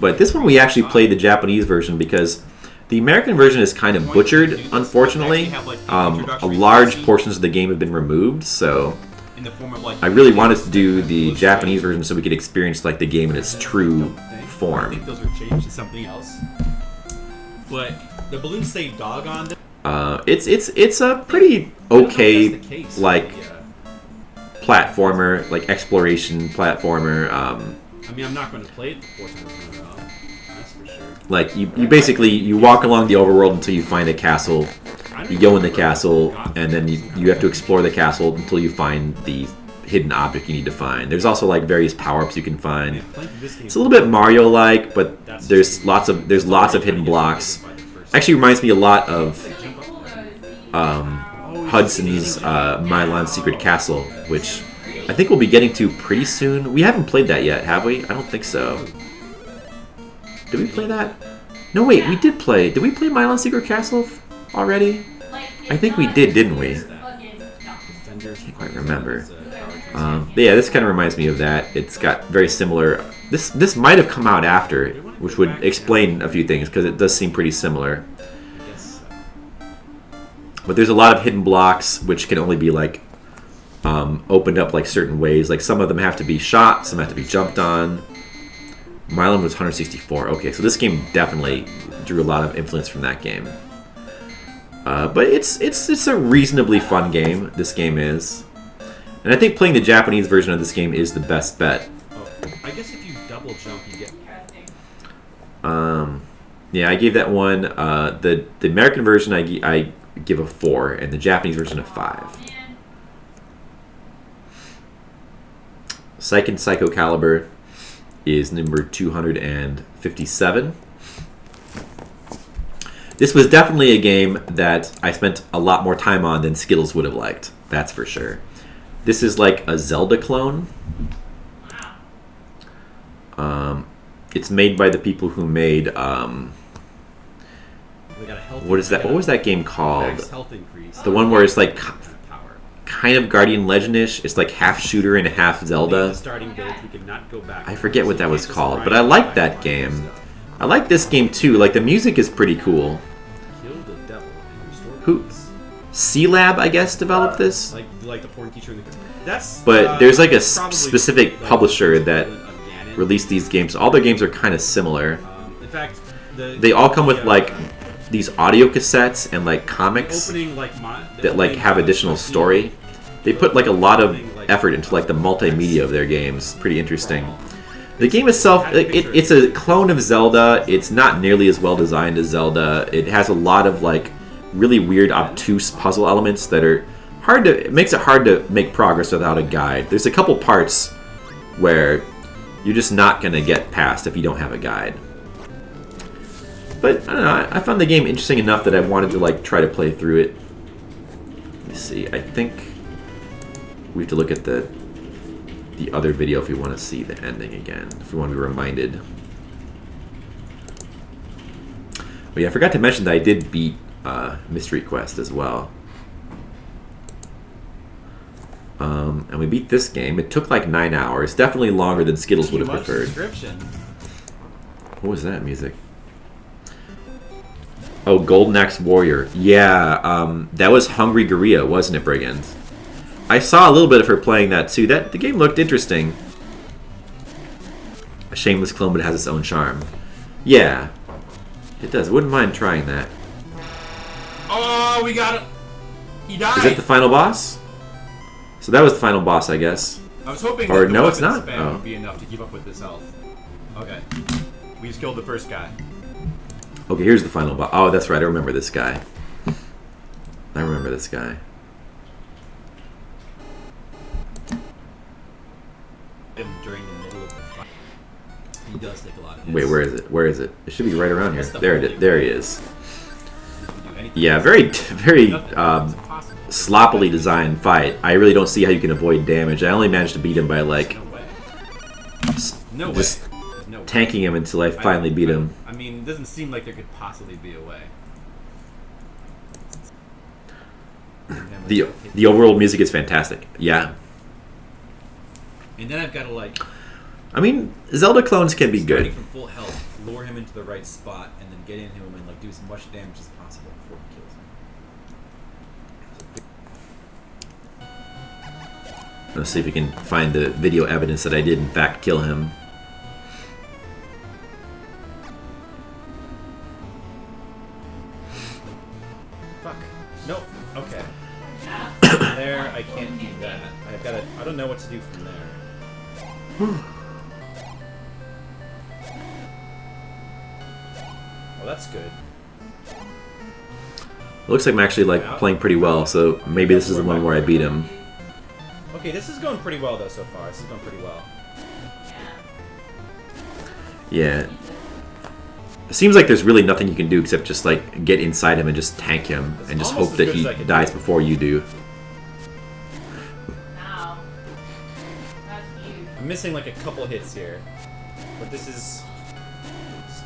But this one we actually played the Japanese version because the American version is kind of butchered, unfortunately. A large portions of the game have been removed, so In the form of like. I really wanted to do the Japanese version so we could experience like the game in its true I form. think those were changed to something else. But the balloons say dog on them. It's a pretty okay like platformer, like exploration platformer. I mean, I'm not going to play it 4 times in a row. That's for sure. Like you basically you walk along the overworld until you find a castle. You go in the castle, and then you have to explore the castle until you find the hidden object you need to find. There's also like various power-ups you can find. It's a little bit Mario-like, but there's lots of hidden blocks. Actually, reminds me a lot of Hudson's Milan Secret Castle, which I think we'll be getting to pretty soon. We haven't played that yet, have we? I don't think so. Did we play that? No, wait, we did play. Did we play Milan Secret Castle already? I think we did, didn't we? Can't quite remember. But yeah, this kind of reminds me of that. It's got very similar. This might have come out after, which would explain a few things because it does seem pretty similar. But there's a lot of hidden blocks which can only be like opened up like certain ways. Like some of them have to be shot, some have to be jumped on. Milan was 164. Okay, so this game definitely drew a lot of influence from that game. But it's a reasonably fun game. This game is, and I think playing the Japanese version of this game is the best bet. Oh, I guess if you double jump, you get. Yeah, I gave that one. The American version I give a 4, and the Japanese version a 5. Psych and Psycho Caliber is number 257. This was definitely a game that I spent a lot more time on than Skittles would have liked. That's for sure. This is like a Zelda clone. It's made by the people who made what is that? What was that game called? The one where it's like kind of Guardian Legend-ish. It's like half shooter and half Zelda. I forget what that was called, but I like that game. I like this game too. Like the music is pretty cool. Who? C-Lab, I guess, developed this. Like the porn teacher. That's. But there's like a specific publisher that released these games. All their games are kind of similar. In fact, they all come with like these audio cassettes and like comics that like have additional story. They put like a lot of effort into like the multimedia of their games. Pretty interesting. The game itself, it's a clone of Zelda. It's not nearly as well designed as Zelda. It has a lot of like really weird, obtuse puzzle elements that are hard to. It makes it hard to make progress without a guide. There's a couple parts where you're just not gonna get past if you don't have a guide. But I don't know. I found the game interesting enough that I wanted to like try to play through it. Let me see. I think we have to look at the other video if we want to see the ending again. If we want to be reminded. Oh yeah, I forgot to mention that I did beat Mystery Quest as well. And we beat this game. It took like 9 hours. Definitely longer than Skittles would have preferred. What was that music? Oh, Golden Axe Warrior. Yeah, that was Hungry Gorilla, wasn't it, Brigand? I saw a little bit of her playing that too. The game looked interesting. A shameless clone, but it has its own charm. Yeah, it does. Wouldn't mind trying that. Oh, we got it. He died. Is it the final boss? So that was the final boss, I guess. I was hoping Or that the no, it's weapon not. spam Oh. would be enough to keep up with this health. Okay. We just killed the first guy. Okay, here's the final boss. Oh, that's right. I remember this guy. I remember this guy. Him during the middle of the fight. He does take a lot of hits. Wait, where is it? Where is it? It should be right around here. That's the There it only is. There he way. is. He can do anything. Yeah, very Nothing. It's impossible. sloppily designed fight. I really don't see how you can avoid damage. I only managed to beat him by like No way. No way. just There's no way. tanking him until I finally beat him. I mean, it doesn't seem like there could possibly be a way. The overall music is fantastic. Yeah. And then I've got to like I mean, Zelda clones can be starting good. from full health, lure him into the right spot, and then get into him and like do as much damage as possible before he kills him. Let's see if we can find the video evidence that I did in fact kill him. Fuck. Nope. Okay. There, I can't do that. I've got to. I don't know what to do from there. Well, that's good. It looks like I'm actually like playing pretty well, so maybe this is the one where I beat him. Okay, this is going pretty well though so far. This is going pretty well. Yeah. It seems like there's really nothing you can do except just like get inside him and just tank him and just almost hope as that good he as I could dies do. before you do. Wow. That's huge. I'm missing like a couple hits here, but this is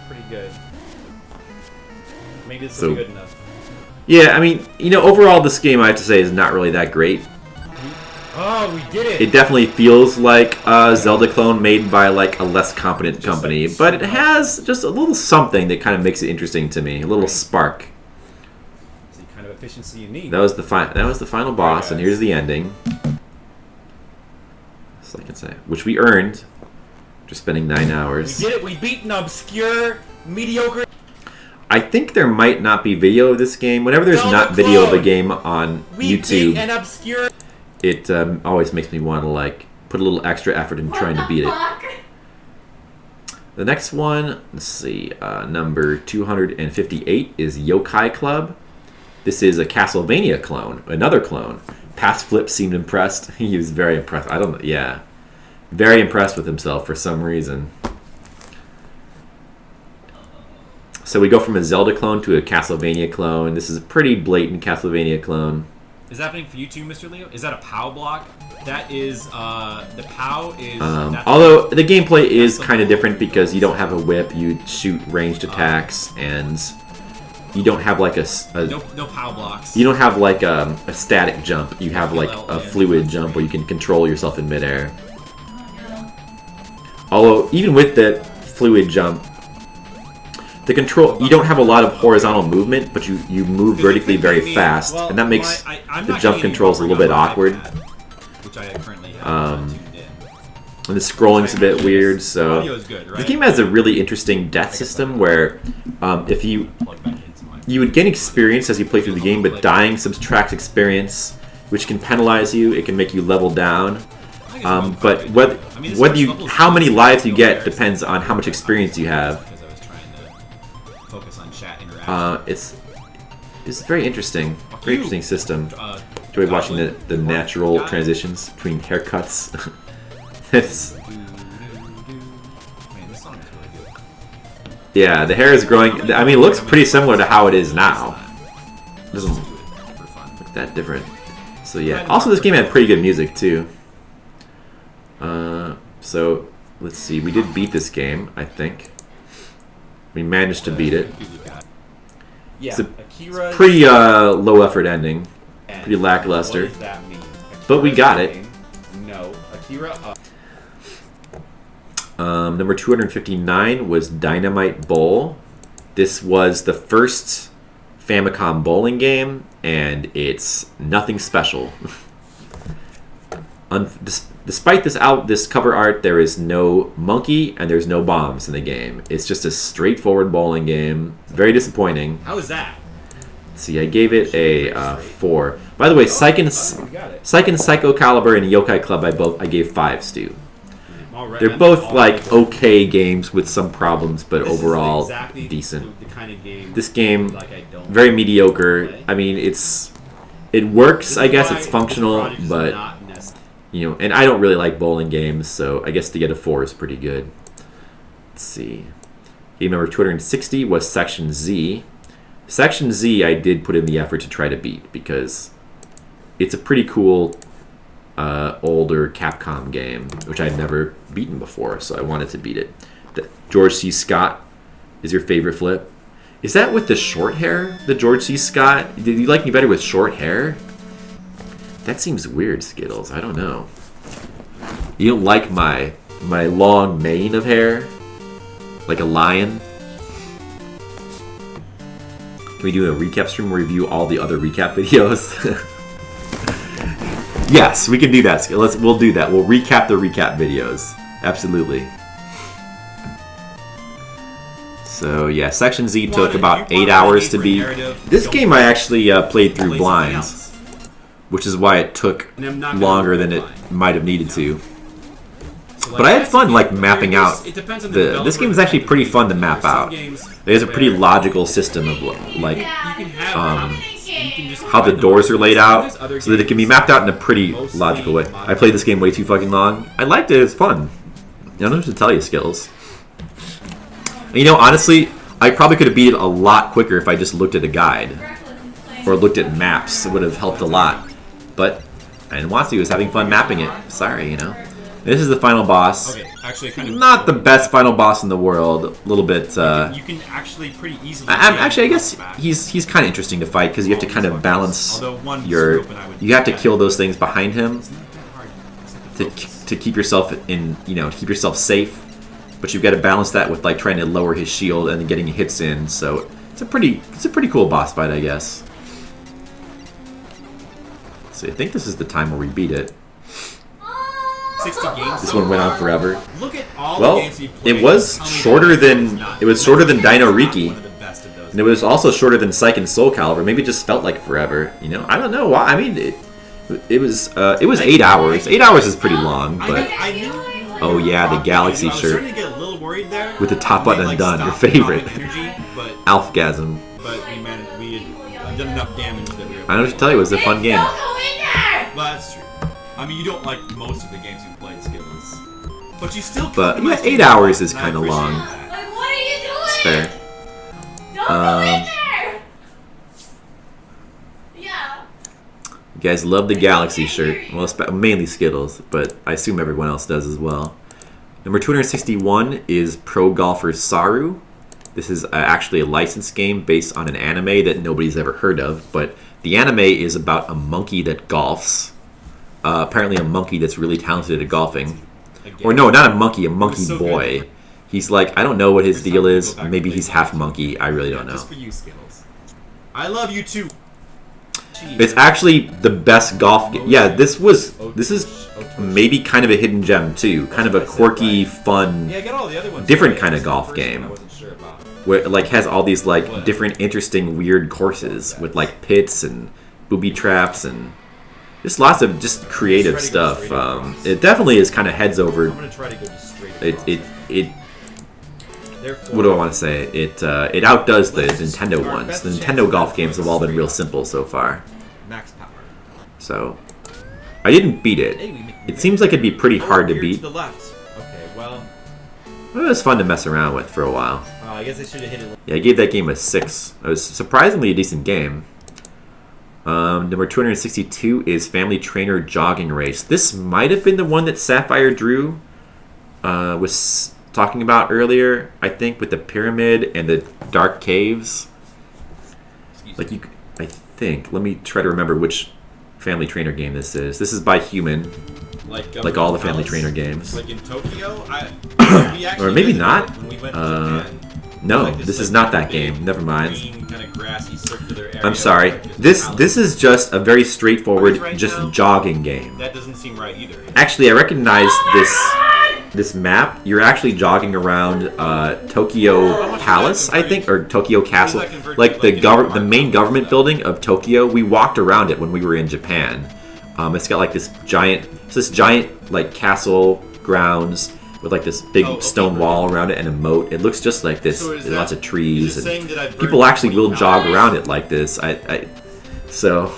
pretty good. Maybe this will So- be good enough. Yeah, I mean, you know, overall this game I have to say is not really that great. Oh, we did it! It definitely feels like a Zelda clone made by like a less competent company, but it has just a little something that kind of makes it interesting to me, a little spark. It's the kind of efficiency you need. That was the final boss, and here's the ending. So I can say, which we earned after spending 9 hours. We did it! We beat an obscure, mediocre. I think there might not be video of this game. Whenever there's Zelda not video of a clone! game on We YouTube, beat an obscure. it always makes me want to like put a little extra effort in trying to beat it. Fuck. The next one, let's see, number 258 is Yokai Club. This is a Castlevania clone, another clone. Past Flip seemed impressed. He was very impressed. Very impressed with himself for some reason. So we go from a Zelda clone to a Castlevania clone. This is a pretty blatant Castlevania clone. Is that happening for you too, Mr. Leo? Is that a POW block? That is, the POW is... that's- Although the gameplay is kind of different because you don't have a whip, you shoot ranged attacks, and you don't have like no POW blocks. you don't have like a static jump. You have like a fluid jump where you can control yourself in midair. Although even with the fluid jump, the control you don't have a lot of horizontal movement, but you move vertically very fast, and that makes the jump controls a little bit awkward. Which I currently have tuned in. And the scrolling's a bit weird, so Audio is good, right? this game has a really interesting death system where if you Plug back into my... you would gain experience as you play through the game, but dying subtracts experience, which can penalize you. It can make you level down. But how many lives you get depends on how much experience you have. Because I was trying to focus on chat interaction. It's very interesting. Very interesting system. Enjoy watching the natural transitions between haircuts. It's, Man, this song is really good. yeah, the hair is growing. I mean, it looks pretty similar to how it is now. It doesn't Do it for fun. look that different. So yeah. Also, this game had pretty good music too. So let's see. We did beat this game, I think. We managed to beat it. Yeah, It's a Akira. Pretty low effort ending. Pretty lackluster. What does that mean? But we got it. No, Akira. Number 259 was Dynamite Bowl. This was the first Famicom bowling game, and it's nothing special. Despite this cover art, there is no monkey and there's no bombs in the game. It's just a straightforward bowling game. Very disappointing. How is that? Let's see, I gave it a 4. By the way, Psych and Psycho Caliber and Yokai Club, I gave 5s to. Alright, They're both like okay games with some problems, but This is overall exactly decent. The kind of game This game, like I don't very mediocre. play. I mean, it works. This I is guess why it's the functional, project is but not necessary. you know, and I don't really like bowling games, so I guess to get a 4 is pretty good. Let's see. Game number 260 was Section Z. Section Z, I did put in the effort to try to beat because it's a pretty cool older Capcom game, which I'd never beaten before, so I wanted to beat it. George C. Scott is your favorite Flip. Is that with the short hair, the George C. Scott? Did you like me better with short hair? That seems weird, Skittles. I don't know. You don't like my long mane of hair? Like a lion? Can we do a recap stream where we review all the other recap videos? Yes, we can do that. We'll do that. We'll recap the recap videos. Absolutely. So yeah, Section Z took about 8 hours to beat. This game I actually played through blinds, which is why it took longer than it might have needed to. But I had fun like mapping out. This game is actually pretty fun to map out. It has a pretty logical system of like how the doors are laid out, so that it can be mapped out in a pretty logical way. I played this game way too fucking long. I liked it. It was fun. I don't know what to tell you, Skittles. You know, honestly, I probably could have beat it a lot quicker if I just looked at a guide or looked at maps. It would have helped a lot. But I didn't want to. I was having fun mapping it. Sorry, you know. This is the final boss. Okay, actually, kind of Not the best final boss in the world. A little bit. You can actually pretty easily. Actually, I guess he's kind of interesting to fight because you have to kind of balance your. You have to kill those things behind him to keep yourself in, you know, to keep yourself safe. But you've got to balance that with like trying to lower his shield and getting hits in. So it's a pretty cool boss fight, I guess. So I think this is the time where we beat it. 60 games. This one went on forever. Look at all Well, the games you played. it was shorter than Dino Riki, One of the best of those. and it was also shorter than Psych and Soul Calibur. Maybe it just felt like forever. You know, I don't know why. I mean, it was 8 hours. 8 hours is pretty long, but I knew. oh yeah, the Galaxy I was shirt starting to get a little worried there. with the top button We, like, undone. Your stopped favorite, dropping energy, but Alfgasm. we managed. We had done enough damage that we were. I don't know what to tell you. It was a fun game. But that's true. I mean, you don't like most of the games you played, Skittles, but you still. But yeah, most 8 of them, hours is and I kind of appreciate long. that. Like, what are you doing? It's fair. Don't go in there! Yeah. You guys love the Galaxy shirt. Well, mainly Skittles, but I assume everyone else does as well. Number 261 is Pro Golfer Saru. This is actually a licensed game based on an anime that nobody's ever heard of, but the anime is about a monkey that golfs. Apparently a monkey that's really talented at golfing. Or no, not a monkey so boy. good. He's like, I don't know what his There's deal some is. people back Maybe to he's play half golf. monkey. I really don't know. Just for you, Skittles. I love you too. Jeez. It's actually the best golf game. Yeah, this is maybe kind of a hidden gem too. Kind of a quirky, fun, Yeah, get all the other ones. different right. kind of That's the golf first game. one I wasn't sure about. where it like has all these like different, interesting, weird courses with like pits and booby traps and just lots of just creative stuff. It definitely is kind of heads over. I'm gonna try to go just straight. It what do I want to say? It outdoes the Nintendo ones. The Nintendo golf games have all been real simple so far. Max power. So I didn't beat it. It seems like it'd be pretty hard to Here beat. To the left. Okay, well, It was fun to mess around with for a while. I guess I should have hit it. Yeah, I gave that game a 6. It was surprisingly a decent game. Number 262 is Family Trainer Jogging Race. This might have been the one that Sapphire Drew was talking about earlier, I think, with the pyramid and the dark caves. Like you, I think. Let me try to remember which Family Trainer game this is. This is by Human, like all the Family Trainer games. Like in Tokyo, Or maybe not. When we went to Japan, No, like this is like, not that big game. Never mind. green kinda grass grassy circular area. I'm sorry. where just This alleys. is just a very straightforward, Right just now? jogging game. That doesn't seem right either. Actually, I recognize this map. You're actually jogging around Tokyo Palace, I think, or Tokyo Castle, like the main government building of Tokyo. We walked around it when we were in Japan. It's got like this giant like castle grounds with like this big stone wall around it and a moat. It looks just like this. So is There's lots of is trees it saying and that I've burned people actually will 20 jog hours? around it like this. So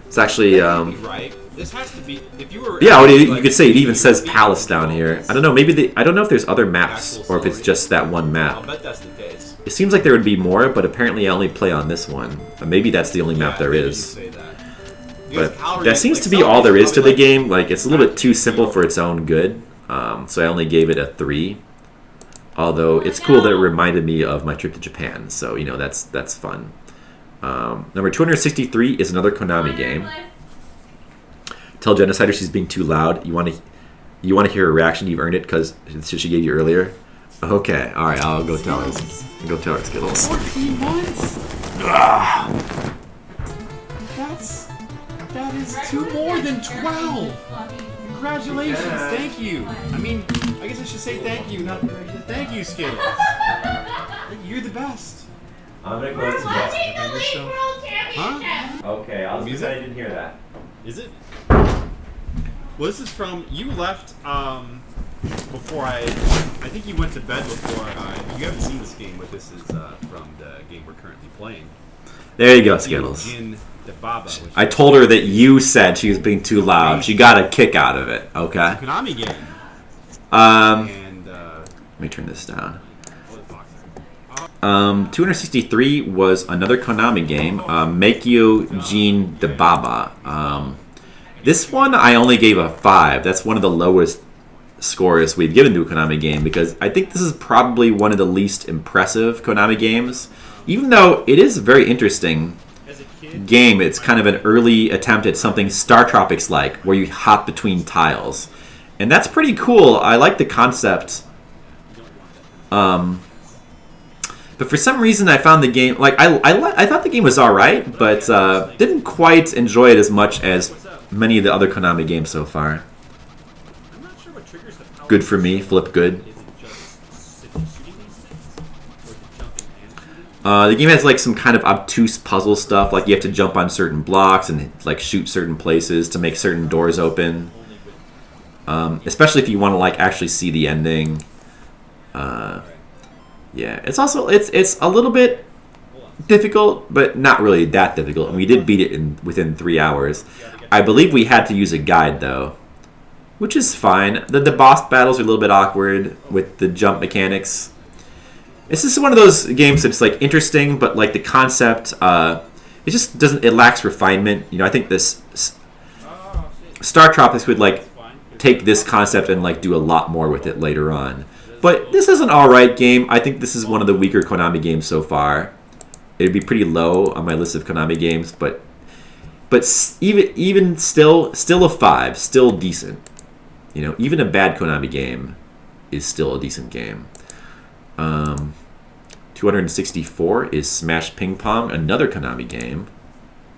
it's actually That can't be right. This has to be. If you were. yeah. actually, You like, could say it even says feet palace down here. I don't know. Maybe I don't know if there's other maps Actual or if it's story. just that one I'll map. bet that's the case. It seems like there would be more, but apparently I only play on this one. Maybe that's the only map there maybe you is. say that. Because But calories- that seems like, to be some all there days is to the probably, like, game. Like it's a little bit too simple for its own good. So I only gave it a 3. Although it's cool that it reminded me of my trip to Japan. So that's fun. Number 263 is another Konami game. Tell Genocider she's being too loud. You want to hear her reaction? You've earned it because she gave you earlier. Okay, all right. I'll go tell her. Go tell her, Skittles. 14 months? That is 2 more than 12. Congratulations, thank you. I mean, I guess I should say thank you, not thank you, Skittles. You're the best. I'm gonna go out to Watching the League World Championship. Okay, I'll Music? I didn't hear that. Is it? Well, this is from you left before I think you went to bed before. You haven't seen this game, but this is from the game we're currently playing. There you go, Skittles. Jin the Baba. Which I is told her that you said she was being too loud. She got a kick out of it. Okay. a Konami game. Let And me turn this down. what the fuck? 263 was another Konami game, Meikyo Jin the Baba. This one I only gave a 5. That's one of the lowest scores we've given to a Konami game because I think this is probably one of the least impressive Konami games. Even though it is a very interesting As a kid, game, it's kind of an early attempt at something Star Tropics-like, where you hop between tiles. And that's pretty cool. I like the concept. But for some reason, I found the game I thought the game was all right, but didn't quite enjoy it as much as many of the other Konami games so far. I'm not sure what triggers the power. Good for me, flip good. Is it just shooting these things, or is it jumping and shooting? The game has like some kind of obtuse puzzle stuff, like you have to jump on certain blocks and like shoot certain places to make certain doors open. Especially if you want to like actually see the ending. Yeah, it's also it's a little bit difficult, but not really that difficult. And we did beat it within 3 hours. I believe we had to use a guide though, which is fine. The boss battles are a little bit awkward with the jump mechanics. This is one of those games that's like interesting, but like the concept, it just doesn't. It lacks refinement. I think this Star Tropics would like take this concept and like do a lot more with it later on. But this is an alright game. I think this is one of the weaker Konami games so far. It'd be pretty low on my list of Konami games, but even still a 5, still decent. Even a bad Konami game is still a decent game. 264 is Smash Ping Pong, another Konami game,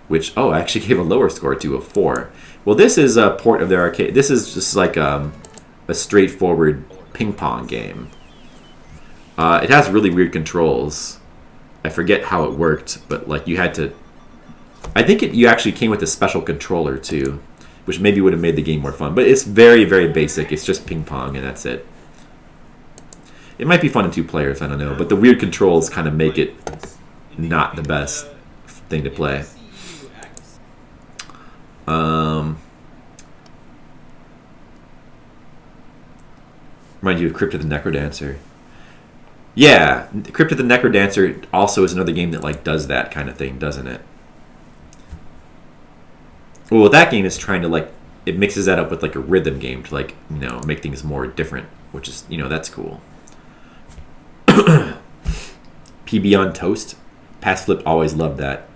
which I actually gave a lower score to, a 4. Well, this is a port of their arcade. This is just like a straightforward ping pong game. It has really weird controls. I forget how it worked, but like you had to. I think you actually came with a special controller too, which maybe would have made the game more fun. But it's very, very basic. It's just ping pong and that's it. It might be fun in 2 players, I don't know. But the weird controls kind of make it not the best thing to play. Remind you of Crypt of the Necrodancer. Yeah, Crypt of the Necrodancer also is another game that like does that kind of thing, doesn't it? Well, that game is trying to like it mixes that up with like a rhythm game to like make things more different, which is that's cool. PB on toast. Past Flip always loved that.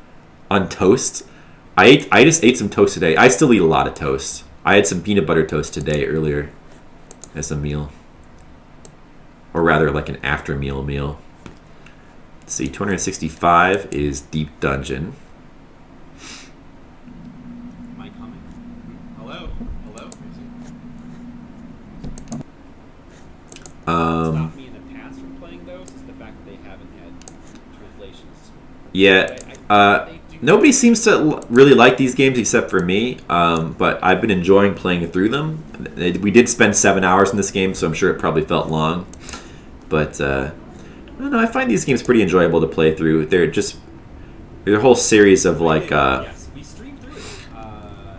On toast, I just ate some toast today. I still eat a lot of toast. I had some peanut butter toast today earlier as a meal. Or rather like an after meal. Let's see, 265 is Deep Dungeon. Am I coming? Hello? Hello? Stopped me in the past from playing those is the fact that they haven't had translations. Yeah, They do- nobody seems to really like these games except for me, but I've been enjoying playing through them. We did spend 7 hours in this game, so I'm sure it probably felt long. But, I don't know, I find these games pretty enjoyable to play through. They're a whole series of, like, yes, we streamed through it. Yeah.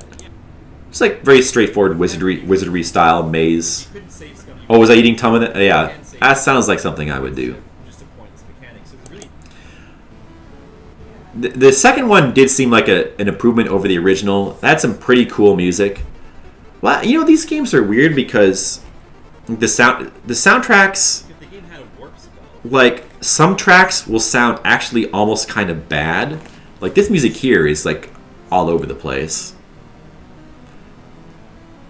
it's like very straightforward wizardry style maze. Couldn't save stuff. Oh, was I eating tum in it? Yeah, that sounds like something I would do. Just a pointless mechanic. So it's really The second one did seem like an improvement over the original. That had some pretty cool music. Well, you know, these games are weird because the soundtracks, if the game had a warp spell. like some tracks will sound actually almost kind of bad. Like this music here is like all over the place.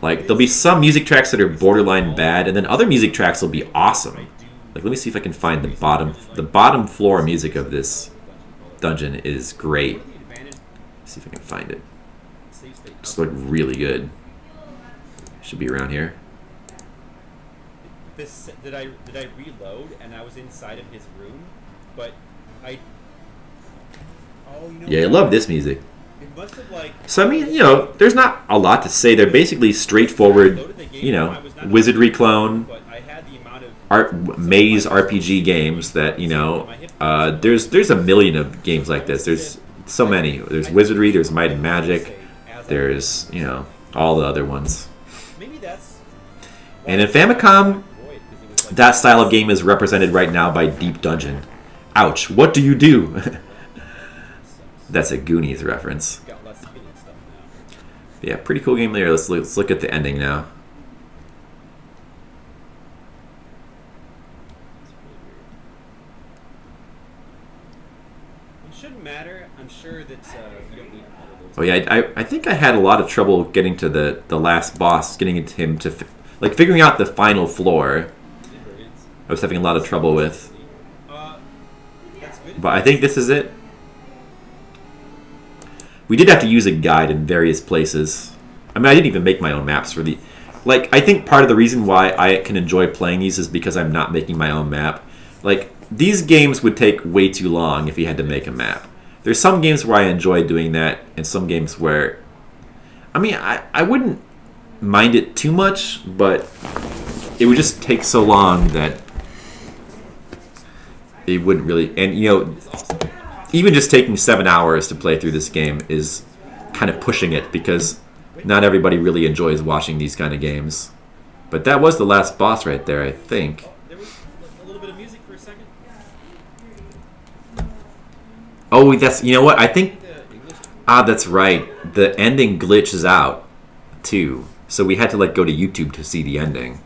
Like there'll be some music tracks that are borderline bad, and then other music tracks will be awesome. Like let me see if I can find the bottom floor music of this dungeon is great. Let's see if I can find it. Just look really good. Should be around here. This did I reload and I was inside of his room, but I. Oh, you know. Yeah, I what? love this music. It must have like. So I mean, you know, there's not a lot to say. They're basically straightforward, you know, wizardry clone, But I had the amount of. maze RPG games that you know. There's a million of games like this. There's so many. There's wizardry. There's might and magic. There's you know all the other ones. Maybe that's. And in Famicom, that style of game is represented right now by Deep Dungeon. Ouch! What do you do? That's a Goonies reference. Got less hidden stuff now. Yeah, pretty cool game there. Let's look at the ending now. It shouldn't matter. I'm sure that you don't need all of those. Oh yeah, I think I had a lot of trouble getting to the last boss, getting him to like figuring out the final floor. I was having a lot of trouble with, That's good. but I think this is it. We did have to use a guide in various places. I mean, I didn't even make my own maps for the. Like, I think part of the reason why I can enjoy playing these is because I'm not making my own map. Like, these games would take way too long if you had to make a map. There's some games where I enjoy doing that, and some games where... I mean, I wouldn't mind it too much, but it would just take so long that it wouldn't really... And, you know, even just taking 7 hours to play through this game is kind of pushing it, because not everybody really enjoys watching these kind of games. But that was the last boss right there, I think. There was a little bit of music for a second. Oh, that's... You know what? I think... that's right. The ending glitches out, too. So we had to, like, go to YouTube to see the ending.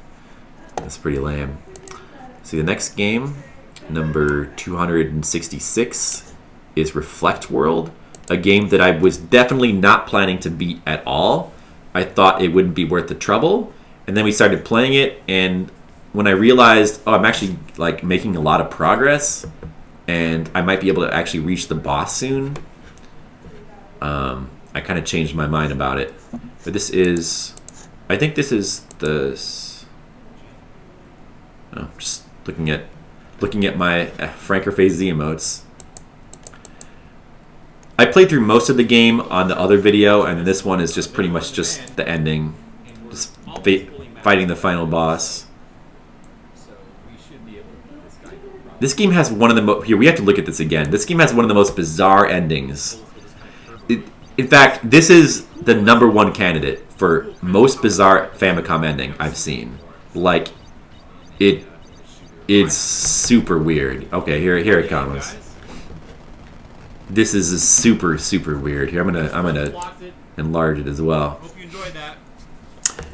That's pretty lame. See, the next game, number 266, is Reflect World. A game that I was definitely not planning to beat at all. I thought it wouldn't be worth the trouble. And then we started playing it, and when I realized, oh, I'm actually, like, making a lot of progress, and I might be able to actually reach the boss soon, I kind of changed my mind about it. But this is... I think this is the... Oh, just looking at my Franker Phase Z emotes. I played through most of the game on the other video, and this one is just pretty much just the ending. Just fighting the final boss. So we should be able to beat this guy. No problem. This game has one of the most... Here, we have to look at this again. This game has one of the most bizarre endings. In fact, this is the #1 candidate for most bizarre Famicom ending I've seen. Like, it's super weird. Okay, here it comes. This is super, super weird. Here, I'm gonna Blocked it. enlarge it as well. Hope you enjoyed that.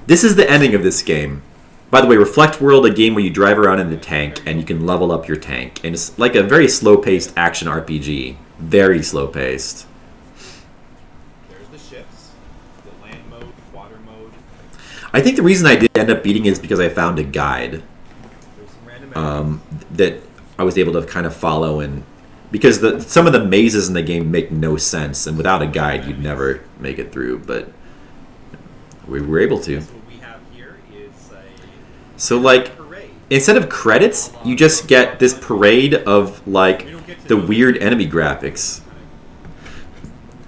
This is the ending of this game. By the way, Reflect World, a game where you drive around in a tank and you can level up your tank. And it's like a very slow-paced action RPG. Very slow-paced. There's the ships, the land mode, water mode. I think the reason I did end up beating it is because I found a guide There's some random that I was able to kind of follow and because some of the mazes in the game make no sense, and without a guide, you'd never make it through. But we were able to. So what we have here is a So like, parade. instead of credits, you just get this parade of like the weird enemy graphics.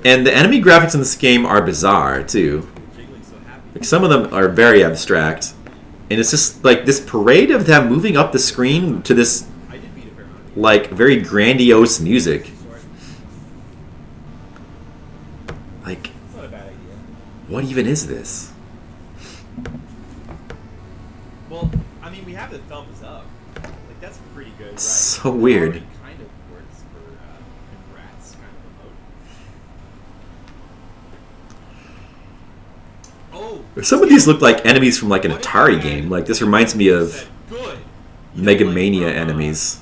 And the enemy graphics in this game are bizarre too. Jiggling so happy. Like some of them are very abstract, and it's just like this parade of them moving up the screen to this I did beat a fair amount of like very grandiose music. Sorry. Like, It's not a bad idea. what even is this? Well, I mean, we have the thumbs up. Like, that's pretty good, right? So It weird. already kind of works for congrats kind of emote. Oh! Some of these look like enemies from like an Atari game. Like this reminds me of Said, good. You Mega don't like Mania from, enemies.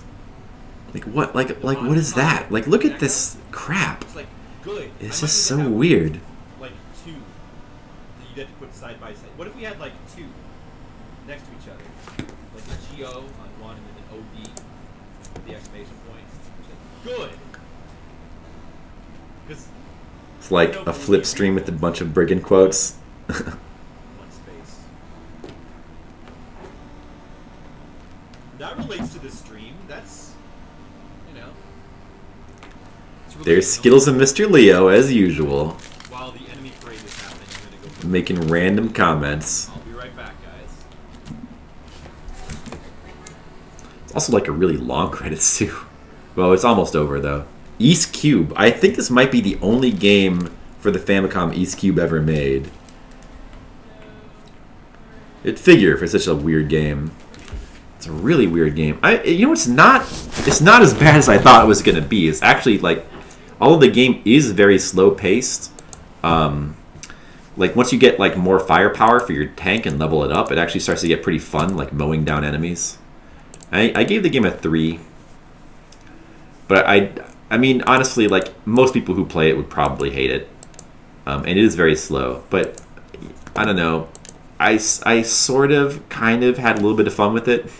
Like what? Like what is that? Like look at this crap. It's like, good. It's I just might need so to have, weird. Like, two that you get to put side by side. What if we had, like, two next to each other? Like a GO on one and then an OD with the exclamation point. It's like, good! Because It's like a flip stream with a bunch of brigand quotes. one space. That relates to the stream. That's, you know. it's There's related Skittles and Mr. Leo as usual, While the enemy parade is happening, I'm gonna go. making random comments. I'll be right back, guys. It's also like a really long credits too. Well, it's almost over though. East Cube. I think this might be the only game for the Famicom East Cube ever made. It'd figure for such a weird game. It's a really weird game. It's not as bad as I thought it was gonna be. It's actually like, although the game is very slow paced, like once you get like more firepower for your tank and level it up, it actually starts to get pretty fun, like mowing down enemies. I gave the game a 3, but I mean honestly, like most people who play it would probably hate it, and it is very slow. But I don't know. I sort of, kind of had a little bit of fun with it.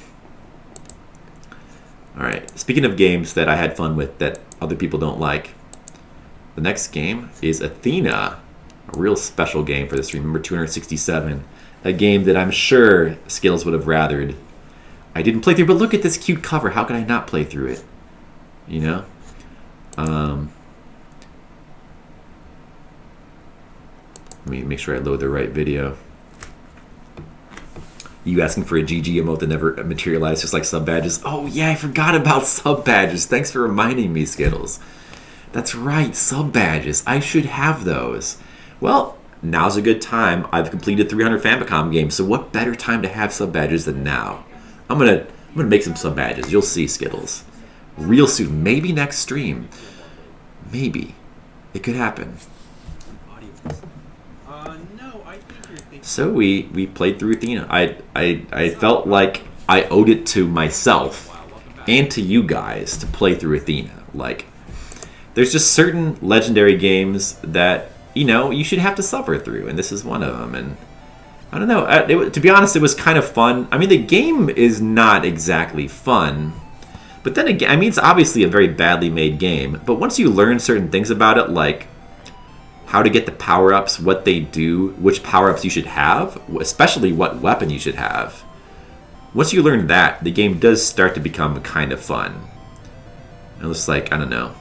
Alright, speaking of games that I had fun with that other people don't like, the next game is Athena, a real special game for the stream, number 267, a game that I'm sure Skittles would have rathered. I didn't play through, but look at this cute cover, how could I not play through it? You know? Let me make sure I load the right video. You asking for a GG emote that never materialized, just like sub badges. Oh yeah, I forgot about sub badges. Thanks for reminding me, Skittles. That's right, sub badges. I should have those. Well, now's a good time. I've completed 300 Famicom games, so what better time to have sub badges than now? I'm gonna make some sub badges. You'll see, Skittles. Real soon, maybe next stream. Maybe. It could happen. No, I think you're thinking. So we played through Athena. I felt like I owed it to myself and to you guys to play through Athena. Like, there's just certain legendary games that, you should have to suffer through, and this is one of them. And I don't know. To be honest, it was kind of fun. I mean, the game is not exactly fun, but then again, I mean, it's obviously a very badly made game. But once you learn certain things about it, like how to get the power-ups, what they do, which power-ups you should have, especially what weapon you should have. Once you learn that, the game does start to become kind of fun. And it's like, I don't know,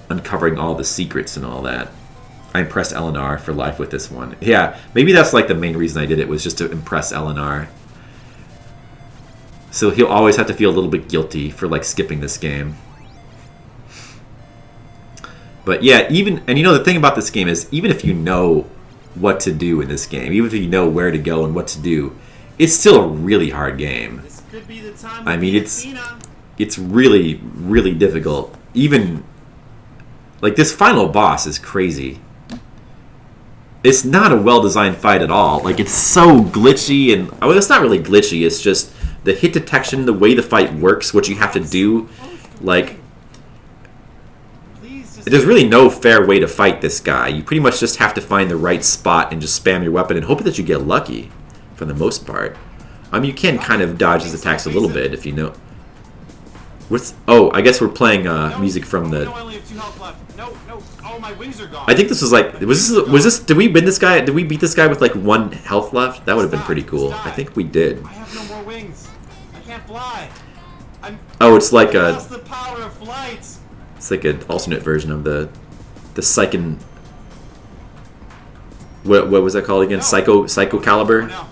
uncovering all the secrets and all that. I impressed Eleanor for life with this one. Yeah, maybe that's like the main reason I did it, was just to impress Eleanor. So he'll always have to feel a little bit guilty for like skipping this game. But yeah, and the thing about this game is, even if you know what to do in this game, even if you know where to go and what to do, it's still a really hard game. This could be the time. I mean, it's really, really difficult. Even, like, this final boss is crazy. It's not a well-designed fight at all. Like, it's so glitchy, and, well, it's not really glitchy, it's just the hit detection, the way the fight works, what you have to do, like, there's really no fair way to fight this guy. You pretty much just have to find the right spot and just spam your weapon and hope that you get lucky, for the most part. I mean, you can kind of dodge his attacks a little bit if you know. What's? Oh, I guess we're playing music from No, the. I only have 2 health left. No. Oh, my wings are gone. I think this was like. Was this? Did we win this guy? Did we beat this guy with like 1 health left? That would have been pretty cool. I think we did. I have no more wings. I can't fly. Oh, it's like I a. lost the power of flight. It's like an alternate version of the Psychon. What was that called again? No. Psycho Oh, Caliber? no.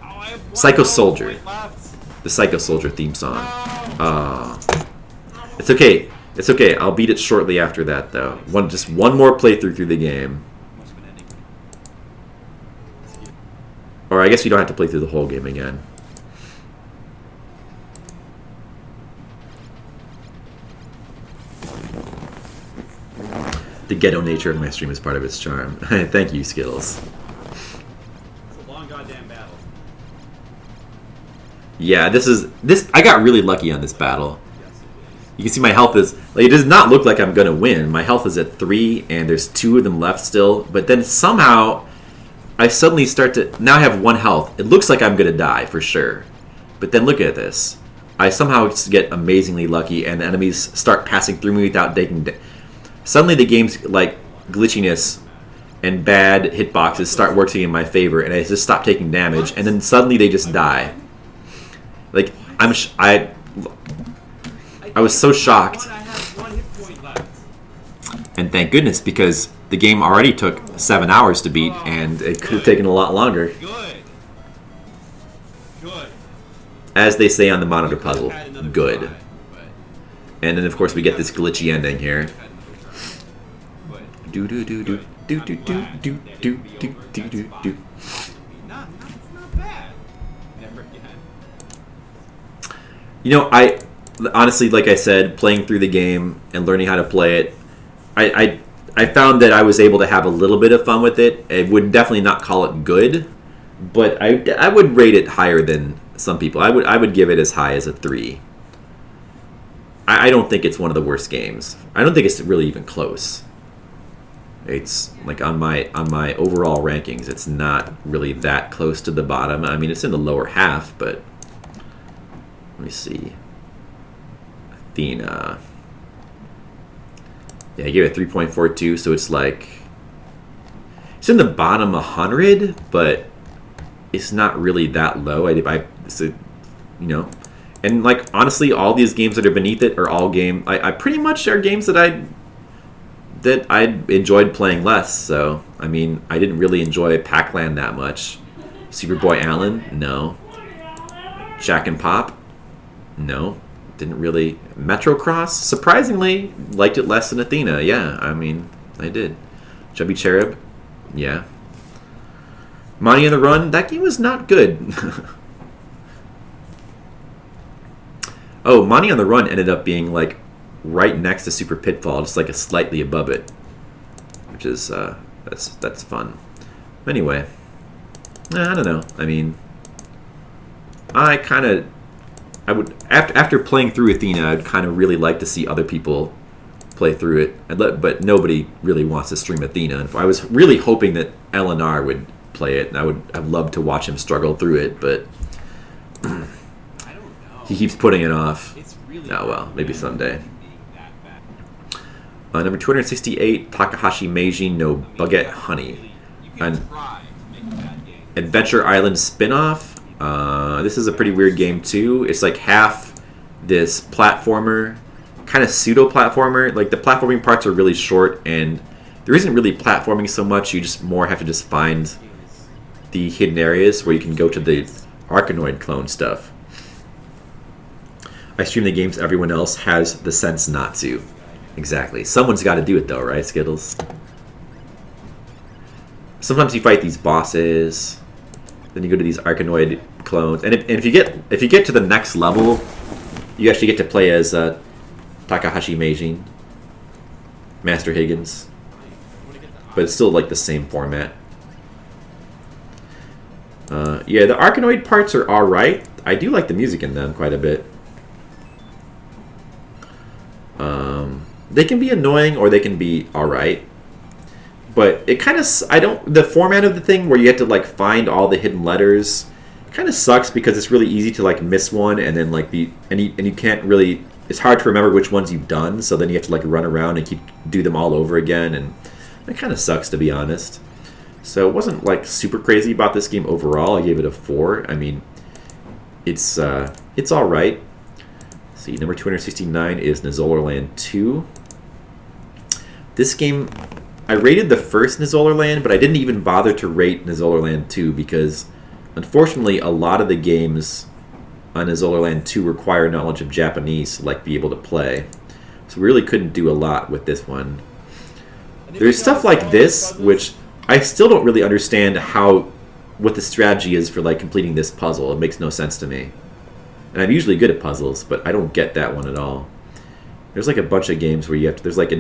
Oh, I have one Psycho more Soldier. point left. The Psycho Soldier theme song. No. It's okay. It's okay. I'll beat it shortly after that, though. Just one more playthrough through the game. Must have been ending. Or I guess you don't have to play through the whole game again. The ghetto nature of my stream is part of its charm. Thank you, Skittles. It's a long goddamn battle. Yeah, this. I got really lucky on this battle. Yes, it is. You can see my health is like, it does not look like I'm gonna win. My health is at 3, and there's 2 of them left still. But then somehow, I suddenly start to now have 1 health. It looks like I'm gonna die for sure. But then look at this. I somehow get amazingly lucky, and the enemies start passing through me without taking. Suddenly, the game's like glitchiness and bad hitboxes start working in my favor, and I just stop taking damage. And then suddenly, they just die. Like I was so shocked. I have 1 hit point left. And thank goodness, because the game already took 7 hours to beat, and it could have taken a lot longer. Good. As they say on the monitor puzzle, Had another good. try, but And then, of course, we get this glitchy ending here. had another try. But Do do do do do do do do do do do do do. it's not bad. Never again. You know, I honestly, like I said, playing through the game and learning how to play it, I found that I was able to have a little bit of fun with it. I would definitely not call it good, but I would rate it higher than some people. I would give it as high as a 3. I don't think it's one of the worst games. I don't think it's really even close. It's like on my overall rankings, it's not really that close to the bottom. I mean, it's in the lower half, but let me see. Athena. Yeah, I gave it 3.42, so it's like it's in the bottom 100, but it's not really that low. And like honestly, all these games that are beneath it are all I pretty much are games that I enjoyed playing less. So I mean, I didn't really enjoy Pac-Land that much. Superboy Allen, no. Jack and Pop, no. Didn't really. Metrocross, surprisingly, liked it less than Athena. Yeah, I mean, I did. Chubby Cherub, yeah. Money on the Run, that game was not good. Oh, Money on the Run ended up being like right next to Super Pitfall, just like a slightly above it, which is that's fun. Anyway, I don't know. I mean, I would after playing through Athena, I'd kind of really like to see other people play through it. But nobody really wants to stream Athena. And I was really hoping that LNR would play it, and I'd love to watch him struggle through it, but I don't know. he keeps putting it off. It's really Oh well, maybe someday. being that bad. Number 268, Takahashi Meiji no Baguette Honey. You can And try to make a bad game. Adventure Island spin-off. This is a pretty weird game too. It's like half this platformer, kind of pseudo-platformer. Like the platforming parts are really short, and there isn't really platforming so much. You just more have to just find the hidden areas where you can go to the Arkanoid clone stuff. I stream the games everyone else has the sense not to. Exactly. Someone's got to do it though, right, Skittles? Sometimes you fight these bosses, then you go to these Arkanoid clones, and if you get to the next level, you actually get to play as Takahashi Meiji, Master Higgins, but it's still like the same format. Yeah, the Arkanoid parts are alright. I do like the music in them quite a bit. They can be annoying or they can be alright. But it kind of, the format of the thing where you have to like find all the hidden letters kind of sucks because it's really easy to like miss one and then like and you can't really it's hard to remember which ones you've done, so then you have to like run around and do them all over again, and that kind of sucks, to be honest. So it wasn't like super crazy about this game overall. I gave it a 4. I mean, it's all right. See, number 269 is Nizzolerland 2. This game, I rated the first Nizzolerland, but I didn't even bother to rate Nizzolerland 2 because, unfortunately, a lot of the games on Nizzolerland 2 require knowledge of Japanese to like be able to play. So we really couldn't do a lot with this one. There's stuff like this, which I still don't really understand what the strategy is for like completing this puzzle. It makes no sense to me. And I'm usually good at puzzles, but I don't get that one at all. There's like a bunch of games where you have to. There's like a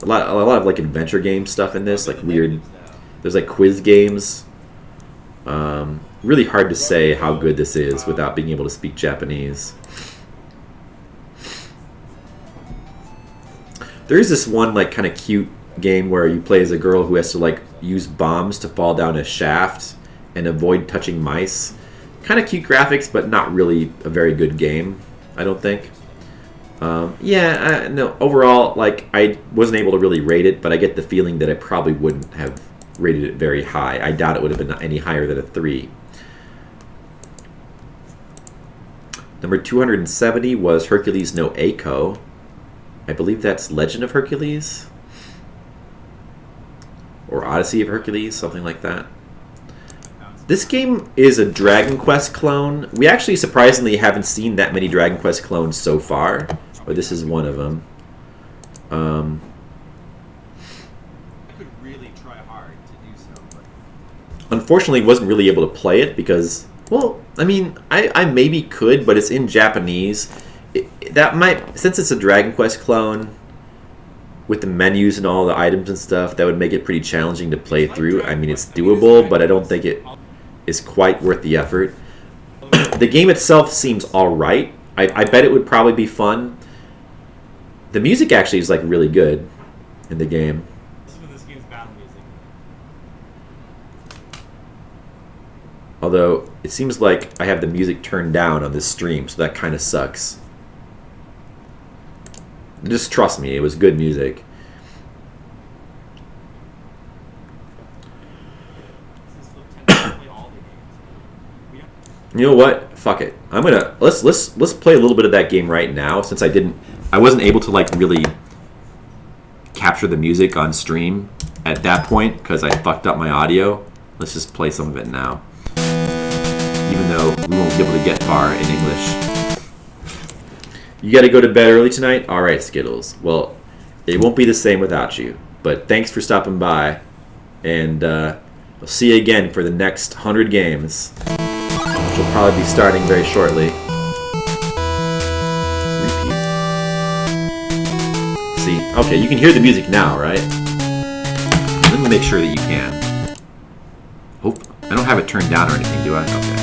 lot of like adventure game stuff in this, like weird. There's like quiz games. Really hard to say how good this is without being able to speak Japanese. There is this one like kind of cute game where you play as a girl who has to like use bombs to fall down a shaft and avoid touching mice. Kind of cute graphics, but not really a very good game, I don't think. No. Overall, like I wasn't able to really rate it, but I get the feeling that I probably wouldn't have rated it very high. I doubt it would have been any higher than a 3. Number 270 was Hercules no Eiko. I believe that's Legend of Hercules or Odyssey of Hercules, something like that. This game is a Dragon Quest clone. We actually surprisingly haven't seen that many Dragon Quest clones so far, but this is one of them. I could really try hard to do so, but Unfortunately, wasn't really able to play it because, well, I mean, I maybe could, but it's in Japanese. Since it's a Dragon Quest clone, with the menus and all the items and stuff, that would make it pretty challenging to play through. I mean, it's doable, but I don't think it is quite worth the effort. The game itself seems alright. I bet it would probably be fun. The music actually is like really good in the game. Listen to this game's battle music. Although, it seems like I have the music turned down on this stream, so that kind of sucks. Just trust me, it was good music. This is Fliptendo. Play all the games. We don't- You know what? Fuck it. I'm gonna let's play a little bit of that game right now since I wasn't able to like really capture the music on stream at that point because I fucked up my audio. Let's just play some of it now. Even though we won't be able to get far in English. You gotta go to bed early tonight? Alright, Skittles. Well, it won't be the same without you. But thanks for stopping by. And we'll see you again for the next 100 games. Which will probably be starting very shortly. Repeat. See? Okay, you can hear the music now, right? Let me make sure that you can. Hope I don't have it turned down or anything, do I? Okay.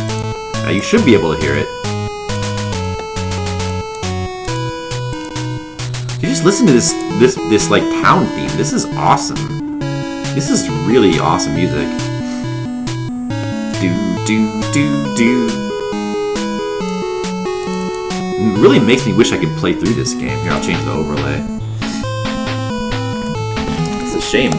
Now you should be able to hear it. You just listen to this like town theme. This is awesome. This is really awesome music. Do. It really makes me wish I could play through this game. Here, I'll change the overlay. It's a shame.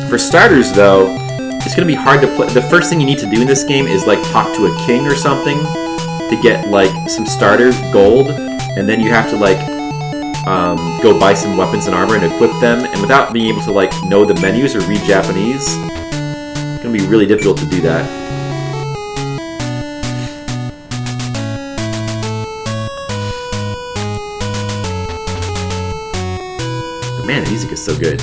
For starters, though, it's gonna be hard to play. The first thing you need to do in this game is like talk to a king or something to get like some starter gold. And then you have to like go buy some weapons and armor and equip them, and without being able to like know the menus or read Japanese, it's gonna be really difficult to do that. But man, the music is so good.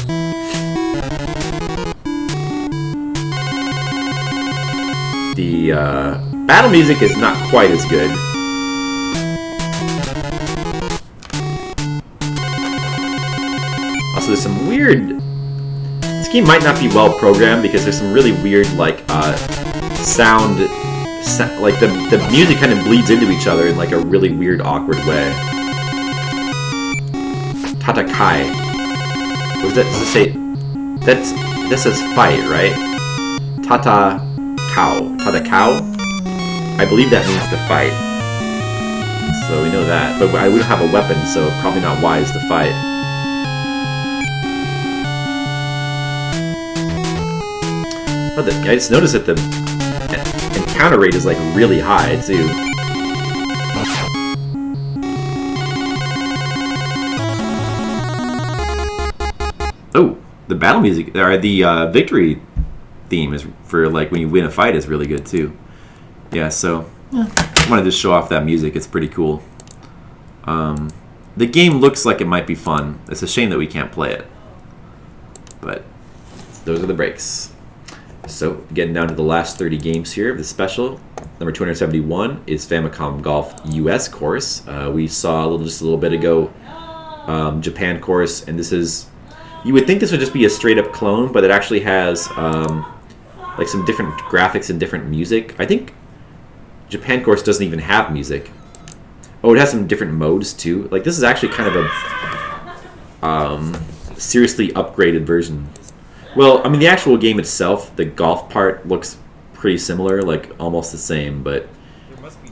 The battle music is not quite as good. Also, there's some weird... This game might not be well programmed because there's some really weird, like, sound... Like, the music kind of bleeds into each other in, like, a really weird, awkward way. Tatakai. What does that say? That says fight, right? Tata-cow. Tata-cow? I believe that means to fight. so we know that. But we don't have a weapon, so probably not wise to fight. Oh, I just noticed that the encounter rate is like really high too. Oh, the battle music, or the victory theme is for like when you win a fight is really good too. Yeah, so I wanted to show off that music. It's pretty cool. The game looks like it might be fun. It's a shame that we can't play it. But those are the breaks. So getting down to the last 30 games here of the special. Number 271 is Famicom Golf US course. We saw just a little bit ago Japan course, and this is. You would think this would just be a straight up clone, but it actually has like some different graphics and different music. I think Japan course doesn't even have music. Oh, it has some different modes too. Like this is actually kind of a seriously upgraded version. Well, I mean the actual game itself, the golf part looks pretty similar, like almost the same, but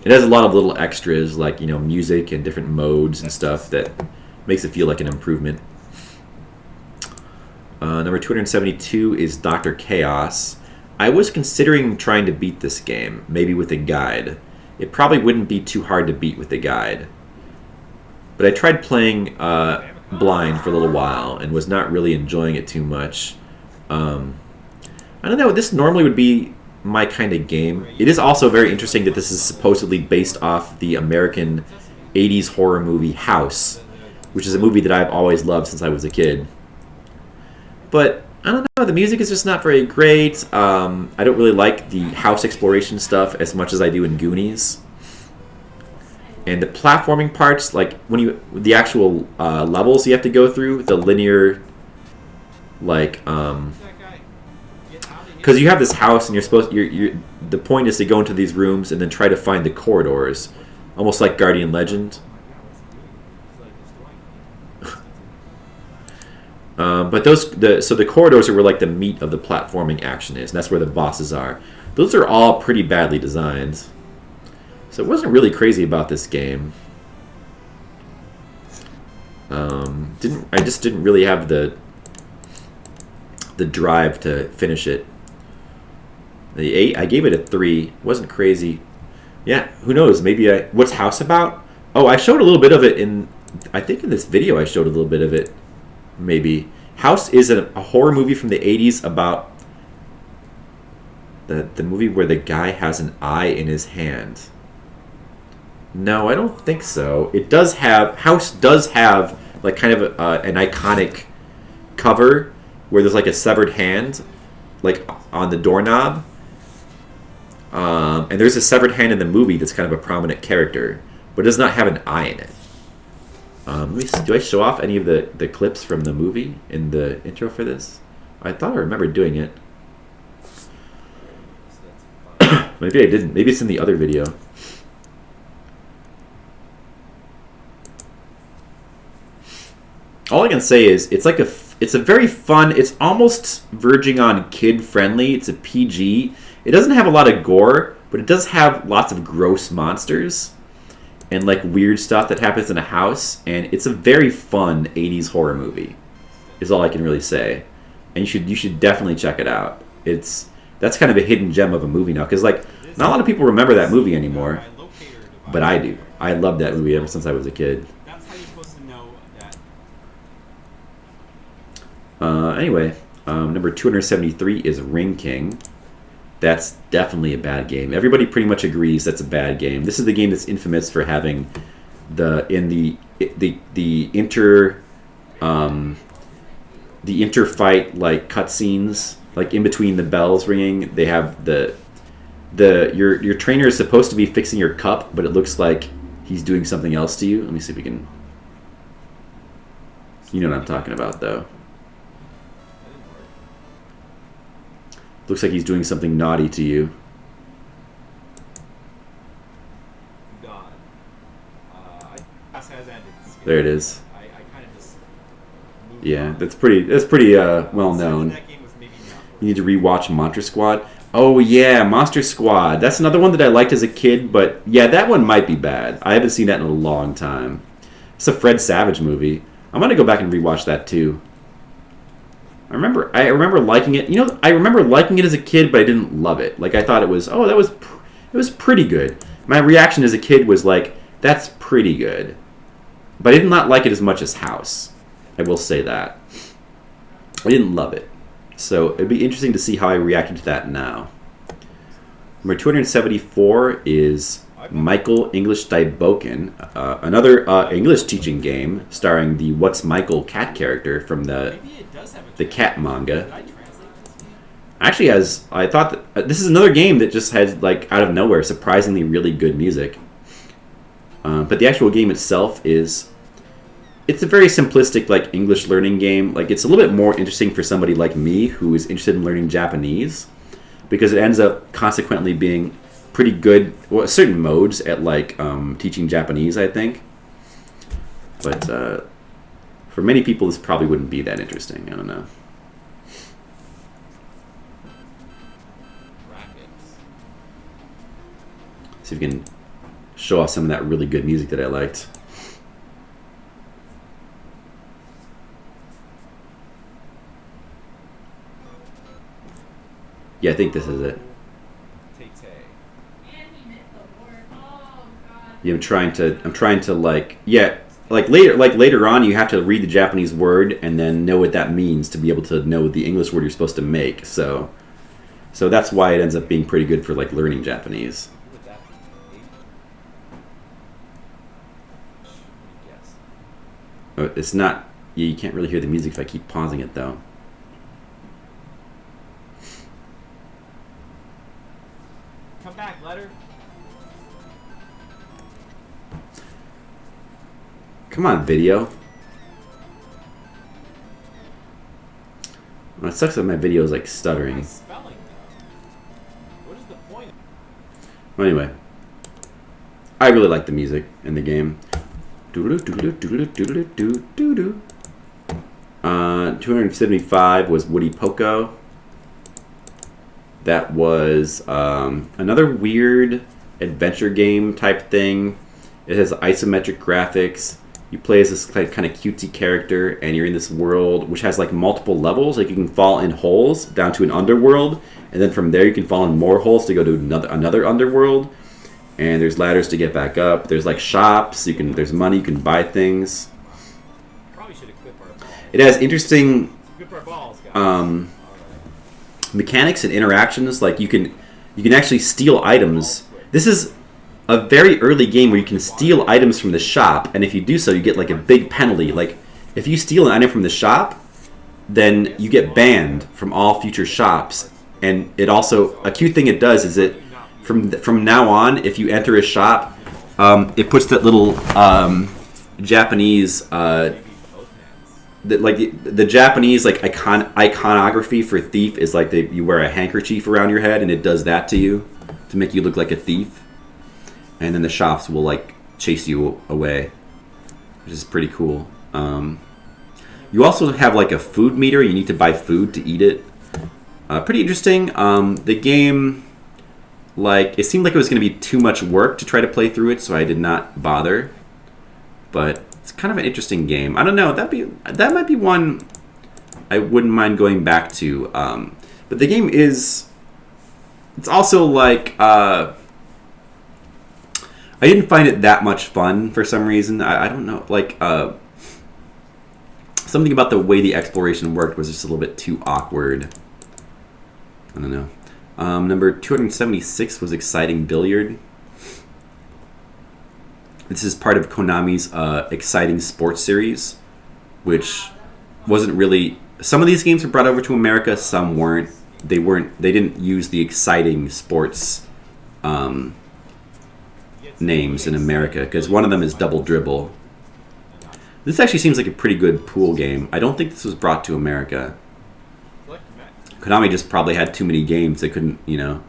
it has a lot of little extras like, you know, music and different modes and stuff that makes it feel like an improvement. Number 272 is Dr. Chaos. I was considering trying to beat this game, maybe with a guide. It probably wouldn't be too hard to beat with a guide. But I tried playing blind for a little while and was not really enjoying it too much. I don't know, this normally would be my kind of game. It is also very interesting that this is supposedly based off the American 80s horror movie House, which is a movie that I've always loved since I was a kid. But I don't know, the music is just not very great. I don't really like the house exploration stuff as much as I do in Goonies. And the platforming parts, like when the actual levels you have to go through, the linear, like, because you have this house and the point is to go into these rooms and then try to find the corridors, almost like Guardian Legend. But so the corridors are where like the meat of the platforming action is, and that's where the bosses are. Those are all pretty badly designed. So it wasn't really crazy about this game. I just didn't really have the drive to finish it. The 8, I gave it a 3. Wasn't crazy. Yeah, who knows? Maybe what's House about? Oh, I showed a little bit of it I think in this video I showed a little bit of it. Maybe. House is a horror movie from the 80s about the movie where the guy has an eye in his hand. No, I don't think so. House does have like kind of an iconic cover where there's like a severed hand like on the doorknob. And there's a severed hand in the movie that's kind of a prominent character, but it does not have an eye in it. Let me see, do I show off any of the clips from the movie in the intro for this? I thought I remembered doing it. Maybe I didn't. Maybe it's in the other video. All I can say is it's a very fun. It's almost verging on kid friendly. It's a PG. It doesn't have a lot of gore, but it does have lots of gross monsters and like weird stuff that happens in a house, and it's a very fun 80s horror movie is all I can really say. And you should definitely check it out. That's kind of a hidden gem of a movie now, because like not a lot of people remember that movie anymore, but I do. I loved that movie ever since I was a kid. That's how you're supposed to know that. Anyway, number 273 is Ring King. That's definitely a bad game. Everybody pretty much agrees that's a bad game. This is the game that's infamous for having the inter-fight like cutscenes, like in between the bells ringing. They have your trainer is supposed to be fixing your cup, but it looks like he's doing something else to you. Let me see if we can. You know what I'm talking about, though. Looks like he's doing something naughty to you. God. Has ended. There it is. I kind of just moved Yeah, on. that's pretty well known. That game was maybe not You need to rewatch Mantra Squad. Oh yeah, Monster Squad. That's another one that I liked as a kid, but yeah, that one might be bad. I haven't seen that in a long time. It's a Fred Savage movie. I'm gonna go back and rewatch that too. I remember liking it. You know, I remember liking it as a kid, but I didn't love it. Like I thought it was, it was pretty good. My reaction as a kid was like, that's pretty good. But I did not like it as much as House. I will say that. I didn't love it. So it'd be interesting to see how I reacted to that now. Number 274 is Michael English Dyboken, another English teaching game starring the What's Michael cat character from the cat manga. Actually I thought that this is another game that just has, like, out of nowhere, surprisingly really good music. But the actual game itself it's a very simplistic, like, English learning game. Like, it's a little bit more interesting for somebody like me who is interested in learning Japanese, because it ends up consequently being pretty good, well, certain modes at, like, teaching Japanese, I think. But for many people, this probably wouldn't be that interesting. I don't know. See if we can show off some of that really good music that I liked. Yeah, I think this is it. Yeah, I'm trying to like, yeah, like later on you have to read the Japanese word and then know what that means to be able to know the English word you're supposed to make. So that's why it ends up being pretty good for, like, learning Japanese. It's not, yeah, you can't really hear the music if I keep pausing it though. Come back, letter. Come on, video. Well, it sucks that my video is, like, stuttering. Spelling, though. What is the point? Well, anyway, I really like the music in the game. 275 was Woody Poco. That was another weird adventure game type thing. It has isometric graphics. You play as this kind of cutesy character, and you're in this world which has, like, multiple levels. Like, you can fall in holes down to an underworld, and then from there you can fall in more holes to go to another underworld. And there's ladders to get back up. There's, like, shops. There's money. You can buy things. Probably should equip our balls. It has interesting Equip our balls, guys. mechanics and interactions. Like, you can actually steal items. This is a very early game where you can steal items from the shop, and if you do so, you get, like, a big penalty. Like, if you steal an item from the shop, then you get banned from all future shops. And it also, a cute thing it does is it, from now on, if you enter a shop, it puts that little Japanese, the Japanese, like, iconography for thief is, like, you wear a handkerchief around your head, and it does that to you to make you look like a thief. And then the shops will, like, chase you away, which is pretty cool. You also have, like, a food meter. You need to buy food to eat it. Pretty interesting. The game, like, it seemed like it was going to be too much work to try to play through it, so I did not bother. But it's kind of an interesting game. I don't know. That might be one I wouldn't mind going back to. But the game it's also, like, I didn't find it that much fun for some reason. I don't know. Like, something about the way the exploration worked was just a little bit too awkward. I don't know. Number 276 was Exciting Billiard. This is part of Konami's Exciting Sports series, which wasn't really... Some of these games were brought over to America, some weren't. They didn't use the Exciting Sports names in America, because one of them is Double Dribble. This actually seems like a pretty good pool game. I don't think this was brought to America. Konami just probably had too many games. They couldn't, you know...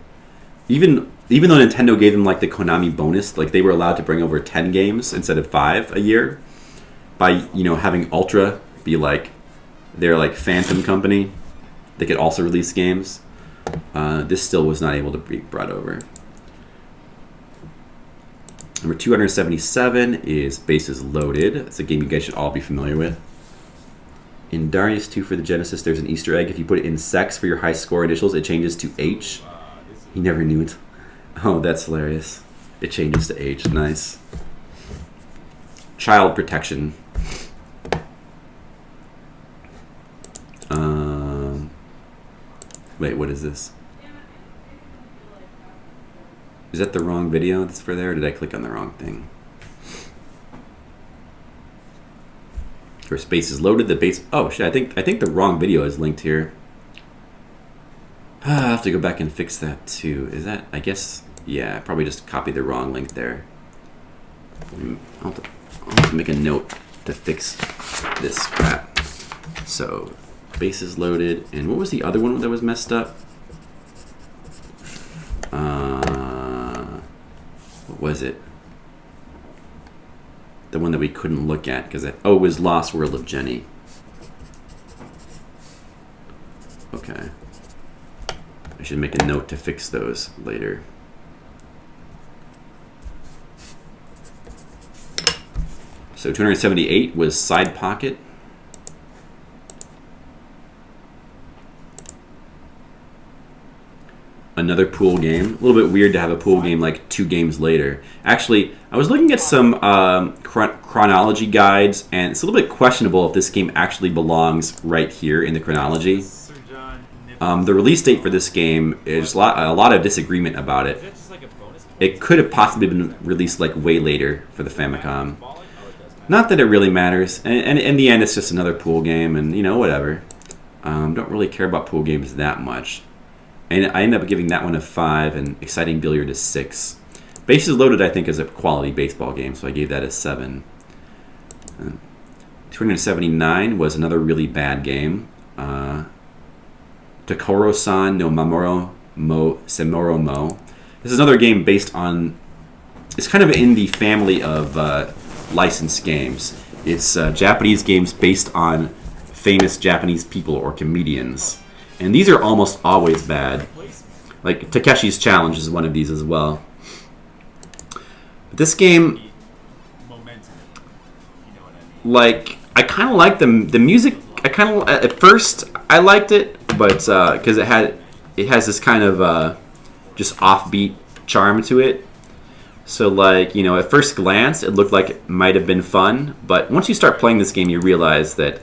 Even though Nintendo gave them, like, the Konami bonus, like, they were allowed to bring over 10 games instead of 5 a year by, you know, having Ultra be, like, their, like, Phantom company. They could also release games. This still was not able to be brought over. Number 277 is Bases Loaded. It's a game you guys should all be familiar with. In Darius 2 for the Genesis, there's an Easter egg. If you put it in sex for your high score initials, it changes to H. He never knew it. Oh, that's hilarious. It changes to H. Nice. Child protection. Wait, what is this? Is that the wrong video that's for there, or did I click on the wrong thing? Your space is loaded. The base. Oh shit! I think the wrong video is linked here. I'll have to go back and fix that too. Is that? I guess. Yeah, I probably just copied the wrong link there. I'll have to make a note to fix this crap. So, base is loaded, and what was the other one that was messed up? What was it? The one that we couldn't look at because it was Lost World of Jenny. Okay. I should make a note to fix those later. So 278 was Side Pocket. Another pool game. A little bit weird to have a pool game like 2 games later. Actually, I was looking at some chronology guides, and it's a little bit questionable if this game actually belongs right here in the chronology. The release date for this game is a lot of disagreement about it. It could have possibly been released like way later for the Famicom. Not that it really matters, and in the end, it's just another pool game, and you know, whatever. Don't really care about pool games that much. And I ended up giving that one a 5 and Exciting Billiard a 6. Bases Loaded, I think, is a quality baseball game, so I gave that a 7. 279 was another really bad game. Tokoro-san no Mamoru mo Semoro mo. This is another game based on... It's kind of in the family of licensed games. It's Japanese games based on famous Japanese people or comedians. And these are almost always bad. Like Takeshi's Challenge is one of these as well. But this game, like, I kind of like the music. I kind of at first I liked it, but because it has this kind of just offbeat charm to it. So like, you know, at first glance it looked like it might have been fun, but once you start playing this game, you realize that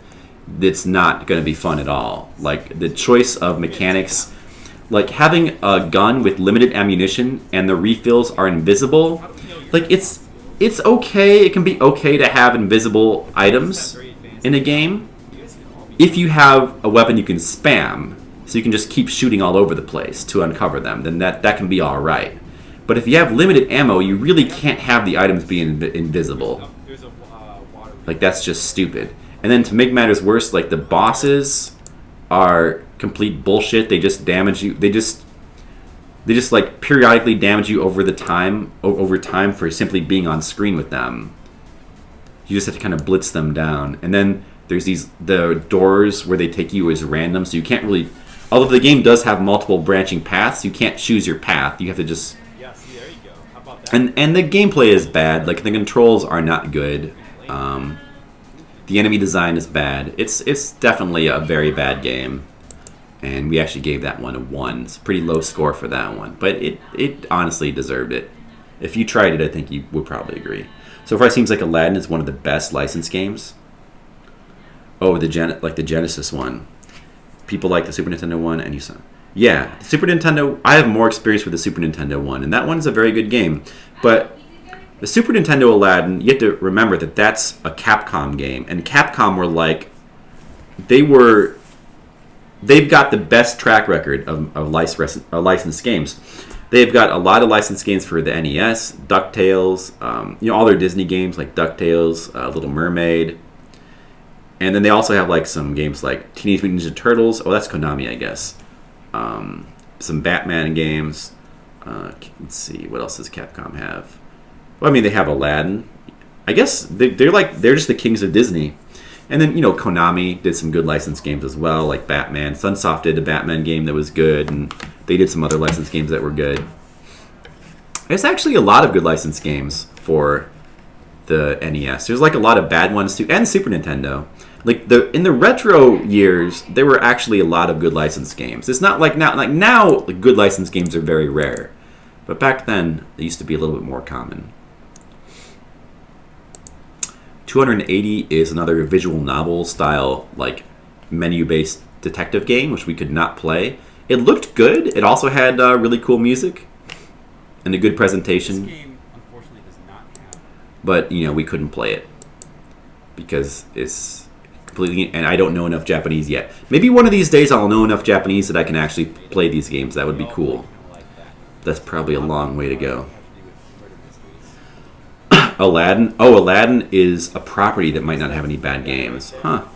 it's not going to be fun at all. Like the choice of mechanics, like having a gun with limited ammunition and the refills are invisible. Like it's okay. It can be okay to have invisible items in a game if you have a weapon you can spam, so you can just keep shooting all over the place to uncover them. Then that can be all right. But if you have limited ammo, you really can't have the items be invisible. Like that's just stupid. And then to make matters worse, like the bosses are complete bullshit. They just damage you. They just like periodically damage you over time for simply being on screen with them. You just have to kind of blitz them down. And then there's the doors where they take you as random, so you can't really. Although the game does have multiple branching paths, you can't choose your path. You have to just. Yeah, see, there you go. How about that? And the gameplay is bad. Like the controls are not good. The enemy design is bad. It's definitely a very bad game, and we actually gave that one a 1. It's a pretty low score for that one, but it honestly deserved it. If you tried it, I think you would probably agree. So far, it seems like Aladdin is one of the best licensed games. Oh, the Genesis one. People like the Super Nintendo one, and you saw. Yeah, the Super Nintendo. I have more experience with the Super Nintendo one, and that one's a very good game, but. The Super Nintendo Aladdin, you have to remember that that's a Capcom game, and Capcom were like, they've got the best track record of licensed games. They've got a lot of licensed games for the NES, DuckTales, all their Disney games like DuckTales, Little Mermaid, and then they also have like some games like Teenage Mutant Ninja Turtles. Oh, that's Konami, I guess. Some Batman games. Let's see, what else does Capcom have? Well, I mean, they have Aladdin. I guess they're just the kings of Disney. And then, Konami did some good licensed games as well, like Batman. Sunsoft did a Batman game that was good, and they did some other licensed games that were good. There's actually a lot of good licensed games for the NES. There's like a lot of bad ones too, and Super Nintendo. Like in the retro years, there were actually a lot of good licensed games. It's not like now. Like now, good licensed games are very rare, but back then they used to be a little bit more common. 280 is another visual novel style, like menu-based detective game, which we could not play. It looked good. It also had really cool music and a good This presentation, game, unfortunately, does not have. but we couldn't play it because it's completely. And I don't know enough Japanese yet. Maybe one of these days I'll know enough Japanese that I can actually play these games. That would be cool. That's probably a long way to go. Aladdin. Oh, Aladdin is a property that might not have any bad games. Huh.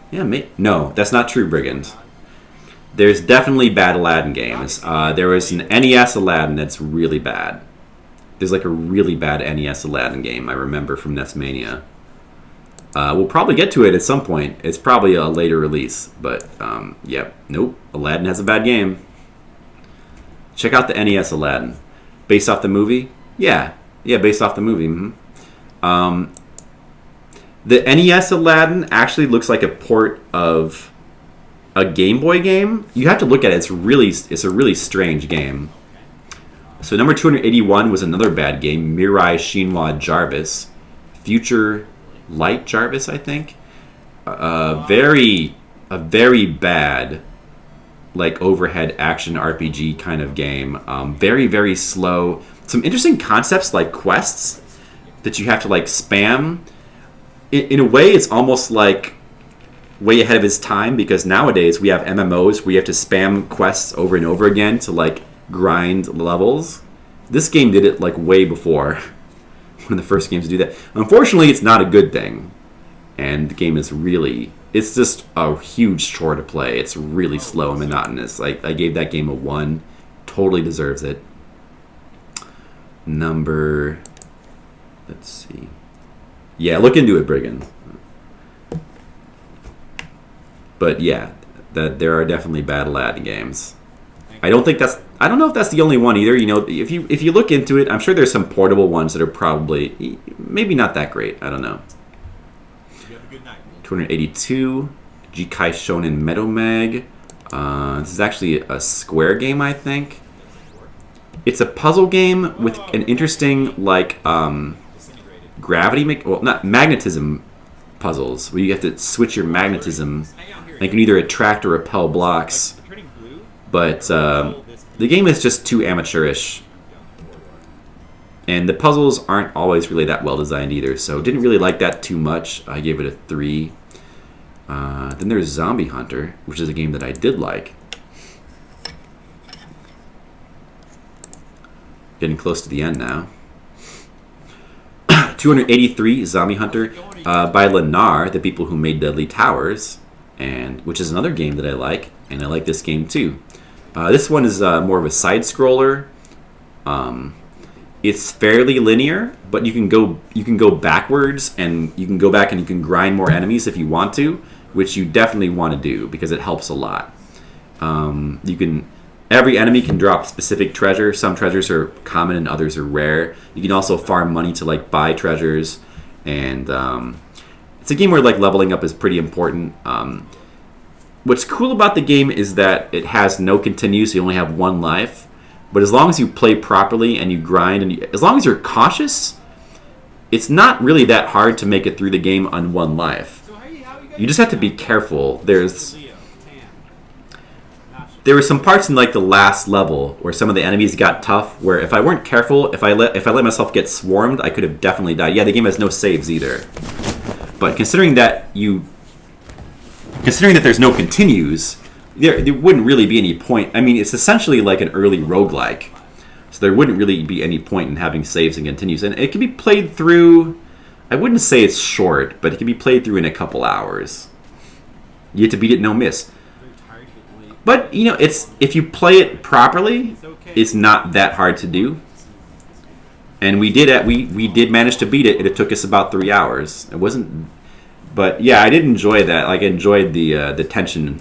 Yeah, no, that's not true, Brigand. There's definitely bad Aladdin games. There was an NES Aladdin that's really bad. There's like a really bad NES Aladdin game I remember from NES Mania. We'll probably get to it at some point. It's probably a later release, but yeah, nope. Aladdin has a bad game. Check out the NES Aladdin. Based off the movie? Yeah, based off the movie. Mm-hmm. The NES Aladdin actually looks like a port of a Game Boy game. You have to look at it. It's a really strange game. So number 281 was another bad game, Mirai Shinwa Jarvis. Future Light Jarvis, I think. A very bad, like, overhead action RPG kind of game. Very, very slow. Some interesting concepts like quests that you have to like spam. In a way, it's almost like way ahead of its time, because nowadays we have MMOs where you have to spam quests over and over again to like grind levels. This game did it like way before. One of the first games to do that. Unfortunately, it's not a good thing. And the game is it's just a huge chore to play. It's really slow and monotonous. I gave that game a 1. Totally deserves it. Let's see. Yeah, look into it, Brigand. But yeah, there are definitely bad Aladdin games. I don't know if that's the only one either. If you look into it, I'm sure there's some portable ones that are probably maybe not that great. I don't know. You have a good night. 282, Jikai Shonen Meadow Mag. This is actually a Square game, I think. It's a puzzle game with an interesting not magnetism puzzles where you have to switch your magnetism. You can either attract or repel blocks. But the game is just too amateurish. And the puzzles aren't always really that well designed either, so didn't really like that too much. I gave it a 3. Then there's Zombie Hunter, which is a game that I did like. Getting close to the end now. 283, Zombie Hunter, by Lennar, the people who made Deadly Towers, which is another game that I like, and I like this game too. This one is more of a side-scroller. It's fairly linear, but you can go backwards, and you can go back and you can grind more enemies if you want to, which you definitely want to do because it helps a lot. Every enemy can drop specific treasure. Some treasures are common and others are rare. You can also farm money to like buy treasures, and it's a game where like leveling up is pretty important. What's cool about the game is that it has no continues. You only have 1 life, but as long as you play properly and you grind, and as long as you're cautious, it's not really that hard to make it through the game on 1 life. You just have to be careful. There were some parts in like the last level where some of the enemies got tough, where if I weren't careful, if I let myself get swarmed, I could have definitely died. Yeah, the game has no saves either. But considering that there's no continues, there wouldn't really be any point. I mean, it's essentially like an early roguelike. So there wouldn't really be any point in having saves and continues. And it can be played through, I wouldn't say it's short, but it can be played through in a couple hours. You have to beat it no miss. But, it's if you play it properly, it's not that hard to do. And we did manage to beat it, and it took us about 3 hours. It wasn't But yeah, I did enjoy that. Like, I enjoyed the tension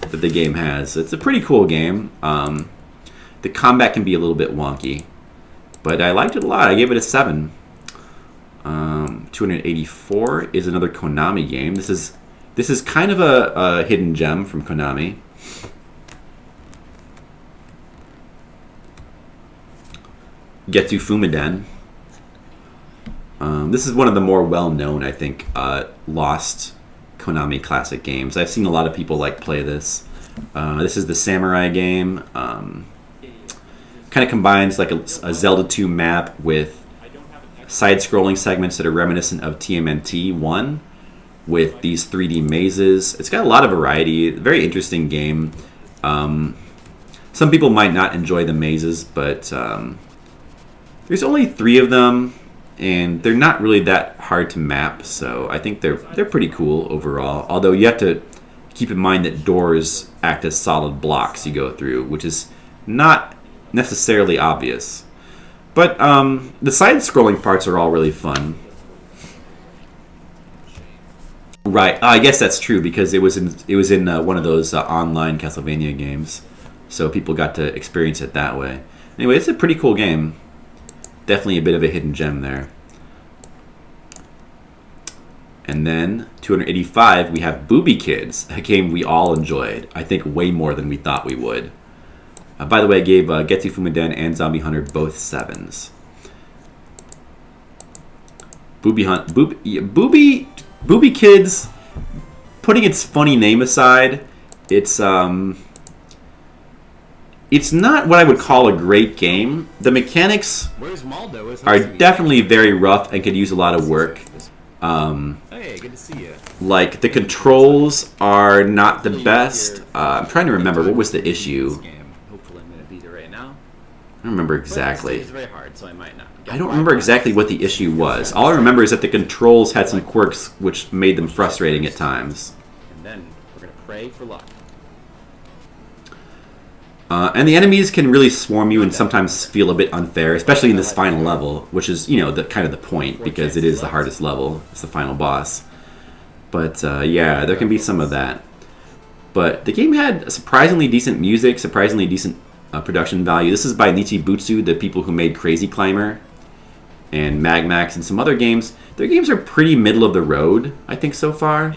that the game has. It's a pretty cool game. The combat can be a little bit wonky, but I liked it a lot. I gave it a 7. 284 is another Konami game. This is kind of a hidden gem from Konami. Getsu Fumiden. This is one of the more well-known, I think, lost Konami classic games. I've seen a lot of people play this. This is the samurai game. Kind of combines like a Zelda 2 map with side-scrolling segments that are reminiscent of TMNT 1 with these 3D mazes. It's got a lot of variety. Very interesting game. Some people might not enjoy the mazes, but there's only 3 of them, and they're not really that hard to map, so I think they're pretty cool overall. Although you have to keep in mind that doors act as solid blocks you go through, which is not necessarily obvious. But the side-scrolling parts are all really fun. Right, I guess that's true because it was in one of those online Castlevania games, so people got to experience it that way. Anyway, it's a pretty cool game. Definitely a bit of a hidden gem there. And then 285, we have Booby Kids, a game we all enjoyed. I think way more than we thought we would. By the way, I gave Getsu Fumiden and Zombie Hunter both 7s. Booby Kids, putting its funny name aside, it's not what I would call a great game. The mechanics are definitely very rough and could use a lot of work. Hey, good to see you. Like, the controls are not the best. I'm trying to remember, what was the issue? Hopefully I'm gonna beat it right now. I don't remember exactly. It's very hard, so I might not. I don't remember exactly what the issue was. All I remember is that the controls had some quirks which made them frustrating at times. And then we're gonna pray for luck. And the enemies can really swarm you and sometimes feel a bit unfair, especially in this final level, which is, the kind of the point, because it is the hardest level. It's the final boss. But yeah, there can be some of that. But the game had surprisingly decent music, surprisingly decent production value. This is by Nichibutsu, the people who made Crazy Climber and Magmax and some other games. Their games are pretty middle of the road, I think, so far.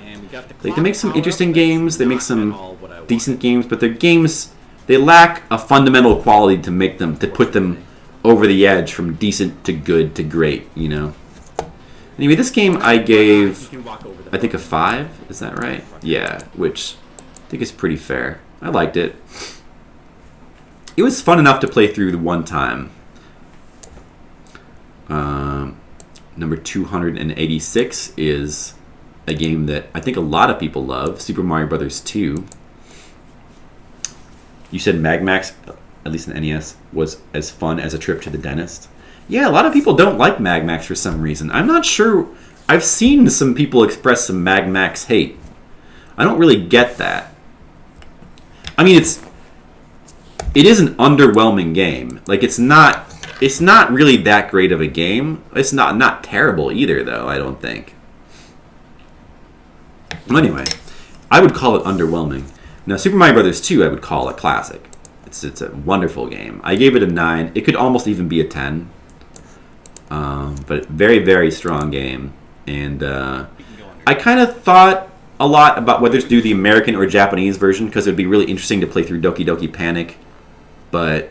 They make some interesting games, they make some decent games, but their games, they lack a fundamental quality to put them over the edge from decent to good to great, Anyway, this game I gave, I think, a 5. Is that right? Yeah, which I think is pretty fair. I liked it. It was fun enough to play through the one time. Number 286 is a game that I think a lot of people love, Super Mario Bros. 2. You said Magmax, at least in NES, was as fun as a trip to the dentist. Yeah, a lot of people don't like Magmax for some reason. I'm not sure. I've seen some people express some Magmax hate. I don't really get that. I mean, it is an underwhelming game. Like, it's not really that great of a game. It's not terrible either, though, I don't think. Anyway, I would call it underwhelming. Now, Super Mario Bros. 2 I would call a classic. It's a wonderful game. I gave it a 9. It could almost even be a 10. But very, very strong game. And I kind of thought a lot about whether to do the American or Japanese version, because it would be really interesting to play through Doki Doki Panic. But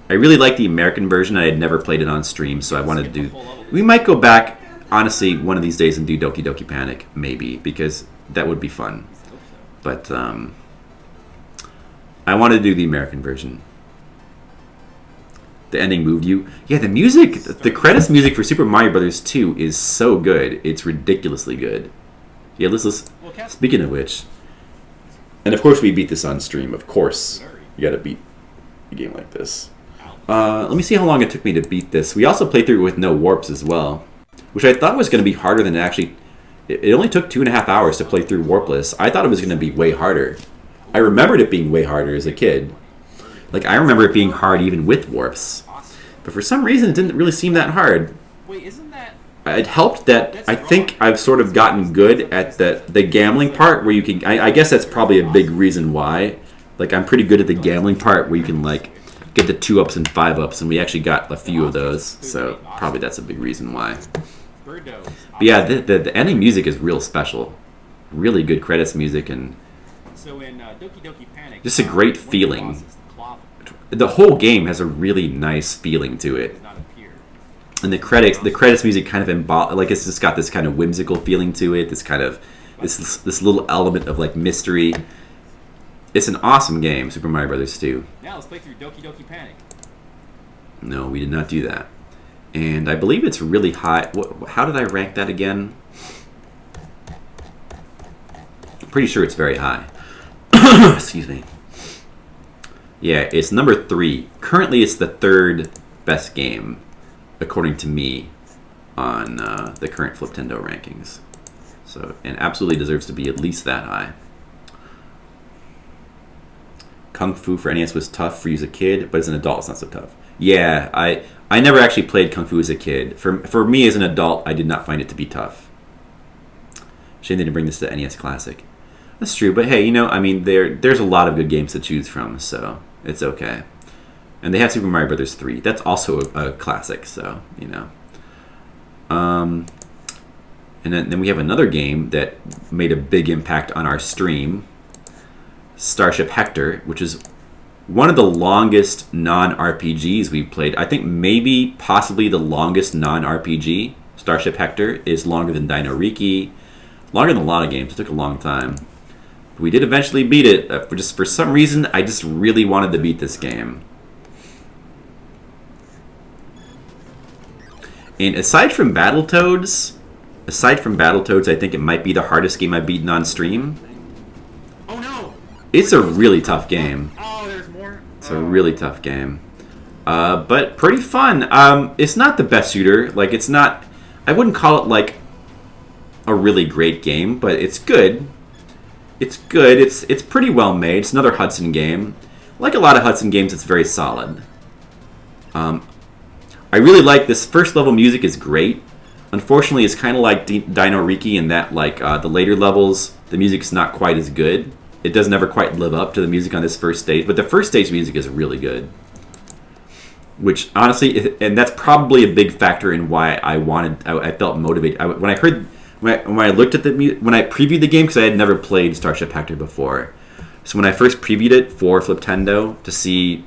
I really like the American version. I had never played it on stream, so I wanted to do... We might go back, honestly, one of these days and do Doki Doki Panic, maybe, because that would be fun. But I wanted to do the American version. The ending moved you. Yeah, the music, the credits music for Super Mario Bros. 2 is so good. It's ridiculously good. Yeah, let's speaking of which, and of course we beat this on stream. Of course, you gotta beat a game like this. Let me see how long it took me to beat this. We also played through it with no warps as well, which I thought was going to be harder than it actually. It only took 2.5 hours to play through warpless. I thought it was going to be way harder. I remembered it being way harder as a kid. Like, I remember it being hard even with warps. But for some reason, it didn't really seem that hard. Wait, isn't that it helped that I think I've sort of gotten good at the gambling part where you can. I guess that's probably a big reason why. Like I'm pretty good at the gambling part where you can like get the 2-ups and 5-ups, and we actually got a few of those. So probably that's a big reason why. But yeah, the ending music is real special. Really good credits music and just a great feeling. The whole game has a really nice feeling to it. And the credits music kind of like it's just got this kind of whimsical feeling to it. This kind of this little element of like mystery. It's an awesome game, Super Mario Brothers 2. Now let's play through Doki Doki Panic. No, we did not do that. And I believe it's really high. How did I rank that again? I'm pretty sure it's very high. Excuse me. Yeah, it's number 3. Currently, it's the 3rd best game, according to me, on the current Fliptendo rankings. So, and absolutely deserves to be at least that high. Kung Fu for NES was tough for you as a kid, but as an adult, it's not so tough. Yeah, I never actually played Kung Fu as a kid. For me as an adult, I did not find it to be tough. Shame they didn't bring this to NES Classic. That's true, but hey, you know, I mean, there's a lot of good games to choose from, so it's okay. And they have Super Mario Brothers 3. That's also a classic, so, you know. And then we have another game that made a big impact on our stream, Starship Hector, which is one of the longest non-RPGs we've played. I think maybe, possibly the longest non-RPG. Starship Hector is longer than Dino Riki, longer than a lot of games. It took a long time. We did eventually beat it. For some reason, I just really wanted to beat this game. And aside from Battletoads, I think it might be the hardest game I've beaten on stream. Oh no! It's a really tough game. Oh, there's more. It's a really tough game. But pretty fun. It's not the best shooter. Like, it's not... I wouldn't call it, like, a really great game, but it's good. It's good. It's pretty well made. It's another Hudson game. Like a lot of Hudson games, it's very solid. I really like this first level music is great. Unfortunately, it's kind of like Dino Riki in that, like, the later levels, the music's not quite as good. It doesn't ever quite live up to the music on this first stage, but the first stage music is really good. Which, honestly, and that's probably a big factor in why I felt motivated. When I looked at when I previewed the game, because I had never played Starship Hector before. So when I first previewed it for Fliptendo to see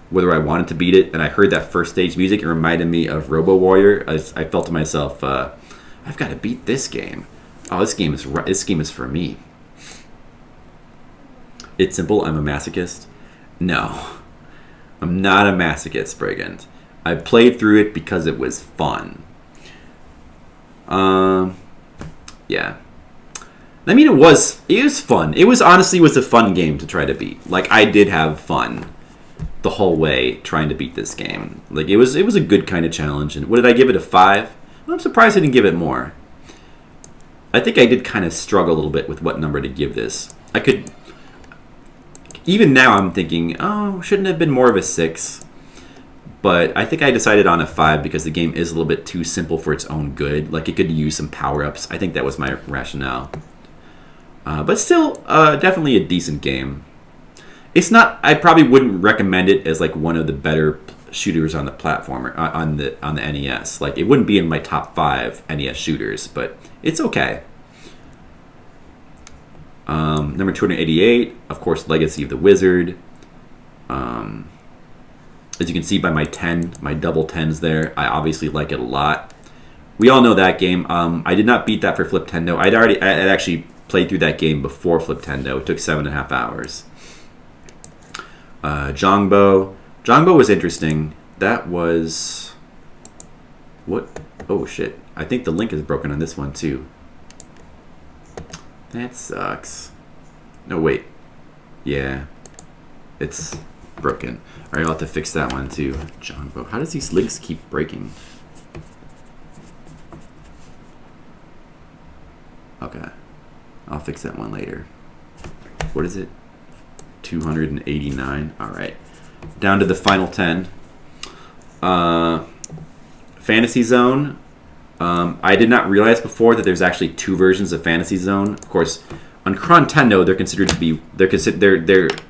whether I wanted to beat it, and I heard that first stage music, it reminded me of Robo Warrior. I felt to myself, I've got to beat this game. Oh, this game is for me. It's simple. I'm a masochist. No, I'm not a masochist, Brigand. I played through it because it was fun. Yeah. I mean, it was fun. It was honestly a fun game to try to beat. Like, I did have fun the whole way trying to beat this game. Like, it was a good kind of challenge. And what did I give it, a 5? Well, I'm surprised I didn't give it more. I think I did kind of struggle a little bit with what number to give this. Even now I'm thinking, oh, shouldn't it have been more of a 6? But I think I decided on a 5 because the game is a little bit too simple for its own good. Like, it could use some power-ups. I think that was my rationale. But still, definitely a decent game. It's not... I probably wouldn't recommend it as, like, one of the better shooters on the platform, or on the NES. Like, it wouldn't be in my top 5 NES shooters, but it's okay. Number 288, of course, Legacy of the Wizard. As you can see by my double 10s there, I obviously like it a lot. We all know that game. I did not beat that for Fliptendo. I'd actually played through that game before Fliptendo. It took 7.5 hours. Jongbo. Jongbo was interesting. That was... What? Oh, shit. I think the link is broken on this one, too. That sucks. No, wait. Yeah. It's broken. Alright, I'll have to fix that one, too. Jongbo. How does these links keep breaking? Okay. I'll fix that one later. What is it? 289. Alright. Down to the final 10. Fantasy Zone. I did not realize before that there's actually 2 versions of Fantasy Zone. Of course, on Nintendo they're considered to be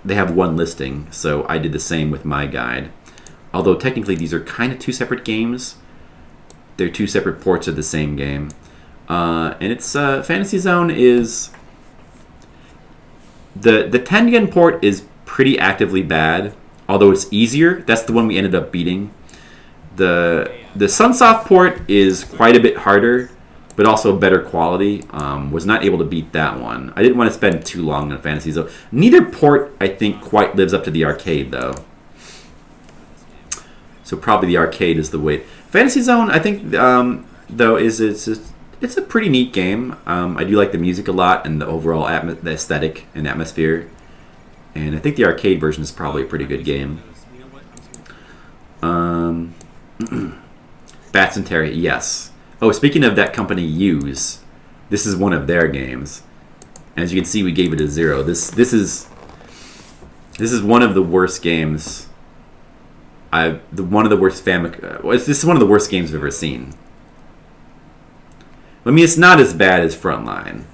they have one listing, so I did the same with my guide. Although technically these are kind of 2 separate games. They're 2 separate ports of the same game. And it's Fantasy Zone is the Tengen port is pretty actively bad, although it's easier. That's the one we ended up beating. The Sunsoft port is quite a bit harder, but also better quality. Was not able to beat that one. I didn't want to spend too long on Fantasy Zone. Neither port, I think, quite lives up to the arcade, though. So probably the arcade is the way. Fantasy Zone, I think, though, it's a pretty neat game. I do like the music a lot and the overall the aesthetic and atmosphere. And I think the arcade version is probably a pretty good game. Bats and Terry, yes. Oh, speaking of that company, Use, this is one of their games. As you can see, we gave it a 0. This is one of the worst games. One of the worst this is one of the worst games I've ever seen. I mean, it's not as bad as Frontline,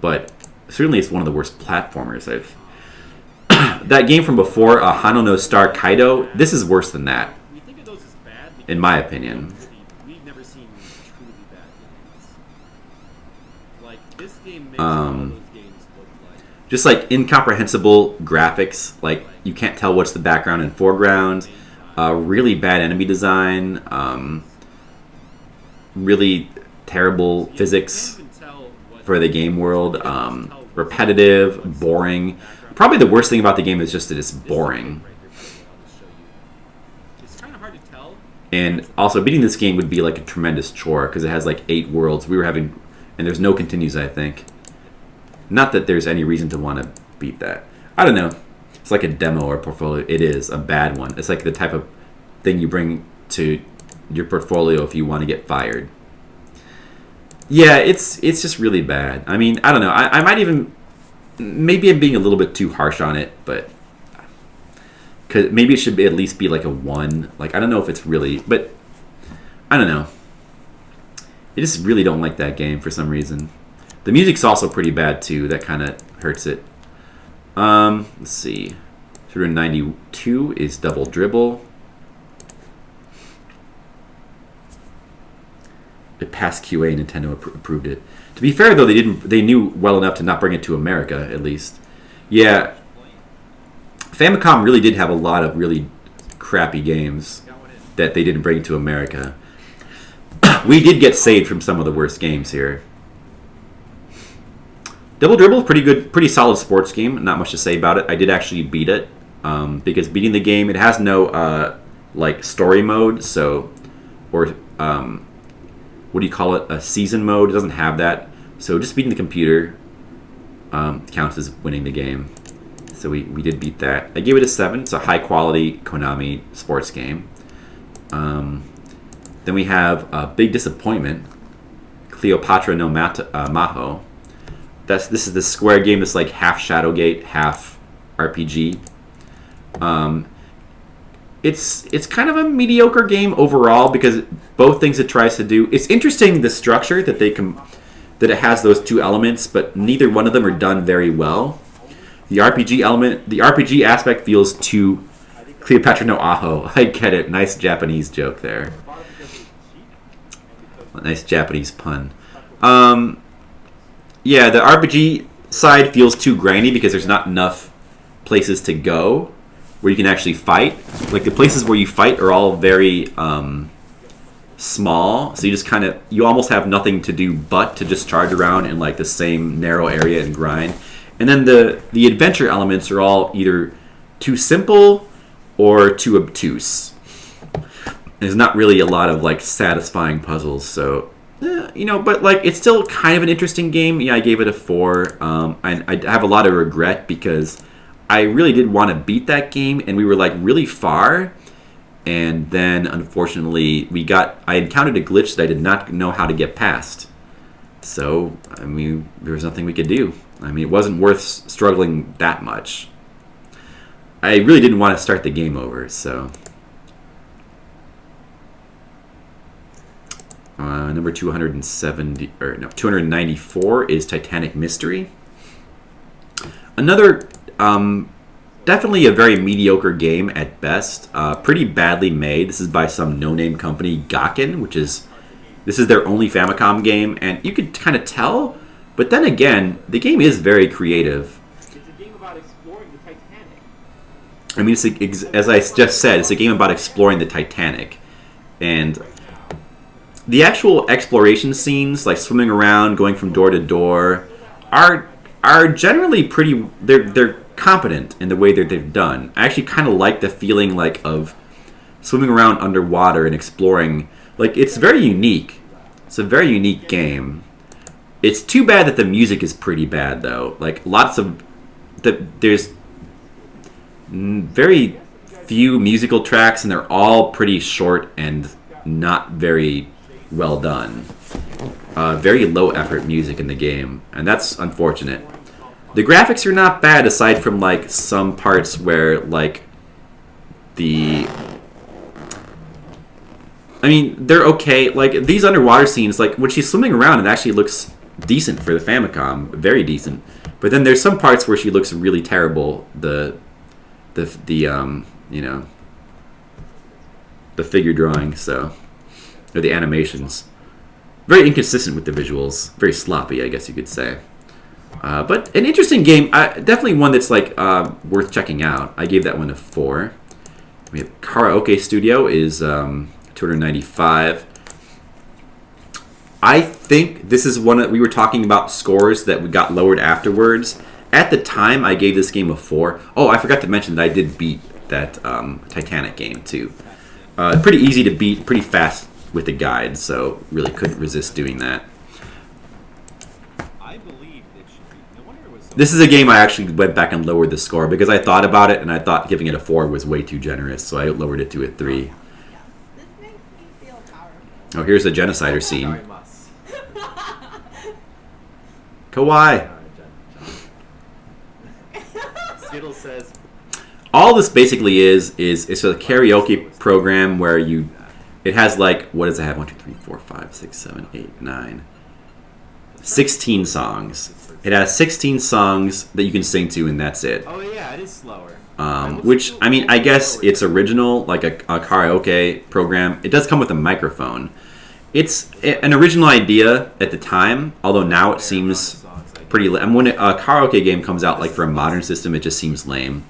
but certainly it's one of the worst platformers I've. That game from before, Hano no Star Kaido, this is worse than that, We think of those as bad because in my opinion. we've never seen truly bad games. Like this game makes all those games look like Just like incomprehensible graphics, like you can't tell what's the background and foreground. Really bad enemy design. Really terrible physics for the game world. Repetitive, boring. Probably the worst thing about the game is just that it's boring. it's kind of hard to tell. And also, beating this game would be like a tremendous chore because it has like 8 worlds. We were having, and there's no continues, I think. Not that there's any reason to want to beat that. I don't know. It's like a demo or portfolio. It is a bad one. It's like the type of thing you bring to your portfolio if you want to get fired. Yeah, it's just really bad. I mean, I don't know. I might even, maybe I'm being a little bit too harsh on it, but cause maybe it should at least be like a 1. Like, I don't know if it's really, but I don't know. I just really don't like that game for some reason. The music's also pretty bad too. That kind of hurts it. Let's see. 392 is Double Dribble. It passed QA. Nintendo approved it. To be fair, though, they knew well enough to not bring it to America, at least. Yeah, Famicom really did have a lot of really crappy games that they didn't bring to America. We did get saved from some of the worst games here. Double Dribble, pretty good, pretty solid sports game. Not much to say about it. I did actually beat it because beating the game, it has no like story mode, so or what do you call it? A season mode. It doesn't have that. So just beating the computer counts as winning the game. So we did beat that. I gave it a 7. It's a high quality Konami sports game. Then we have a big disappointment, Cleopatra no Maho. This is the Square game that's like half Shadowgate, half RPG. It's kind of a mediocre game overall because both things it tries to do. It's interesting the structure that that it has those 2 elements, but neither one of them are done very well. The RPG aspect feels too Cleopatra no Aho. I get it. Nice Japanese joke there. A nice Japanese pun. Yeah, the RPG side feels too grindy because there's not enough places to go where you can actually fight. Like the places where you fight are all very small, so you almost have nothing to do but to just charge around in like the same narrow area and grind. And then the adventure elements are all either too simple or too obtuse. There's not really a lot of like satisfying puzzles, so but like it's still kind of an interesting game. Yeah, I gave it a 4. And I have a lot of regret because I really did want to beat that game, and we were like really far. And then unfortunately, I encountered a glitch that I did not know how to get past. So I mean, there was nothing we could do. I mean, it wasn't worth struggling that much. I really didn't want to start the game over, so. Number 270 or no 294 is Titanic Mystery. Another definitely a very mediocre game at best. Pretty badly made. This is by some no-name company, Gakuen, this is their only Famicom game, and you could kind of tell. But then again, the game is very creative. It's a game about exploring the Titanic. I mean, as I just said, it's a game about exploring the Titanic, and the actual exploration scenes, like swimming around, going from door to door, are generally pretty. They're competent in the way that they've done. I actually kind of like the feeling like of swimming around underwater and exploring. Like, it's very unique. It's a very unique game. It's too bad that the music is pretty bad, though. Like, there's very few musical tracks, and they're all pretty short and not very well done. Very low effort music in the game, and that's unfortunate. The graphics are not bad, aside from like some parts where like they're okay. Like these underwater scenes, like when she's swimming around, it actually looks decent for the Famicom, very decent. But then there's some parts where she looks really terrible. The figure drawing, or the animations, very inconsistent with the visuals, very sloppy, I guess you could say. But an interesting game, definitely one that's like worth checking out. I gave that one a 4. We have Karaoke Studio is 295. I think this is one that we were talking about scores that we got lowered afterwards. At the time, I gave this game a 4. Oh, I forgot to mention that I did beat that Titanic game too. Pretty easy to beat, pretty fast with the guide, so really couldn't resist doing that. This is a game I actually went back and lowered the score because I thought about it and I thought giving it a 4 was way too generous, so I lowered it to a 3. This makes me feel powerful. Oh, here's a genocider scene. Kawaii. Skittles says, All this basically is it's a karaoke program where it has like, what does it have? 1, 2, 3, 4, 5, 6, 7, 8, 9, 16 songs. It has 16 songs that you can sing to, and that's it. oh yeah, it is slower. Which, I mean, I guess it's original, like a karaoke program. It does come with a microphone. It's an original idea at the time, although now it seems pretty lame. When a karaoke game comes out, like for a modern system, it just seems lame.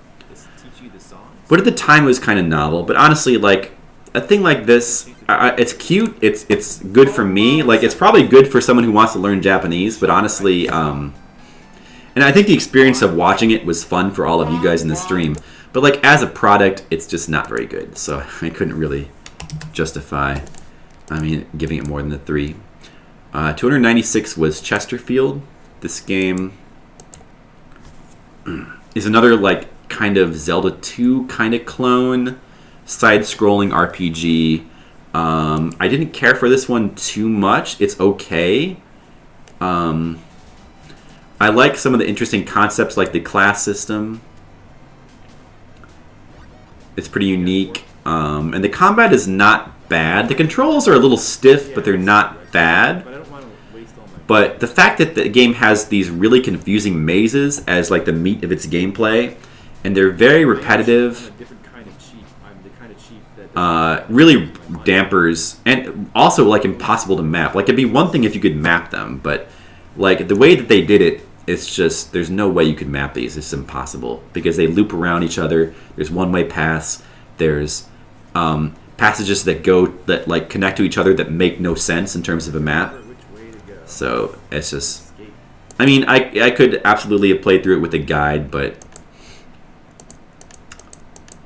But at the time, it was kind of novel. But honestly, like a thing like this, it's cute. It's good for me. Like it's probably good for someone who wants to learn Japanese. But honestly, and I think the experience of watching it was fun for all of you guys in the stream. But like as a product, it's just not very good. So I couldn't really justify, giving it more than the 3. 296 was Chesterfield. This game is another like kind of Zelda 2 kind of clone, side-scrolling RPG. I didn't care for this one too much. It's okay. I like some of the interesting concepts like the class system. It's pretty unique. And the combat is not bad. The controls are a little stiff, but they're not bad. But the fact that the game has these really confusing mazes as like the meat of its gameplay, and they're very repetitive, really dampers, and also like impossible to map. Like it'd be one thing if you could map them, but like the way that they did it, it's just there's no way you could map these. It's impossible because they loop around each other. There's one-way paths. There's passages that like connect to each other that make no sense in terms of a map. So it's just, I could absolutely have played through it with a guide, but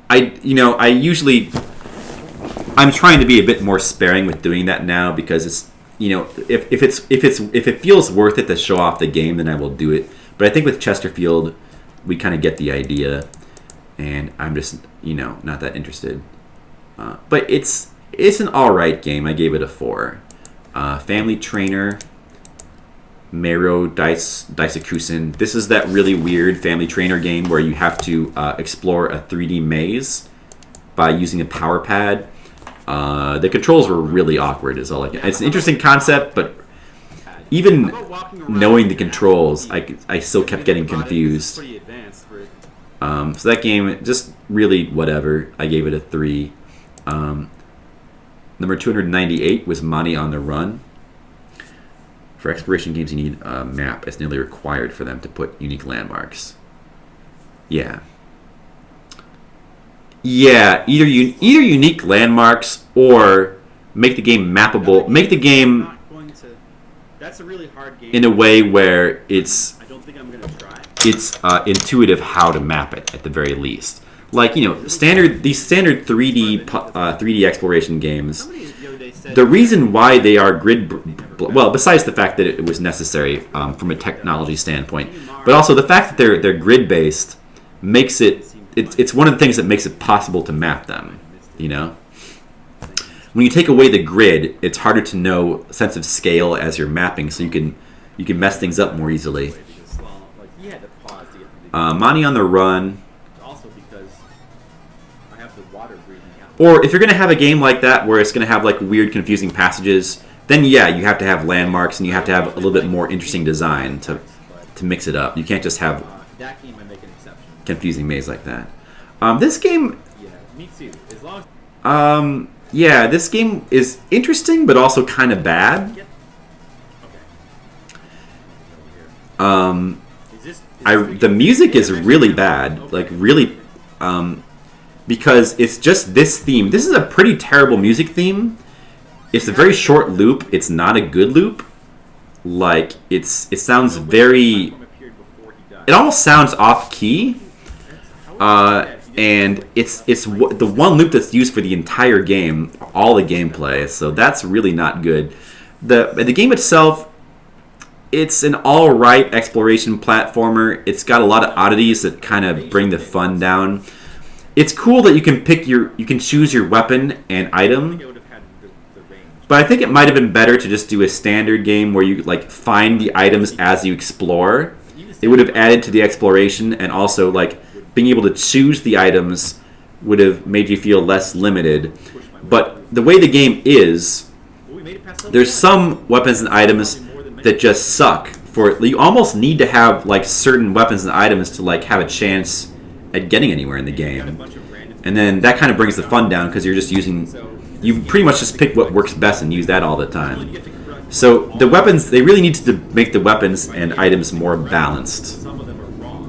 I'm trying to be a bit more sparing with doing that now because it's, if it feels worth it to show off the game, then I will do it. But I think with Chesterfield, we kind of get the idea, and I'm just, not that interested. But it's an alright game. I gave it a 4. Family Trainer, Meiro Daisukusen. This is that really weird Family Trainer game where you have to explore a 3D maze by using a power pad. The controls were really awkward. Is all I can. It's an interesting concept, but even knowing the controls, I still kept getting confused. Pretty advanced for So that game, just really whatever. I gave it a 3. Number 298 was Money on the Run. For exploration games, you need a map. It's nearly required for them to put unique landmarks. Yeah. Yeah, either unique landmarks or make the game mappable. Make the game not going to. That's a really hard game. in a way where it's I don't think I'm gonna try. intuitive how to map it at the very least. Like, you know, these standard 3D exploration games. Somebody the other day said The reason why they are well, besides the fact that it was necessary from a technology standpoint, but also the fact that they're grid based makes it's one of the things that makes it possible to map them. You know, when you take away the grid, it's harder to know a sense of scale as you're mapping, so you can mess things up more easily. because like he had to pause to get to the Money on the Run. also because I have the water breathing out. Or if you're going to have a game like that where it's going to have like weird, confusing passages, then yeah, you have to have landmarks and you have to have a little bit more interesting design to mix it up. You can't just have That game I make an exception. confusing maze like that. This game, Yeah, me too. As long as yeah, this game is interesting but also kind of bad. okay. Is this The music is really bad, like really, because it's just this theme. This is a pretty terrible music theme. It's a very short loop. It's not a good loop. Like it sounds very. It almost sounds off key. And it's the one loop that's used for the entire game, all the gameplay. So that's really not good. The game itself, it's an all right exploration platformer. It's got a lot of oddities that kind of bring the fun down. It's cool that you can choose your weapon and item. I would have had the range. But I think it might have been better to just do a standard game where you like find the items as you explore. It would have added to the exploration, and also like being able to choose the items would have made you feel less limited. But the way the game is, Well, we made it past level there's one. some weapons and items that just suck. You almost need to have like certain weapons and items to like have a chance at getting anywhere in the Got a game. bunch of random And then that kind of brings the fun down because you're just using. You pretty much just pick what works best and use that all the time. So the weapons, they really need to make the weapons and items more balanced. Some of them are wrong.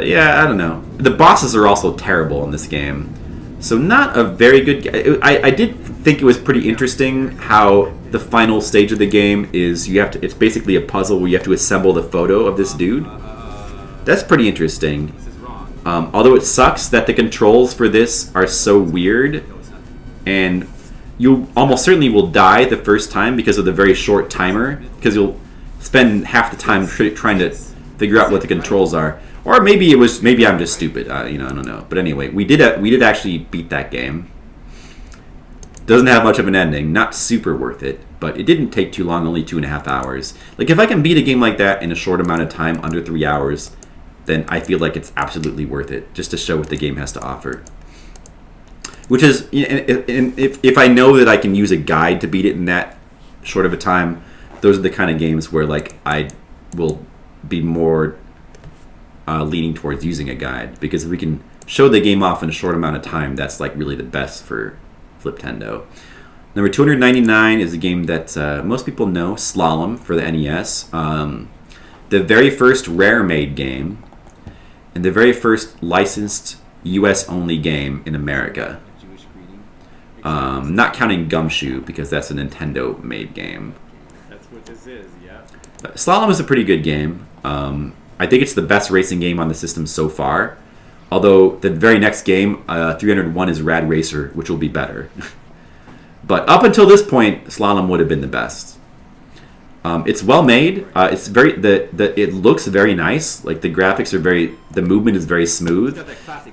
Yeah, I don't know. The bosses are also terrible in this game. So not a very good. I did think it was pretty interesting how the final stage of the game is it's basically a puzzle where you have to assemble the photo of this dude. That's pretty interesting. This is wrong. Although it sucks that the controls for this are so weird, and you almost certainly will die the first time because of the very short timer, because you'll spend half the time trying to figure out what the controls are. Or maybe I'm just stupid. I don't know. But anyway, we did actually beat that game. Doesn't have much of an ending. Not super worth it, but it didn't take too long. Only 2.5 hours. Like if I can beat a game like that in a short amount of time, under 3 hours, then I feel like it's absolutely worth it, just to show what the game has to offer. Which is, if I know that I can use a guide to beat it in that short of a time, those are the kind of games where like I will be more leaning towards using a guide, because if we can show the game off in a short amount of time, that's like really the best for Fliptendo. Number 299 is a game that most people know, Slalom for the NES. The very first Rare-made game, and the very first licensed US-only game in America. Jewish greeting. Not counting Gumshoe, because that's a Nintendo-made game. That's what this is, yeah. Slalom is a pretty good game. I think it's the best racing game on the system so far. Although the very next game, 301, is Rad Racer, which will be better. But up until this point, Slalom would have been the best. It's well made. It's very it looks very nice. Like the graphics are the movement is very smooth.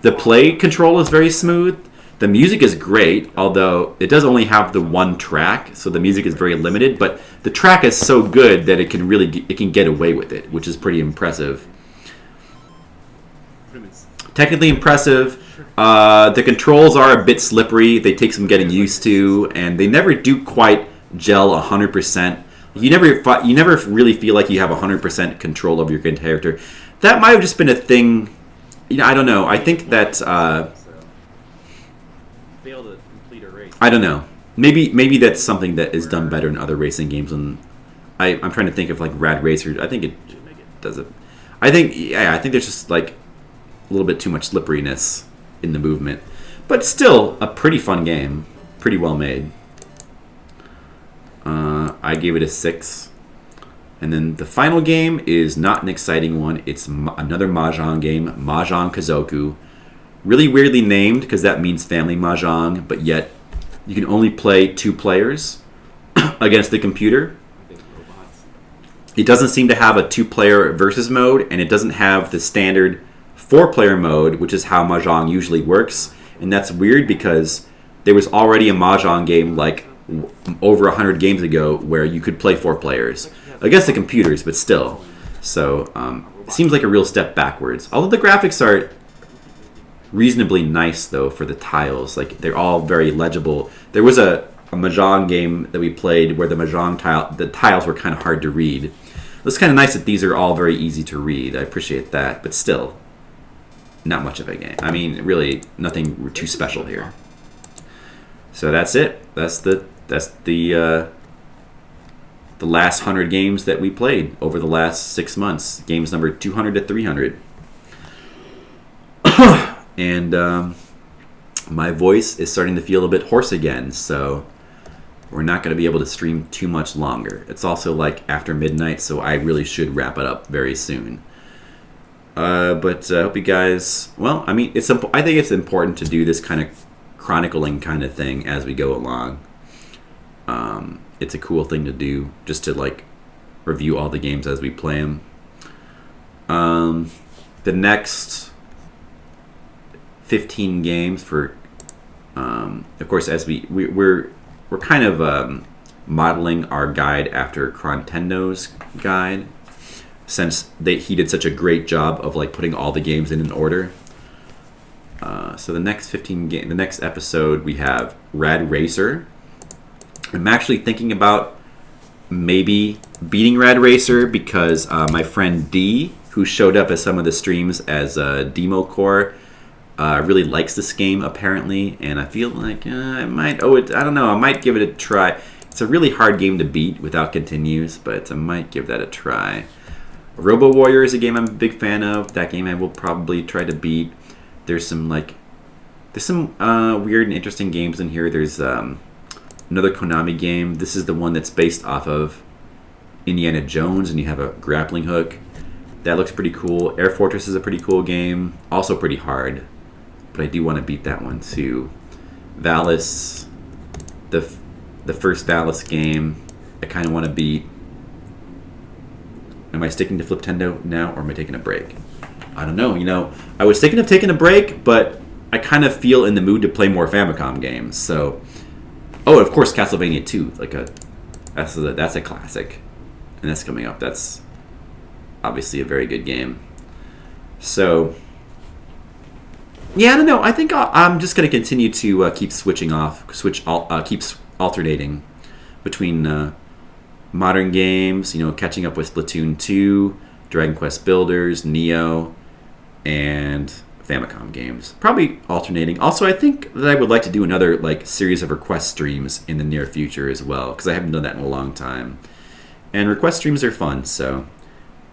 The play control is very smooth. The music is great, although it does only have the one track, so the music is very limited. But the track is so good that it can get away with it, which is pretty impressive. Technically impressive. The controls are a bit slippery. They take some getting used to, and they never do quite gel 100%. You never really feel like you have 100% control over your character. That might have just been a thing. I don't know. I think that Fail to complete a race. I don't know. Maybe that's something that is done better in other racing games. And I'm trying to think of like Rad Racer. I think it does it. I think there's just like a little bit too much slipperiness in the movement, but still a pretty fun game, pretty well made. I gave it a 6. And then the final game is not an exciting one. It's another Mahjong game, Mahjong Kazoku. Really weirdly named because that means family Mahjong, but yet you can only play 2 players against the computer. It doesn't seem to have a 2-player versus mode, and it doesn't have the standard 4-player mode, which is how Mahjong usually works. And that's weird because there was already a Mahjong game like over 100 games ago where you could play 4 players against the computers, but still. So it seems like a real step backwards. Although the graphics are reasonably nice, though, for the tiles. Like, they're all very legible. There was a Mahjong game that we played where the tiles were kind of hard to read. It's kind of nice that these are all very easy to read. I appreciate that, but still, not much of a game. I mean, really, nothing too special here. So that's it. That's the last 100 games that we played over the last 6 months. Games number 200 to 300. And my voice is starting to feel a bit hoarse again, so we're not going to be able to stream too much longer. It's also like after midnight, so I really should wrap it up very soon. But I hope you guys... Well, I mean, I think it's important to do this kind of chronicling kind of thing as we go along. It's a cool thing to do, just to like review all the games as we play them. The next 15 games for, of course, as we're kind of modeling our guide after Crontendo's guide, since he did such a great job of like putting all the games in an order. So the next the next episode we have Rad Racer. I'm actually thinking about maybe beating Rad Racer because my friend D, who showed up at some of the streams as Demo Core, really likes this game apparently, and I feel like I might I don't know, I might give it a try. It's a really hard game to beat without continues, but I might give that a try. Robo Warrior is a game I'm a big fan of. That game I will probably try to beat. There's some weird and interesting games in here. There's another Konami game. This is the one that's based off of Indiana Jones, and you have a grappling hook. That looks pretty cool. Air Fortress is a pretty cool game. Also pretty hard, but I do want to beat that one too. Valis, the first Valis game, I kind of want to beat. Am I sticking to Fliptendo now, or am I taking a break? I don't know. You know, I was thinking of taking a break, but I kind of feel in the mood to play more Famicom games. So, oh, of course, Castlevania 2, that's a classic, and that's coming up. That's obviously a very good game. So, yeah, I don't know. I think I'm just going to continue to keep keep alternating between modern games, you know, catching up with Splatoon 2, Dragon Quest Builders, Neo, and Famicom games. Probably alternating. Also, I think that I would like to do another like series of request streams in the near future as well, because I haven't done that in a long time. And request streams are fun, so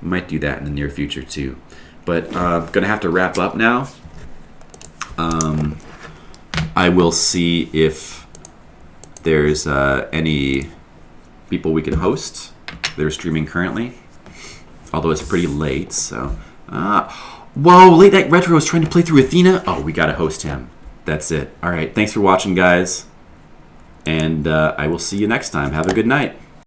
might do that in the near future too. But gonna have to wrap up now. I will see if there's any people we can host. They're streaming currently, although it's pretty late. So, whoa! Late Night Retro is trying to play through Athena. Oh, we gotta host him. That's it. All right. Thanks for watching, guys, and I will see you next time. Have a good night.